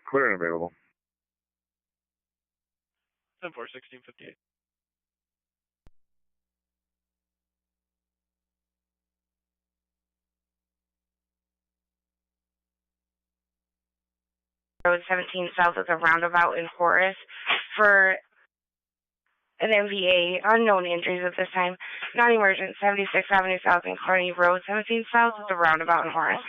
Clear and available. 10-4, 1658. Road 17 south of the roundabout in Horace for an MVA. Unknown injuries at this time. Non-emergent 76th Avenue South and Kearney Road 17 south of the roundabout in Horace.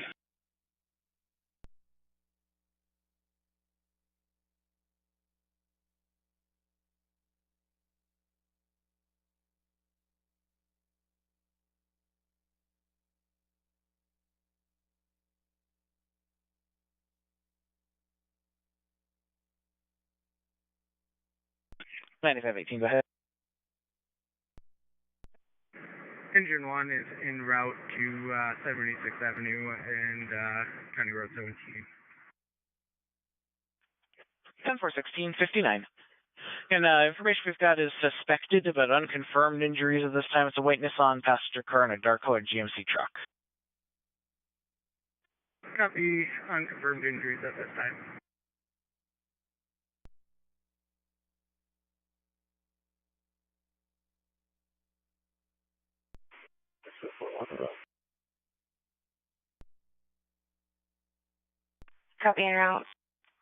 Go ahead. Engine 1 is en route to 76th Avenue and County Road 17. 10-4, 1659. And information we've got is suspected but unconfirmed injuries at this time. It's a white Nissan passenger car and a dark colored GMC truck. Copy. Unconfirmed injuries at this time. Copy en route.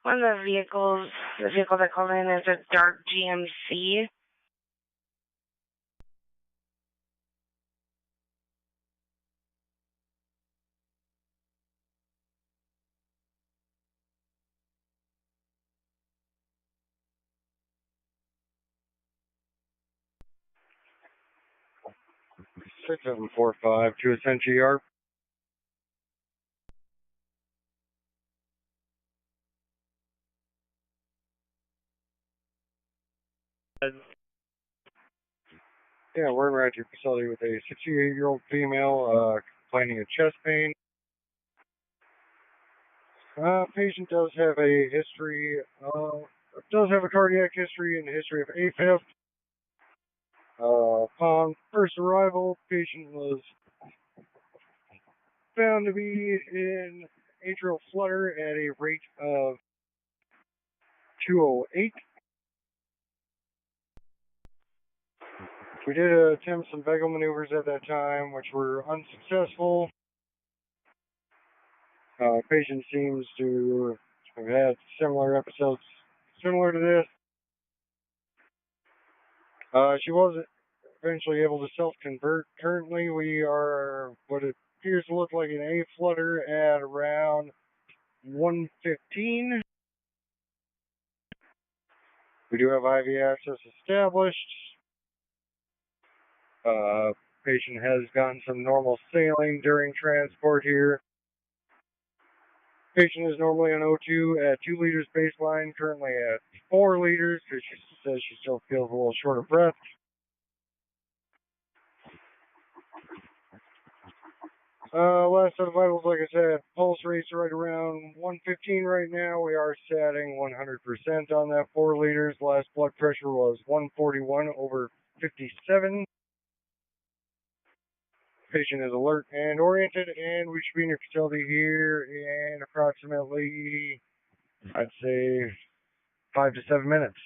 One of the vehicle that called in is a dark GMC. Six 745 to Ascent GR. Yeah, we're at your facility with a 68-year-old female complaining of chest pain. Patient does have a history, does have a cardiac history and a history of AFib. Upon first arrival, patient was found to be in atrial flutter at a rate of 208. We did attempt some vagal maneuvers at that time, which were unsuccessful. Patient seems to have had similar episodes similar to this. She wasn't eventually able to self-convert. Currently, we are what it appears to look like an A flutter at around 115. We do have IV access established. Patient has gotten some normal saline during transport here. Patient is normally on O2 at 2 liters baseline, currently at 4 liters because she says she still feels a little short of breath. Last set of vitals, like I said, pulse rate's right around 115 right now. We are setting 100% on that 4 liters. Last blood pressure was 141/57. Patient is alert and oriented, and we should be in your facility here in approximately, I'd say, 5 to 7 minutes.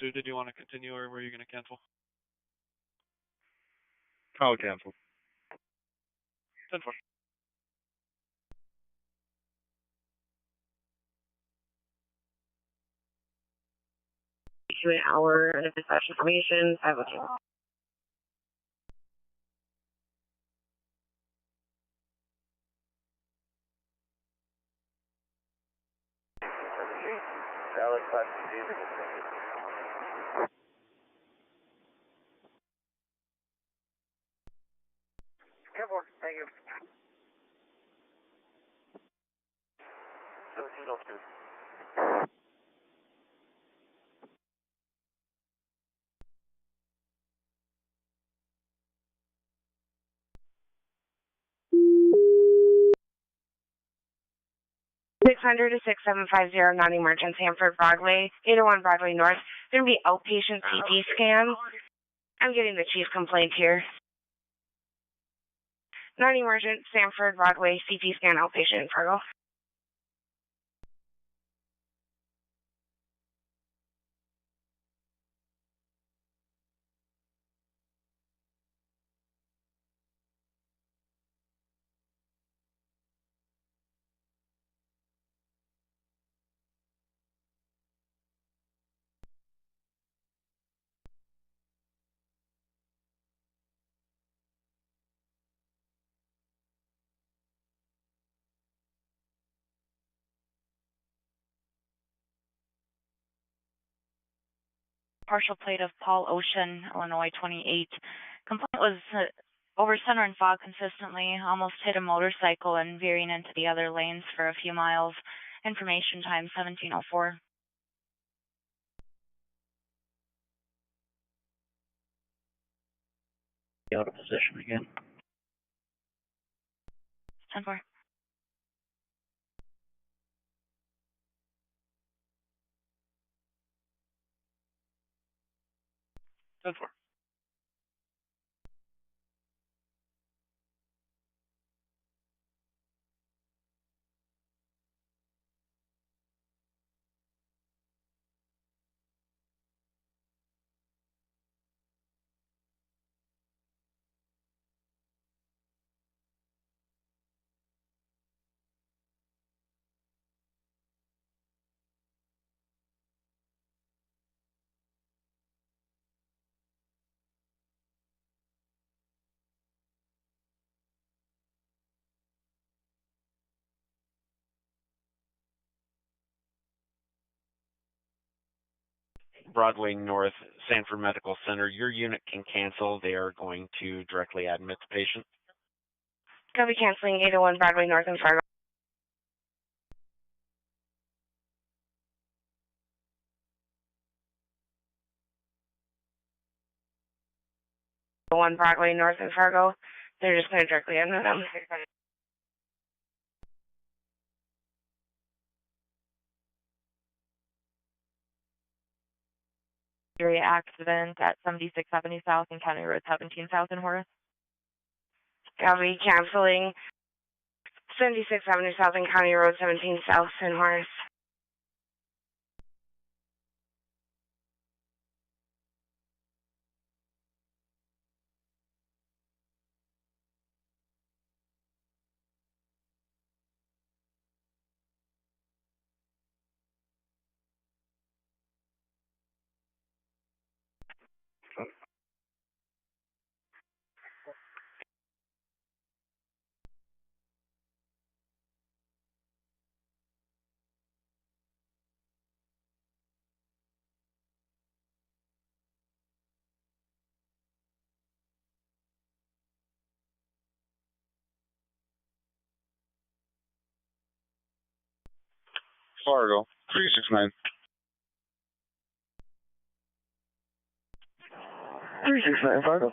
Did you want to continue or were you going to cancel? I'll cancel. 10-4. An hour of dispatch information. I will do. Alex, thank you. 1702. 600 to 6750, non-emergent, Sanford Broadway, 801 Broadway North. Going to be outpatient CT scan. I'm getting the chief complaint here. Non-emergent, Sanford Broadway, CT scan, outpatient in Fargo. Partial plate of Paul Ocean, Illinois 28. Complaint was over center and fog consistently, almost hit a motorcycle and veering into the other lanes for a few miles. Information time 1704. Out of position again. 10-4. Broadway North, Sanford Medical Center. Your unit can cancel. They are going to directly admit the patient. Going to be canceling 801 Broadway North in Fargo. One Broadway North in Fargo. They're just going to directly admit them. Area accident at 76 Avenue South and County Road 17 South in Horace. I'll be canceling 76 Avenue South and County Road 17 South in Horace. Fargo, 369. 369, Fargo.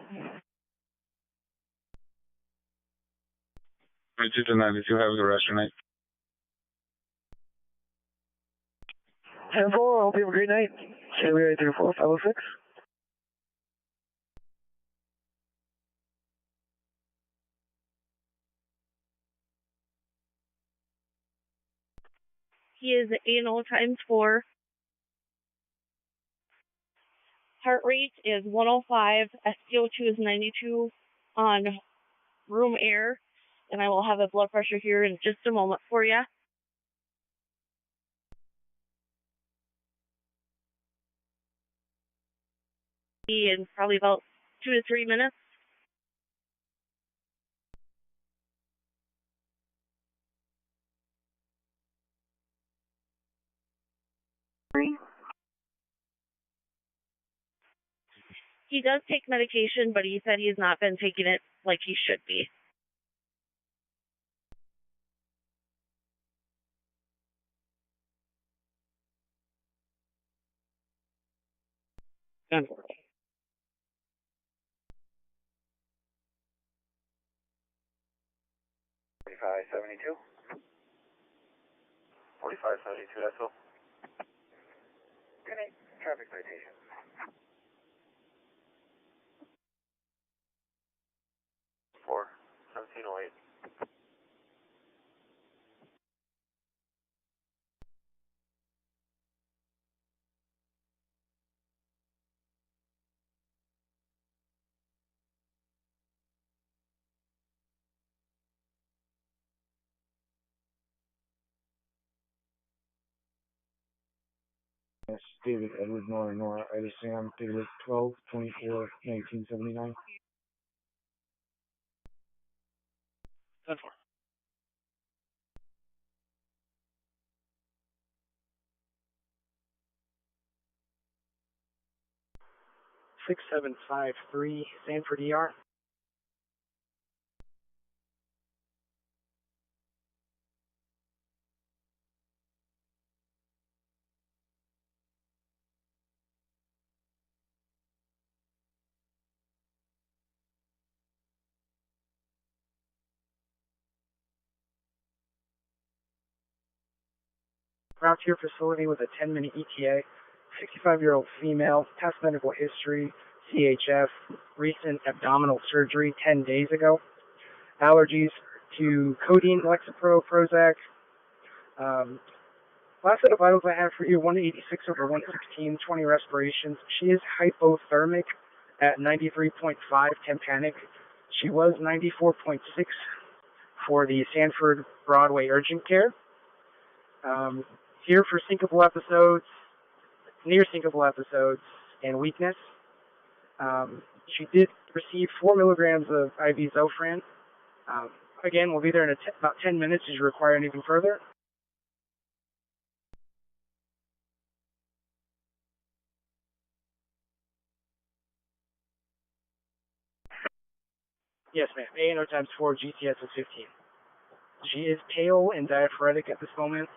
22 to 9, did you have the rest tonight? 10-4, I hope you have a great night. Area 834-506. He is anal ×4. Heart rate is 105. SpO2 is 92 on room air. And I will have a blood pressure here in just a moment for you. In probably about 2 to 3 minutes. He does take medication, but he said he's not been taking it like he should be. 4572, that's all. Good night. Traffic citation. 1708. Yes, David Edward Nora Ida Sam, David 12/24/1979. 10-4. Six seven five three Sanford ER. Route to your facility with a 10-minute ETA. 65-year-old female, past medical history, CHF, recent abdominal surgery 10 days ago. Allergies to codeine, Lexapro, Prozac. Last set of vitals I have for you, 186/116, 20 respirations. She is hypothermic at 93.5 tympanic. She was 94.6 for the Sanford Broadway urgent care. Here for syncopal episodes, near syncopal episodes, and weakness. She did receive 4 milligrams of IV Zofran. Again, we'll be there in about 10 minutes. Did you require anything further? Yes, ma'am. ANO times 4, GTS is 15. She is pale and diaphoretic at this moment.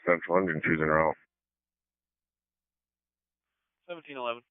Central engine choosing route. 1711.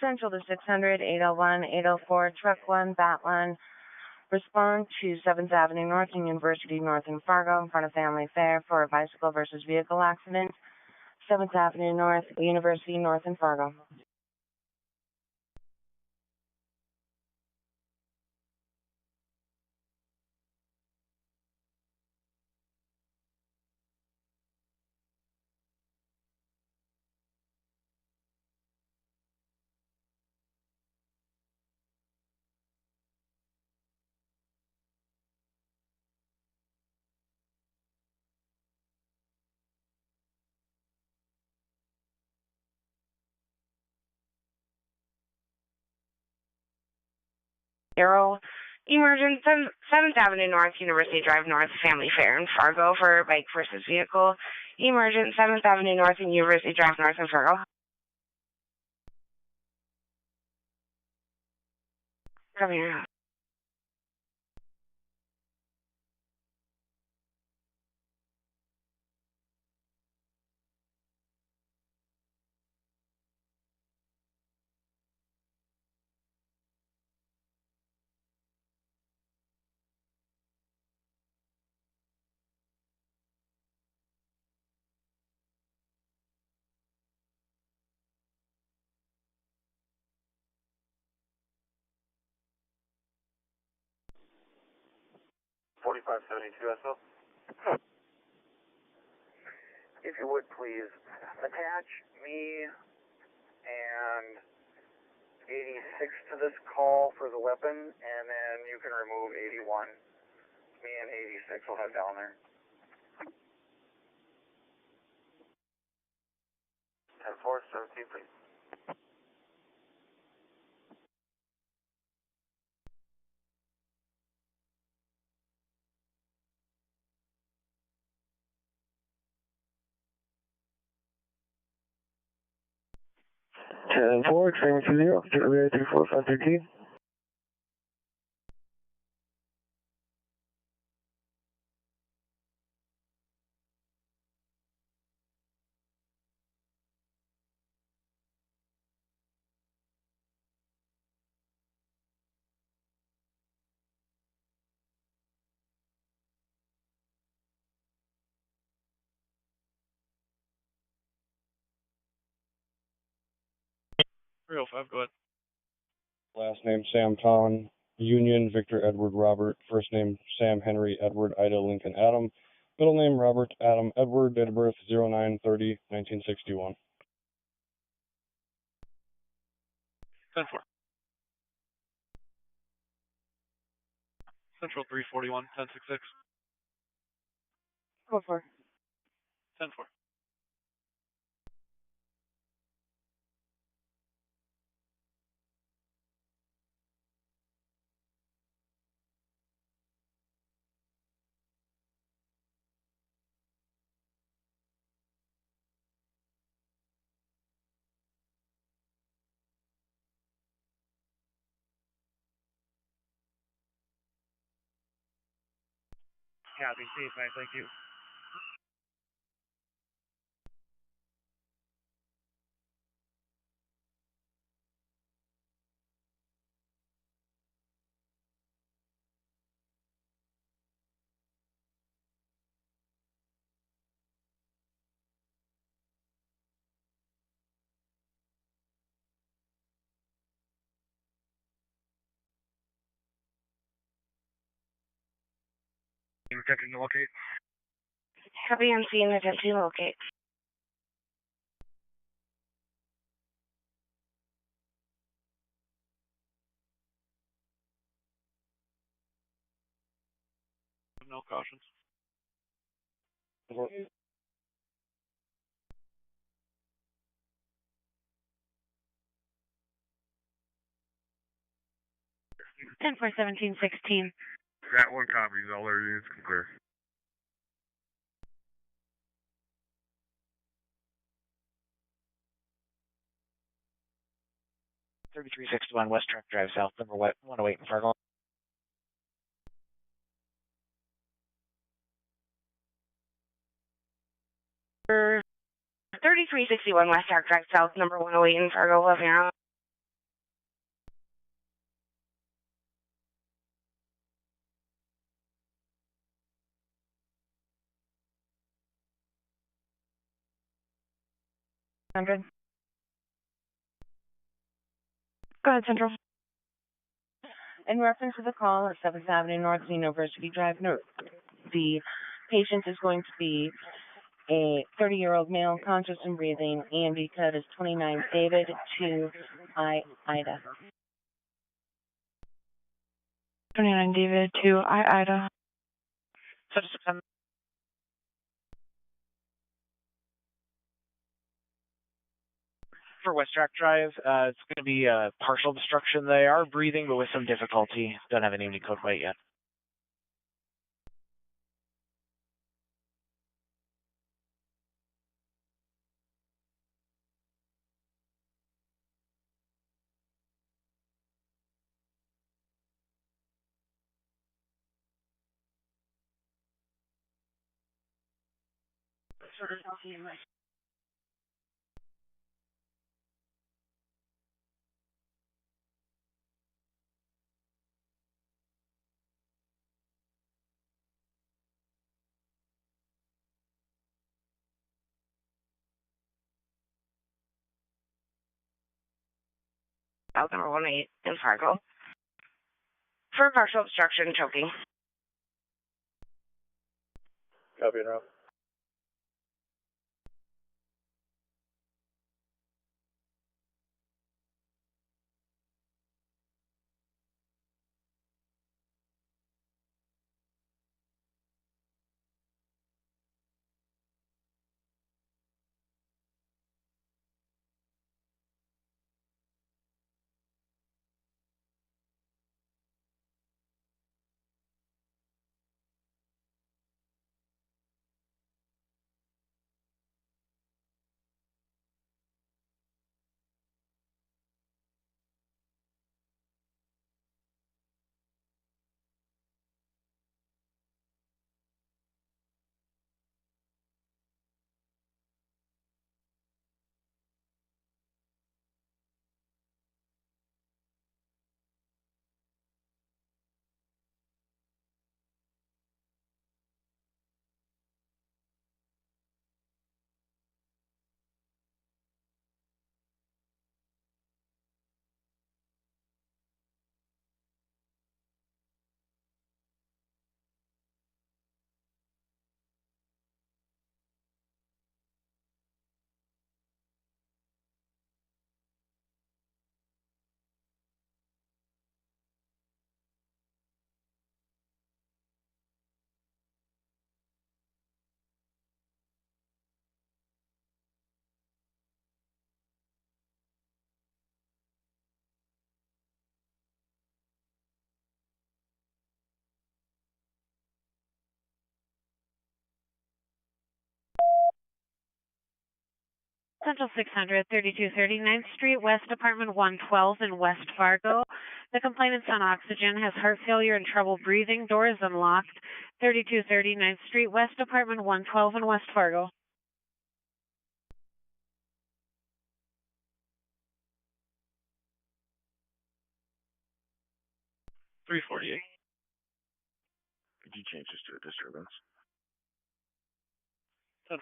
Central to 600, 801, 804, Truck 1, Bat 1. Respond to 7th Avenue North and University North in Fargo in front of Family Fair for a bicycle versus vehicle accident. 7th Avenue North, University North in Fargo. Arrow. Emergent 7th Avenue North, University Drive North, Family Fair in Fargo for bike versus vehicle. Emergent 7th Avenue North and University Drive North in Fargo. Come here. 4572 SL. If you would please attach me and 86 to this call for the weapon, and then you can remove 81. Me and 86 will head down there. 10-4, 17, please. Ten four, extreme 20, Juliet 34513. Three oh five, go ahead. Last name Sam Ton, Union Victor Edward Robert, first name Sam Henry Edward Ida Lincoln Adam, middle name Robert Adam Edward, date of birth 09/30/1961. 10-4. Central 341, 1066. Go for 10-4. Copy, safe, nice, thank you. Attempting to locate. Copy, I'm seeing attempt to locate. No cautions. Ten four 1716. That one copies, all their units can clear. $3361 West Truck Drive South, number 108 in Fargo. For 3361 West Arc Drive South, number 108 in Fargo, Louisiana. Go ahead, Central. In reference to the call at 7th Avenue North, University Drive North, the patient is going to be a 30-year-old male, conscious and breathing. EMD code is 29 David to Ida. 29 David to Ida. For West Track Drive, it's going to be a partial destruction. They are breathing, but with some difficulty. Don't have an EMD code quite yet. South, number 108 in Fargo. For partial obstruction, choking. Copy and route. Central 600, 3239th Street, West Apartment 112 in West Fargo. The complainant's on oxygen, has heart failure and trouble breathing. Door is unlocked. 3239th Street, West Apartment 112 in West Fargo. $348. Could you change this to a disturbance? 10-4.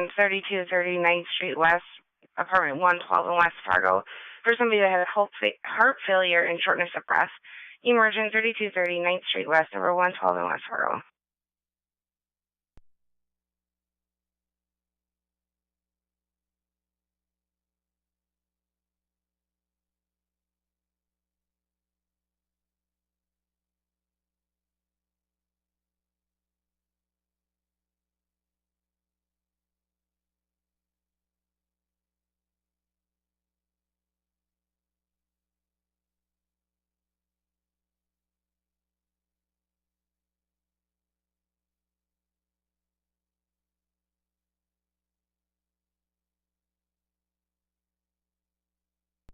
And 3239th Street West, apartment 112 in West Fargo, for somebody that had heart failure and shortness of breath. Emergent 3239th Street West, number 112 in West Fargo.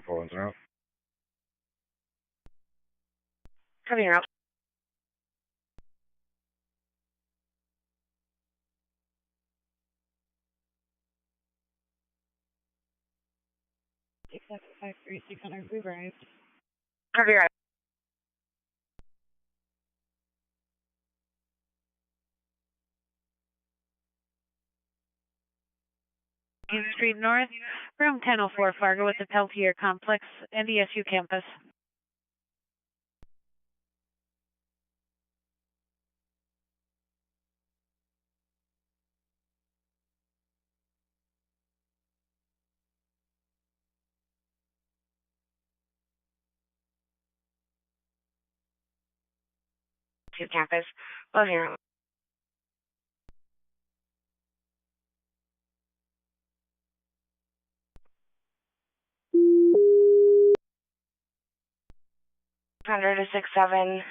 Phones out. Coming out. Except 53600, we've arrived. Copy right. Main Street North, room 1004 Fargo with the Peltier Complex, NDSU campus. To campus. Love you. Hundred to 67.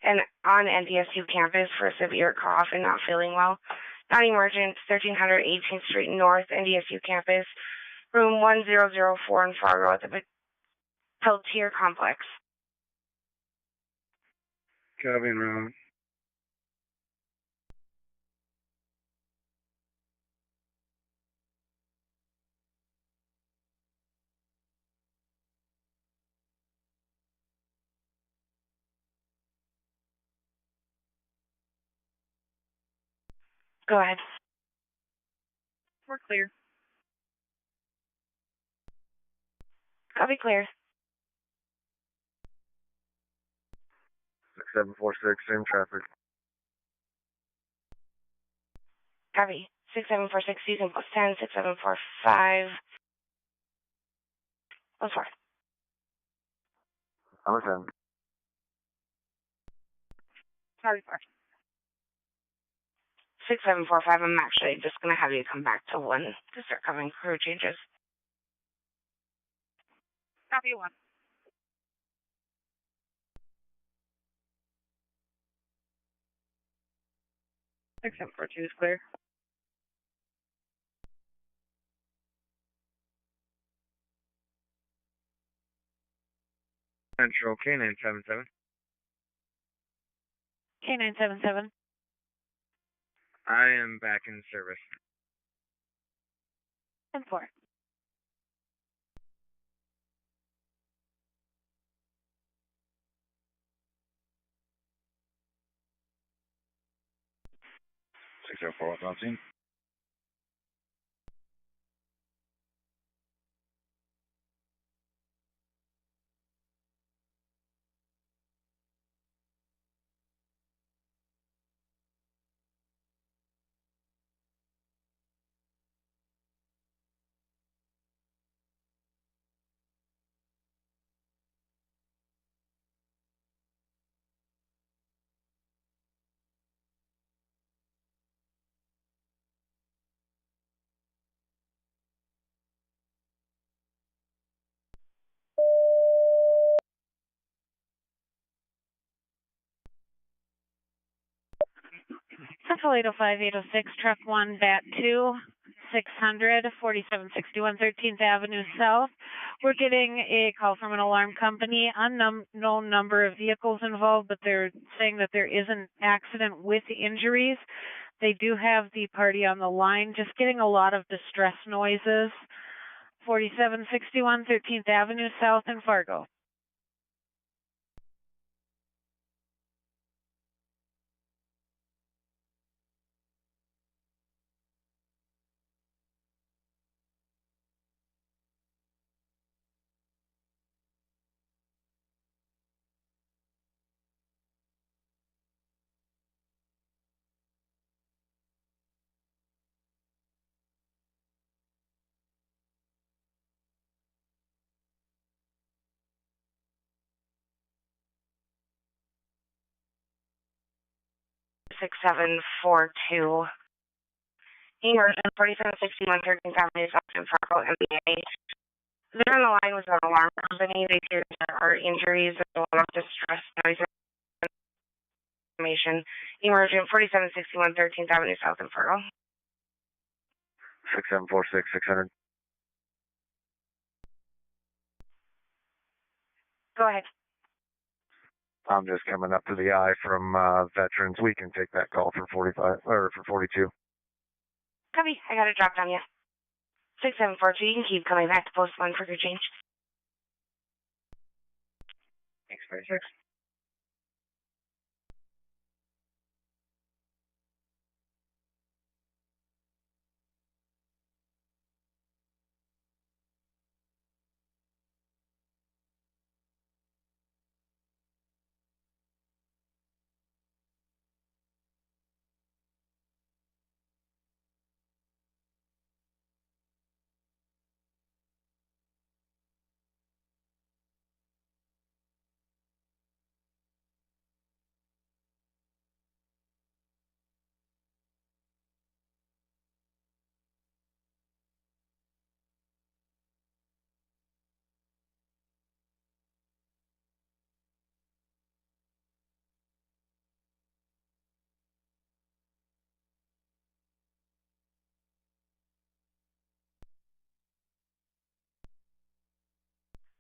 And on NDSU campus for severe cough and not feeling well. Non-emergent, 1300 18th Street North, NDSU campus, Room 1004 in Fargo at the Peltier Complex. Copy and round. Go ahead. We're clear. Copy clear. 6746, same traffic. Copy. 6746, Houston plus 10, 6745. Oh, sorry. Number 10. Sorry, 6745, I'm actually just going to have you come back to 1 to start covering crew changes. Copy 1. Except for 2 is clear. Central K977. K977. I am back in service. 10-4. Six zero four, what's on scene? Central 805, 806, truck 1, bat 2, 600, 4761 13th Avenue South. We're getting a call from an alarm company, unknown number of vehicles involved, but they're saying that there is an accident with injuries. They do have the party on the line, just getting a lot of distress noises. 4761 13th Avenue South in Fargo. Six seven four two. Emergent 4761 13th Avenue South in Fargo, MBA. They're on the line with an alarm company. They hear there are injuries and a lot of distress noise information. Emergent 4761 13th Avenue South in Fargo. 6746, 600. Go ahead. I'm just coming up to the eye from veterans. We can take that call for 45 or for 42. Copy. I got it dropped on you. 6742. You can keep coming back to post 1 for your change. Thanks, 36.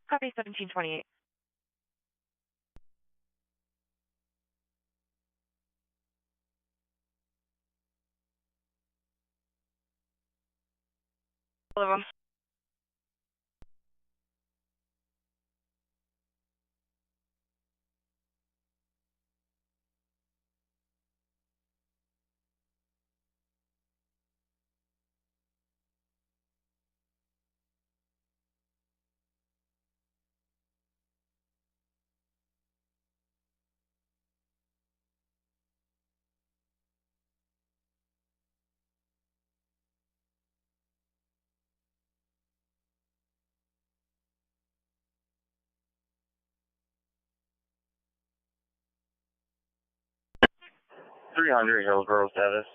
Copy 1728. All of them. Hillsborough status.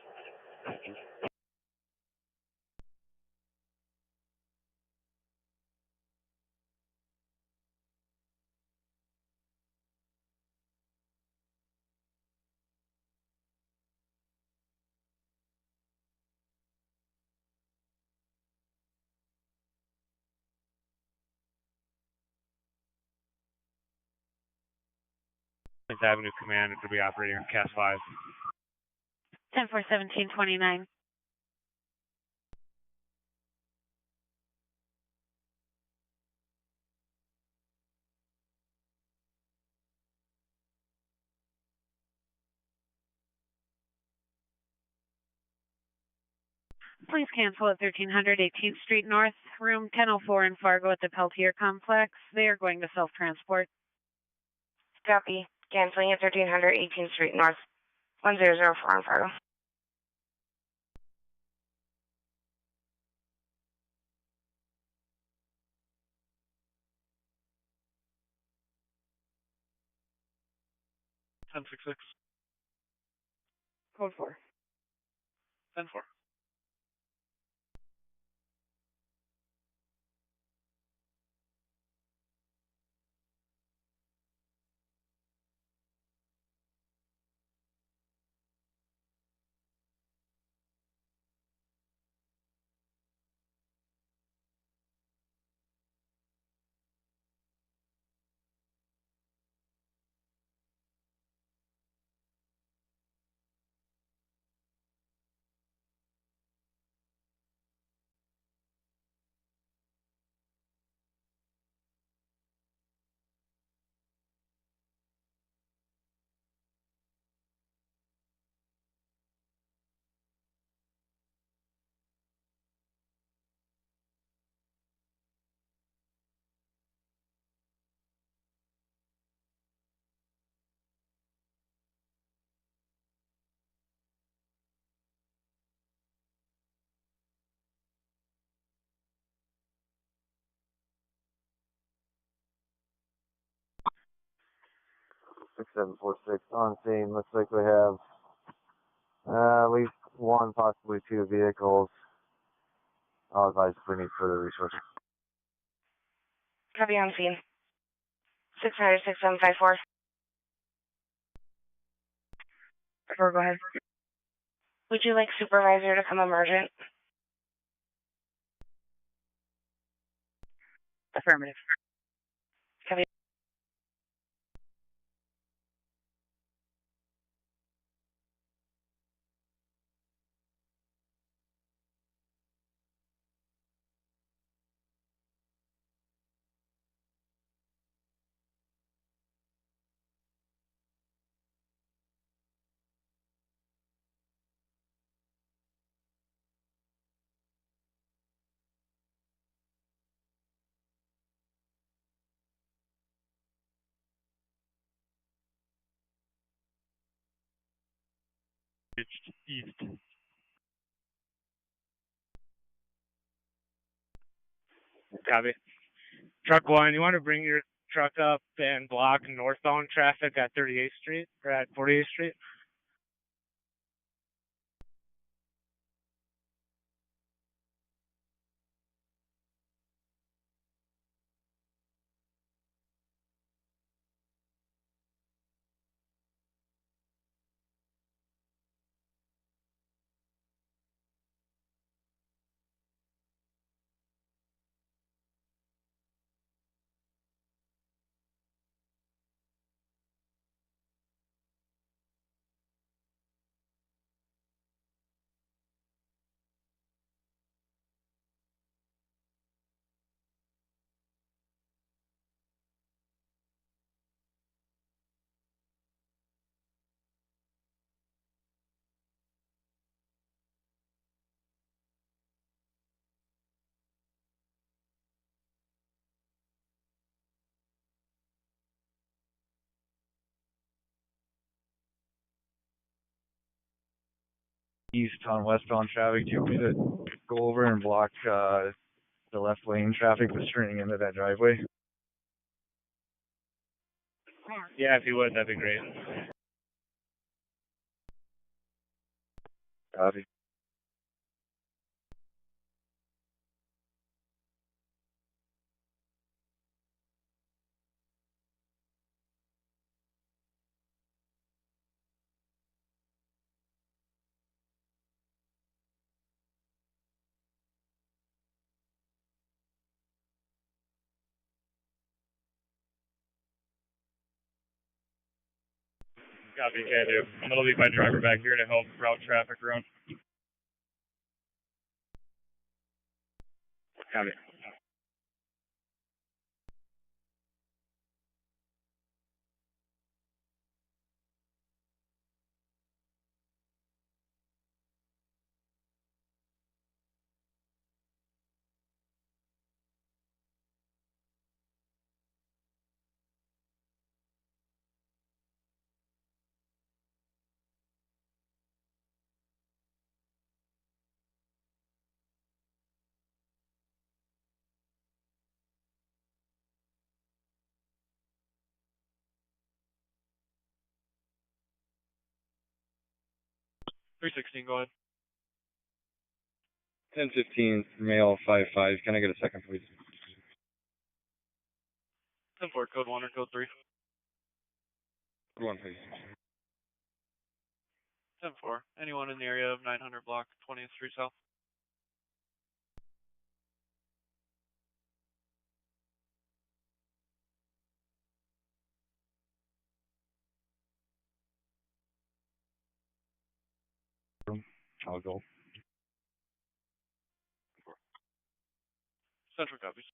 10th Avenue Command is going to be operating on CAS 5. 10-4-17-29. Please cancel at 1300 18th Street North, room 1004 in Fargo at the Peltier Complex. They are going to self-transport. Copy. Canceling at 1300 18th Street North, 1004 in Fargo. Ten six six. Code 4. 10-4. Six 746 on scene. Looks like we have at least one, possibly two vehicles. I'll advise if we need further resources. Copy on scene. 600 6754. Go ahead. Would you like supervisor to come emergent? Affirmative. Copy. East. Copy. Truck 1, you want to bring your truck up and block northbound traffic at 38th Street or at 48th Street? east on westbound traffic. Do you want me to go over and block the left lane traffic that's turning into that driveway? Yeah, if you would, that'd be great. Copy. Copy, can do. I'm gonna leave my driver back here to help route traffic around. Copy. Go ahead. 1015, male 55. Can I get a second, please? 10-4, code 1 or code 3? Code 1, please. 10-4, anyone in the area of 900 block 20th Street South? I'll go. Central copies.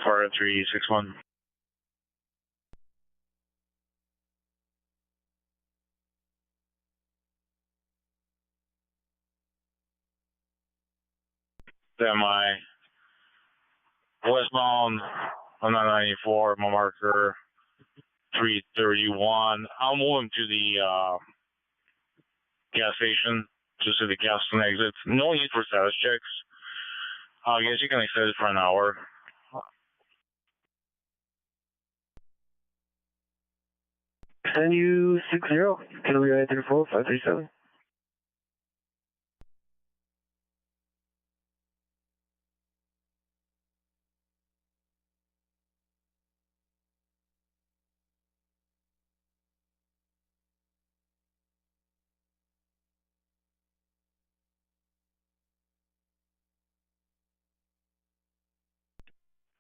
Far 361. Semi westbound on 994, my marker 331. I'll move him to the gas station, just to the gas station exits. No need for status checks. I guess you can extend it for an hour. Send you 60, Kilo 34, 537.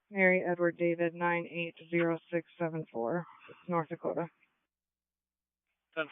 Mary Edward David 980674, North Dakota. 10-4.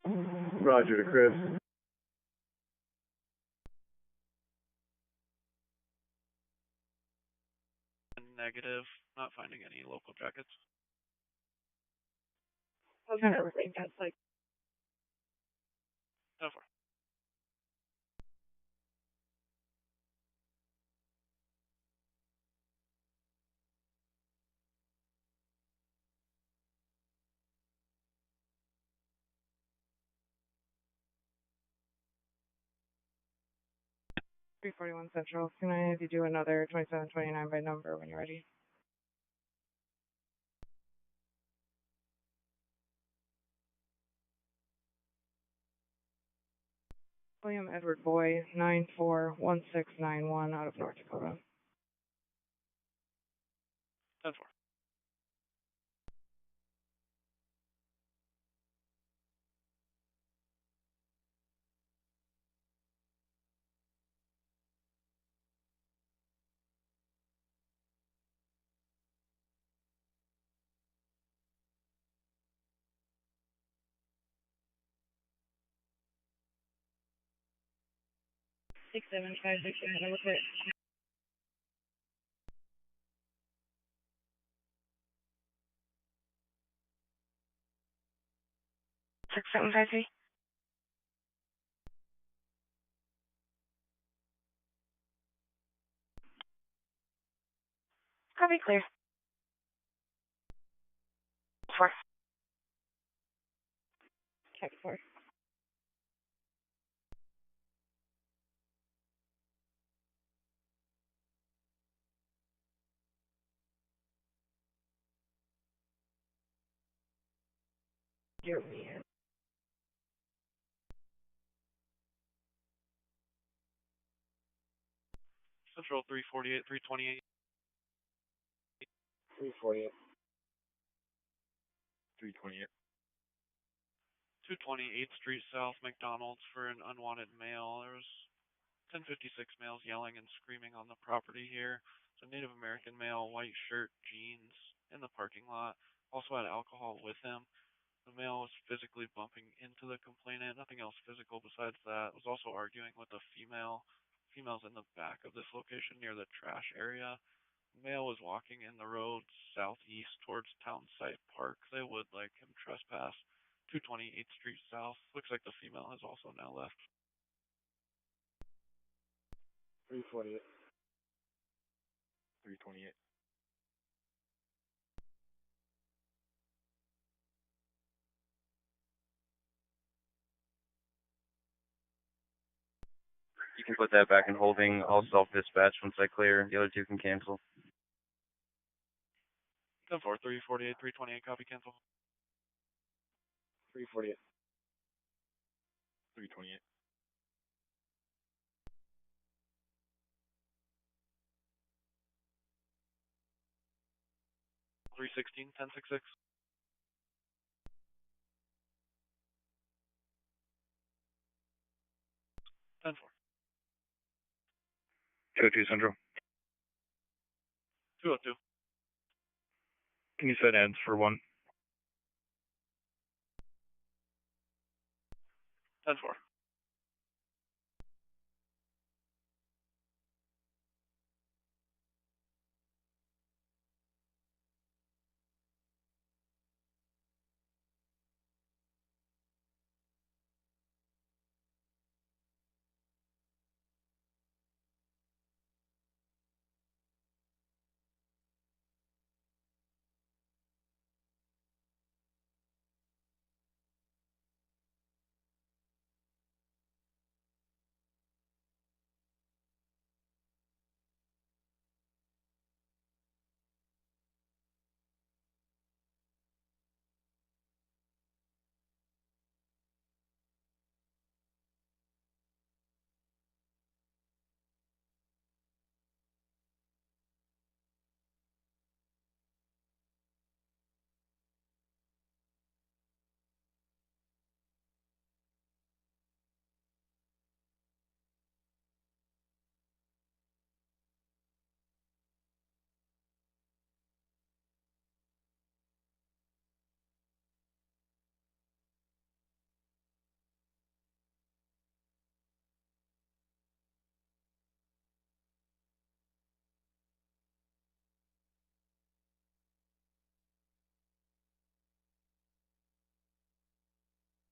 Roger to Chris. Negative. Not finding any local jackets. I was gonna everything. That's like 10-4. Three 41 Central. Can I have you do another 2729 by number when you're ready? William Edward Boy, 941691 out of North Dakota. 10-4. six seven five six number clear. 6753. Copy, clear. 4. Check 4. You're weird. Central 348, 328. 348. 328. 228th Street South, McDonald's for an unwanted male. There was 1056 males yelling and screaming on the property here. It's a Native American male, white shirt, jeans, in the parking lot. Also had alcohol with him. The male was physically bumping into the complainant. Nothing else physical besides that. Was also arguing with a female. Female's in the back of this location near the trash area. The male was walking in the road southeast towards Townsite Park. They would like him trespass. 228th Street South. Looks like the female has also now left. 348. 328. You can put that back in holding. I'll self-dispatch once I clear. The other two can cancel. 10-4, 348, 328, copy, cancel. 348. 328. 316, 1066. 10-4. 202 Central. 202. Can you set ads for 1? 10-4.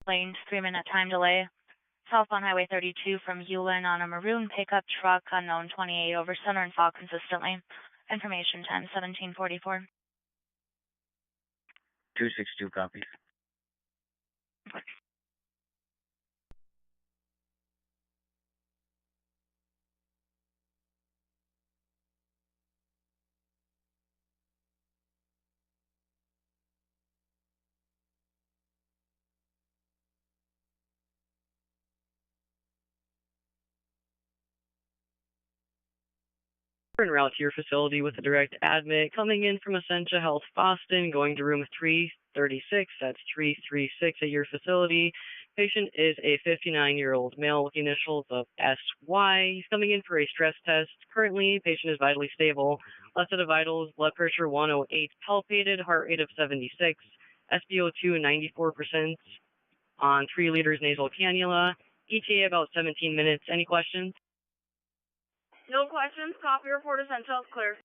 Lanes, 3-minute time delay. Southbound Highway 32 from Hewlin on a maroon pickup truck, unknown 28 over center and fall consistently. Information 10-1744. 262 copy. En route to your facility with a direct admit, coming in from Essentia Health Boston, going to room 336. That's 336 at your facility. Patient is a 59-year-old male with the initials of SY. He's coming in for a stress test. Currently, patient is vitally stable. Left set of vitals, blood pressure 108 palpated, heart rate of 76, SpO2 94% on 3 liters nasal cannula. ETA about 17 minutes. Any questions? No questions. Copy report essential. Clear.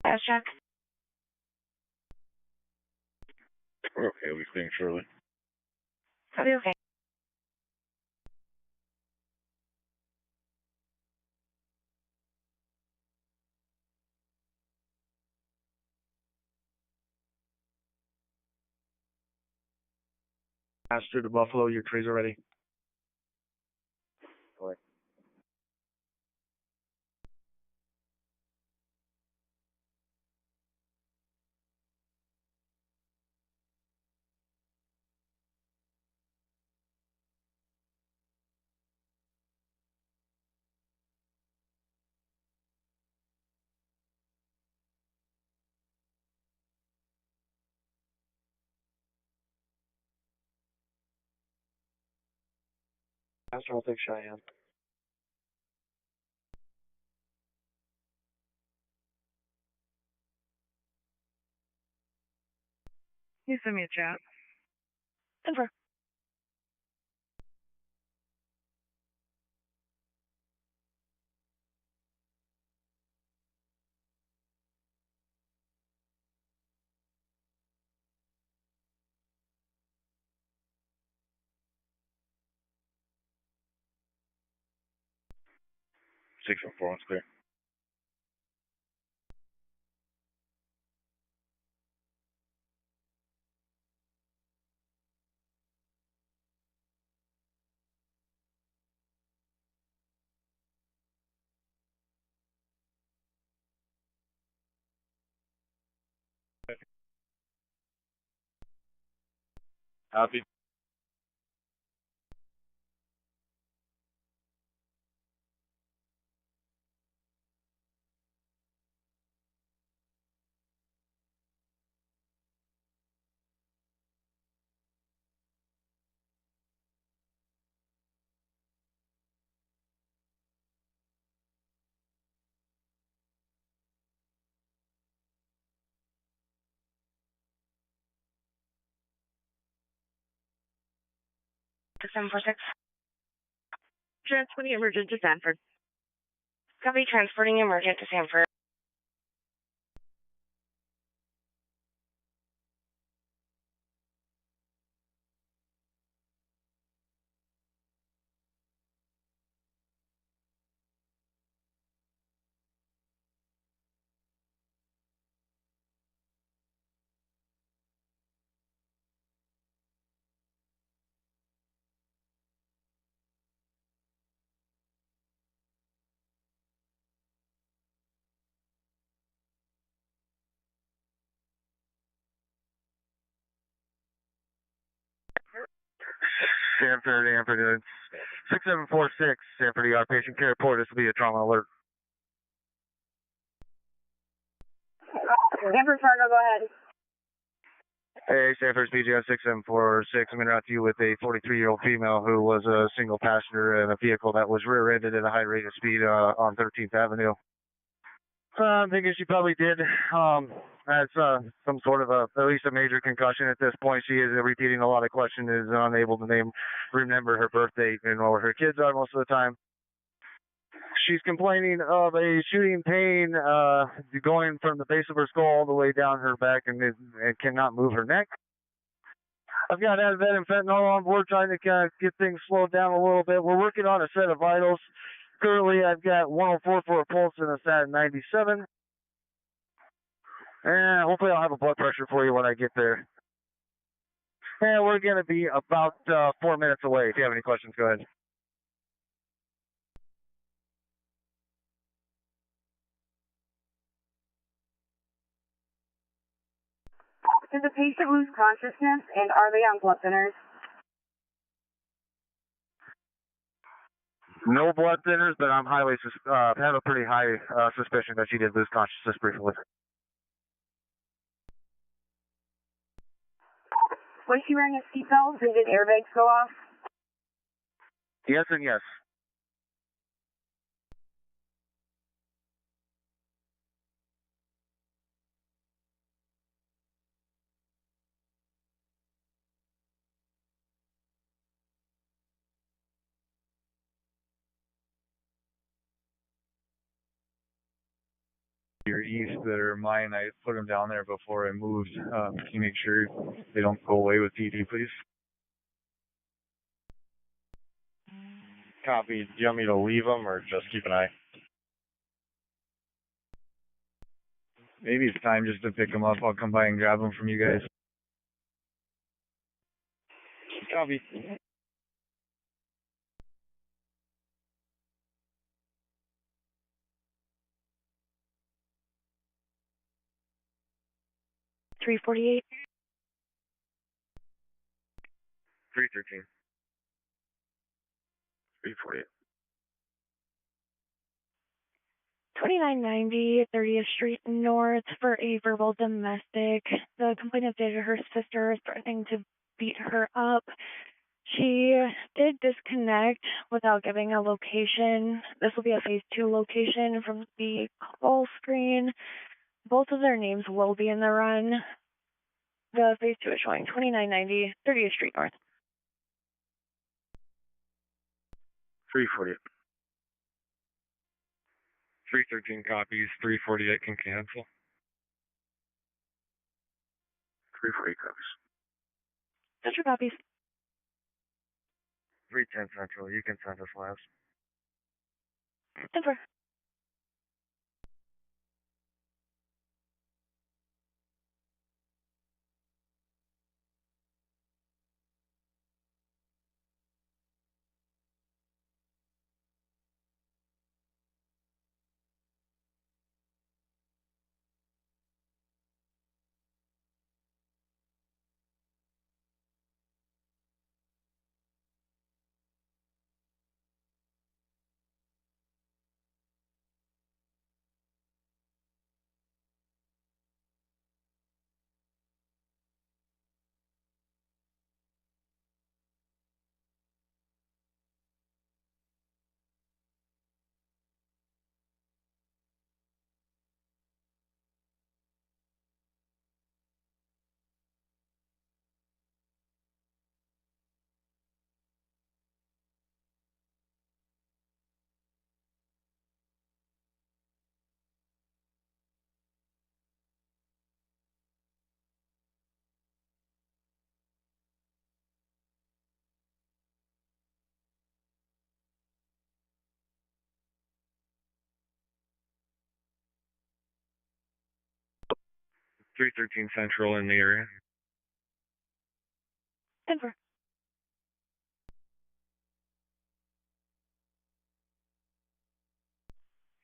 Fast check. We're okay. We're clearing shortly. I'll be okay. Pass through to Buffalo. Your trays are ready. Go ahead. Master, I'll take Cheyenne. You send me a chat. Over. Six and four, one's clear. Copy. To 746. Transporting emergent to Sanford. Copy, transporting emergent to Sanford. Sanford, ambulance 6746, Sanford ER patient care report. This will be a trauma alert. Sanford Fargo, go ahead. Hey, Sanford's PGS 6746. I'm going to route you with a 43-year-old female who was a single passenger in a vehicle that was rear-ended at a high rate of speed on 13th Avenue. I'm thinking she probably did has some sort of at least a major concussion at this point. She is repeating a lot of questions, is unable to remember her birth date and where her kids are most of the time. She's complaining of a shooting pain going from the base of her skull all the way down her back and cannot move her neck. I've got Advent and fentanyl on board trying to kind of get things slowed down a little bit. We're working on a set of vitals. Currently, I've got 104 for a pulse and a sat 97. And hopefully I'll have a blood pressure for you when I get there. And we're going to be about 4 minutes away. If you have any questions, go ahead. Did the patient lose consciousness, and are they on blood thinners? No blood thinners, but I'm have a pretty high suspicion that she did lose consciousness briefly. Was she wearing a seatbelt, and did airbags go off? Yes and yes. Your east that are mine, I put them down there before I moved. Can you make sure they don't go away with PD, please? Copy. Do you want me to leave them or just keep an eye? Maybe it's time just to pick them up. I'll come by and grab them from you guys. Copy. $348. 313. 348. 2990 30th Street North for a verbal domestic. The complainant stated her sister is threatening to beat her up. She did disconnect without giving a location. This will be a phase 2 location from the call screen. Both of their names will be in the run. The phase 2 is showing 2990 30th Street North. 348. 313 copies. 348 can cancel. 348 copies. Central copies. 310 Central. You can send us last. Over. .313 Central in the area. Denver.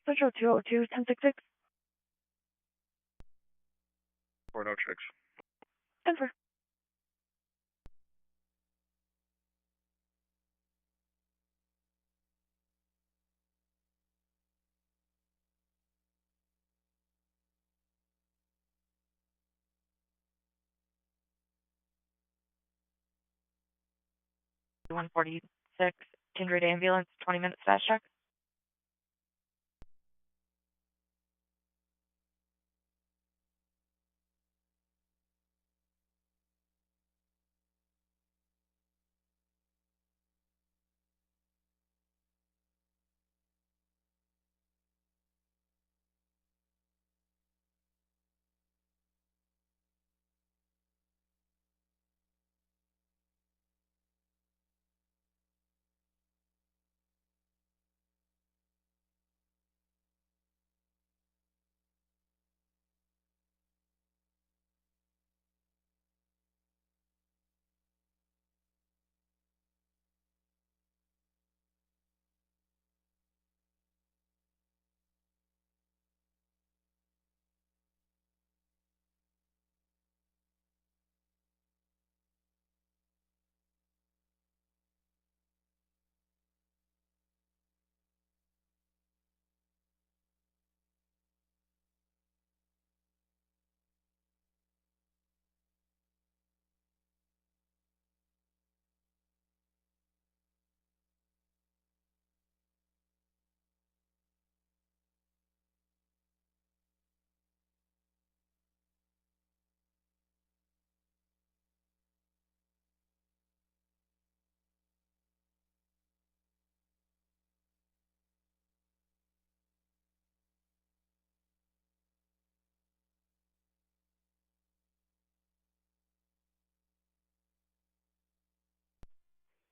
Central 202 1066. 406. Denver. 146, Kindred Ambulance, 20-minute status check.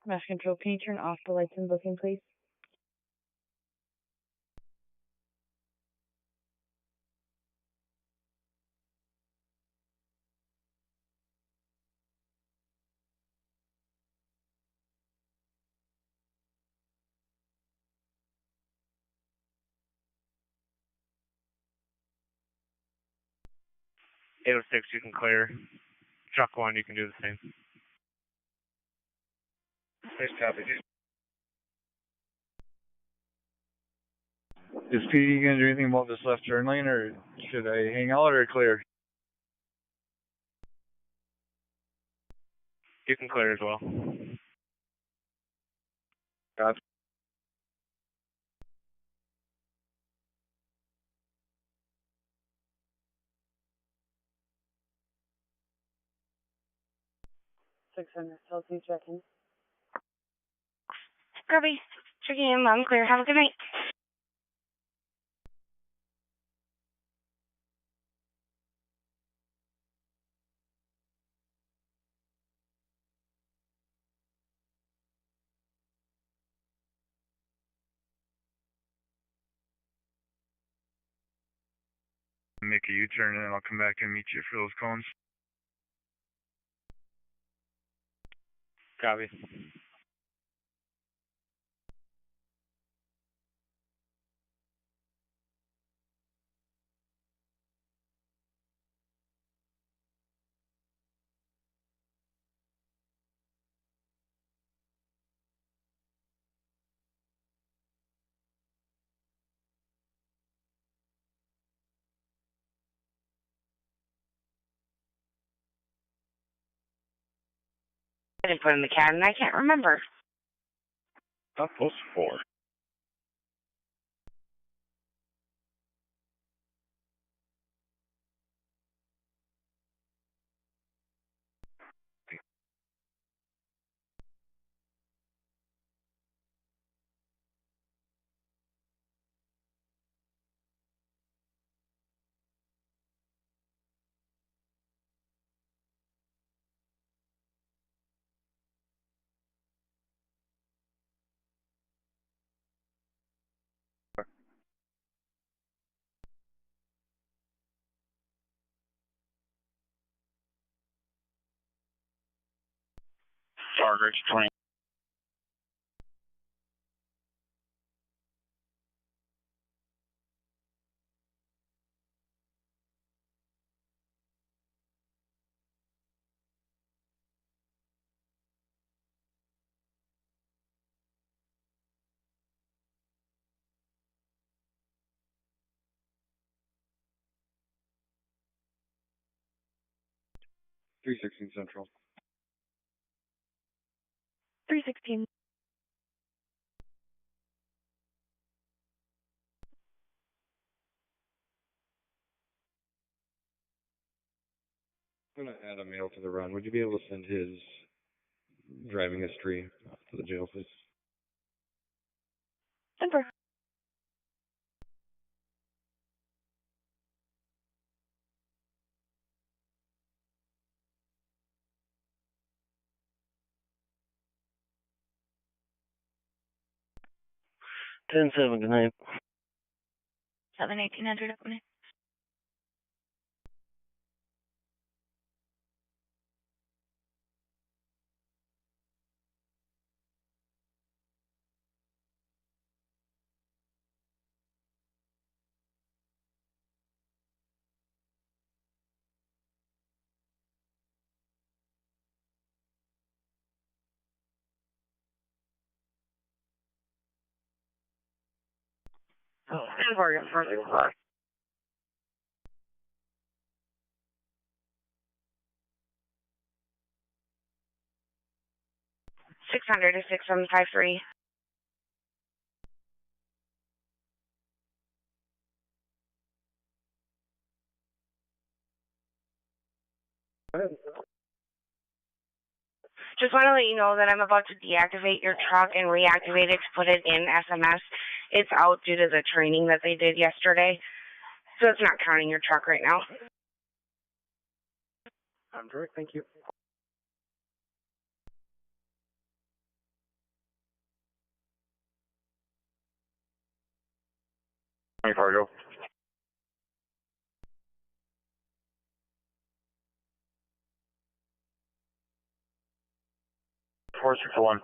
Mass control, can you turn off the lights in booking, please? Eight oh six, you can clear. Truck 1, you can do the same. Nice copy. Is PD gonna do anything about this left turn lane, or should I hang out or clear? You can clear as well. Copy. Tell you checking. Grubby, checking in, I'm clear. Have a good night. Make a U-turn and then I'll come back and meet you for those cones. Copy. I didn't put in the cat, and I can't remember. Not close to 4. Target 20. Three 16 Central. 316. I'm going to add a male to the run. Would you be able to send his driving history to the jail, please? 10-4. Ten seven. Good night. 7-1800 opening. Oh, 10-4, you're front of the car. 600 to 6753. Just want to let you know that I'm about to deactivate your truck and reactivate it to put it in SMS. It's out due to the training that they did yesterday, so it's not counting your truck right now. I'm direct, thank you. Hey, Fargo. Four six one.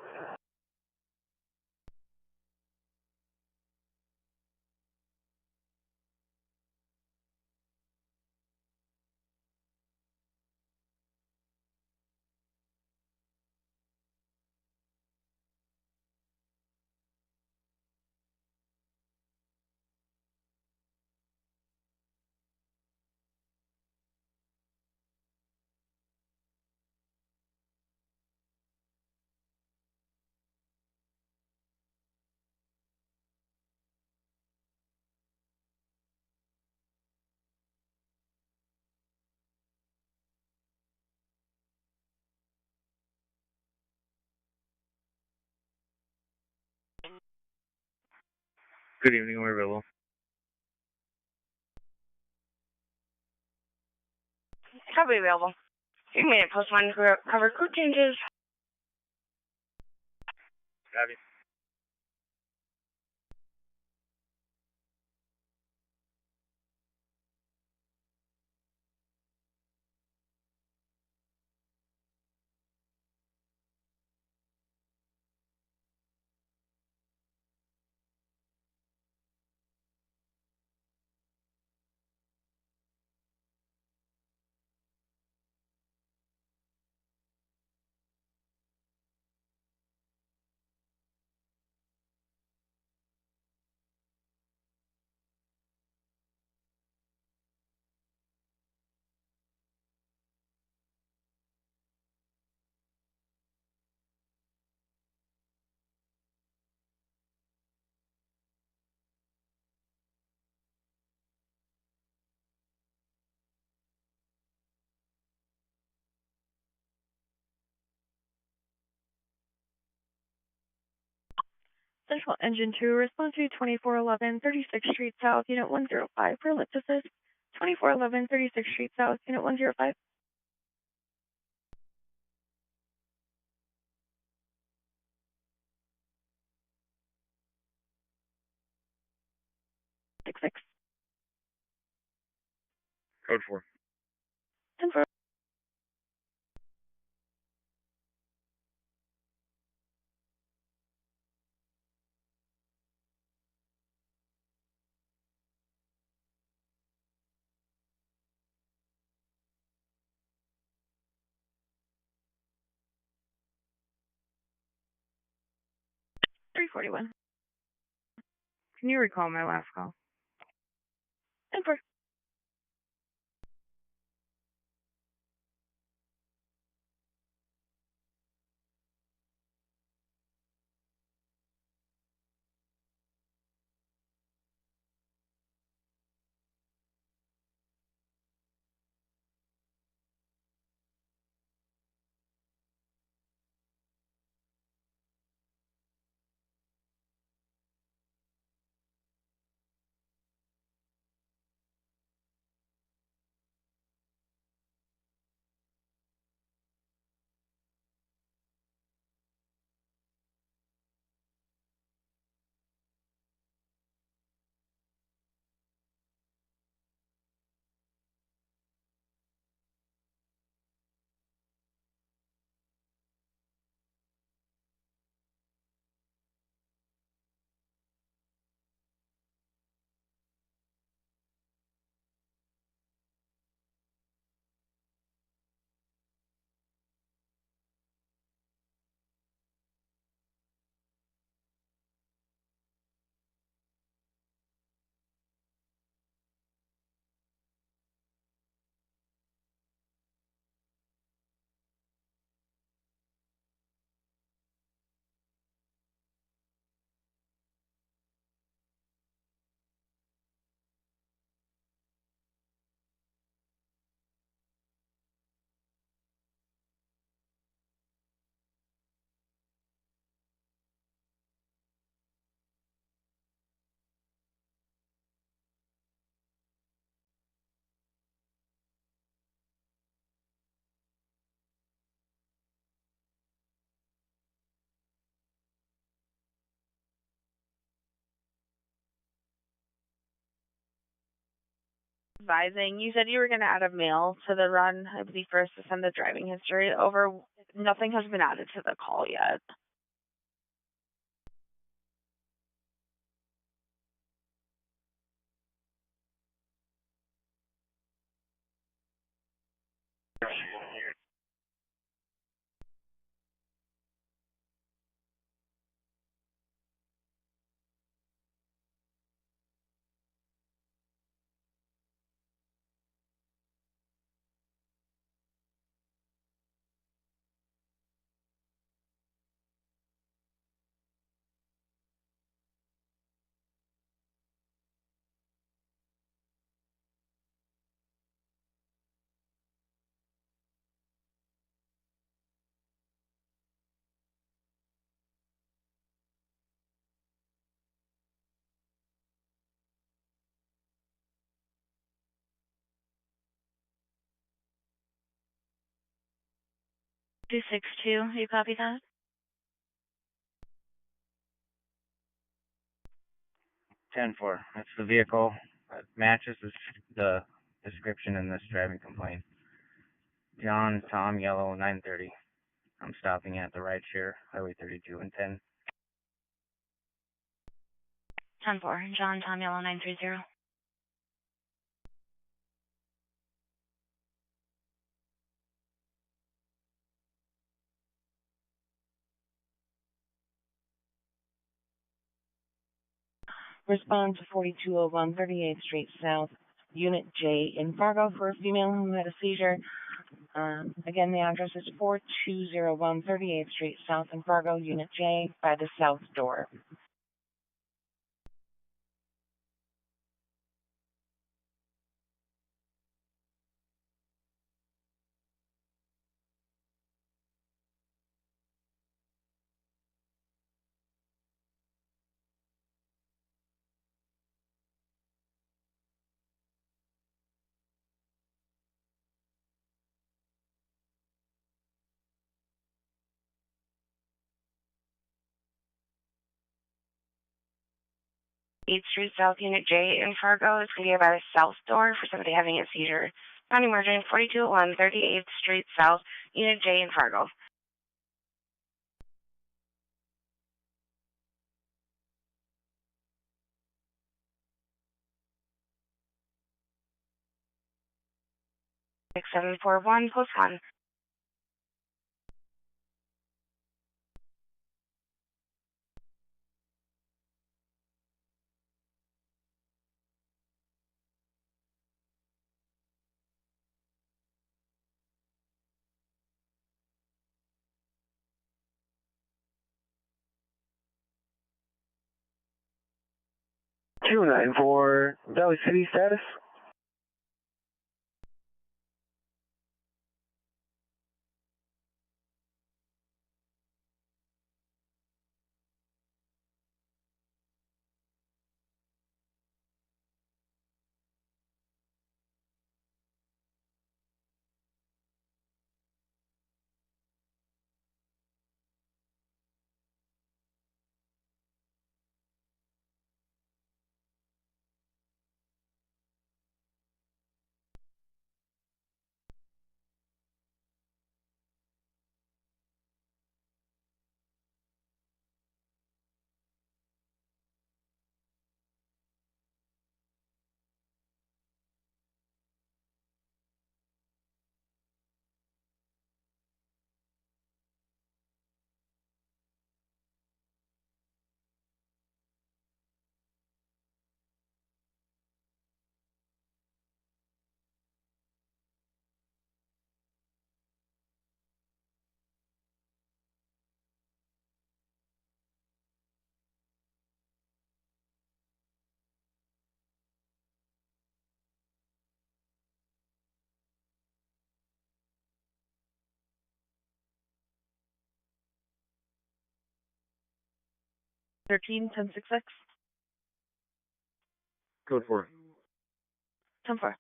Good evening, we're available. Probably available. 3-minute post one cover crew changes. Copy. Central Engine 2, response to 2411 36th Street South, Unit 105 for lift assist. 2411 36th Street South, Unit 105. Six six. Code 4. 10-4. $341. Can you recall my last call? 10-4. Advising, you said you were going to add a mail to the run, I believe, first to send the driving history over. Nothing has been added to the call yet. Two 262, you copy that? 10-4. That's the vehicle that matches the description in this driving complaint. John, Tom, yellow, 930. I'm stopping at the right share, Highway 32 and 10. 10-4, John, Tom, yellow, 930. Respond to 4201 38th Street South, Unit J in Fargo for a female who had a seizure. Again, the address is 4201 38th Street South in Fargo, Unit J, by the south door. Street South, Unit J in Fargo. It's going to be by the south door for somebody having a seizure. Non-emergent, 4201 38th Street South, Unit J in Fargo. Six 741, post 1. Two 294, Valley City status. Thirteen 1066. Code 4. 10-4.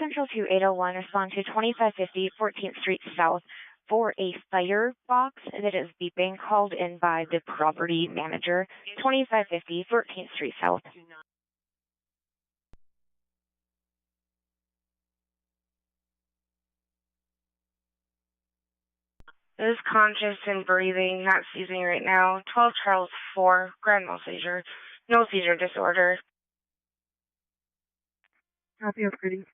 Central to 801, respond to 2550 14th Street South for a firebox that is beeping, called in by the property manager. 2550 14th Street South. Is conscious and breathing, not seizing right now. 12 Charles 4, grand mal seizure, no seizure disorder. Copy of greeting.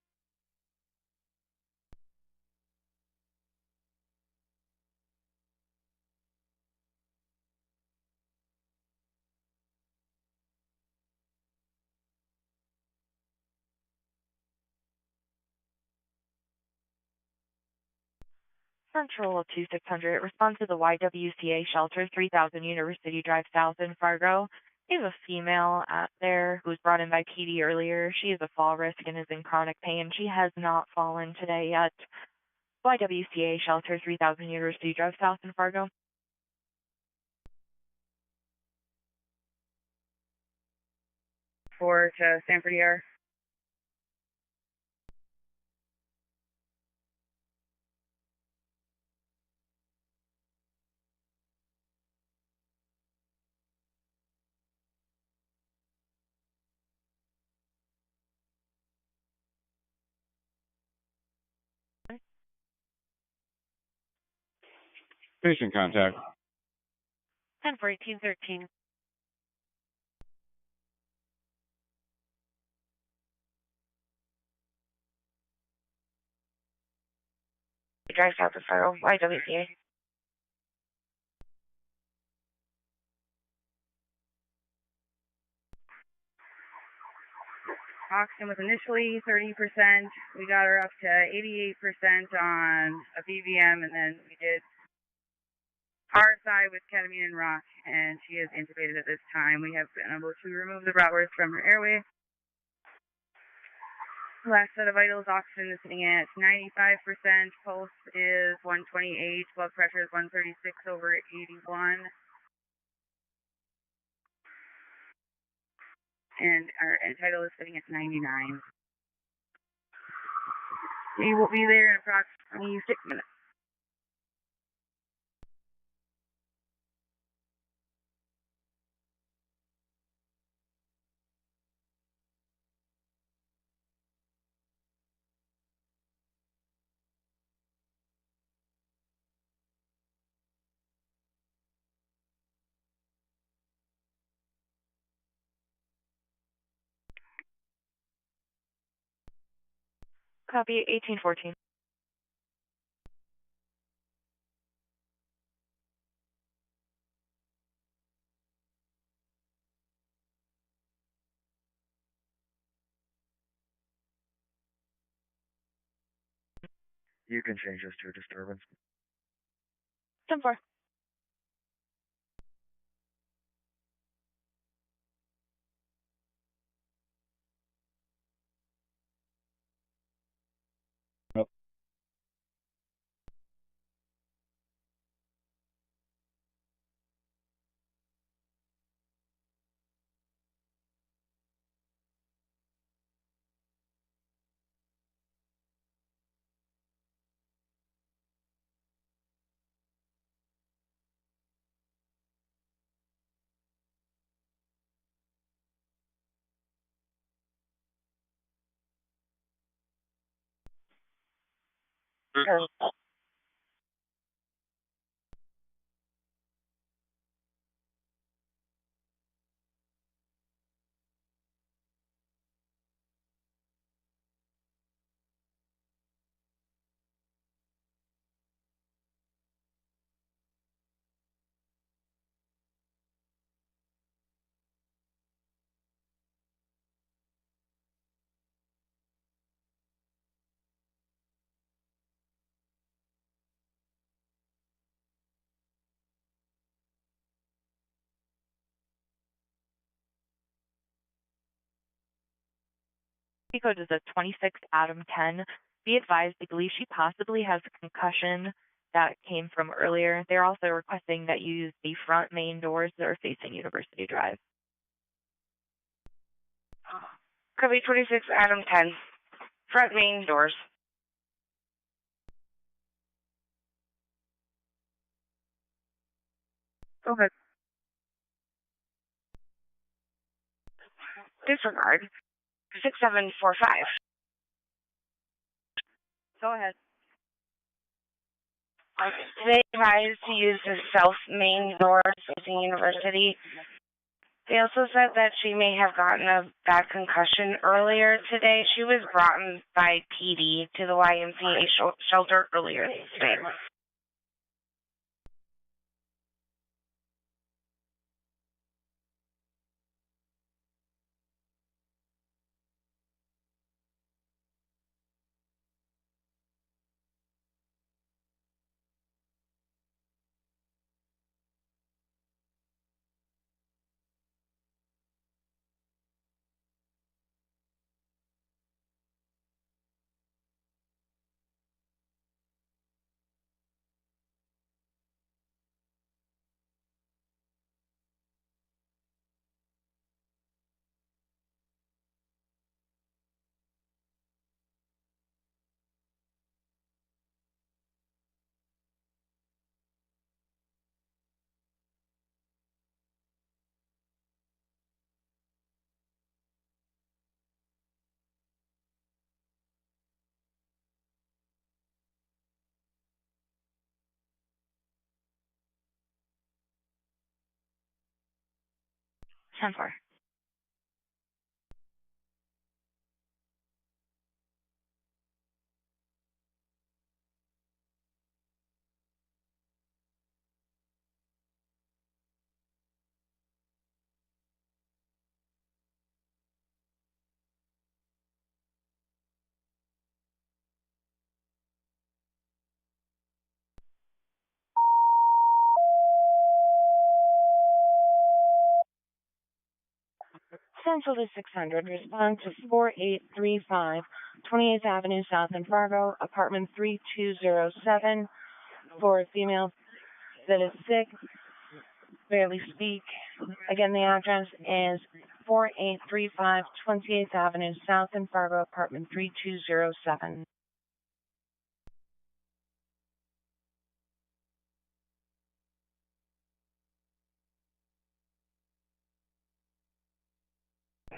Central 2600, respond to the YWCA shelter, 3000 University Drive South in Fargo. We have a female out there who was brought in by PD earlier. She is a fall risk and is in chronic pain. She has not fallen today yet. YWCA shelter, 3000 University Drive South in Fargo. Four to Sanford ER. Patient contact. 10 for 1813. Drive South of Fargo, YWCA. Oxygen was initially 30%. We got her up to 88% on a BVM, and then we did RSI with ketamine and rock, and she is intubated at this time. We have been able to remove the bratwurst from her airway. Last set of vitals, oxygen is sitting at 95%, pulse is 128, blood pressure is 136/81, and our end tidal is sitting at 99. We will be there in approximately 6 minutes. Copy 1814. You can change this to a disturbance. 10-4. Code is a 26 Adam 10. Be advised, they believe she possibly has a concussion that came from earlier. They're also requesting that you use the front main doors that are facing University Drive. Copy 26 Adam 10. Front main doors. Go ahead. Disregard. 6745. Go ahead. They advised to use the south main door facing University. They also said that she may have gotten a bad concussion earlier today. She was brought in by PD to the YMCA shelter earlier today. Sunflower. Central to 600, respond to 4835 28th Avenue South in Fargo, apartment 3207, for a female that is sick, barely speak. Again, the address is 4835 28th Avenue South in Fargo, apartment 3207.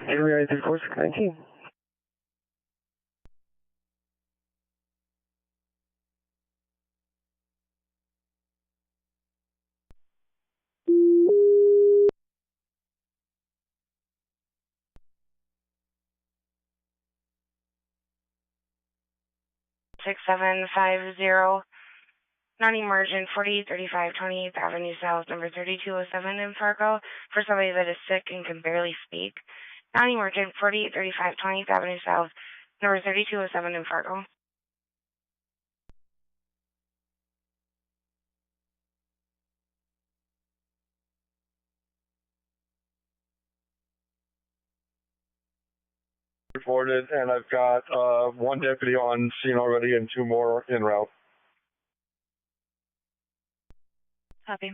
Area 34619. Six seven 50 non-emergent 4835 28th Avenue South, number 3207 in Fargo, for somebody that is sick and can barely speak. Non-emergent 4835 28th Avenue South, number 3207 in Fargo. Reported, and I've got one deputy on scene already and two more en route. Copy.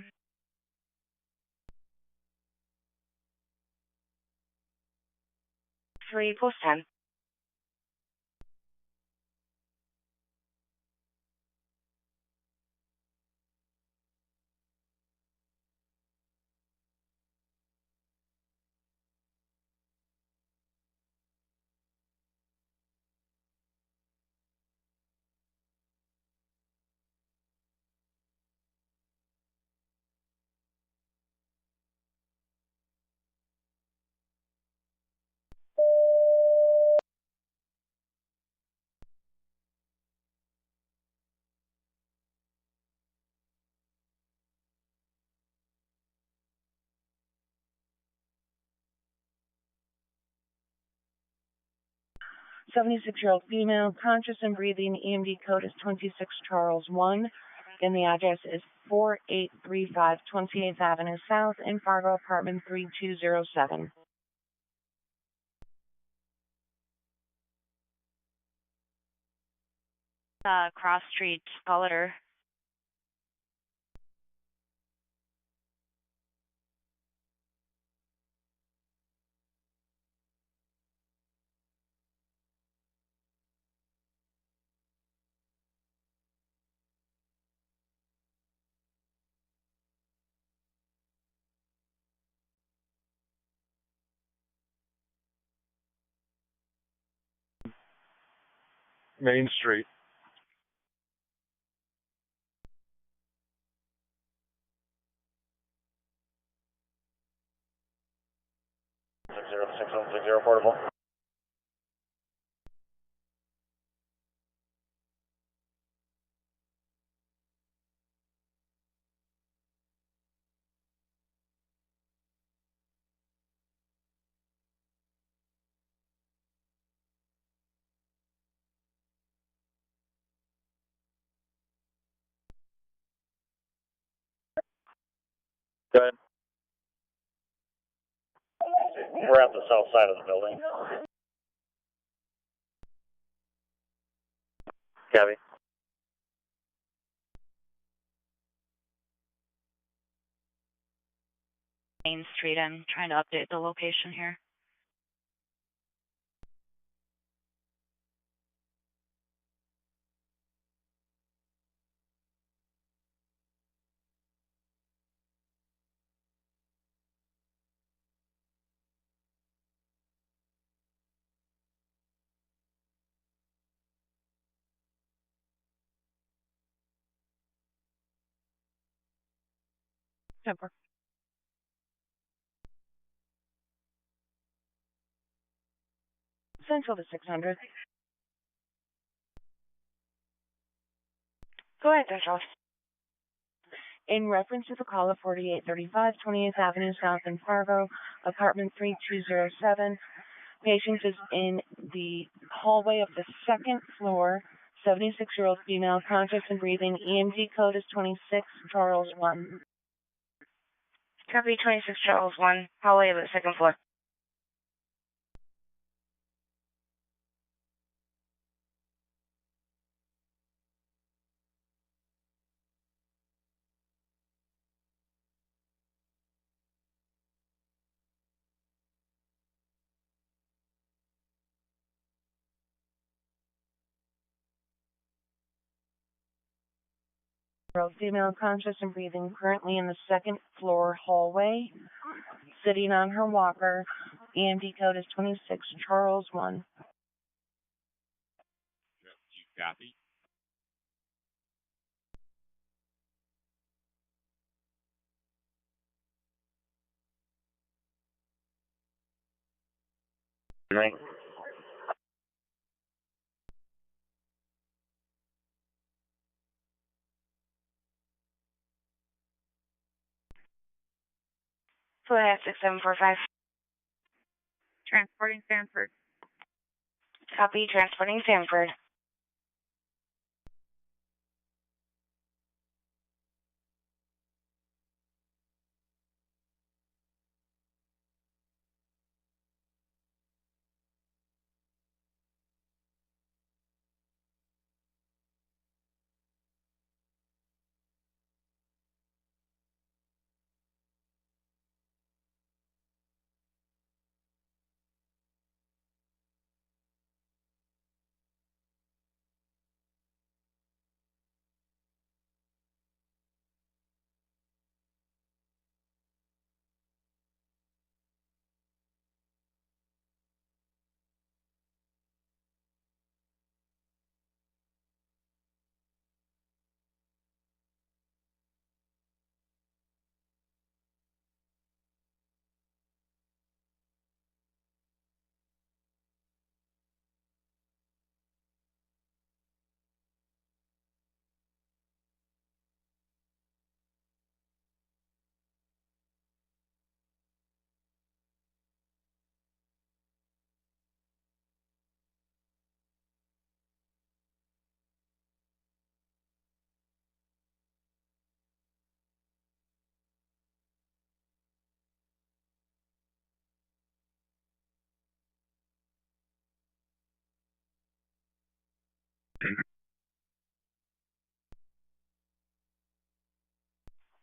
Three post 10. '76-year-old female, conscious and breathing. EMD code is 26 Charles 1. And the address is 4835 28th Avenue South in Fargo, apartment 3207. Cross Street, Sculler. Main Street. Zero 6160 portable. Go ahead. We're at the south side of the building. Copy. Main Street. I'm trying to update the location here. Temper. Central to 600. Go ahead, Central. In reference to the call of 4835 28th Avenue South in Fargo, apartment 3207, patient is in the hallway of the second floor, 76-year-old female, conscious and breathing. EMD code is 26 Charles 1. Copy 26 Charles 1, hallway of the second floor. Female, conscious and breathing, currently in the second floor hallway, sitting on her walker. EMD code is 26 Charles 1. Copy. Right. Go ahead, 6745. Transporting Sanford. Copy, transporting Sanford.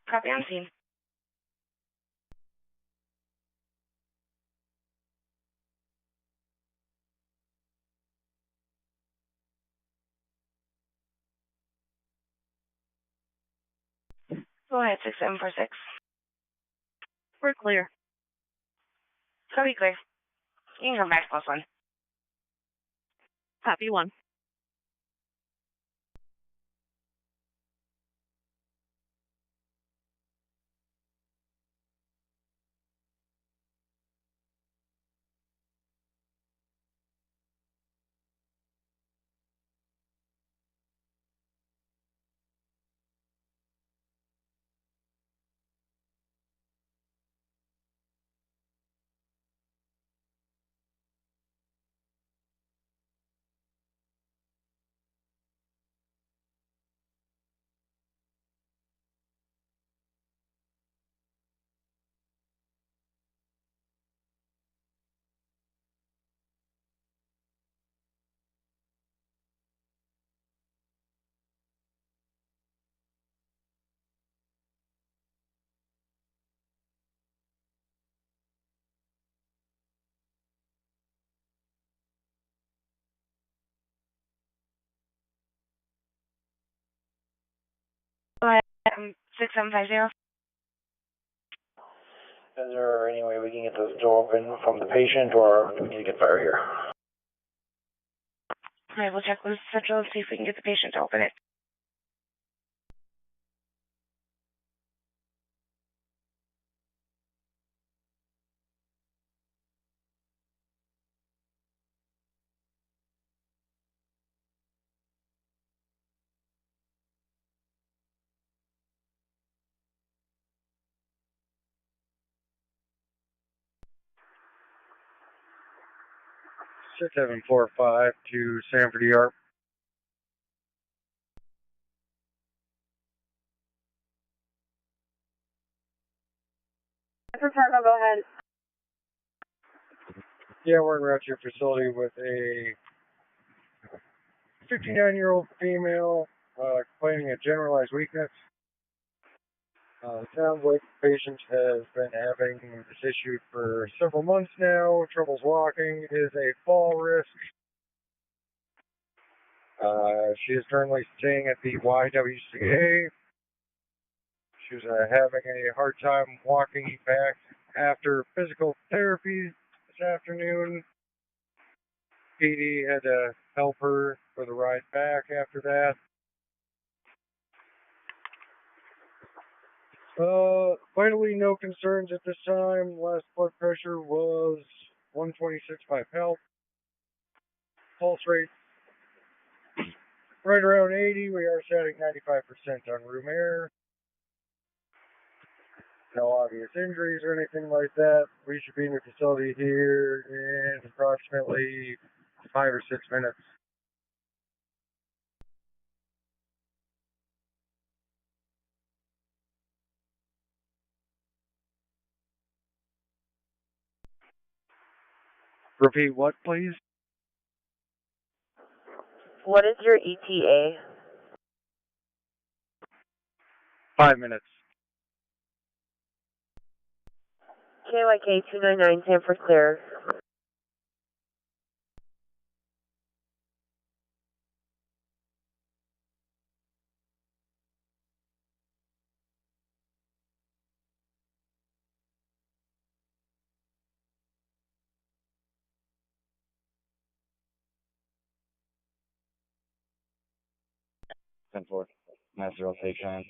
Copy on scene. Go ahead, 6746. We're clear. Copy clear. You can come back plus 1. Copy 1. 6750. Is there any way we can get this door open from the patient, or do we need to get fire here? Alright, we'll check with Central and see if we can get the patient to open it. Six 745 to Sanford ER. Go ahead. Yeah, we're en route to your facility with a 59-year-old female complaining of generalized weakness. Sounds like the patient has been having this issue for several months now. Troubles walking, is a fall risk. She is currently staying at the YWCA. She was having a hard time walking back after physical therapy this afternoon. PD had to help her for the ride back after that. Vitally no concerns at this time. Last blood pressure was 126 by PELP. Pulse rate right around 80. We are setting 95% on room air. No obvious injuries or anything like that. We should be in the facility here in approximately 5 or 6 minutes. Repeat what, please? What is your ETA? 5 minutes. KYK 299 Sanford clear. Ten four. Master will take time.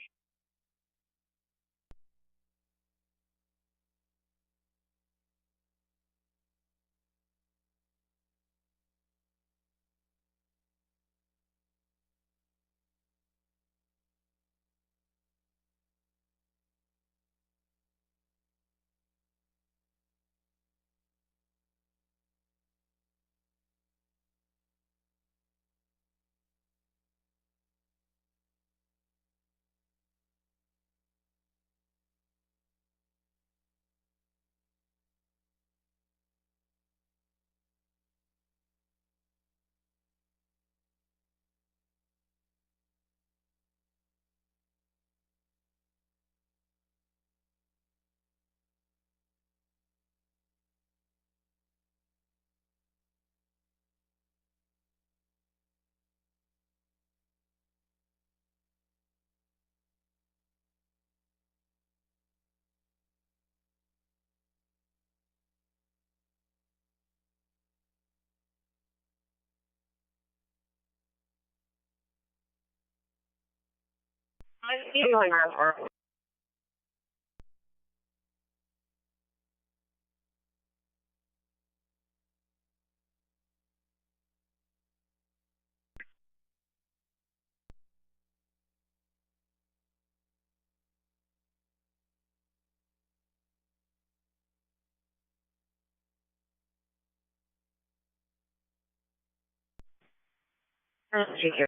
Thank you.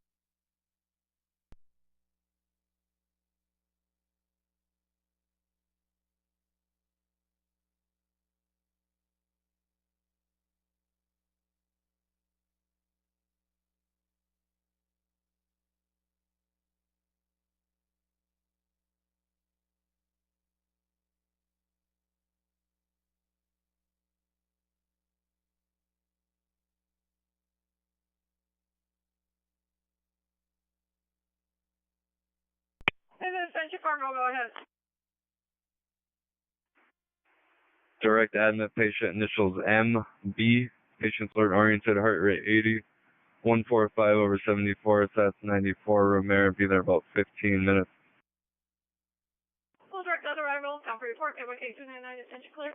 And then Central Fargo, go ahead. Direct admit patient initials MB. Patient's alert oriented, heart rate 80. 145 over 74, that's 94. Room air, be there about 15 minutes. Full direct on arrival, down for report, K1299, attention clear.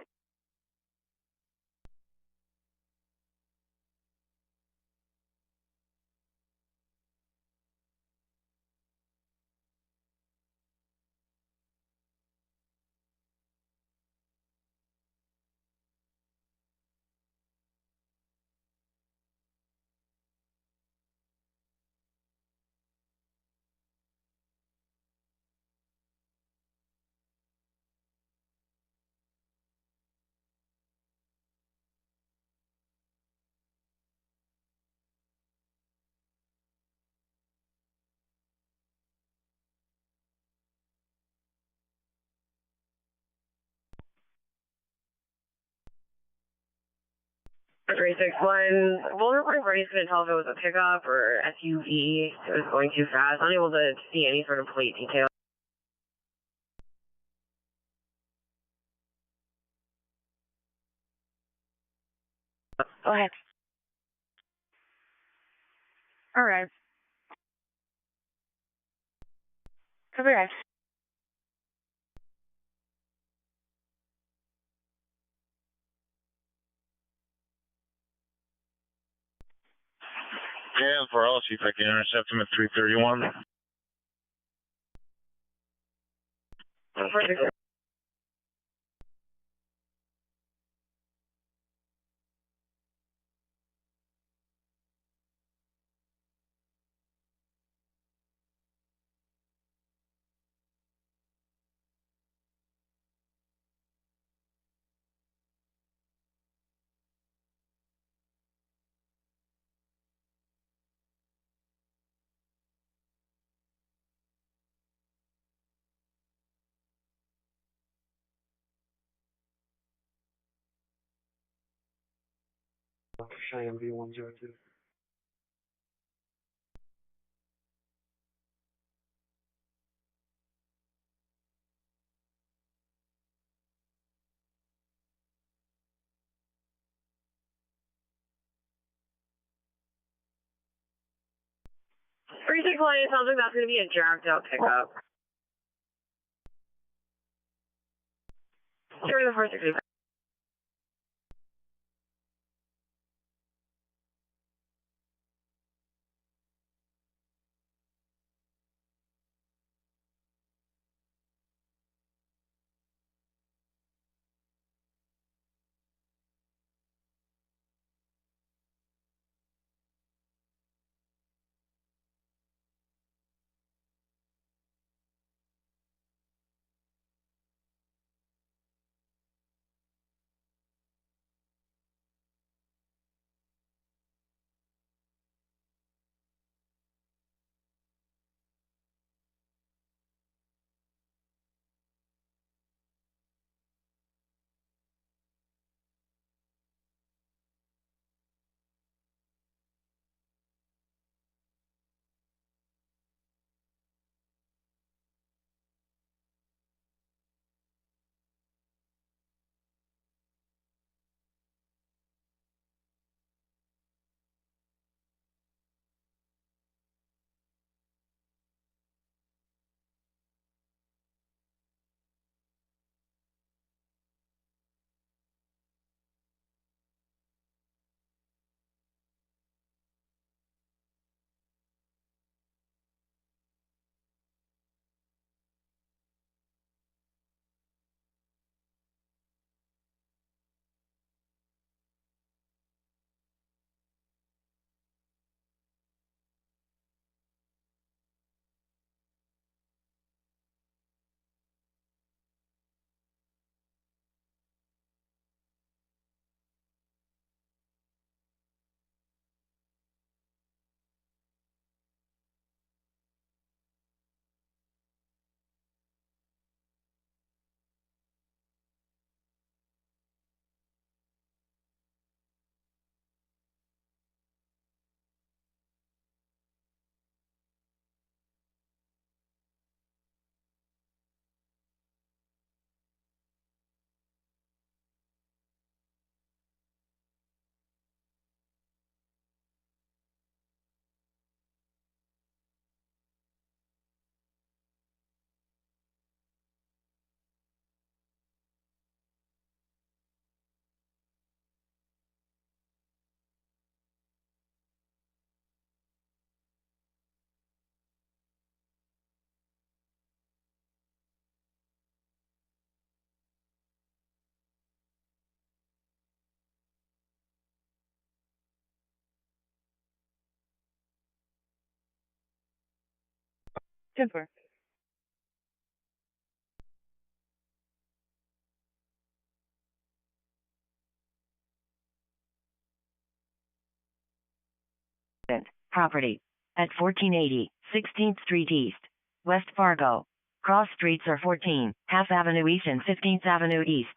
Three six one. We'll report parties couldn't tell if it was a pickup or SUV. It was going too fast. Unable to see any sort of plate detail. Go ahead. All right. Cover your eyes. Yeah, for I'll see if I can intercept him at 331. Cheyenne V102. Three six one. It sounds like that's going to be a dragged out pickup. Here the 465. 10-4. Property at 1480 16th Street East, West Fargo. Cross streets are 14, Half Avenue East and 15th Avenue East.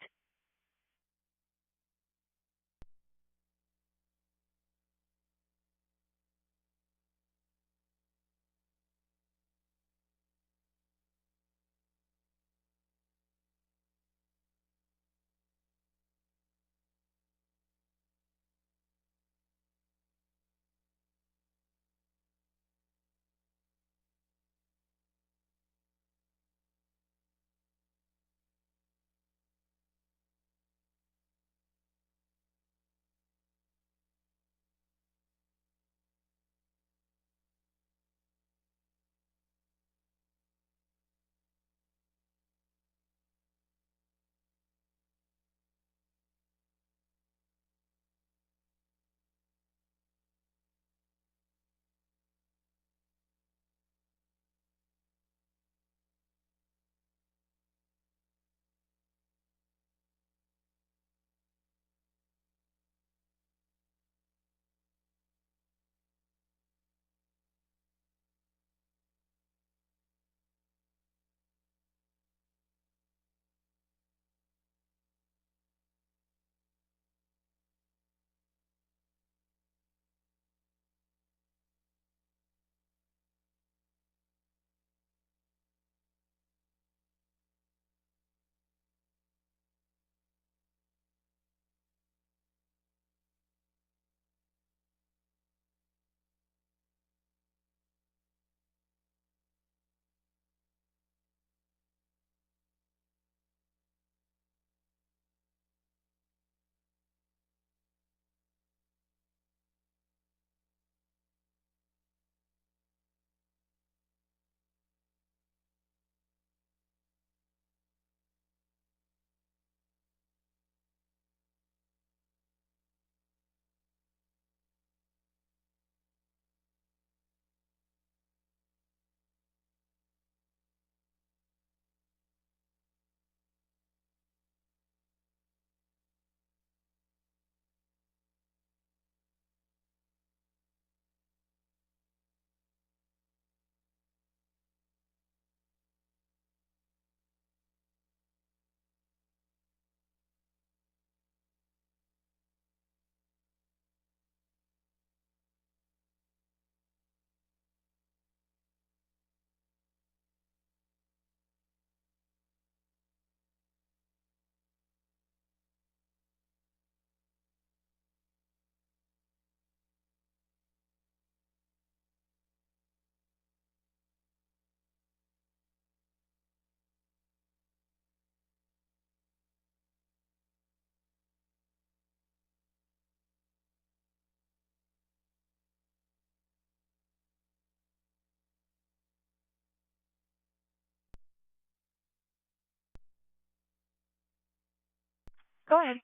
Go ahead.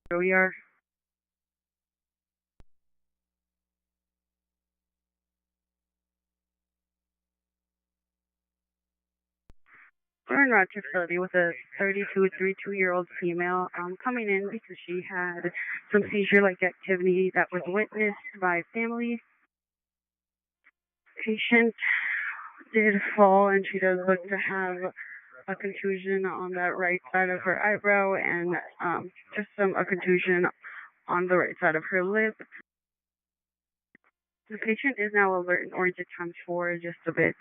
Here we are. We're in Rochester facility with a 32-year-old female coming in because she had some seizure-like activity that was witnessed by family. Patient did fall, and she does look to have a contusion on that right side of her eyebrow and just a contusion on the right side of her lip. The patient is now alert and oriented ×4, just a bit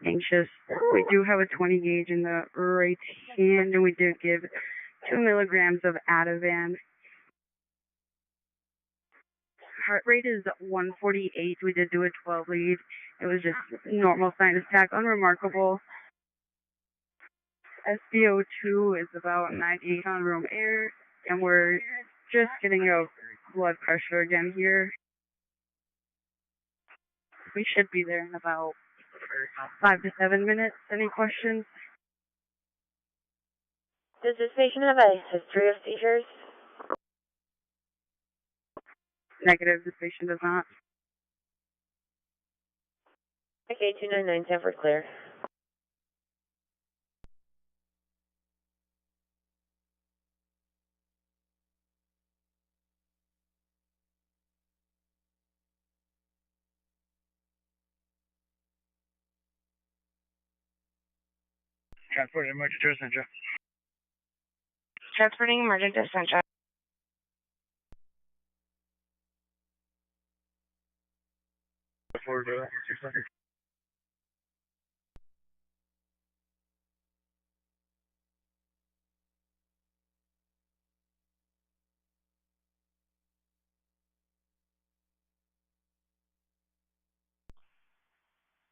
anxious. We do have a 20 gauge in the right hand, and we did give 2 milligrams of Ativan. Heart rate is 148. We did do a 12 lead. It was just normal sinus attack, unremarkable. SpO2 is about 98 on room air, and we're just getting a blood pressure again here. We should be there in about 5 to 7 minutes. Any questions? Does this patient have a history of seizures? Negative, this patient does not. Okay, 299 Sanford clear. Transport emergency to Central. Transporting emergency to Central. Forward to 600.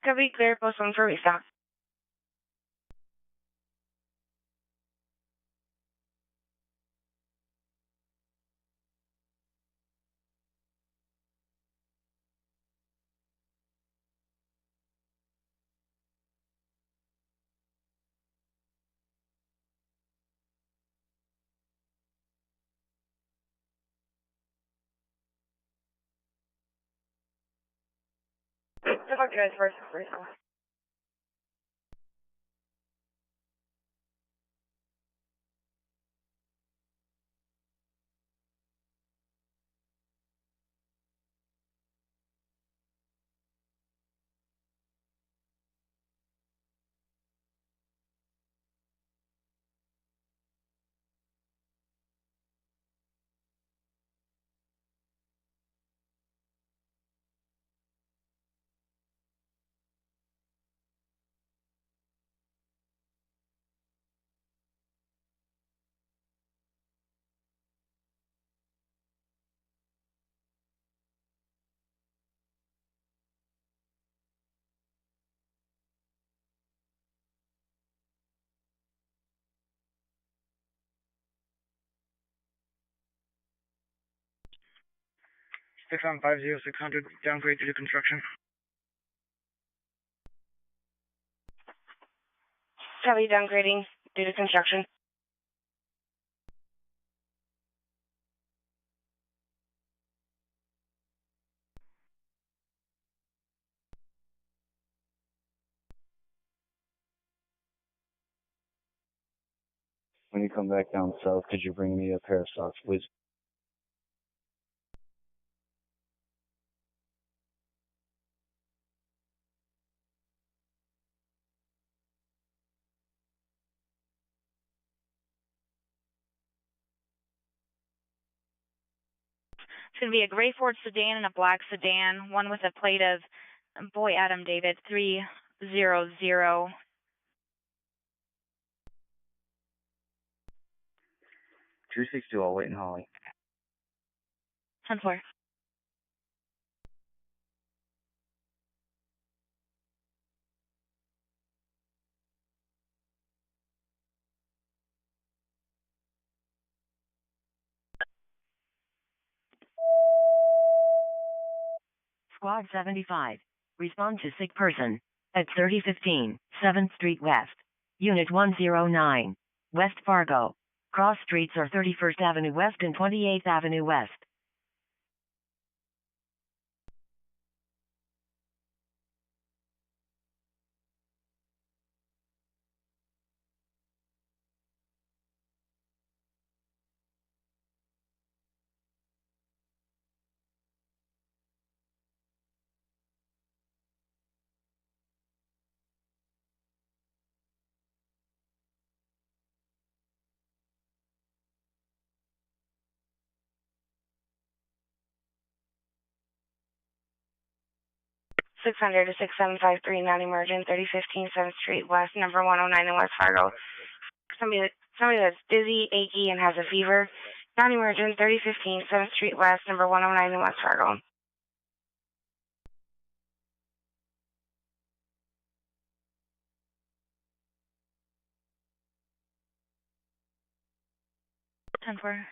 Could be clear, post 1 for restock. Talk to you guys first. Restock. Six on 50-600, downgrade due to construction. Heavy downgrading due to construction. When you come back down south, could you bring me a pair of socks, please? It's going to be a gray Ford sedan and a black sedan, one with a plate of Boy Adam David 300. 262, I'll wait in Holly. 10-4. Squad 75. Respond to sick person. At 3015, 7th Street West. Unit 109. West Fargo. Cross streets are 31st Avenue West and 28th Avenue West. Six hundred to 6753, non-emergent, 3015 7th Street West, number 109 in West Fargo. Somebody that's dizzy, achy, and has a fever. Non-emergent, 3015 7th Street West, number 109 in West Fargo.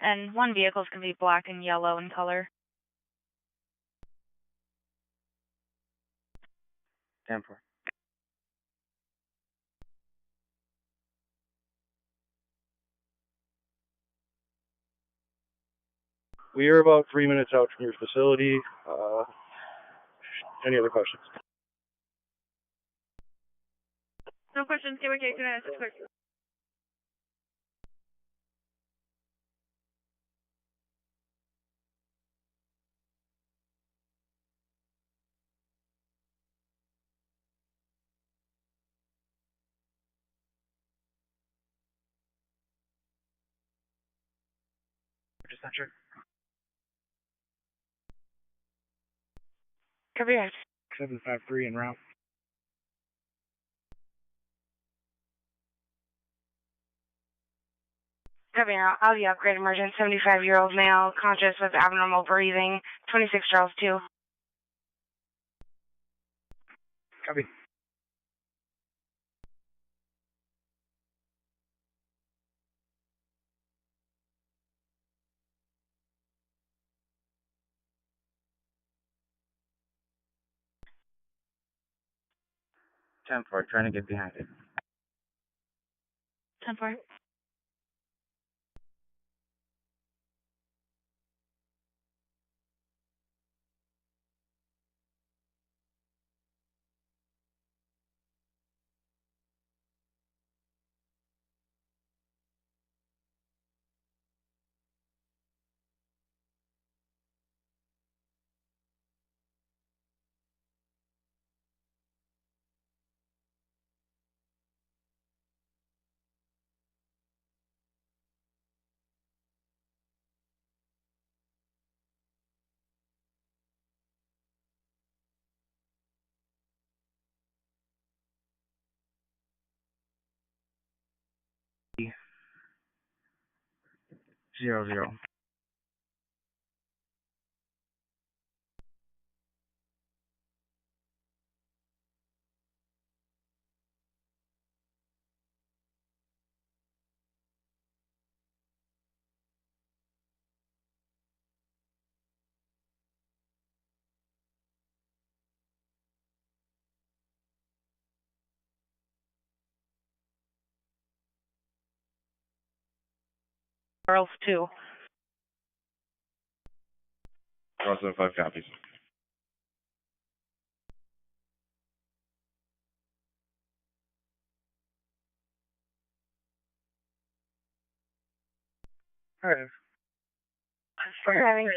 And one vehicle is going to be black and yellow in color. 10-4. We are about 3 minutes out from your facility. Any other questions? No questions. Give or take 2 minutes. Just not sure. Copy that. 753 en route. Copy now. Audi upgrade emergent, 75-year-old male, conscious with abnormal breathing, 26 Charles 2. Copy. Trying to get behind it. 10-4. Zero, zero. Charles 2. Charles 5 copies. All right. For having.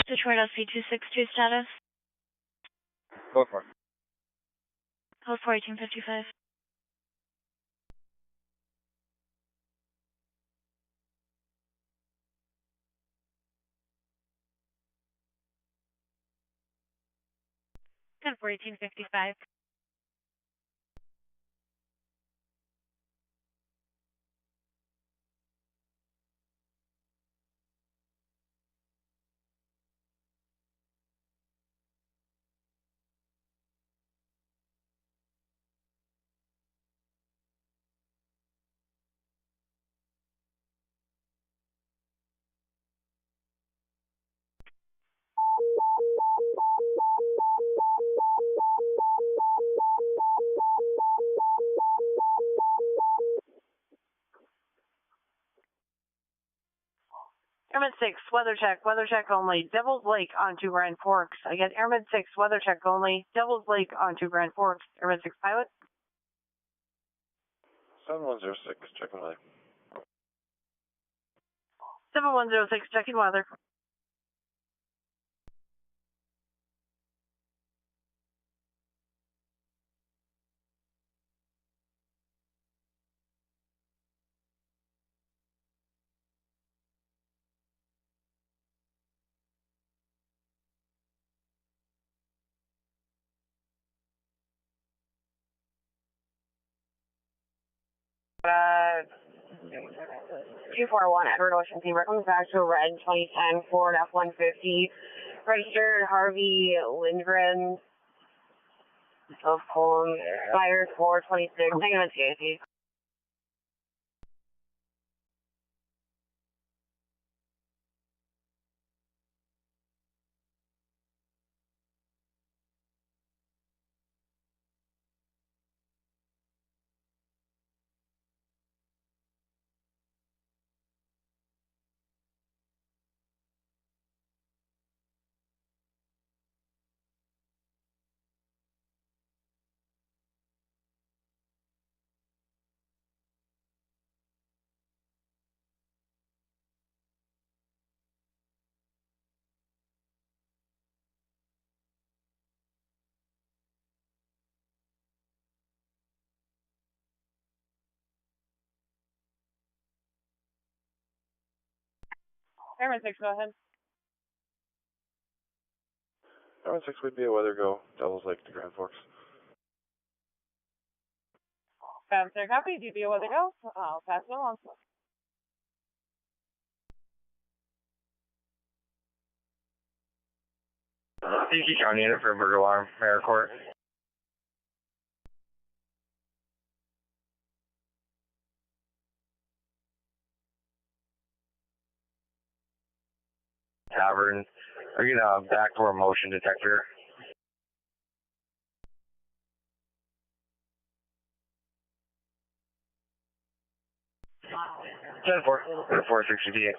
Detroit SC262 status. Go for it. Code 41855. 10 for 1855. Airman 6, weather check only. Devil's Lake on 2 Grand Forks. I get Airman 6, weather check only. Devil's Lake on 2 Grand Forks. Airman 6, pilot. 7106, checking weather. 7106, checking weather. Uh, 241 Edward Ocean Fever comes back to red 2010 Ford F-150, registered Harvey Lindgren of Column, fire 426, negative CAC. Airman 6, go ahead. Airman 6 would be a weather go, Devil's Lake to Grand Forks. Sir, copy. DPO, weather go. I'll pass it along. PG County unit for burglar alarm, Mayor Court. Tavern. Are you gonna backdoor motion detector? Ten 460.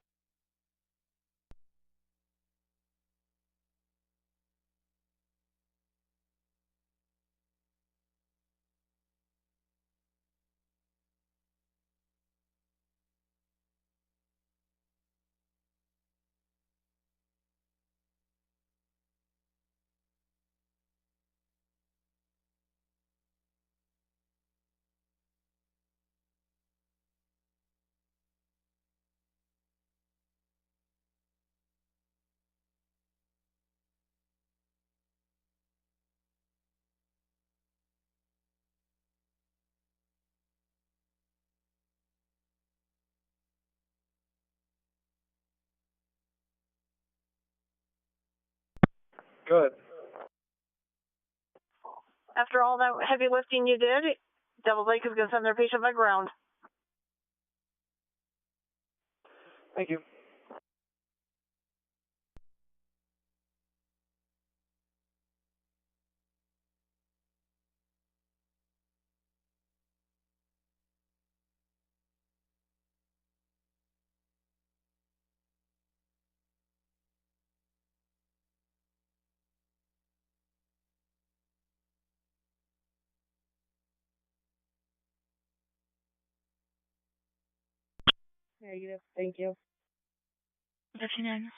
Good. After all that heavy lifting you did, Devil's Lake is going to send their patient by ground. Thank you. Negative, thank you. 59.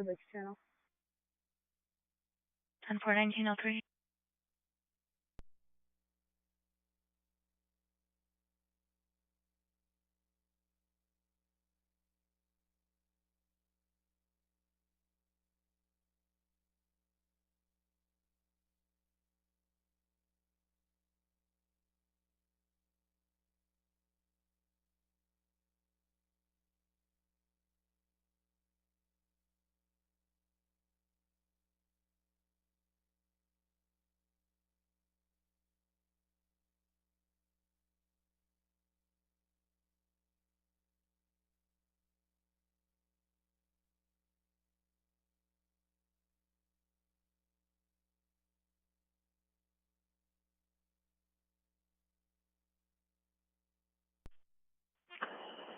which channel? 10-4-1903.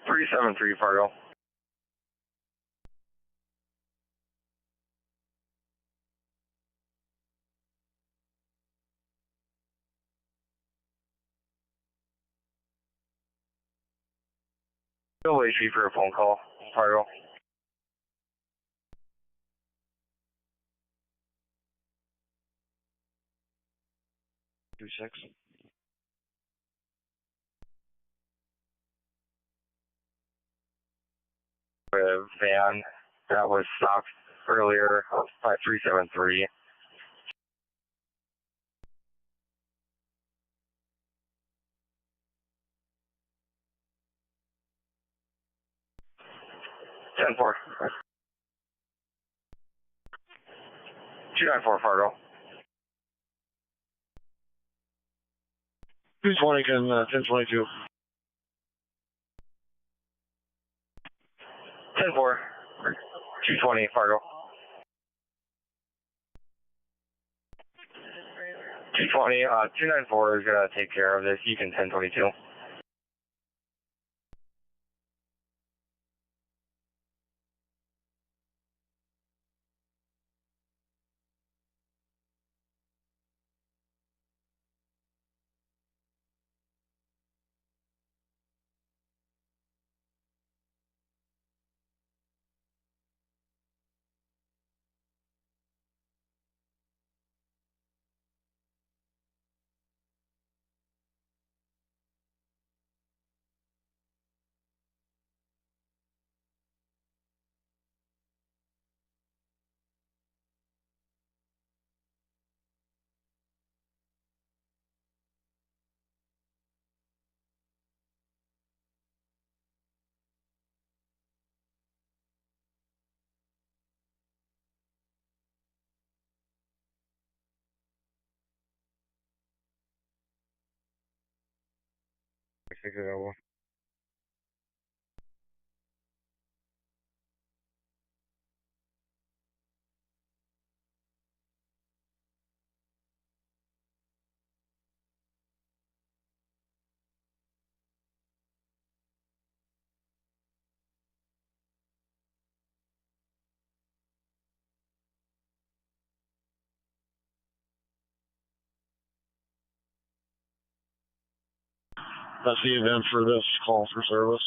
Three seven three Fargo. Still wait for a phone call, Fargo. Two six. A van that was stopped earlier by 373. Ten four. 294 Fargo. 220 can 1022. 10 4. 220 Fargo. 220, 294 is gonna take care of this. You can 1022. That's the event for this call for service.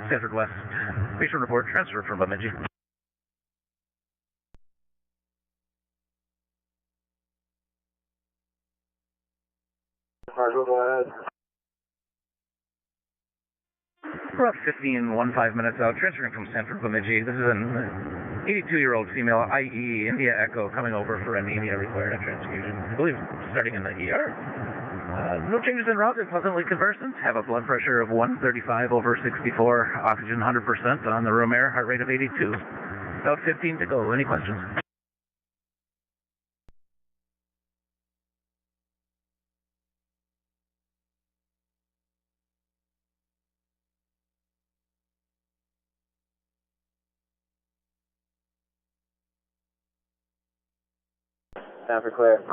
Stanford West. Patient report transfer from Bemidji. Fargo, go ahead. We're about 15 minutes out, transferring from Sanford Bemidji. This is an 82-year-old female, IE, India Echo, coming over for anemia requiring a transfusion. I believe starting in the ER. No changes in route, pleasantly conversant. Have a blood pressure of 135/64, oxygen 100% on the room air, heart rate of 82. About 15 to go. Any questions? Time for clear.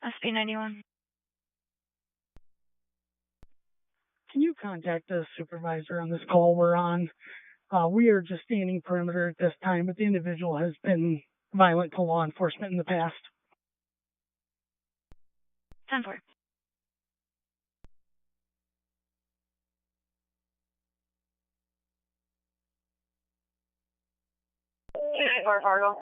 SB91. Can you contact the supervisor on this call we're on? We are just standing perimeter at this time, but the individual has been violent to law enforcement in the past. 10-4. Fargo.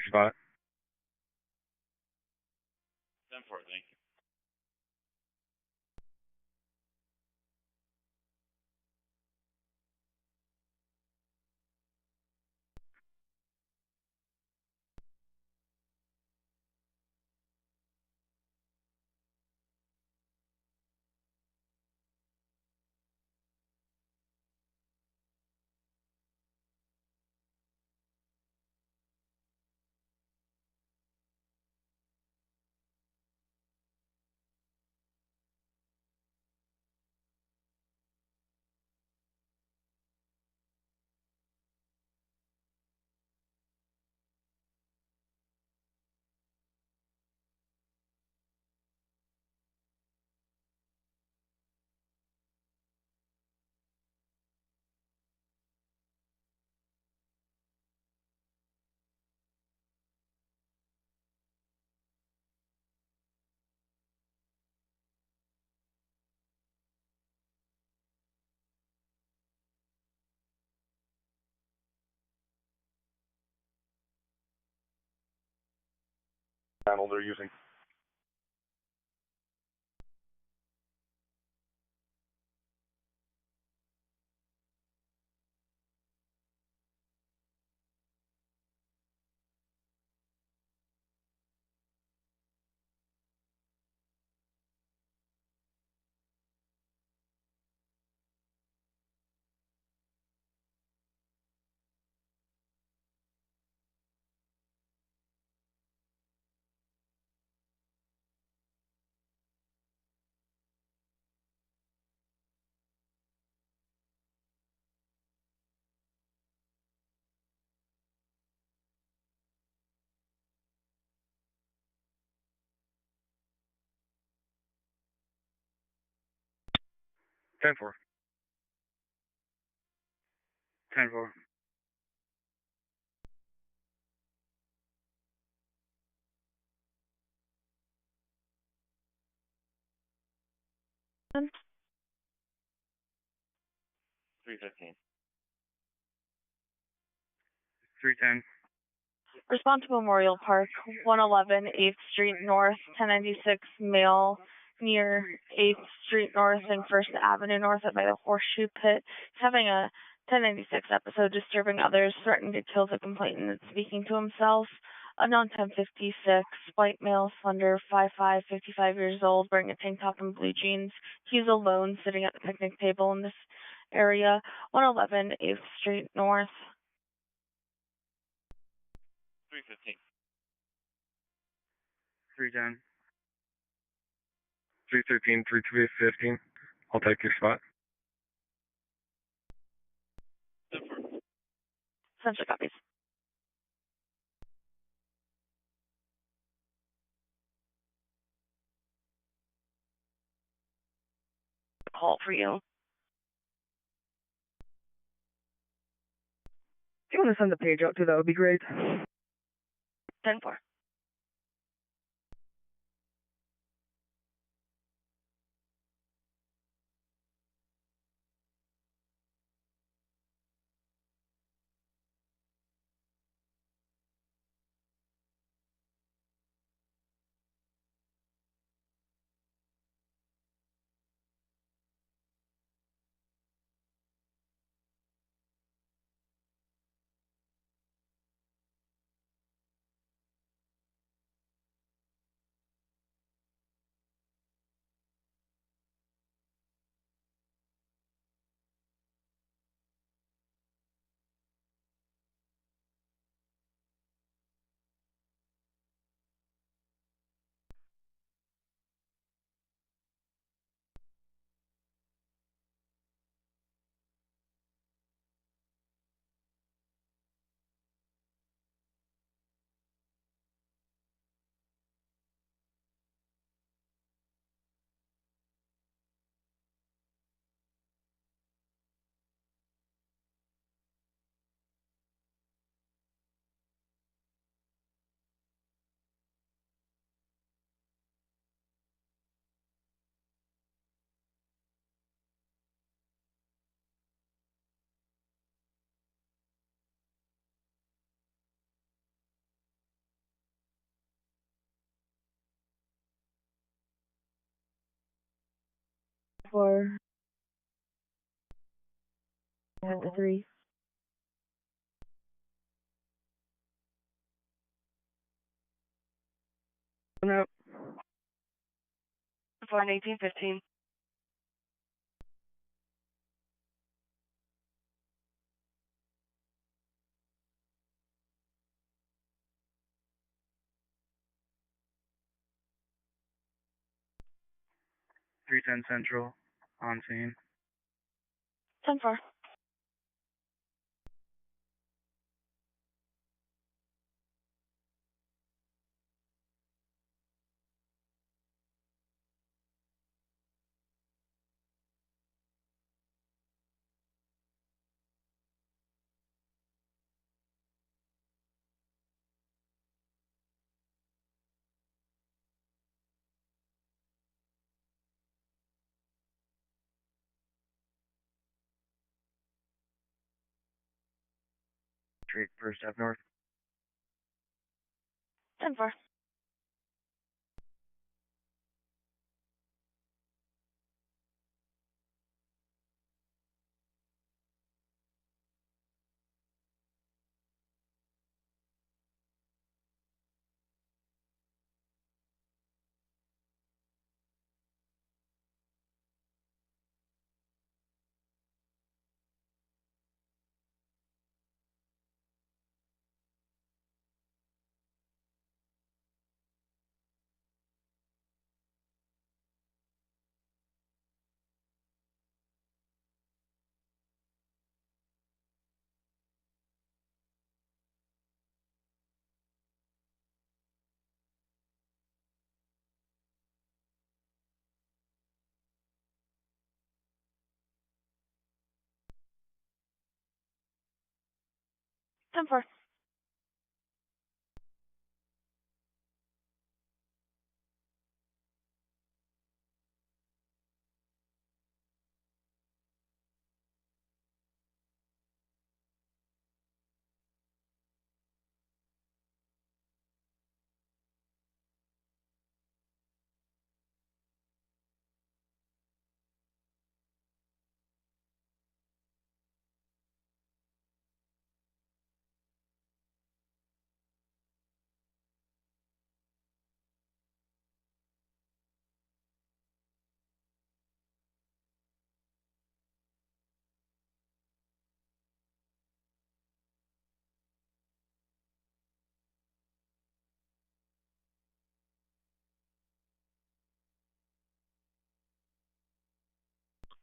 Spot. 10-4, thank you. Channel they're using. Ten four. 10-4. And 315. 310. Respond to Memorial Park, 111 8th Street North, 1096 male near 8th Street North and 1st Avenue North by the Horseshoe Pit. He's having a 1096 episode, disturbing others, threatening to kill the complainant and speaking to himself. Unknown 1056, white male, slender, 5'5", 55 years old, wearing a tank top and blue jeans. He's alone, sitting at the picnic table in this area, 111 8th Street North. 315. 310. 313, 315. I'll take your spot. Essentially copies. Call for you. If you want to send the page out too, that would be great. 10-4. Four. 3. No. 4 and 18-15. Three ten Central, on scene. 10-4. Straight first half north. 10-4. 10-4.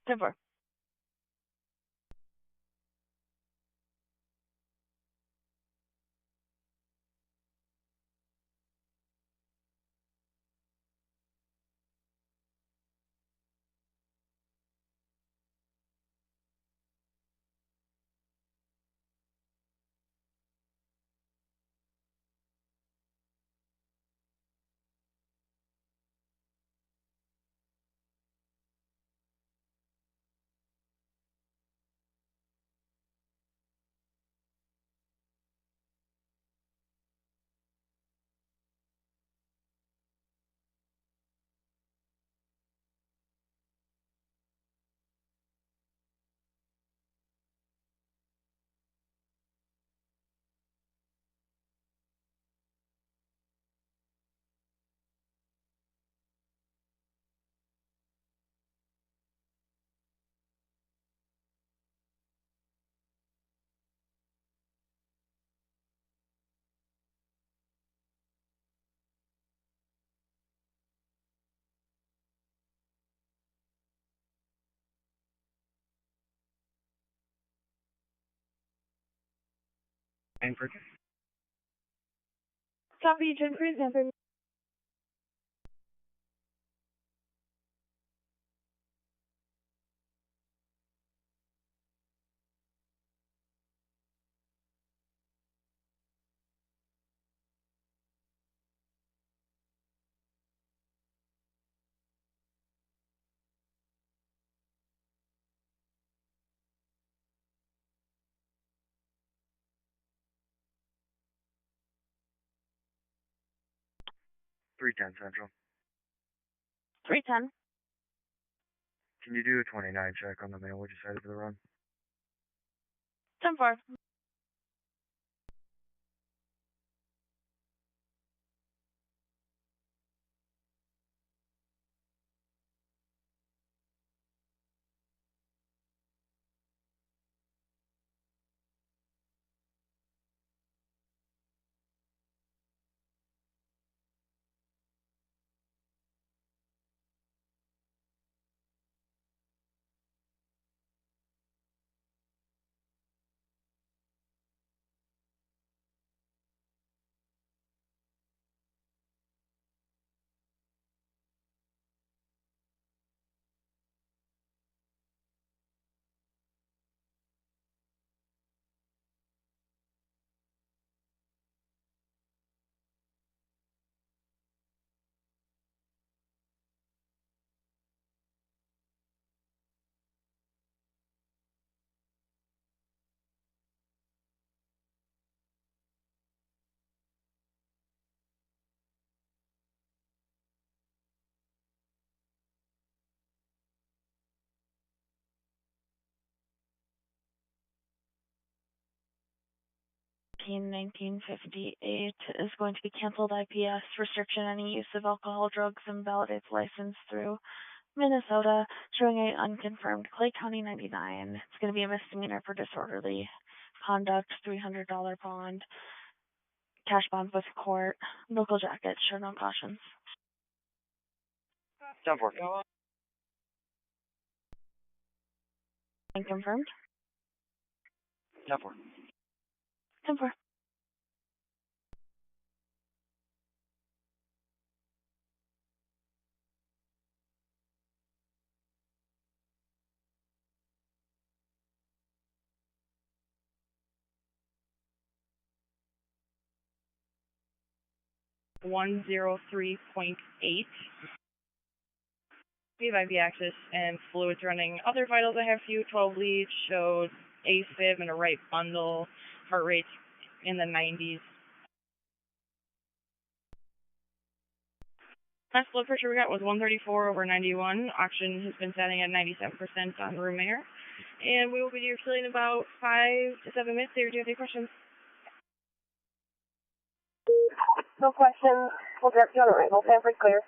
10-4. Frankfurt. Copy, 10 for Sanford. Three ten Central. 310. Can you do a 29 check on the male we just headed to the run? 10-4. Team 1958 is going to be canceled. IPS restriction any use of alcohol, drugs, invalidates license through Minnesota, showing a unconfirmed Clay County 99. It's going to be a misdemeanor for disorderly conduct, $300 bond, cash bond with court, local jacket, show no cautions. 10-4. Unconfirmed. 10-4. 10-4. $103.8. We have IV access and fluids running. Other vitals I have for you, 12 leads, showed AFib and a right bundle, heart rate in the 90s. Last blood pressure we got was 134/91. Oxygen has been setting at 97% on room air. And we will be refueling in about 5 to 7 minutes. Here, do you have any questions? No questions. We'll direct you on arrival. Sanford clear.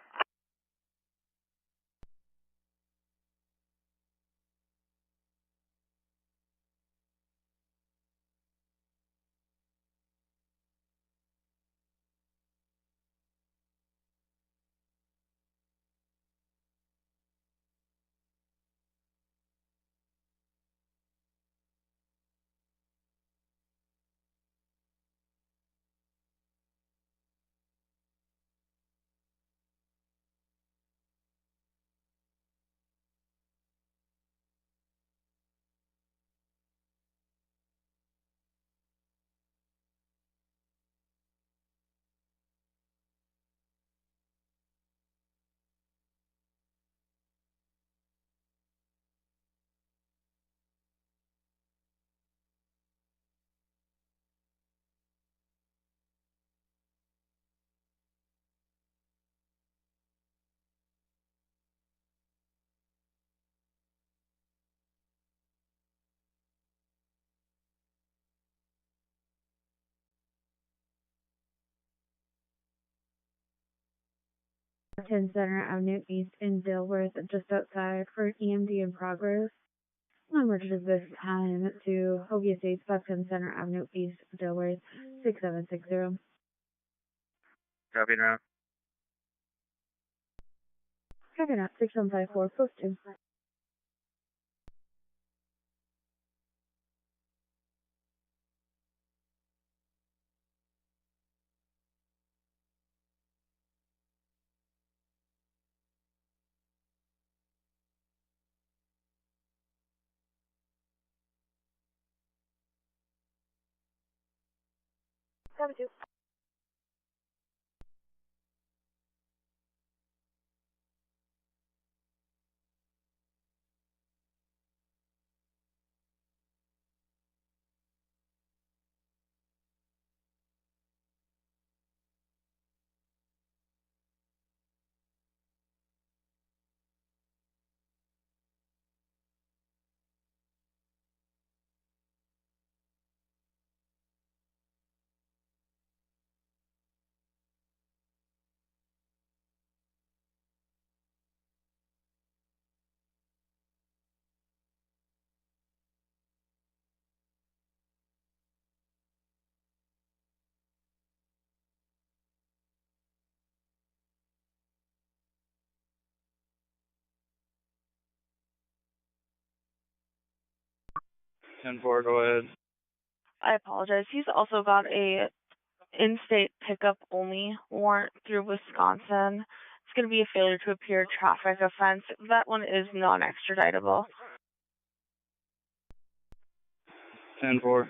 Center Avenue East in Dilworth, just outside for EMD in progress. Emerges this time to Hoagie Estates, 510 Center Avenue East, Dilworth, 6760. Copy now. Checking out 6154, post 2. Copy 2. 10-4, go ahead. I apologize. He's also got a in-state pickup only warrant through Wisconsin. It's going to be a failure to appear traffic offense. That one is non-extraditable. 10-4.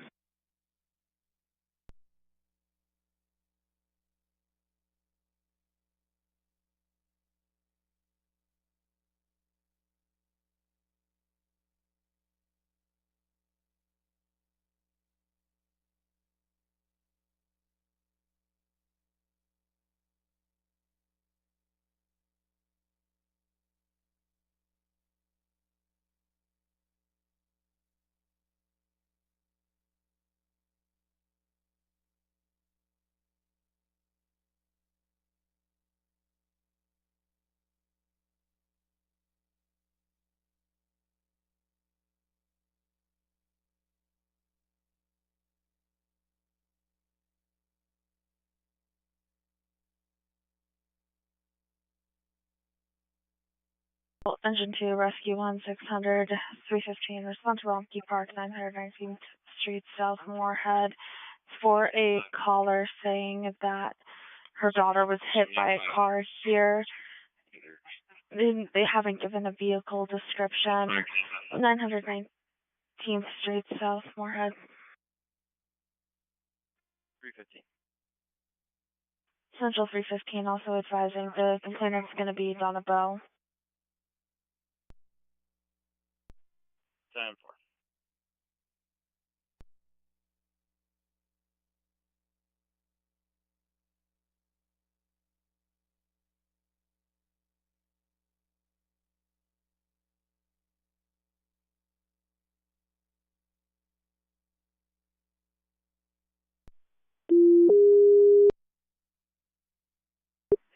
Engine 2, Rescue 1-600, 315, respond to Romkey Park, 919th Street, South Moorhead, for a caller saying that her daughter was hit by a car here. They haven't given a vehicle description. 919th Street, South Moorhead. 315. Central 315 also advising the complainant's going to be Donna Bow. 10-4.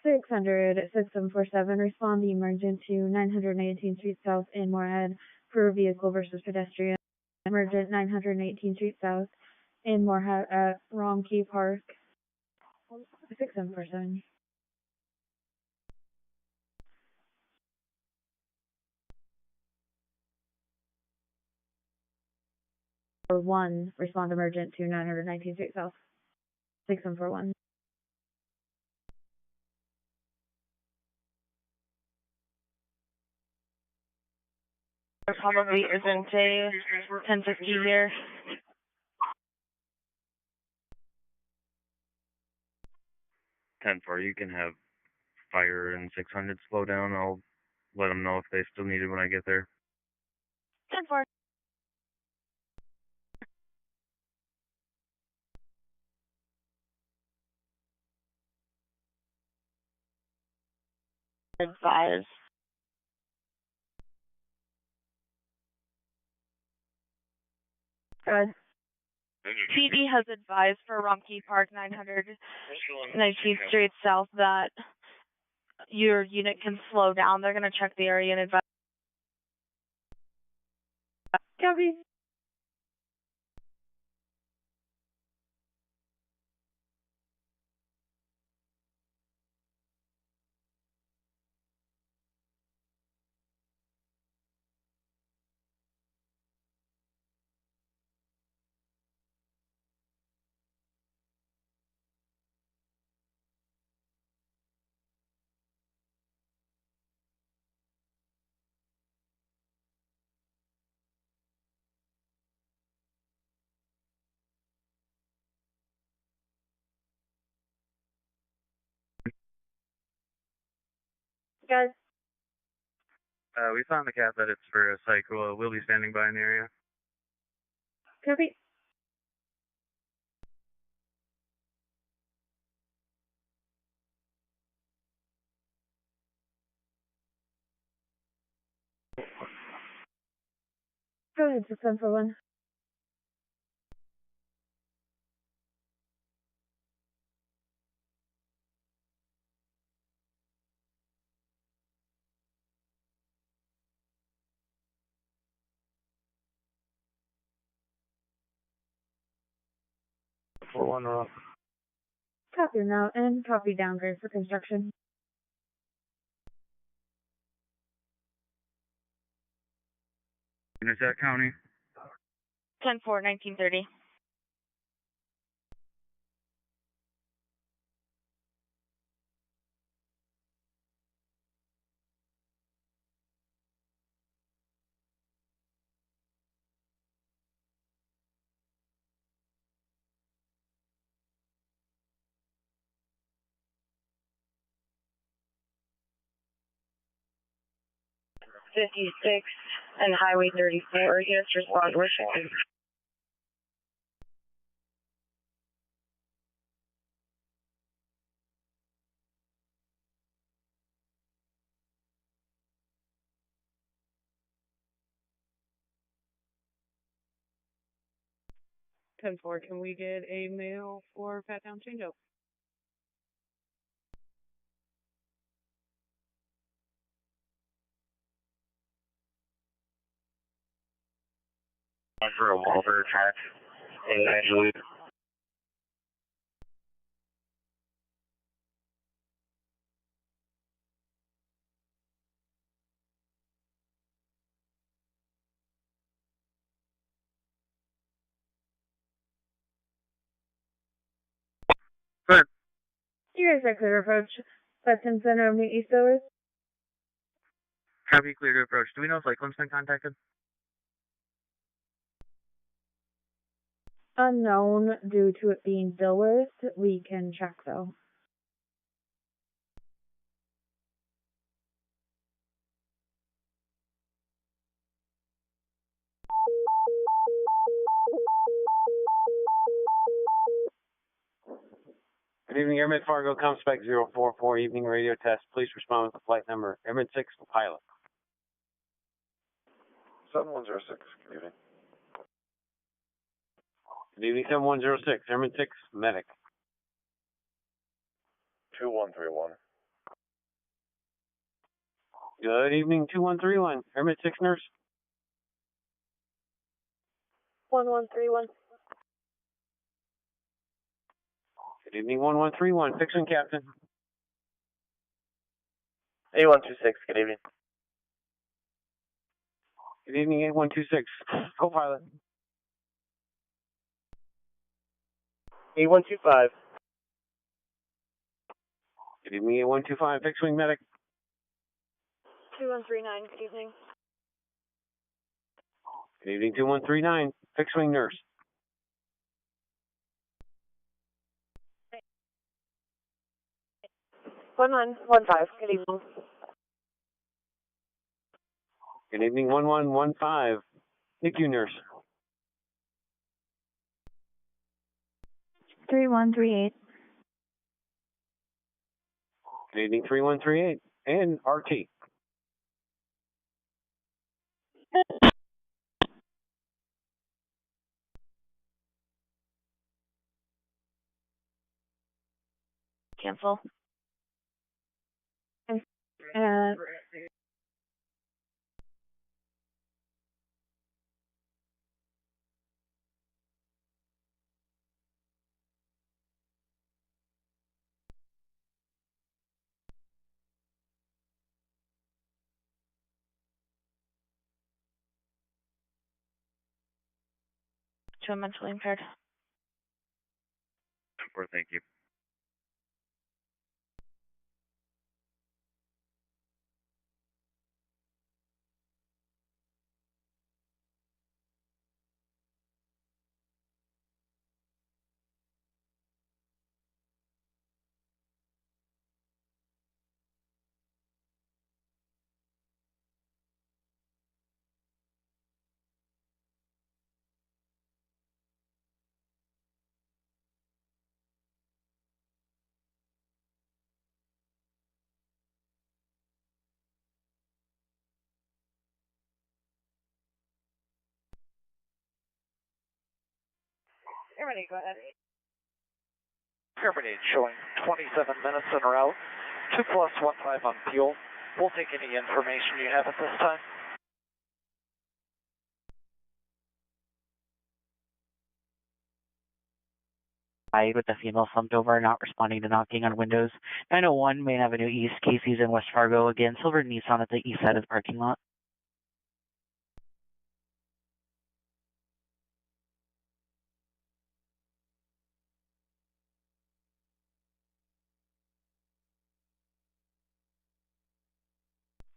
Six hundred 6747, respond the emergent to 918th Street South in Moorhead for vehicle versus pedestrian. Emergent 918th Street South in Moorhead at Romkey Park. 6747. Or 1, respond emergent to 919th Street South. 6141. There probably isn't a 1050 here. 10-4, you can have fire and 600 slow down. I'll let them know if they still need it when I get there. 10-4. Advise. Good. PD has advised for Romkey Park 919th Street South that your unit can slow down. They're going to check the area and advise. Copy. Guys, We found the cat that it's for a psych. We'll be standing by in the area. copy. Go ahead, 6741. One off. Copy now and copy downgrade for construction. Is that county? 10-4, 1930. $56 and Highway 34. Yes, respond. We're showing. Ten four, can we get a mail for Pat Down changeout? For a Walter track in Angeles. You guys are clear approach. Hudson Center of New East Doors. Copy, clear to approach. Do we know if Lakeland's been contacted? Unknown due to it being Dilworth. We can check though. Good evening, Airman Fargo, ComSpec 044, evening radio test. Please respond with the flight number. Airman 6, pilot. 7106, good evening. Good evening, 7106, Airman 6, medic. 2131. Good evening, 2131, Airman 6, nurse. 1131. Good evening, 1131, fixing captain. 8126, good evening. Good evening, 8126, co-pilot. 8125. Good evening, 8125, fixed wing medic. 2139, good evening. Good evening, 2139, fixed wing nurse. 1115, good evening. Good evening, 1115, NICU nurse. 3138. Good evening, 3138, and RT. Cancel. To a mentally impaired. Thank you. Everybody go ahead. Airman 8 showing 27 minutes en route. 2+15 on fuel. We'll take any information you have at this time. With the female slumped over, not responding to knocking on windows. 901 Main Avenue East, Casey's in West Fargo. Again, silver Nissan at the east side of the parking lot.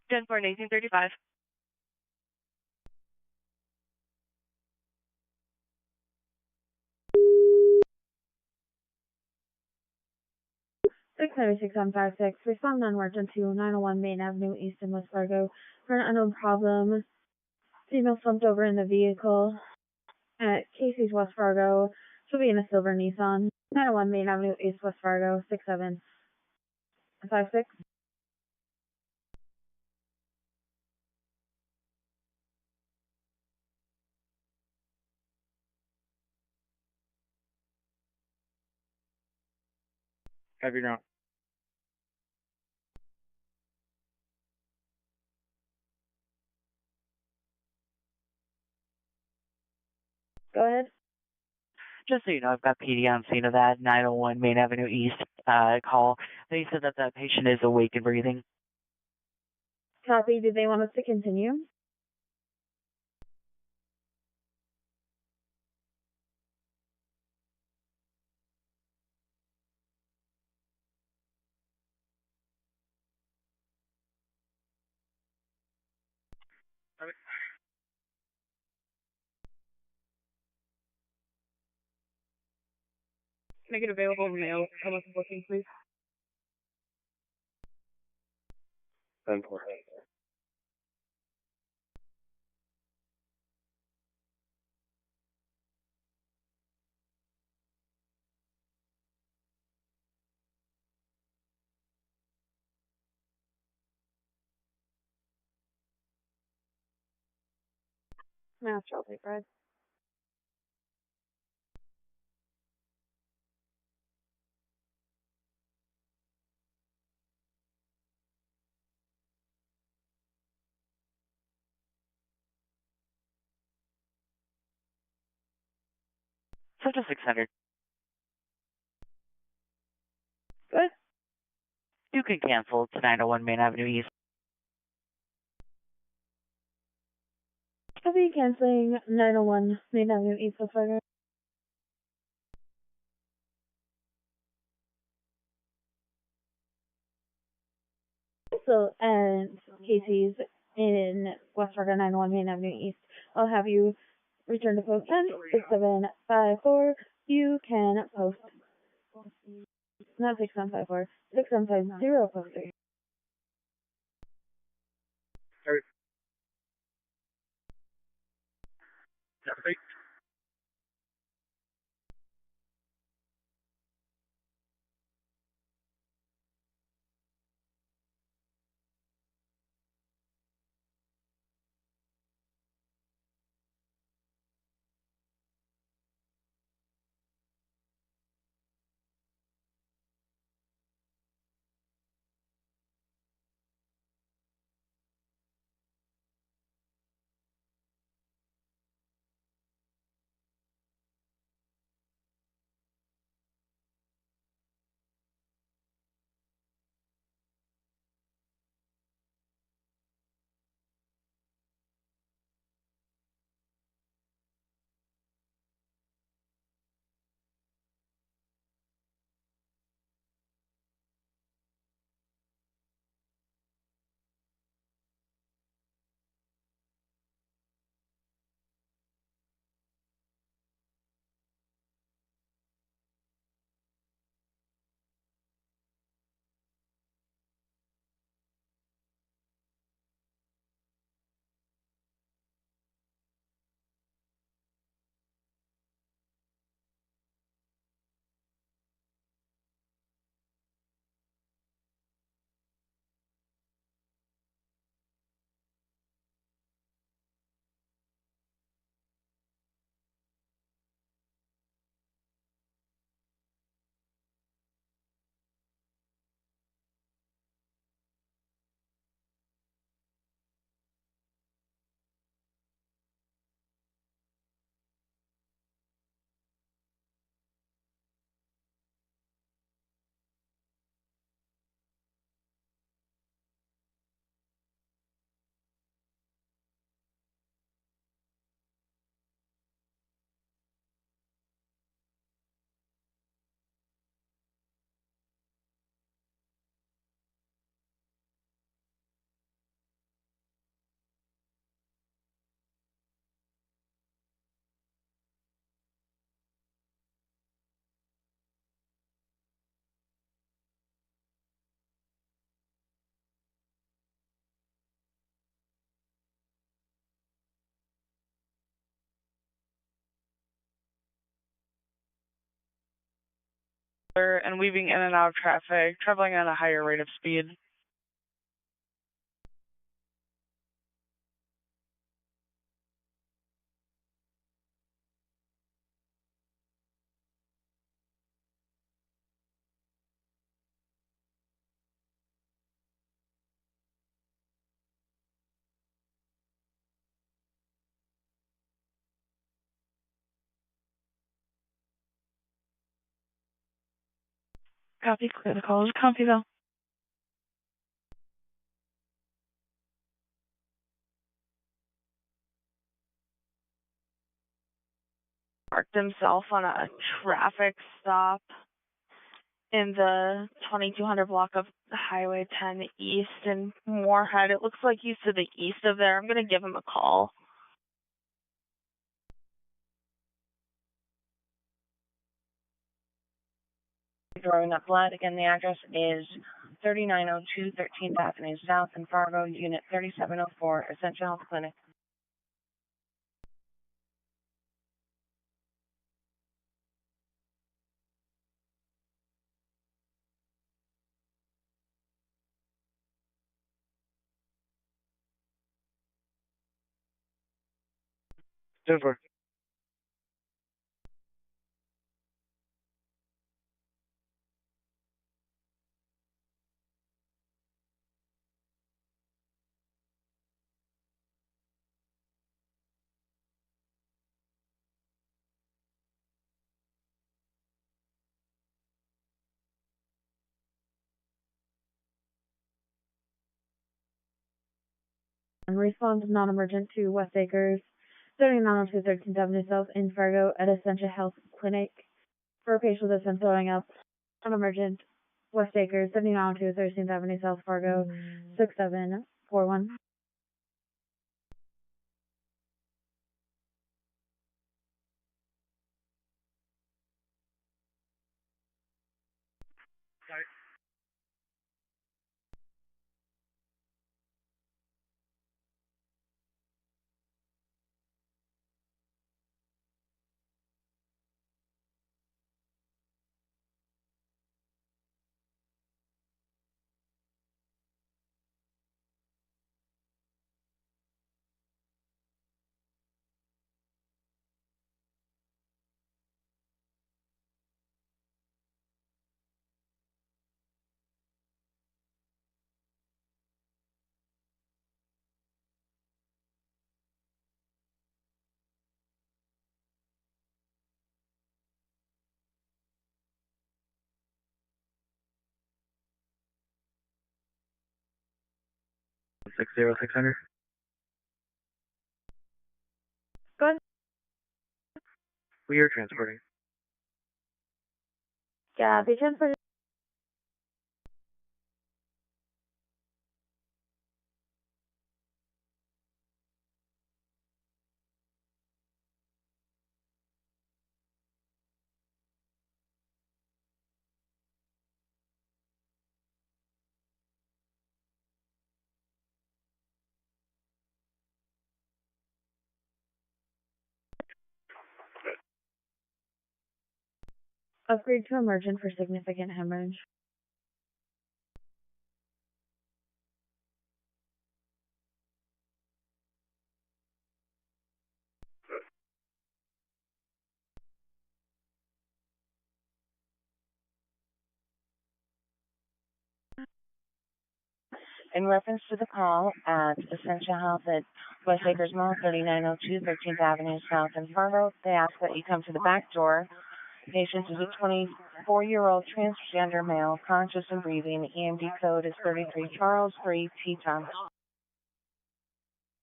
Ten for 1835. Six 156, respond non-emergent to 901 Main Avenue East in West Fargo for an unknown problem. Female slumped over in the vehicle at Casey's West Fargo. She'll be in a silver Nissan. 901 Main Avenue East West Fargo, 6756. Copy now. Go ahead. Just so you know, I've got PD on scene of that 901 Main Avenue East call. They said that the patient is awake and breathing. Copy. Do they want us to continue? Make it available mail. Come with the booking, please. 10-4. Master, I'll take Brad. Central 600. Good. You can cancel to 901 Main Avenue East. I'll be canceling 901 Main Avenue East West Fargo. So, and Casey's in West Fargo, 901 Main Avenue East. I'll have you return to post 10-6754. You can post, not 6754, 6750 post 3. and weaving in and out of traffic, traveling at a higher rate of speed. Copy, clear the call to Compyville. Parked himself on a traffic stop in the 2200 block of Highway 10 East in Moorhead. It looks like he's to the east of there. I'm going to give him a call. Drawing up flat. Again, the address is 3902 13th Avenue South in Fargo, Unit 3704, Essential Health Clinic. Denver. And response non-emergent to West Acres, 3902 13th Avenue South in Fargo at Essentia Health Clinic for a patient that's been throwing up. Non-emergent, West Acres, 3902 13th Avenue South, Fargo, 6741. Six zero 600. Go ahead. We are transporting. Yeah, be transported. Upgrade to emergent for significant hemorrhage. In reference to the call at Essential Health at West Acres Mall, 3902 13th Avenue South in Fargo, they ask that you come to the back door. Patient is a 24-year-old transgender male, conscious and breathing. EMD code is 33 Charles 3 T-Tom.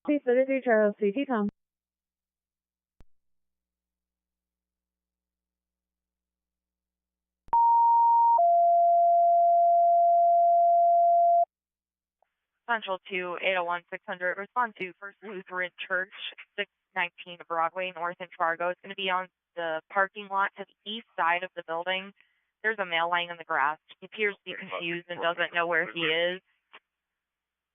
33 Charles, CT Tom. Central to 801-600. Respond to First Lutheran Church, 619 Broadway North in Fargo. It's going to be on the parking lot to the east side of the building. There's a male lying in the grass. He appears to be confused and doesn't know where he is.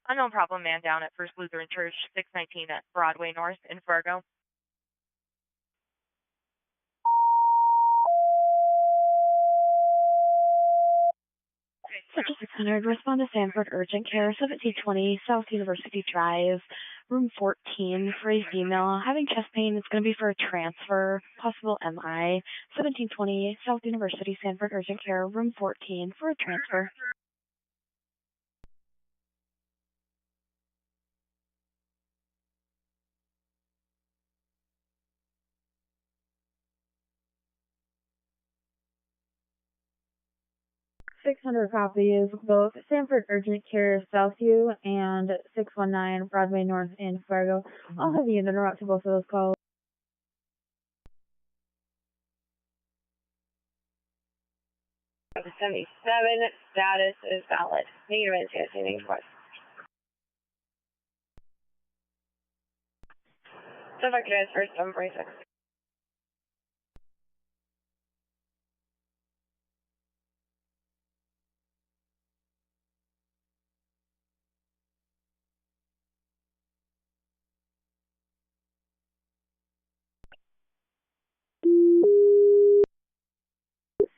Unknown problem man down at First Lutheran Church, 619 at Broadway North in Fargo. Central 600, respond to Sanford Urgent Care, 1720 South University Drive, room 14 for a female having chest pain. It's going to be for a transfer, possible MI. 1720 South University Sanford Urgent Care, room 14 for a transfer. .600 copies, both Sanford Urgent Care Southview and 619 Broadway North in Fargo. I'll have you interrupt to both of those calls. The 77 status is valid. Negative NCSC request. Subject transfer 746.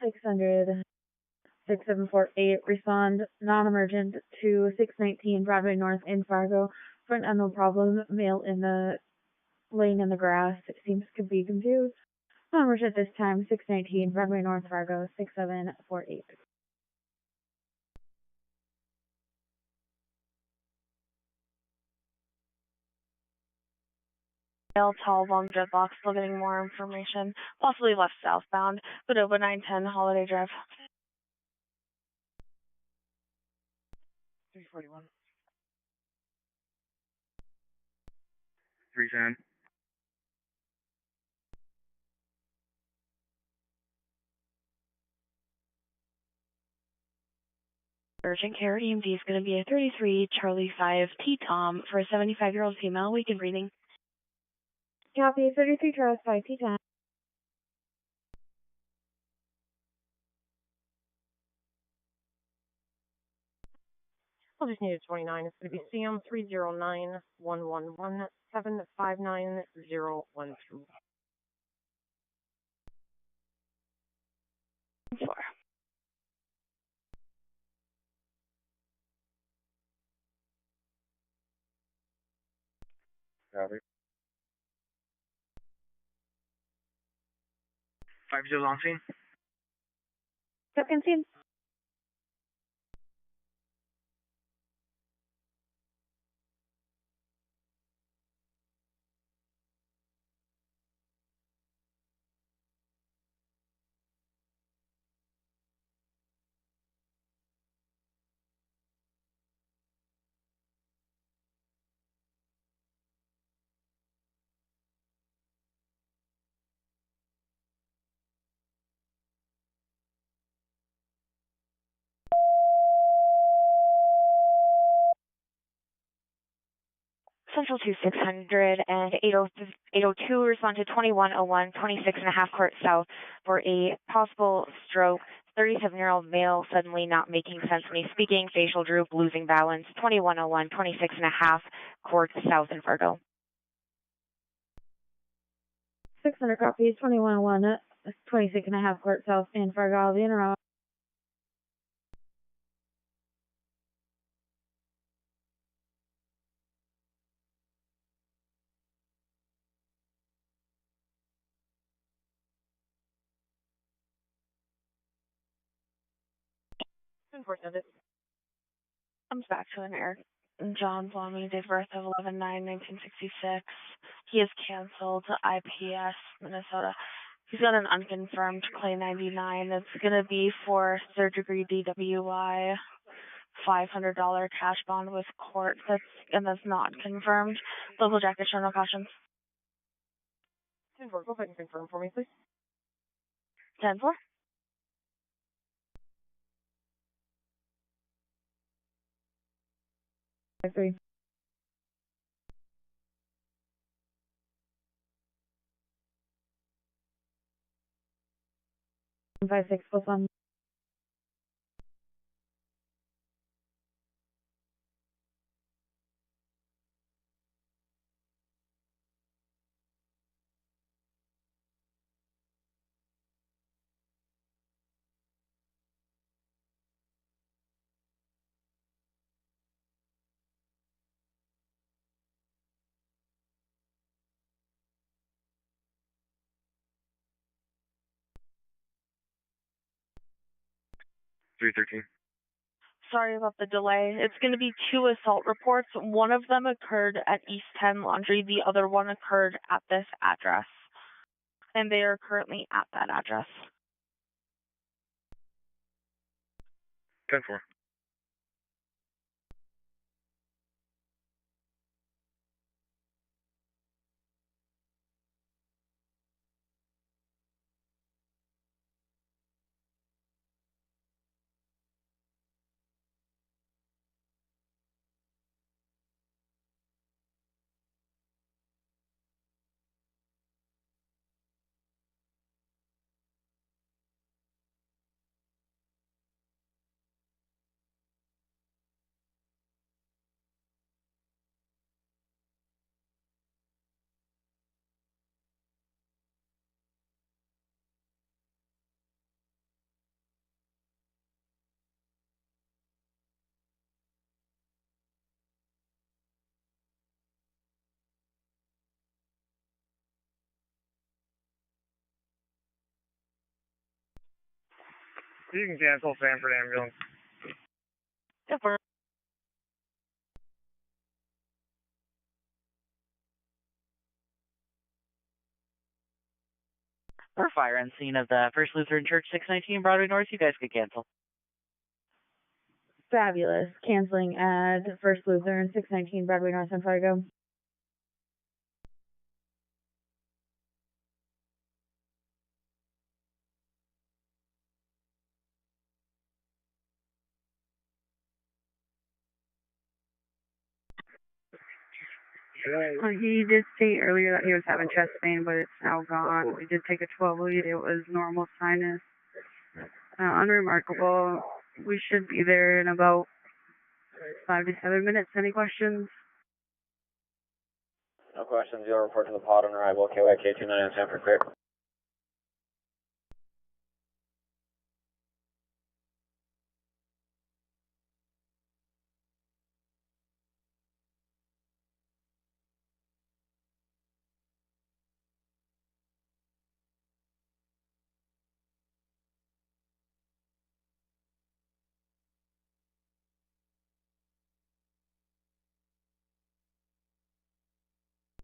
.600 6748, respond non-emergent to 619 Broadway North in Fargo for an unknown problem. Male in the laying in the grass. It seems to be confused. Non-emergent this time. 619 Broadway North Fargo 6748. Male, tall, long dreadlocks, still getting more information. Possibly left southbound. Padova 910 Holiday Drive. 341. 310. Urgent care EMD is going to be a 33 Charlie 5 T Tom for a 75-year-old female. Weekend reading. Copy 33 Charles 5 T10. I'll just need a 29. It's going to be CM 309-111-759-012. 4. Copy. 50 on scene. Second scene. Central 2600 and 802 respond to 2101 26.5 Court South for a possible stroke. 37-year-old male suddenly not making sense when he's speaking, facial droop, losing balance. 2101 26.5 Court South in Fargo. 600 copies, 2101, 26.5 Court South in Fargo. I'll be interrupt. Unfortunate. Comes back to an Eric John Blommy, date of birth of 11/9/1966. He is canceled to IPS, Minnesota. He's got an unconfirmed claim 99. It's going to be for third degree DWI, $500 cash bond with court. That's not confirmed. Local jacket, show no cautions. 10-4, go ahead and confirm for me, please. 10-4. Three. 56 plus 1. 313. Sorry about the delay. It's going to be 2 assault reports. One of them occurred at East 10 Laundry. The other one occurred at this address. And they are currently at that address. 10-4. You can cancel Sanford ambulance. Super. For fire on scene of the First Lutheran Church, 619 Broadway North, you guys could cancel. Fabulous. Canceling at First Lutheran, 619 Broadway North in Fargo. He did state earlier that he was having chest pain, but it's now gone. We did take a 12 lead. It was normal sinus. Unremarkable. We should be there in about 5 to 7 minutes. Any questions? No questions. You'll report to the pod on arrival. KYK 29 on Sanford clear.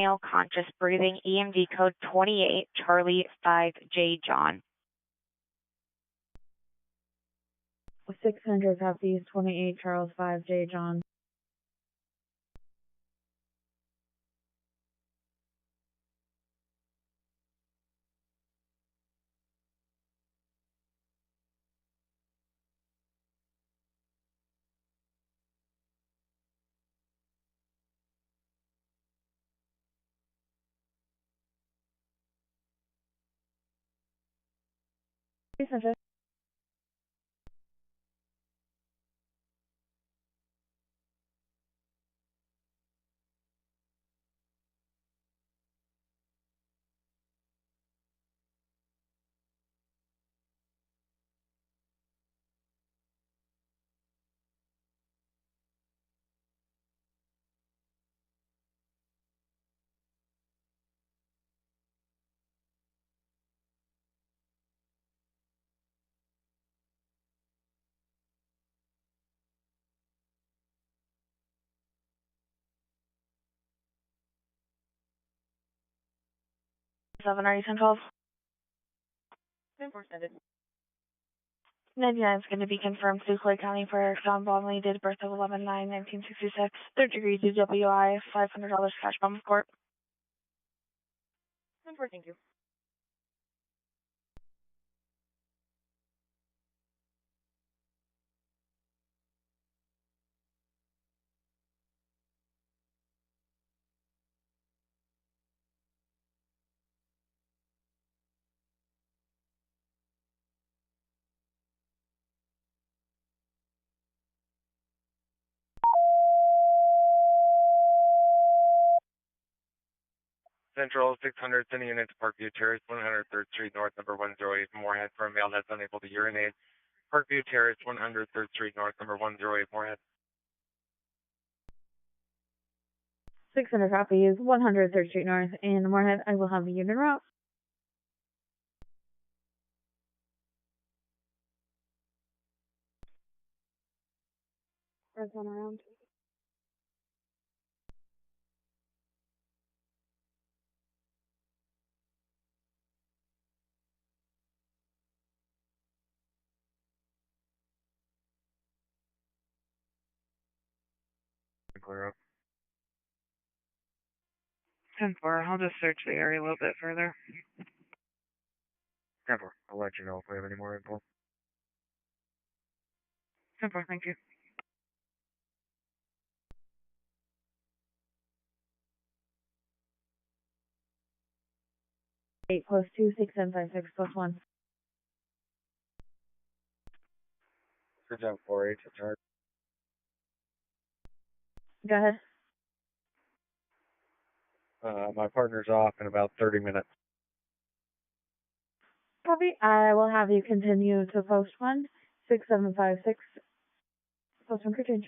Male conscious breathing, EMD code 28, Charlie 5J John. 600 copies, 28 Charles 5 J John. Center. Seven, are you 1012? 99 is going to be confirmed through Clay County for John Blomley, date of birth of 11/9/1966, 3rd degree DWI, $500 cash bump court. 10-4, thank you. Central 600, sending unit to Parkview Terrace, 103rd Street North, number 108, Moorhead, for a male that's unable to urinate. Parkview Terrace, 103rd Street North, number 108, Moorhead. 600 copies, 103rd Street North in Moorhead. I will have the unit route. Red one around. Clear up. 10-4, I'll just search the area a little bit further. 10-4, I'll let you know if we have any more info. 10-4, thank you. Eight plus 2, 6, 7, 5, 6 plus 1. Good job, 4-8, to charge. Go ahead. My partner's off in about 30 minutes. Copy. I will have you continue to post 1, 6, 7, 5, 6. Post 1 for change.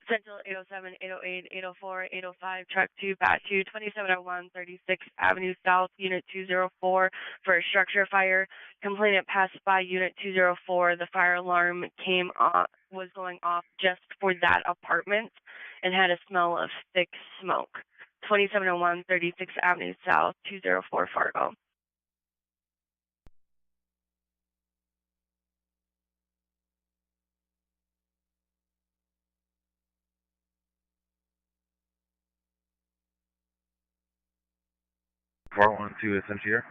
Central 807, 808, 804, 805, Truck 2, Bat 2, 2701, 36th Avenue South, Unit 204 for a structure fire. Complainant passed by Unit 204. The fire alarm was going off just for that apartment and had a smell of thick smoke. 2701, 36th Avenue South, 204 Fargo. Part 1, 2, SMT here.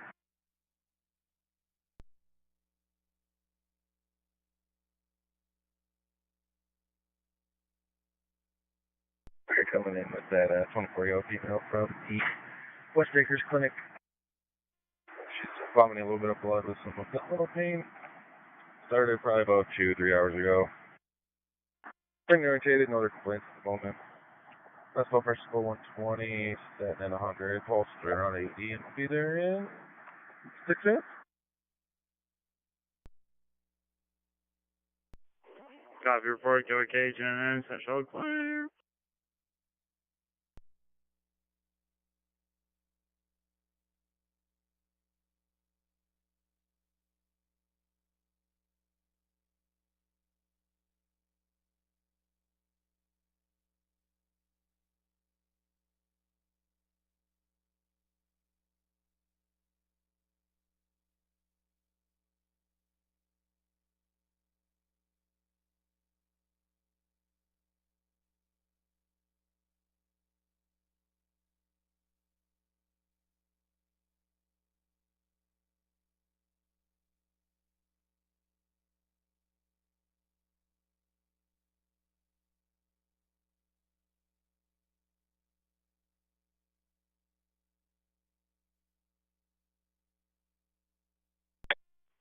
You're coming in with that 24-year-old female from the West Acres Clinic. She's vomiting a little bit of blood with some little pain. Started probably about 2-3 hours ago. Pretty irritated, no other complaints at the moment. Best blood pressure score 120, setting at 100, pulse right around 80, and we'll be there in 6 minutes. Copy report to occasion and central clear.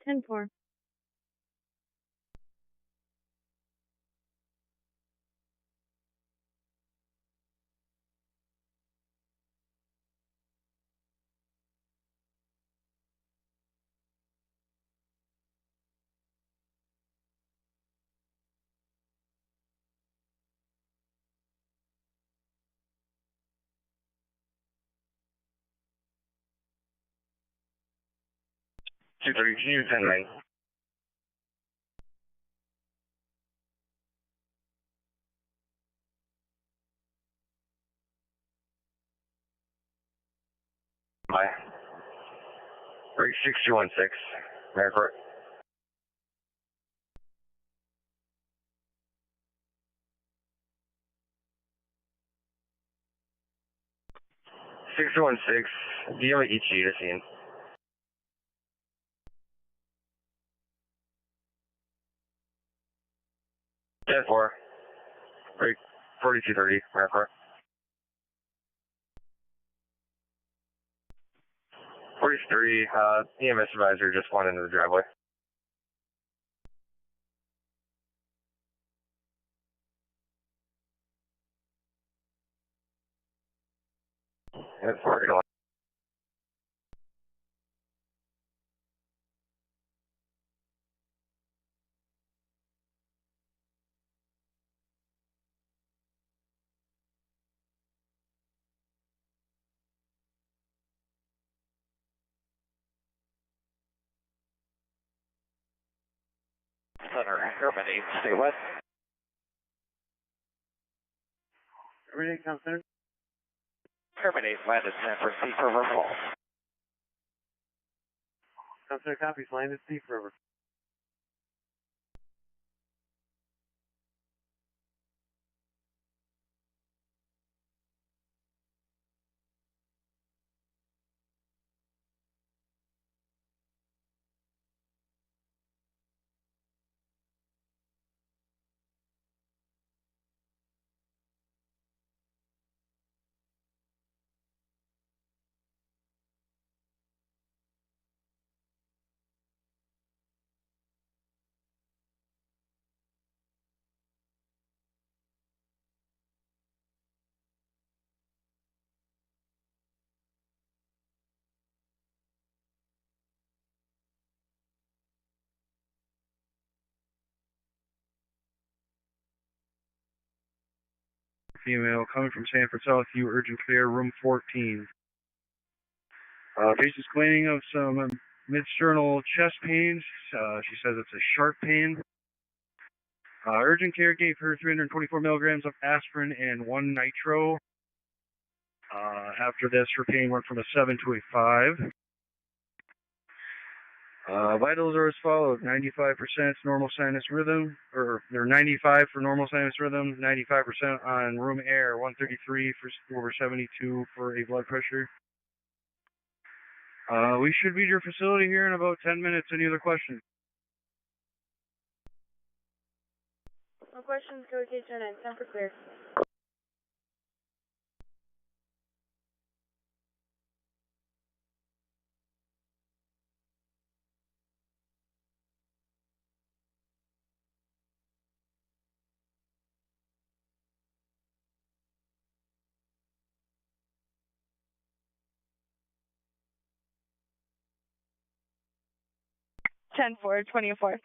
Ten four. Two 10 right. Bye. 6216, Airport. 6216, do you have an ET to scene? 10-4, 4230, Airport. 43, EMS advisor just went into the driveway. That's parking lot. Center, Airman 8, stay west. Airman 8, come center. Airman 8, landed San Francisco River Falls. Come center, copies, landed Thief River. Female coming from Sanford Southview, urgent care, room 14. Patient's complaining of some mid-sternal chest pains. She says it's a sharp pain. Urgent care gave her 324 milligrams of aspirin and 1 nitro. After this, her pain went from a 7 to a 5. Vitals are as follows: 95% normal sinus rhythm, or they're 95 for normal sinus rhythm, 95% on room air, 133 for over 72 for a blood pressure. We should be at your facility here in about 10 minutes. Any other questions? No questions, go to case 9, time for clear. Ten four 24.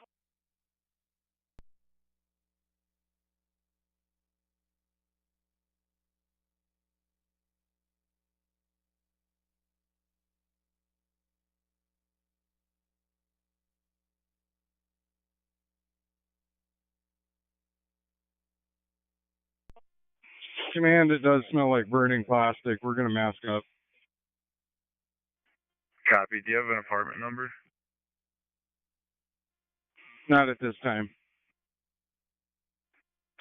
Command, it does smell like burning plastic. We're going to mask up. Copy. Do you have an apartment number? Not at this time.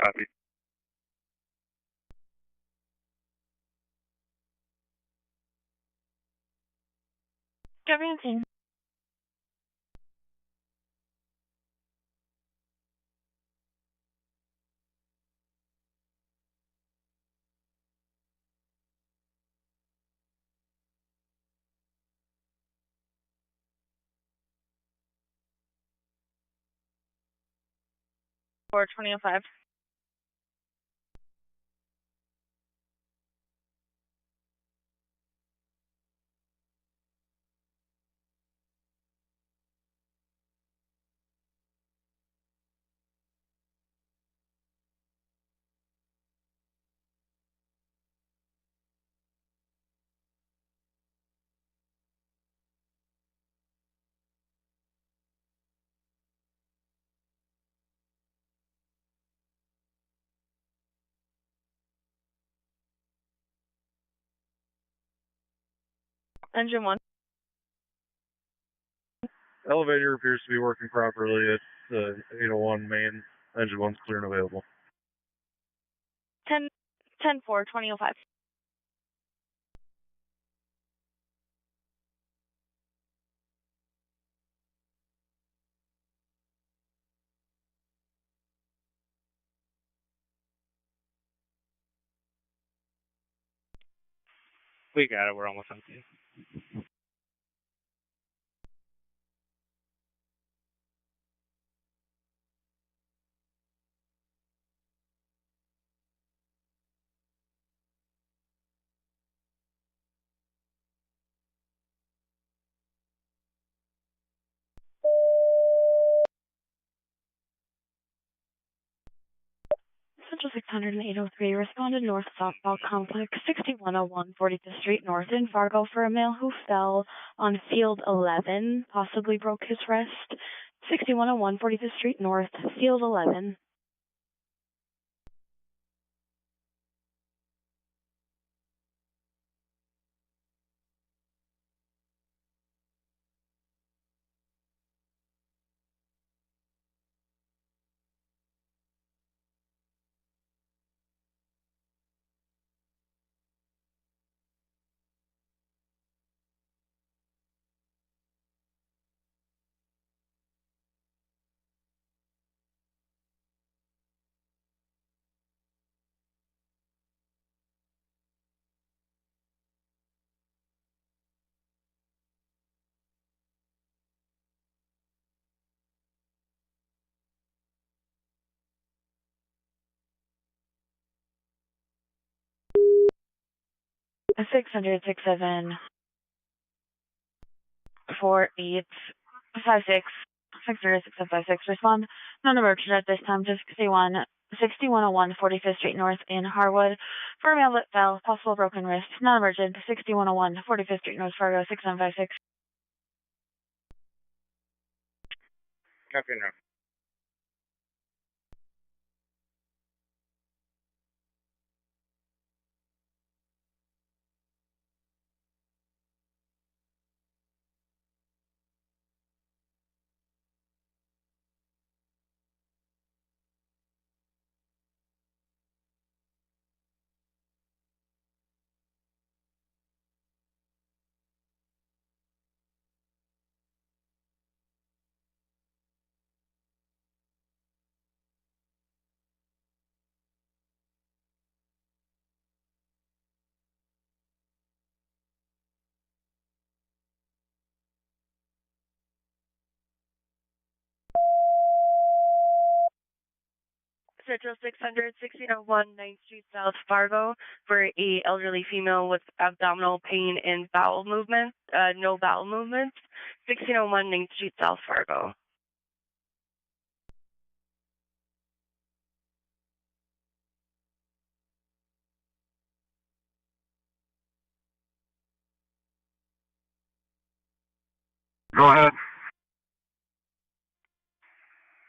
Copy. Seventeen. Four 25. Engine 1. Elevator appears to be working properly. It's the 801 main. Engine 1's clear and available. 10 4 2005. We got it. We're almost on scene. Central 600 and 803 responded north softball complex 6101 45th Street North in Fargo for a male who fell on field 11, possibly broke his wrist. 6101 45th Street North, field 11. A 600 67 48 56 600 6756 respond. Non-emergent at this time to 6101 45th Street North in Harwood for a male that fell, possible broken wrist. Non-emergent 6101 45th Street North, Fargo 6956. Copy now. Central 600, 1601 9th Street South, Fargo, for a elderly female with abdominal pain and bowel movement, no bowel movements. 1601 9th Street South, Fargo. Go ahead.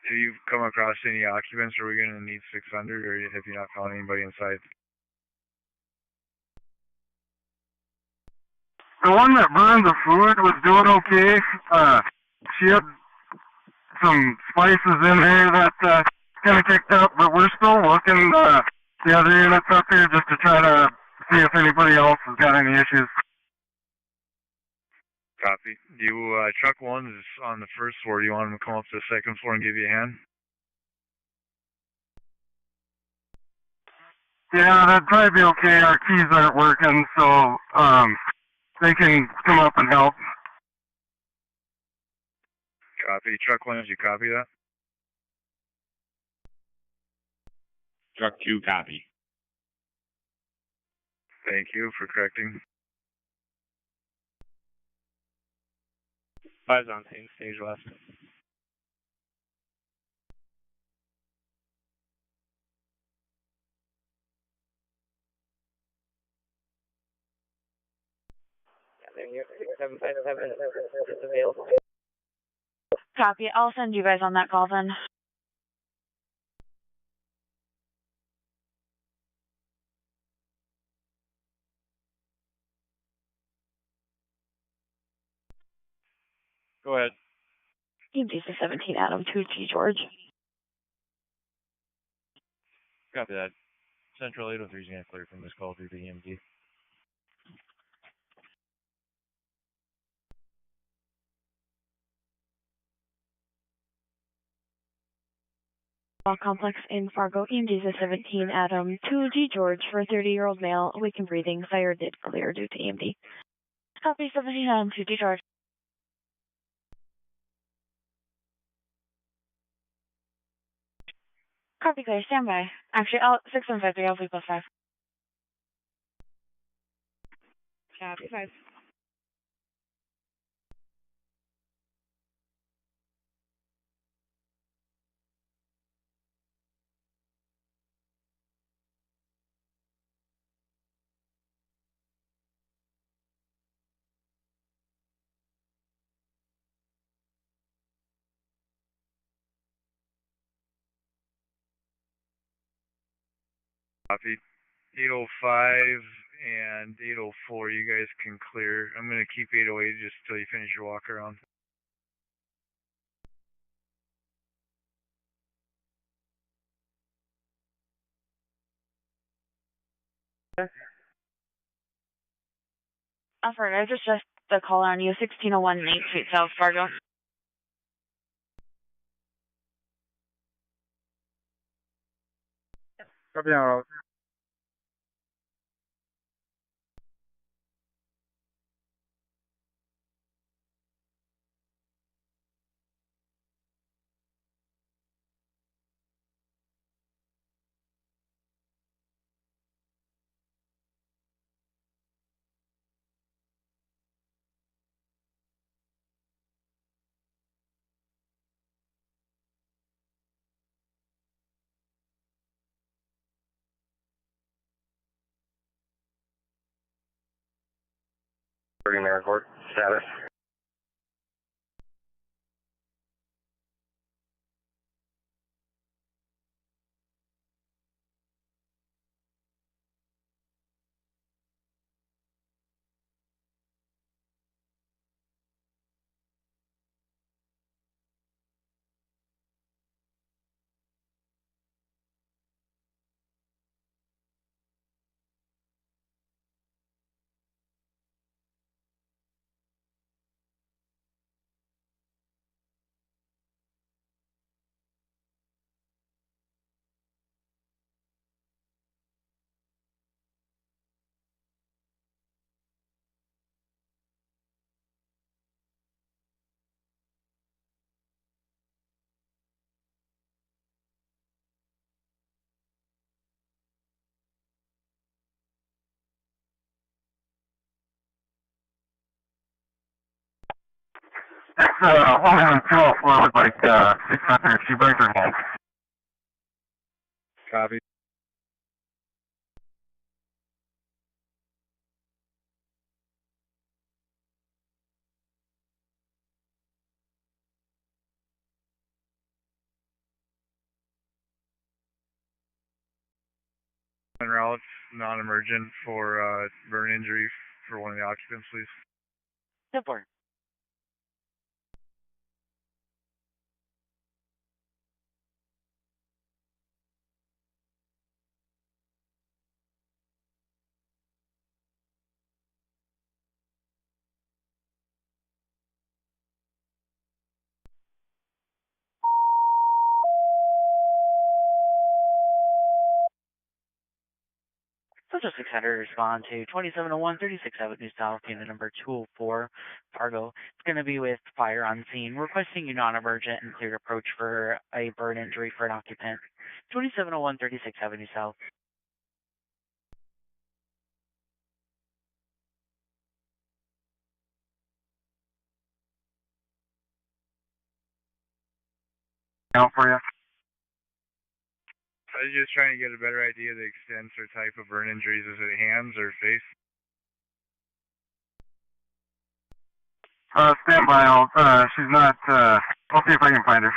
Have you come across any occupants? Are we going to need 600, or have you not found anybody inside? The one that burned the food was doing okay. She had some spices in there that kind of kicked up, but we're still looking the other units up here just to try to see if anybody else has got any issues. Copy. Truck 1 is on the first floor. Do you want him to come up to the second floor and give you a hand? Yeah, that'd probably be okay. Our keys aren't working, so they can come up and help. Copy. Truck 1, did you copy that? Truck 2, copy. Thank you for correcting. 5's on stage left. Copy. I'll send you guys on that call then. Go ahead. EMT 17 Adam 2G George. Copy that. Central 803 is going to clear from this call through the EMT. Complex in Fargo, EMT 17 Adam 2G George for a 30-year-old male, awake and breathing. Fire did clear due to EMT. Copy 17 Adam 2G George. Copy clear, stand by. Actually, 6153, I'll be plus 5. Copy 5. Copy. 805 and 804, you guys can clear. I'm going to keep 808 just until you finish your walk around. Operator, I just the call on you, 1601 Main Street, South Fargo. Copy out. Record status. It's woman on 204 with like 600. She brings her home. Copy. En route, non-emergent for burn injury for one of the occupants, please. 10-4. Central 600, respond to 2701 36th Avenue South, unit number 204, Fargo. It's going to be with fire on scene, requesting you non-emergent and clear approach for a burn injury for an occupant. 2701 36th Avenue South. Out for you. I was just trying to get a better idea of the extent or type of burn injuries. Is it hands or face? Stand by. She's not, I'll see if I can find her.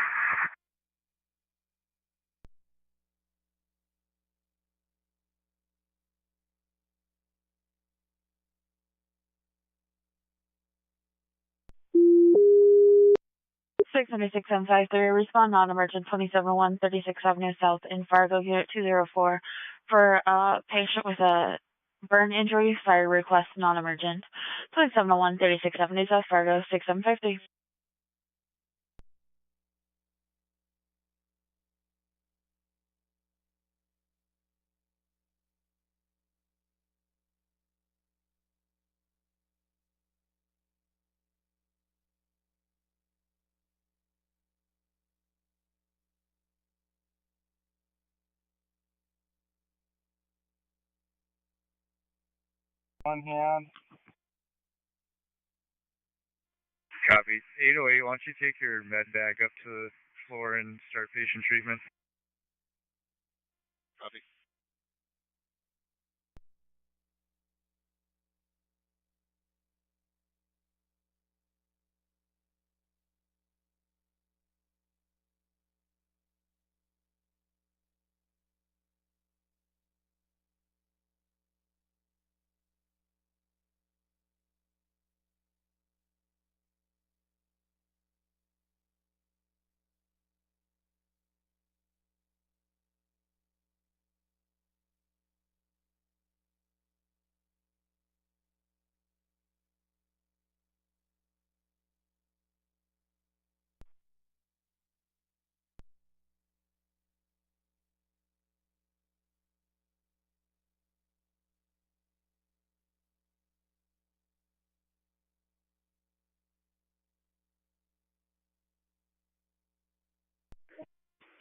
Six hundred six seven five three. Respond non-emergent 271 36th Avenue South in Fargo, Unit 204 for a patient with a burn injury. Fire request non-emergent. 2701 36th Avenue South, Fargo 6753. One hand. Copy. 808, why don't you take your med bag up to the floor and start patient treatment? Copy.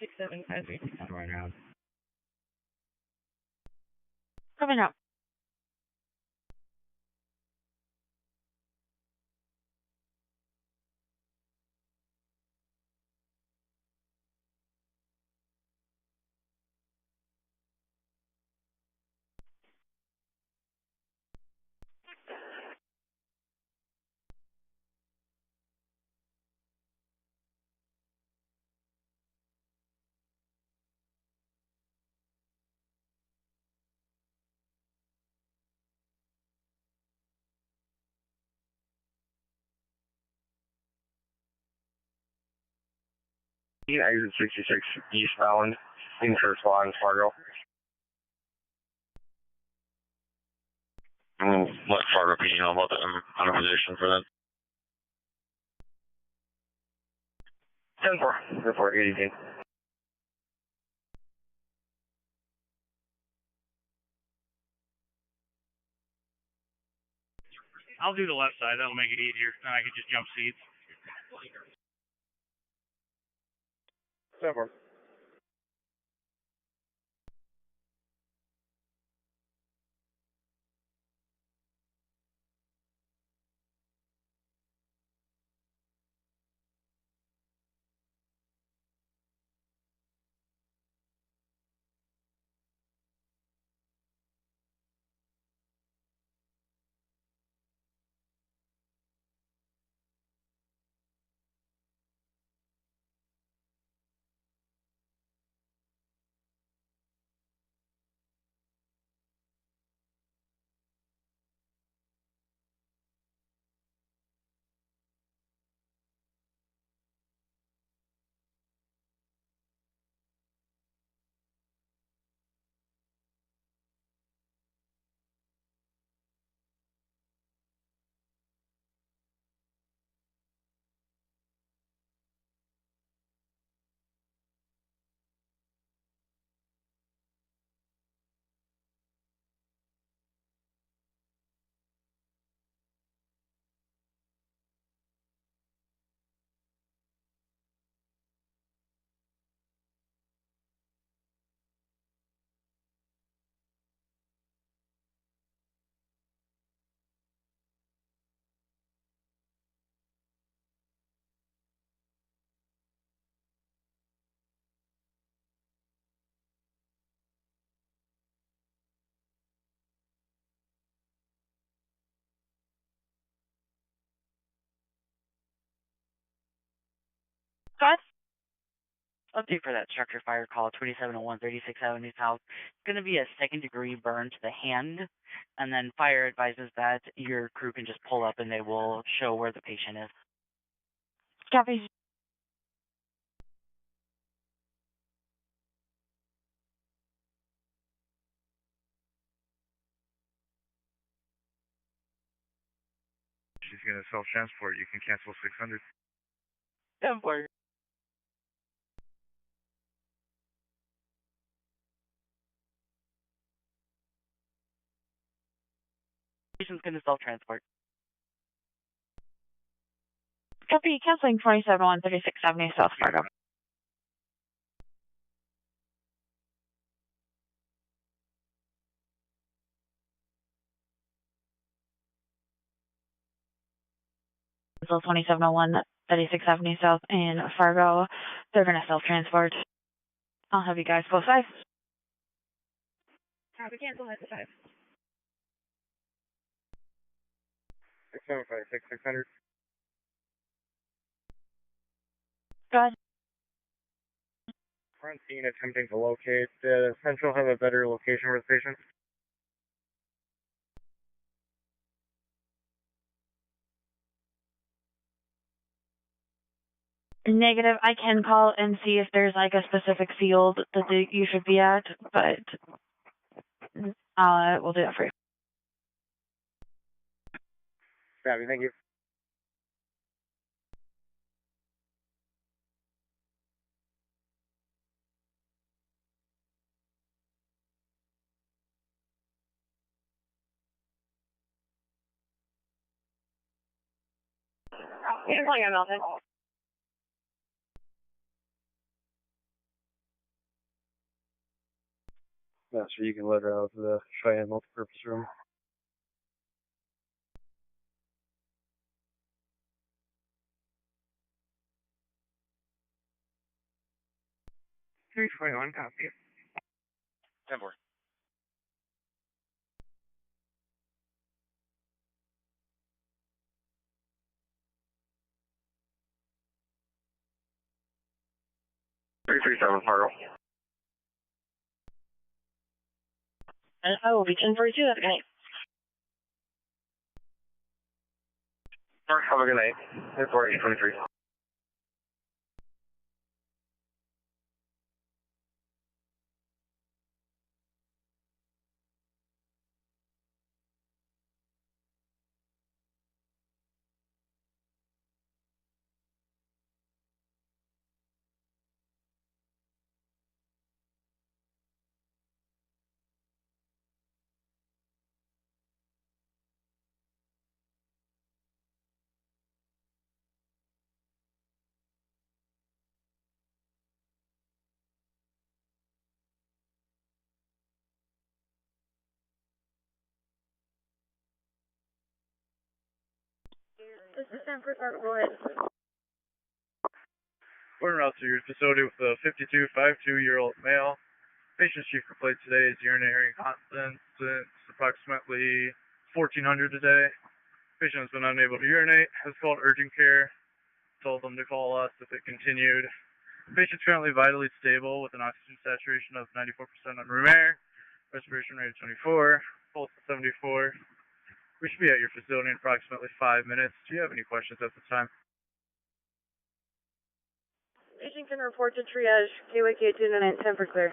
6753 right now. Coming up. Exit 66 eastbound in Church Lawn, Fargo. Let Fargo PD know about that. I'm on a position for that. 10-4. Report 18. I'll do the left side. That'll make it easier. Then I can just jump seats. 10-4. Good. Update for that structure fire call, 2701 36th Avenue South. It's going to be a second-degree burn to the hand, and then fire advises that your crew can just pull up and they will show where the patient is. Copy. She's going to self-transport. You can cancel 600. 10-4. Patient's going to self-transport. Copy. Canceling 2701 36th Avenue South, Fargo. Cancel 2701 36th Avenue South in Fargo. They're going to self-transport. I'll have you guys go 5. Copy, cancel at 5. 6756 600. Good. Front scene attempting to locate. Does Central have a better location for the patient? Negative. I can call and see if there's like a specific field that you should be at, but we'll do that for you. Copy, thank you. Canceling at Milton. Master, you can let her out of the Cheyenne multipurpose room. $341, copy. 10-4. $337 Fargo. And I will be 1042. Have a good night. Have a good night. 10-4-823. This is Stanford Park. Go ahead. We're route to your facility with a 52-52-year-old male. Patient's chief complaint today is urinary incontinence. It's approximately 1,400 a day. Patient has been unable to urinate, has called urgent care, told them to call us if it continued. Patient's currently vitally stable with an oxygen saturation of 94% on room air, respiration rate of 24, pulse of 74. We should be at your facility in approximately 5 minutes. Do you have any questions at this time? Patient can report to triage. KYK 299 for clear.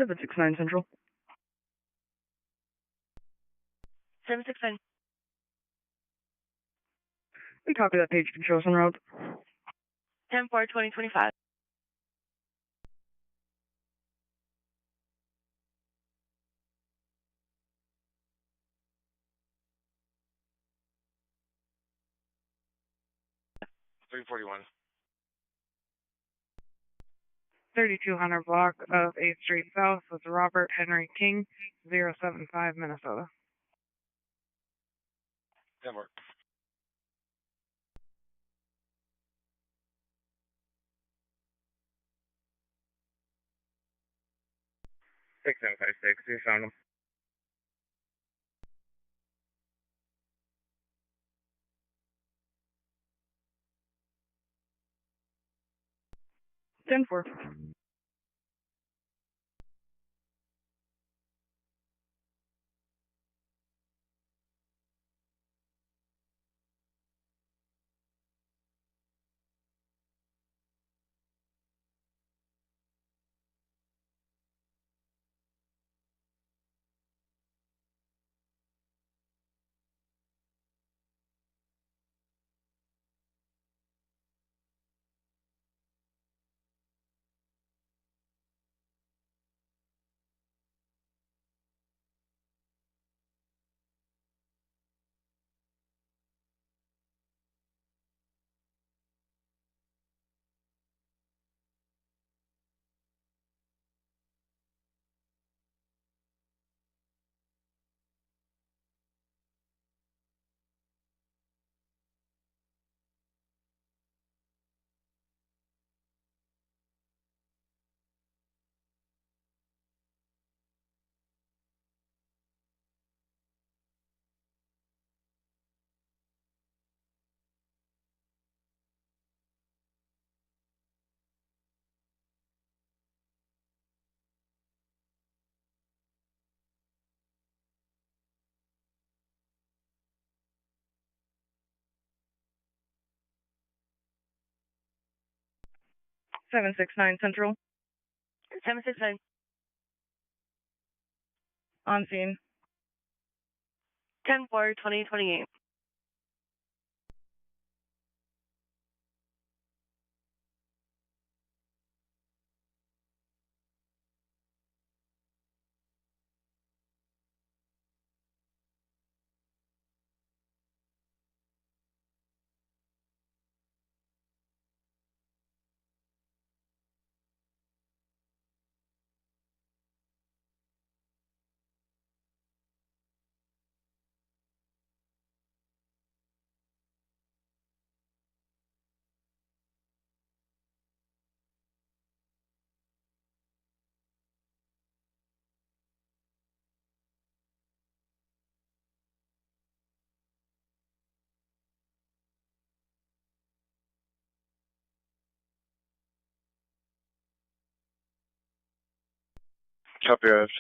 Seven six nine Central. 769. We copy that. Page can show us en route. 10-4-2025. $341. 3200 block of 8th Street South with Robert Henry King, 075 Minnesota. 10-4. Six 756. We found him. Ten four. 769 Central. 769. On scene. 10-4-2028. Copy, arrived.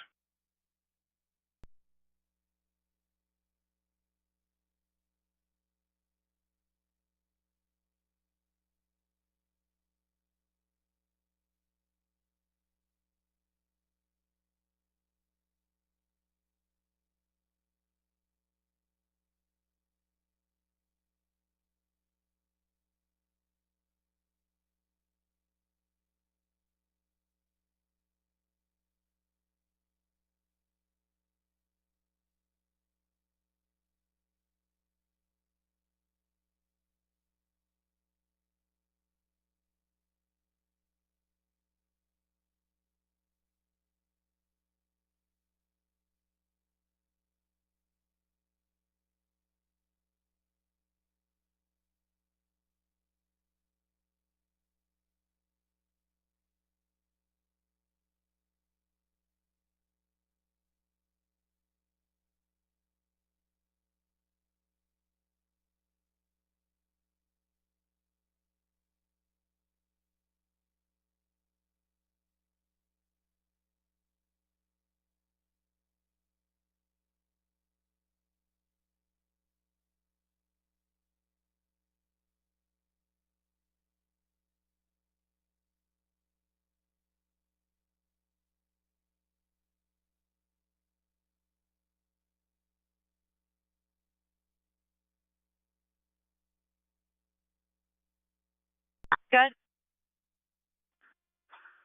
Good.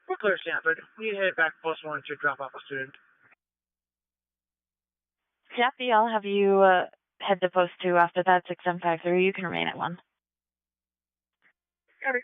We're clear, Stanford. We need to head back to post 1 to drop off a student. Kathy, I'll have you head to post 2 after that 6753. You can remain at 1. Copy.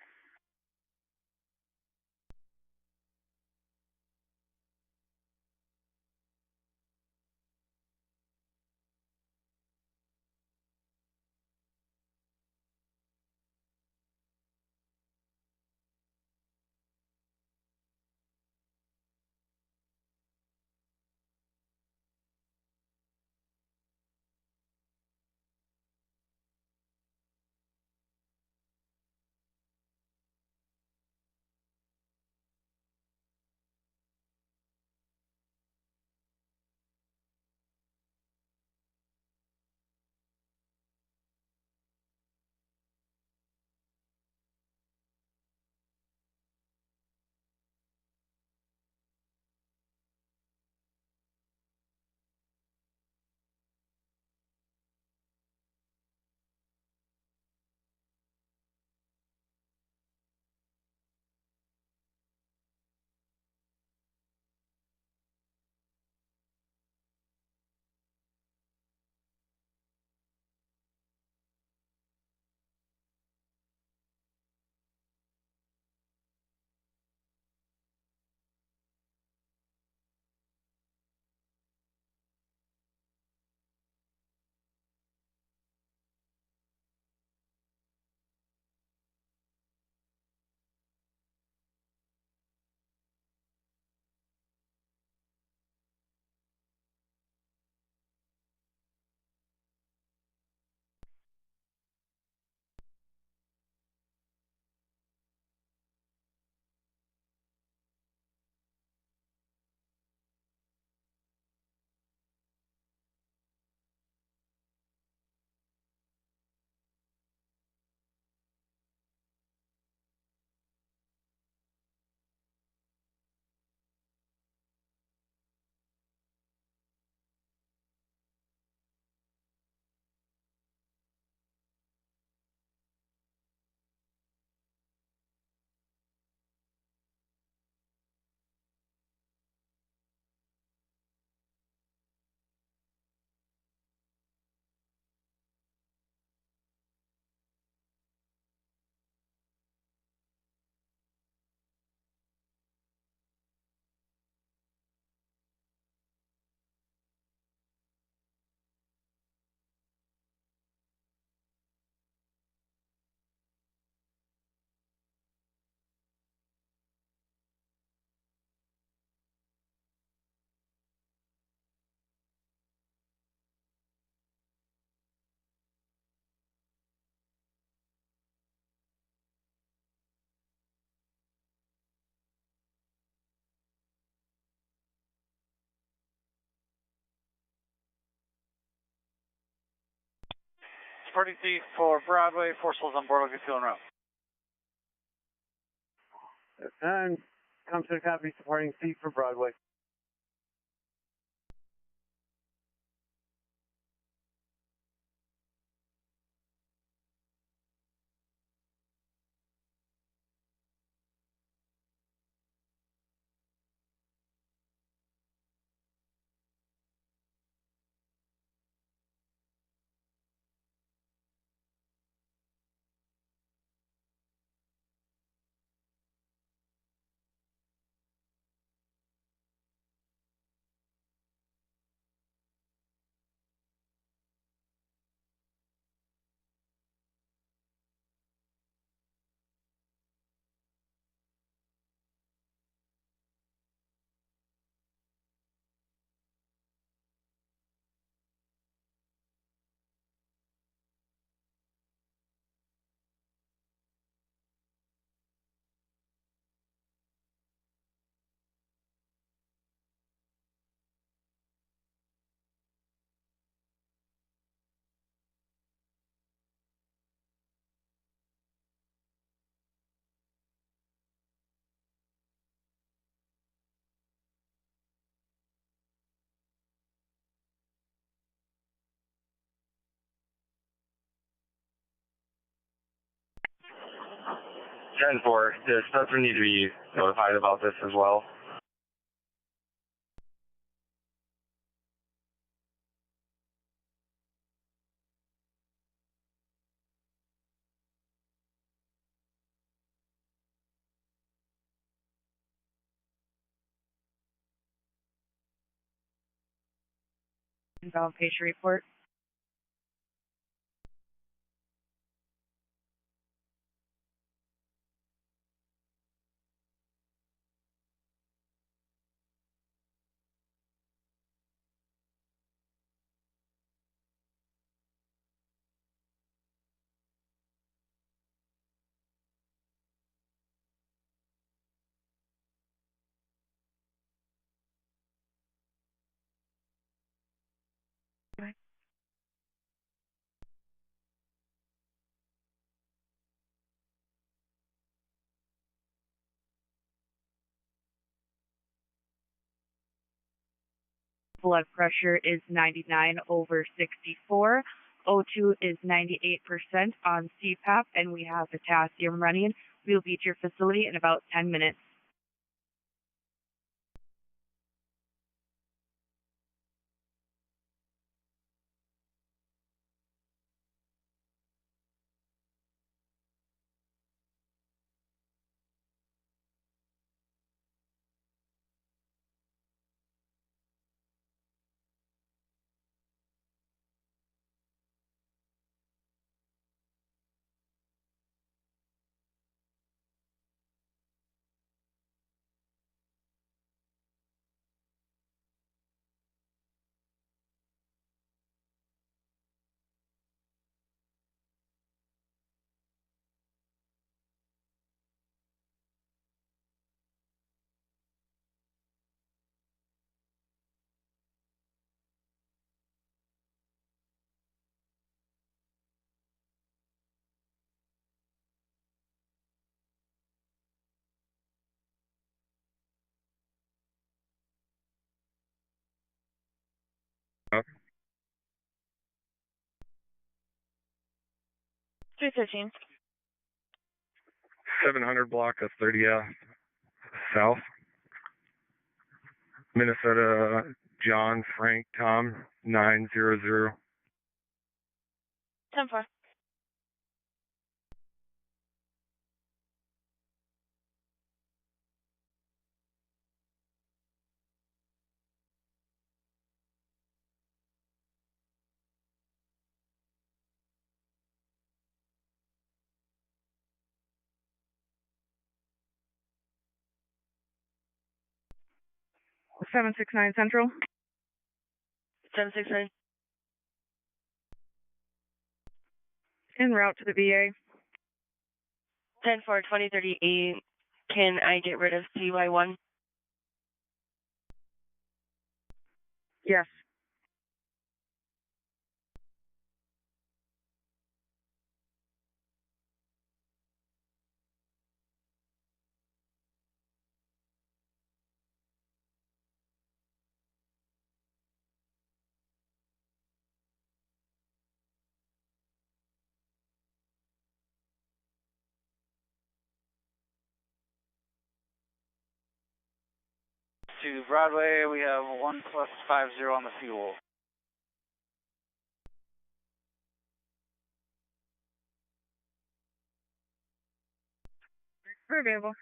supporting seat for Broadway, 4 souls on board, I'll get feeling route. And come to the copy supporting seat for Broadway. Ten four. Does Spencer need to be notified about this as well? Invalid patient report. Blood pressure is 99/64. O2 is 98% on CPAP, and we have potassium running. We will be at your facility in about 10 minutes. Huh? 313. 700 block of 30 South. Minnesota, John, Frank, Tom, 900. 10-4. Oh, 769 Central. 769. En route to the VA. 10-4, 2038. Can I get rid of CY1? Yes. to Broadway, we have 1+50 on the fuel. We're available.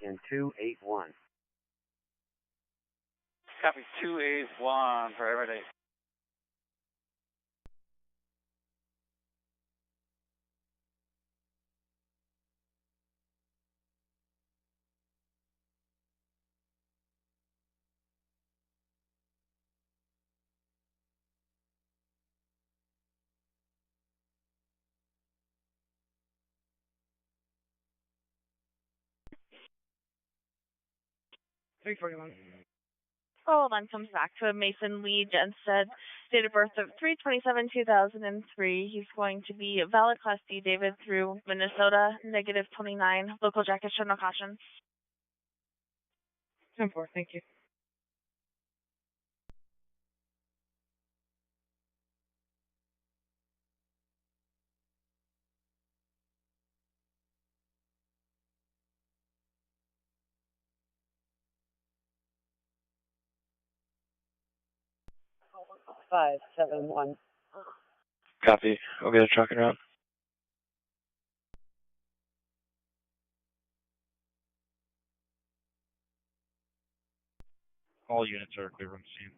And 281. Copy 281 for everyday. Oh, then comes back to a Mason Lee Jenstead, date of birth of 3/27/2003. He's going to be valid Class D David through Minnesota, -29. Local jacket show no caution. 10-4, thank you. Five, 7, 1. Copy. We'll get a truck en route. All units are clear from the scene.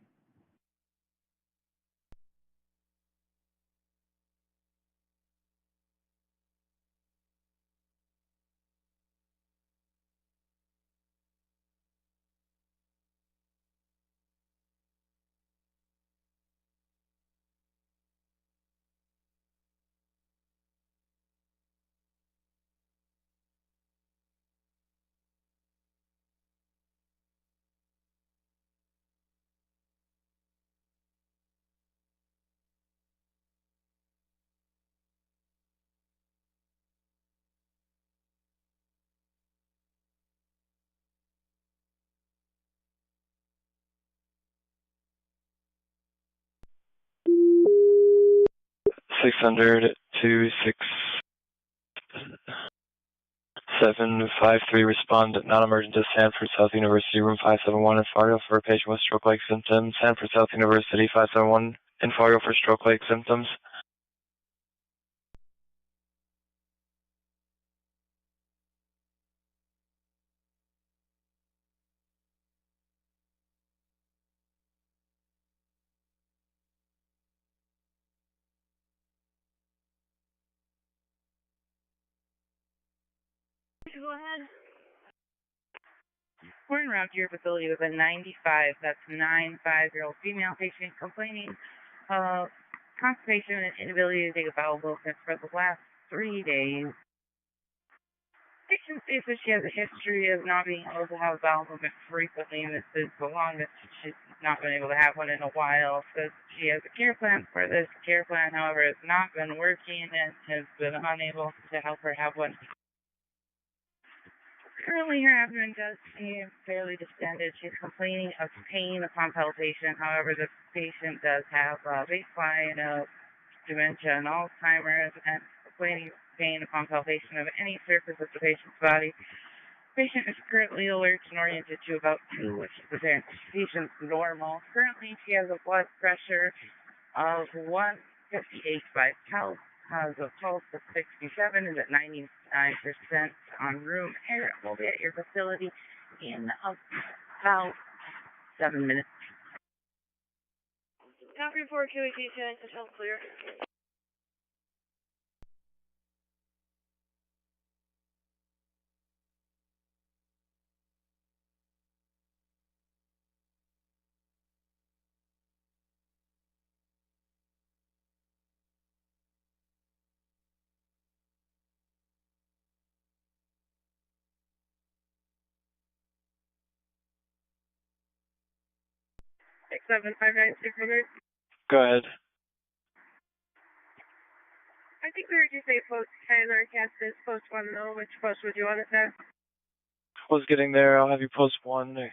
Six hundred 26753 respond non-emergent to Sanford South University room 571 in Fargo for a patient with stroke-like symptoms. Sanford South University 571 in Fargo for stroke-like symptoms. Go ahead. We're en route to your facility with a 95, that's 950-year-old female patient complaining of constipation and inability to take a bowel movement for the last 3 days. Patient states that she has a history of not being able to have a bowel movement frequently, and it's been so long that she's not been able to have one in a while. Says she has a care plan for this. Care plan, however, has not been working and has been unable to help her have one. Currently, her abdomen does seem fairly distended. She's complaining of pain upon palpation. However, the patient does have baseline of dementia and Alzheimer's and complaining of pain upon palpation of any surface of the patient's body. The patient is currently alert and oriented to about 2, which is the patient's normal. Currently, she has a blood pressure of 158 by pulse. Has a pulse of 67, is at 99% on room air. We'll be at your facility in about 7 minutes. Copy 4 QAT 10, control clear. Six 759 Go ahead. I think we heard you say post 10 or cast this post 1 though. Which post would you want it at? Was getting there. I'll have you post 1.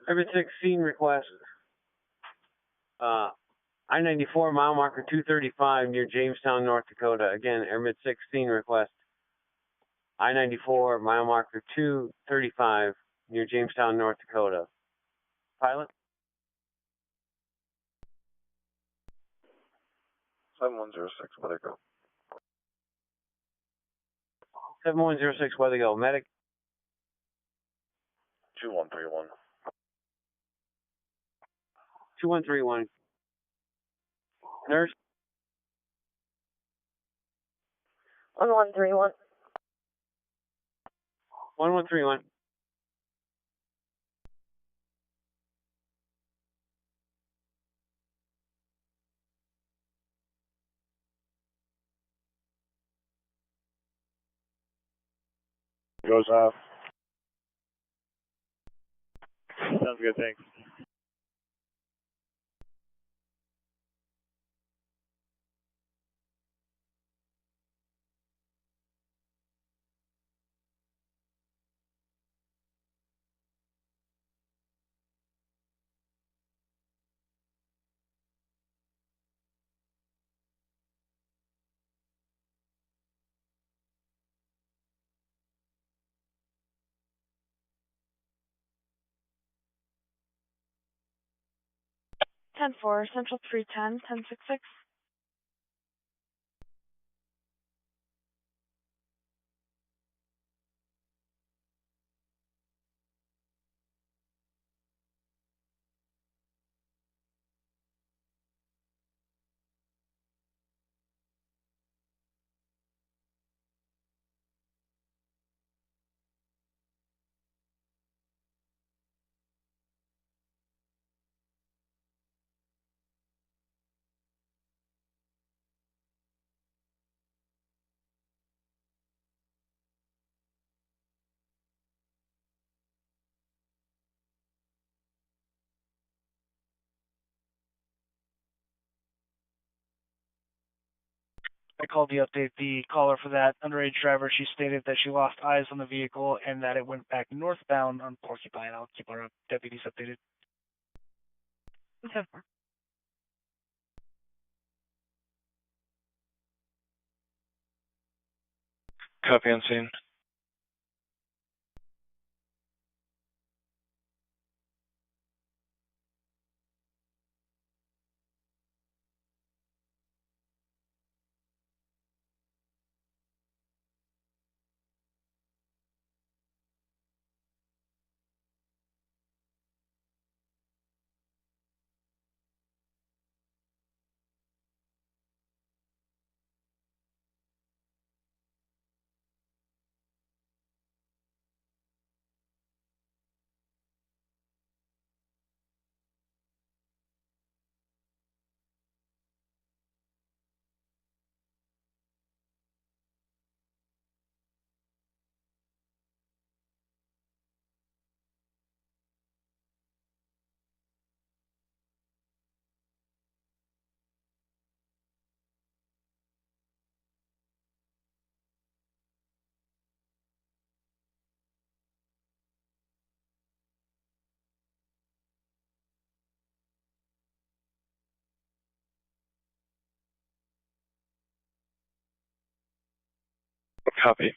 Airman 6 scene request. I-94 mile marker 235 near Jamestown, North Dakota. Again, Airman 6 scene request. I-94 mile marker 235 near Jamestown, North Dakota. Pilot? 7106, weather go. 7106, weather go. Medic? 2131. 2131. Nurse? 1131. 1131. Goes off. Sounds good, thanks. Ten four, Central 310, 1066. I called to update the caller for that underage driver. She stated that she lost eyes on the vehicle and that it went back northbound on Porcupine. I'll keep our deputies updated. 10-4. Copy on scene. Copy.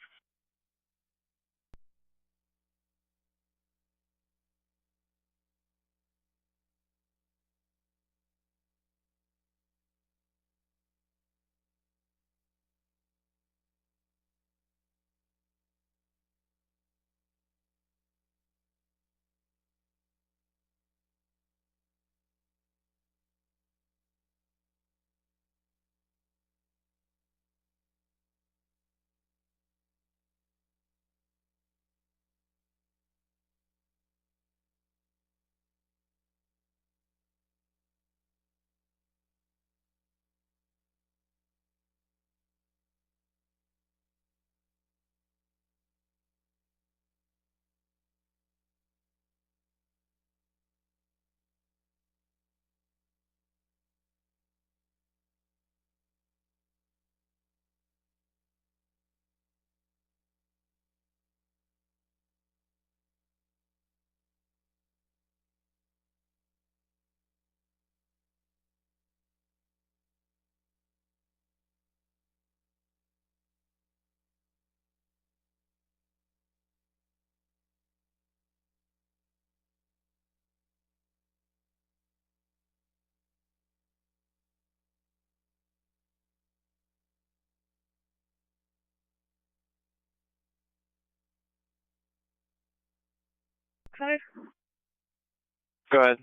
Go ahead.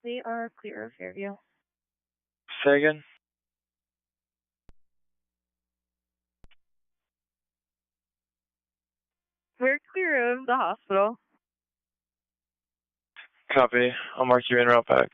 We are clear of Fairview. Say again. We're clear of the hospital. Copy. I'll mark you in route back.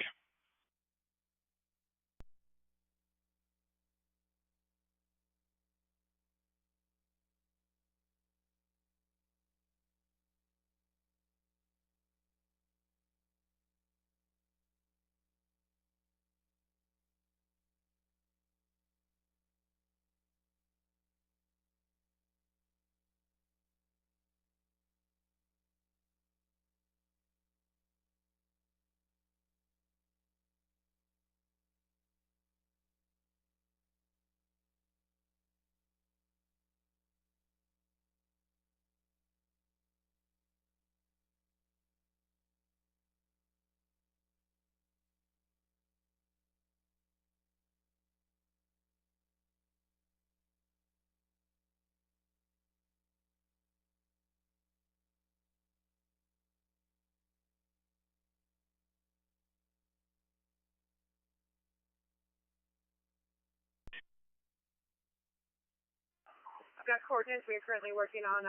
I've got coordinates. We are currently working on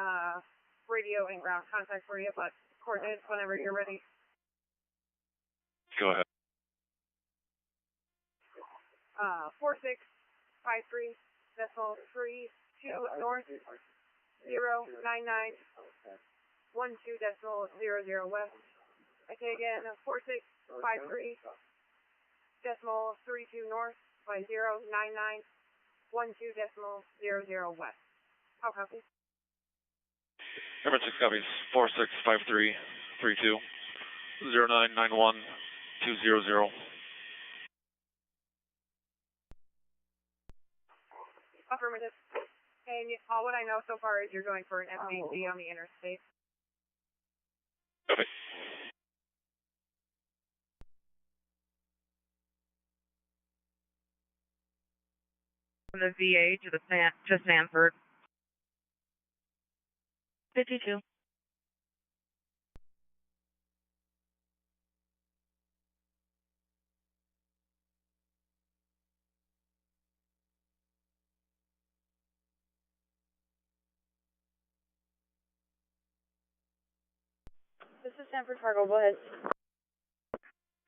radio and ground contact for you, but coordinates whenever you're ready. Go ahead. 4653 decimal 32 north 099 12 decimal 00 west. I say again 4653 decimal 32 north by 099 12 decimal 00 west. How copy? Number 6 copies. 465332 0991 200. Affirmative. And all what I know so far is you're going for an FBC on the interstate. Okay. From the VA to Sanford. 52. This is Sanford Fargo. Go ahead.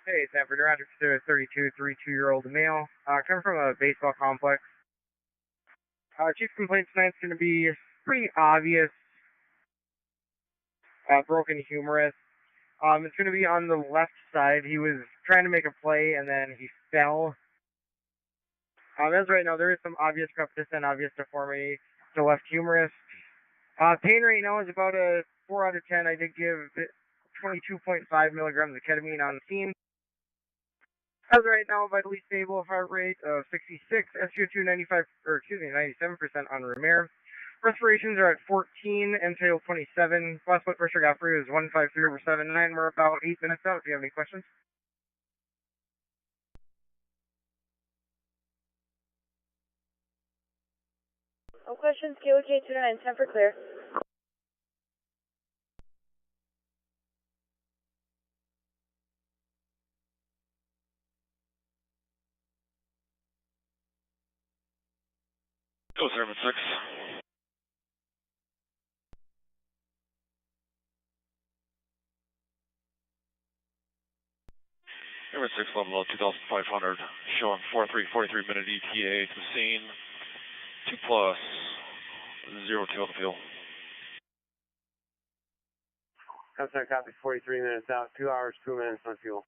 Hey, Sanford, Roger, 32-year-old male. Coming from a baseball complex. Chief complaint tonight's going to be pretty obvious. Broken humerus. It's going to be on the left side. He was trying to make a play and then he fell. As right now, there is some obvious crepitus and obvious deformity to the left humerus. Pain right now is about a 4 out of 10. I did give 22.5 milligrams of ketamine on the scene. As right now, vitally stable, heart rate of 66, SpO2 97% on room air. Respirations are at 14, MTO 27. Last blood pressure got for you is 153/79. We're about 8 minutes out. If you have any questions. No questions. KOK 29, Sanford clear. Go, Sermon 6. Number 6, level 2,500, showing 43 minute ETA to the scene. 2 plus 0 2 on the field. I'm sorry, copy 43 minutes out, 2 hours, 2 minutes on fuel.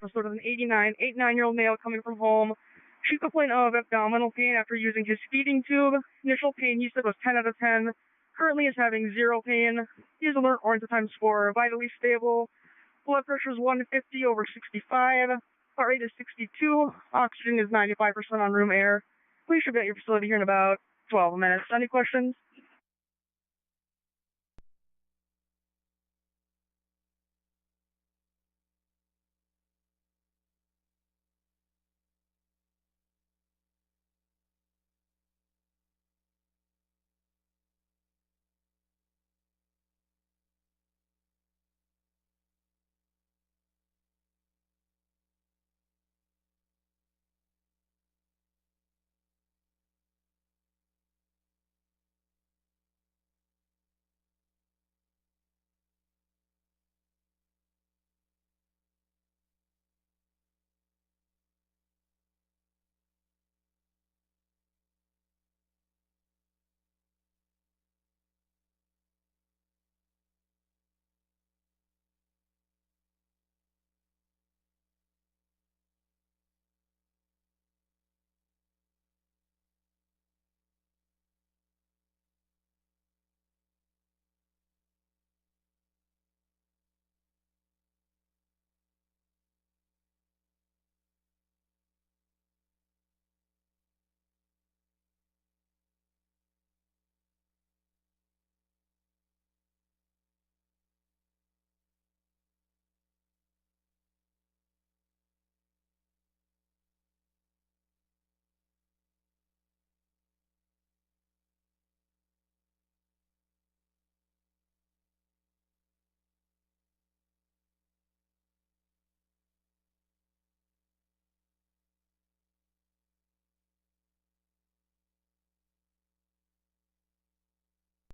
for sort of an 89-year-old male coming from home. She complained of abdominal pain after using his feeding tube. Initial pain he said was 10 out of 10. Currently is having 0 pain. He is alert oriented times 4, vitally stable. Blood pressure is 150 over 65. Heart rate is 62. Oxygen is 95% on room air. We should be at your facility here in about 12 minutes. Any questions?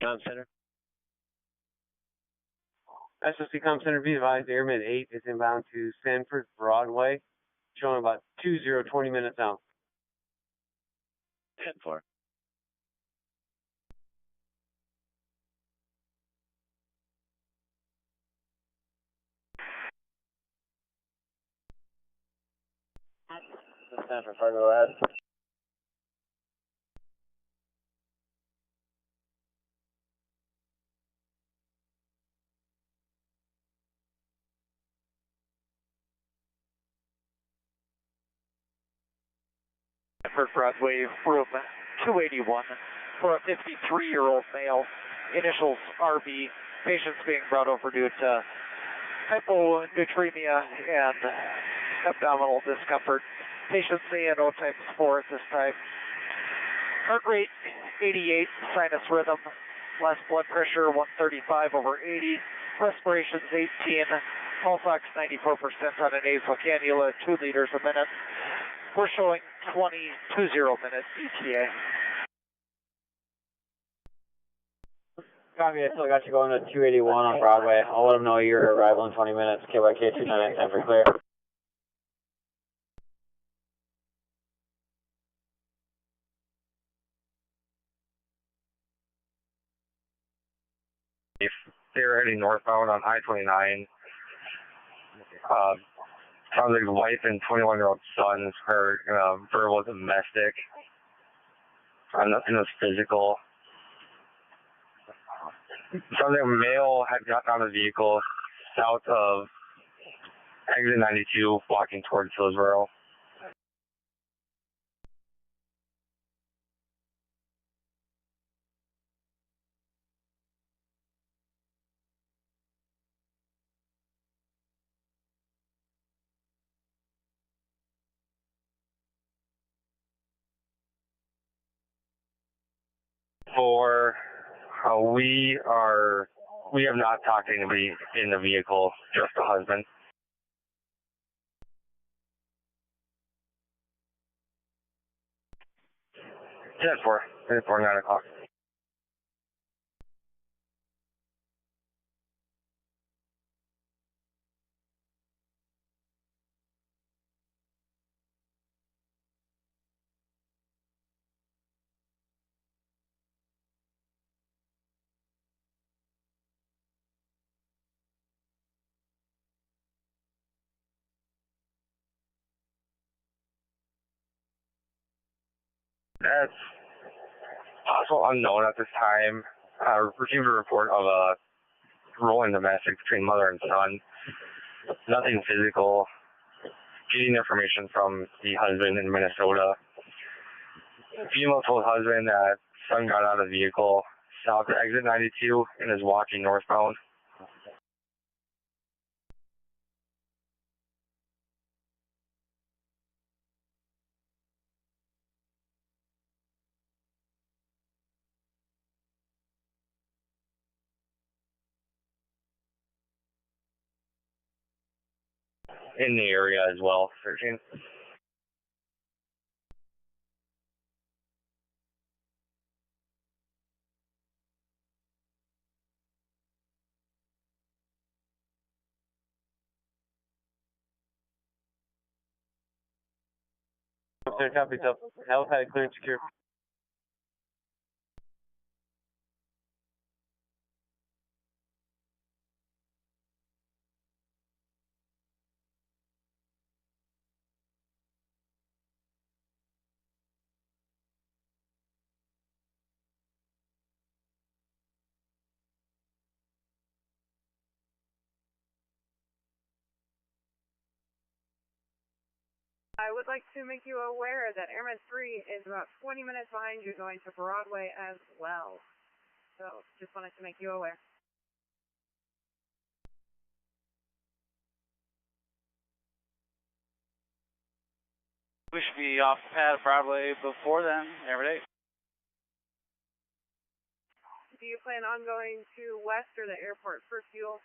Comm Center. SSC Comm Center, be advised, Airman 8 is inbound to Sanford Broadway, showing about 20 minutes out. 10-4. Sanford Fargo ahead. Sanford Broadway, room 281 for a 53-year-old male. Initials RB. Patient's being brought over due to hyponatremia and abdominal discomfort. Patient's ANO type 4 at this time. Heart rate 88, sinus rhythm. Last blood pressure 135 over 80. Respirations 18. Pulse ox 94% on a nasal cannula, 2 liters a minute. We're showing 20 minutes ETA. Copy, I still got you going to 281 on Broadway. I'll let them know your arrival in 20 minutes. KYK 298, time for clear. If they're heading northbound on I-29, sounds like the wife and 21-year-old son are verbal domestic. Nothing was physical. Sounds like a male had gotten out of the vehicle south of exit 92, walking towards Hillsborough. We have not talked to anybody in the vehicle, just the husband. Ten four, 9 o'clock. That's possible unknown at this time. Received a report of a rolling domestic between mother and son. Nothing physical. Getting information from the husband in Minnesota. Female told husband that son got out of the vehicle, stopped at exit 92, and is walking northbound. In the area as well, searching. Copy, Helipad clear and secure. I would like to make you aware that Airman 3 is about 20 minutes behind you going to Broadway as well. So, just wanted to make you aware. We should be off the pad of Broadway before then, every day. Do you plan on going to West or the airport for fuel?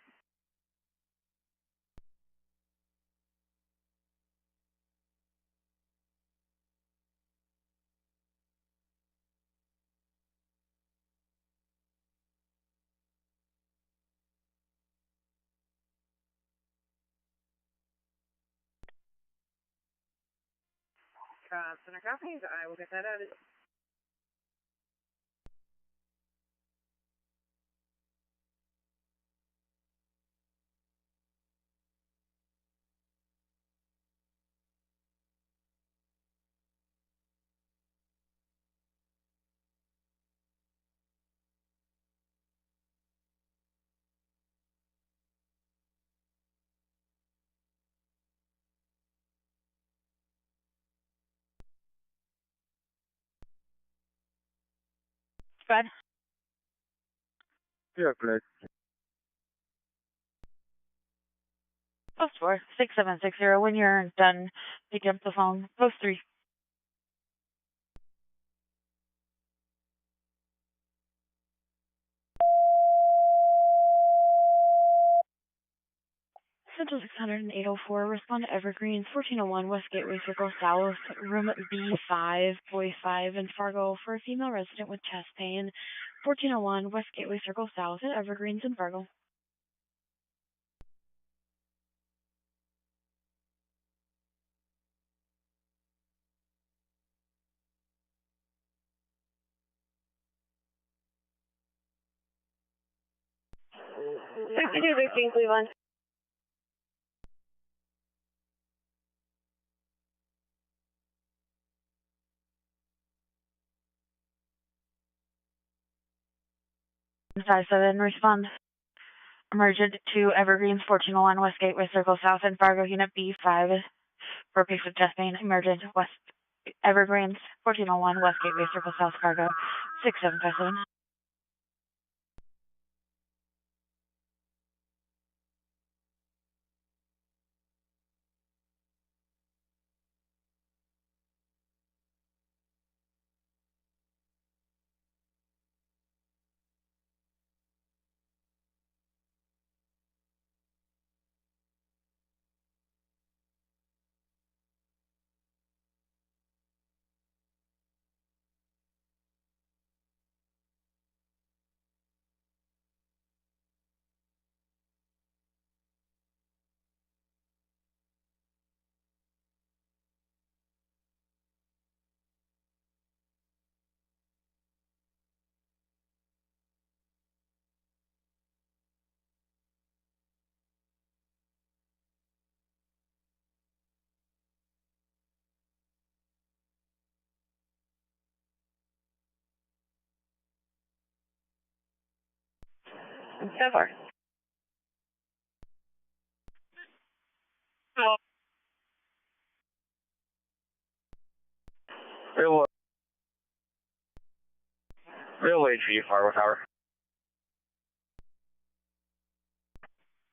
Center copies, I will get that added. Fred? Yeah, Fred. Post 4, 6760, when you're done, pick up the phone. Post 3. Central 600 and 804, respond to Evergreen, 1401 West Gateway Circle South, room B5, Boy 5 in Fargo for a female resident with chest pain, 1401 West Gateway Circle South at Evergreens in Fargo. Sixty-two 16 Cleveland. Five 7, respond. Emergent to Evergreens, 1401 West Gateway Circle South in Fargo, Unit B5 for patient chest pain. Emergent West Evergreens, 1401 West Gateway Circle South, Fargo, 6757. So far. Railway Chief, Fargo Tower.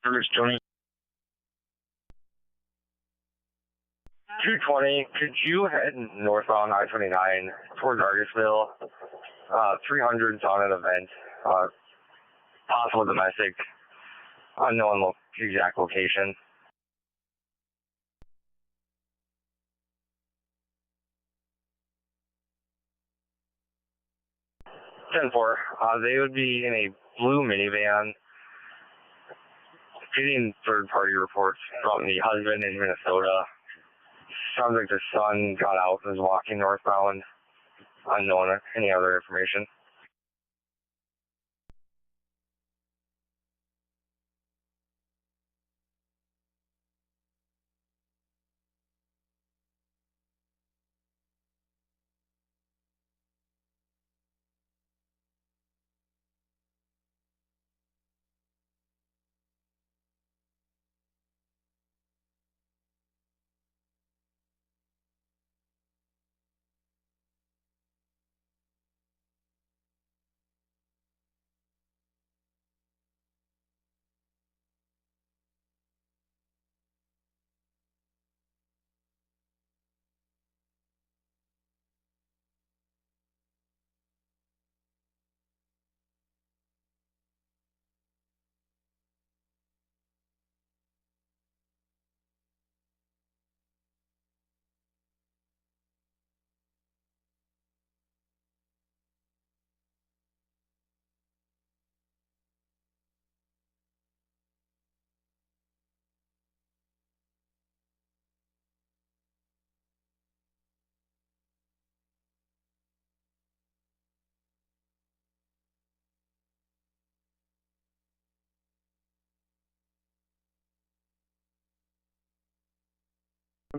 Service 220, could you head northbound I-29 towards Argosville? 300's on an event. Possible domestic. Unknown exact location. 10-4. They would be in a blue minivan. Getting third-party reports from the husband in Minnesota. Sounds like the son got out and was walking northbound. Unknown any other information.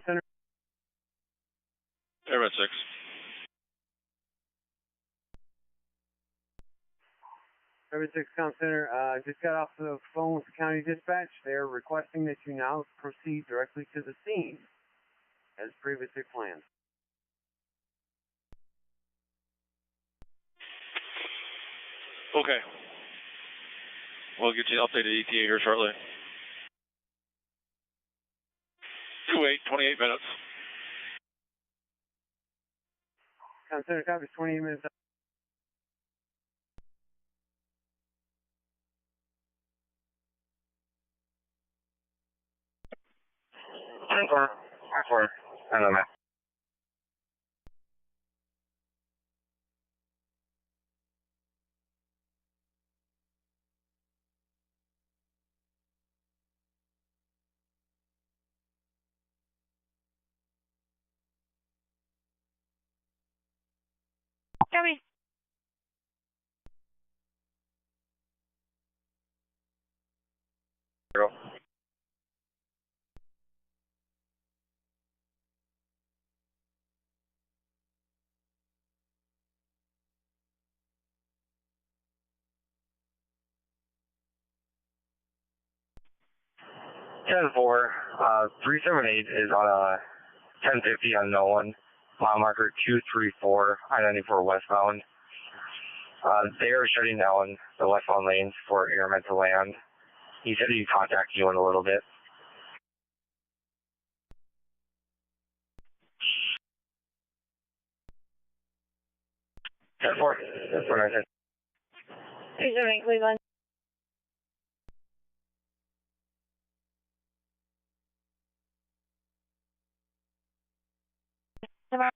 Center. Airman 6. Airman 6 Comm Center, just got off the phone with the county dispatch. They're requesting that you now proceed directly to the scene, as previously planned. Okay. We'll get you an updated ETA here shortly. 28 minutes. Comm Center, copy, 28 minutes. I don't know. Copy. Zero. Ten four. 378 is on a 1050 unknown. Mile marker 234, I-94 westbound. They are shutting down the westbound lanes for airmen to land. He said he'd contact you in a little bit. 10-4. That's what I said. 378 Cleveland. Tomorrow.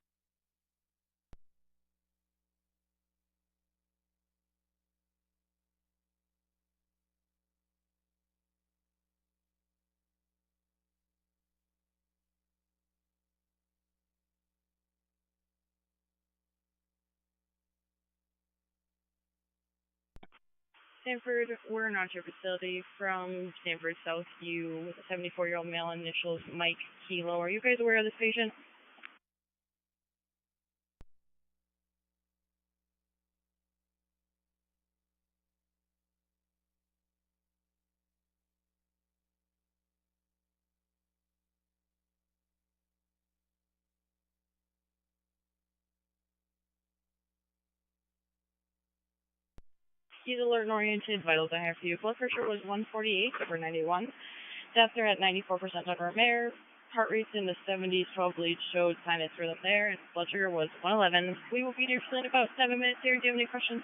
Stanford, we're an on-ship facility from Stanford Southview with a 74-year-old male, initials Mike Kilo. Are you guys aware of this patient? He's alert and oriented. Vitals I have for you. Blood pressure was 148 over 91. Deaths are at 94% on room air. Heart rate's in the 70s. 12 leads showed sinus rhythm there. And blood sugar was 111. We will be there in about 7 minutes here. Do you have any questions?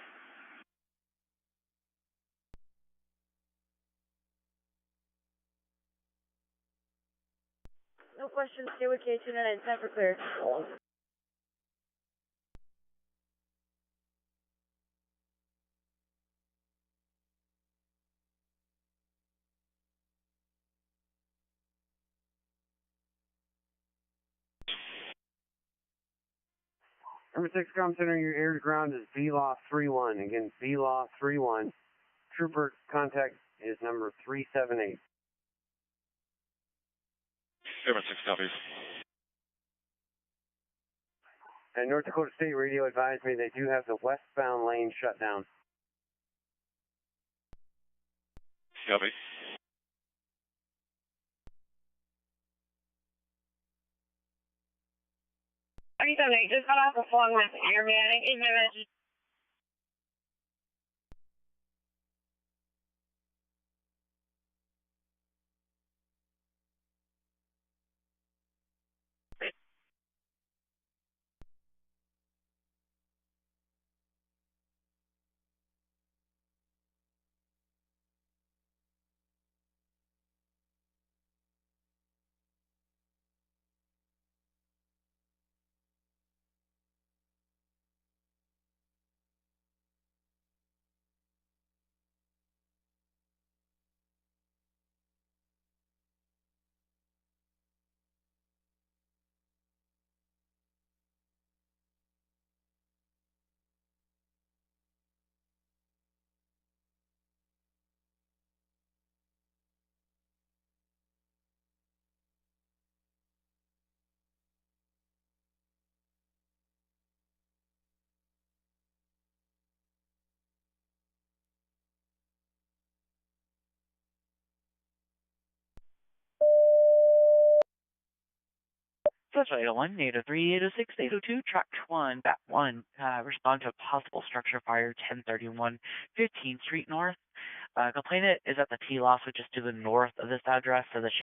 No questions. Stay with K29. Time for clear. Number 6 comm center, your air to ground is VLAW 31. Again, VLAW 31. Trooper contact is number 378. Airman 6 copies. And North Dakota State radio advised me they do have the westbound lane shut down. Copy. I just got off the phone with Airman. I gave him a Central 801, 803, 806, 802, track 1, bat 1, respond to a possible structure fire, 1031 15th Street North. Complainant is at the T-Loss, which is to the north of this address, so the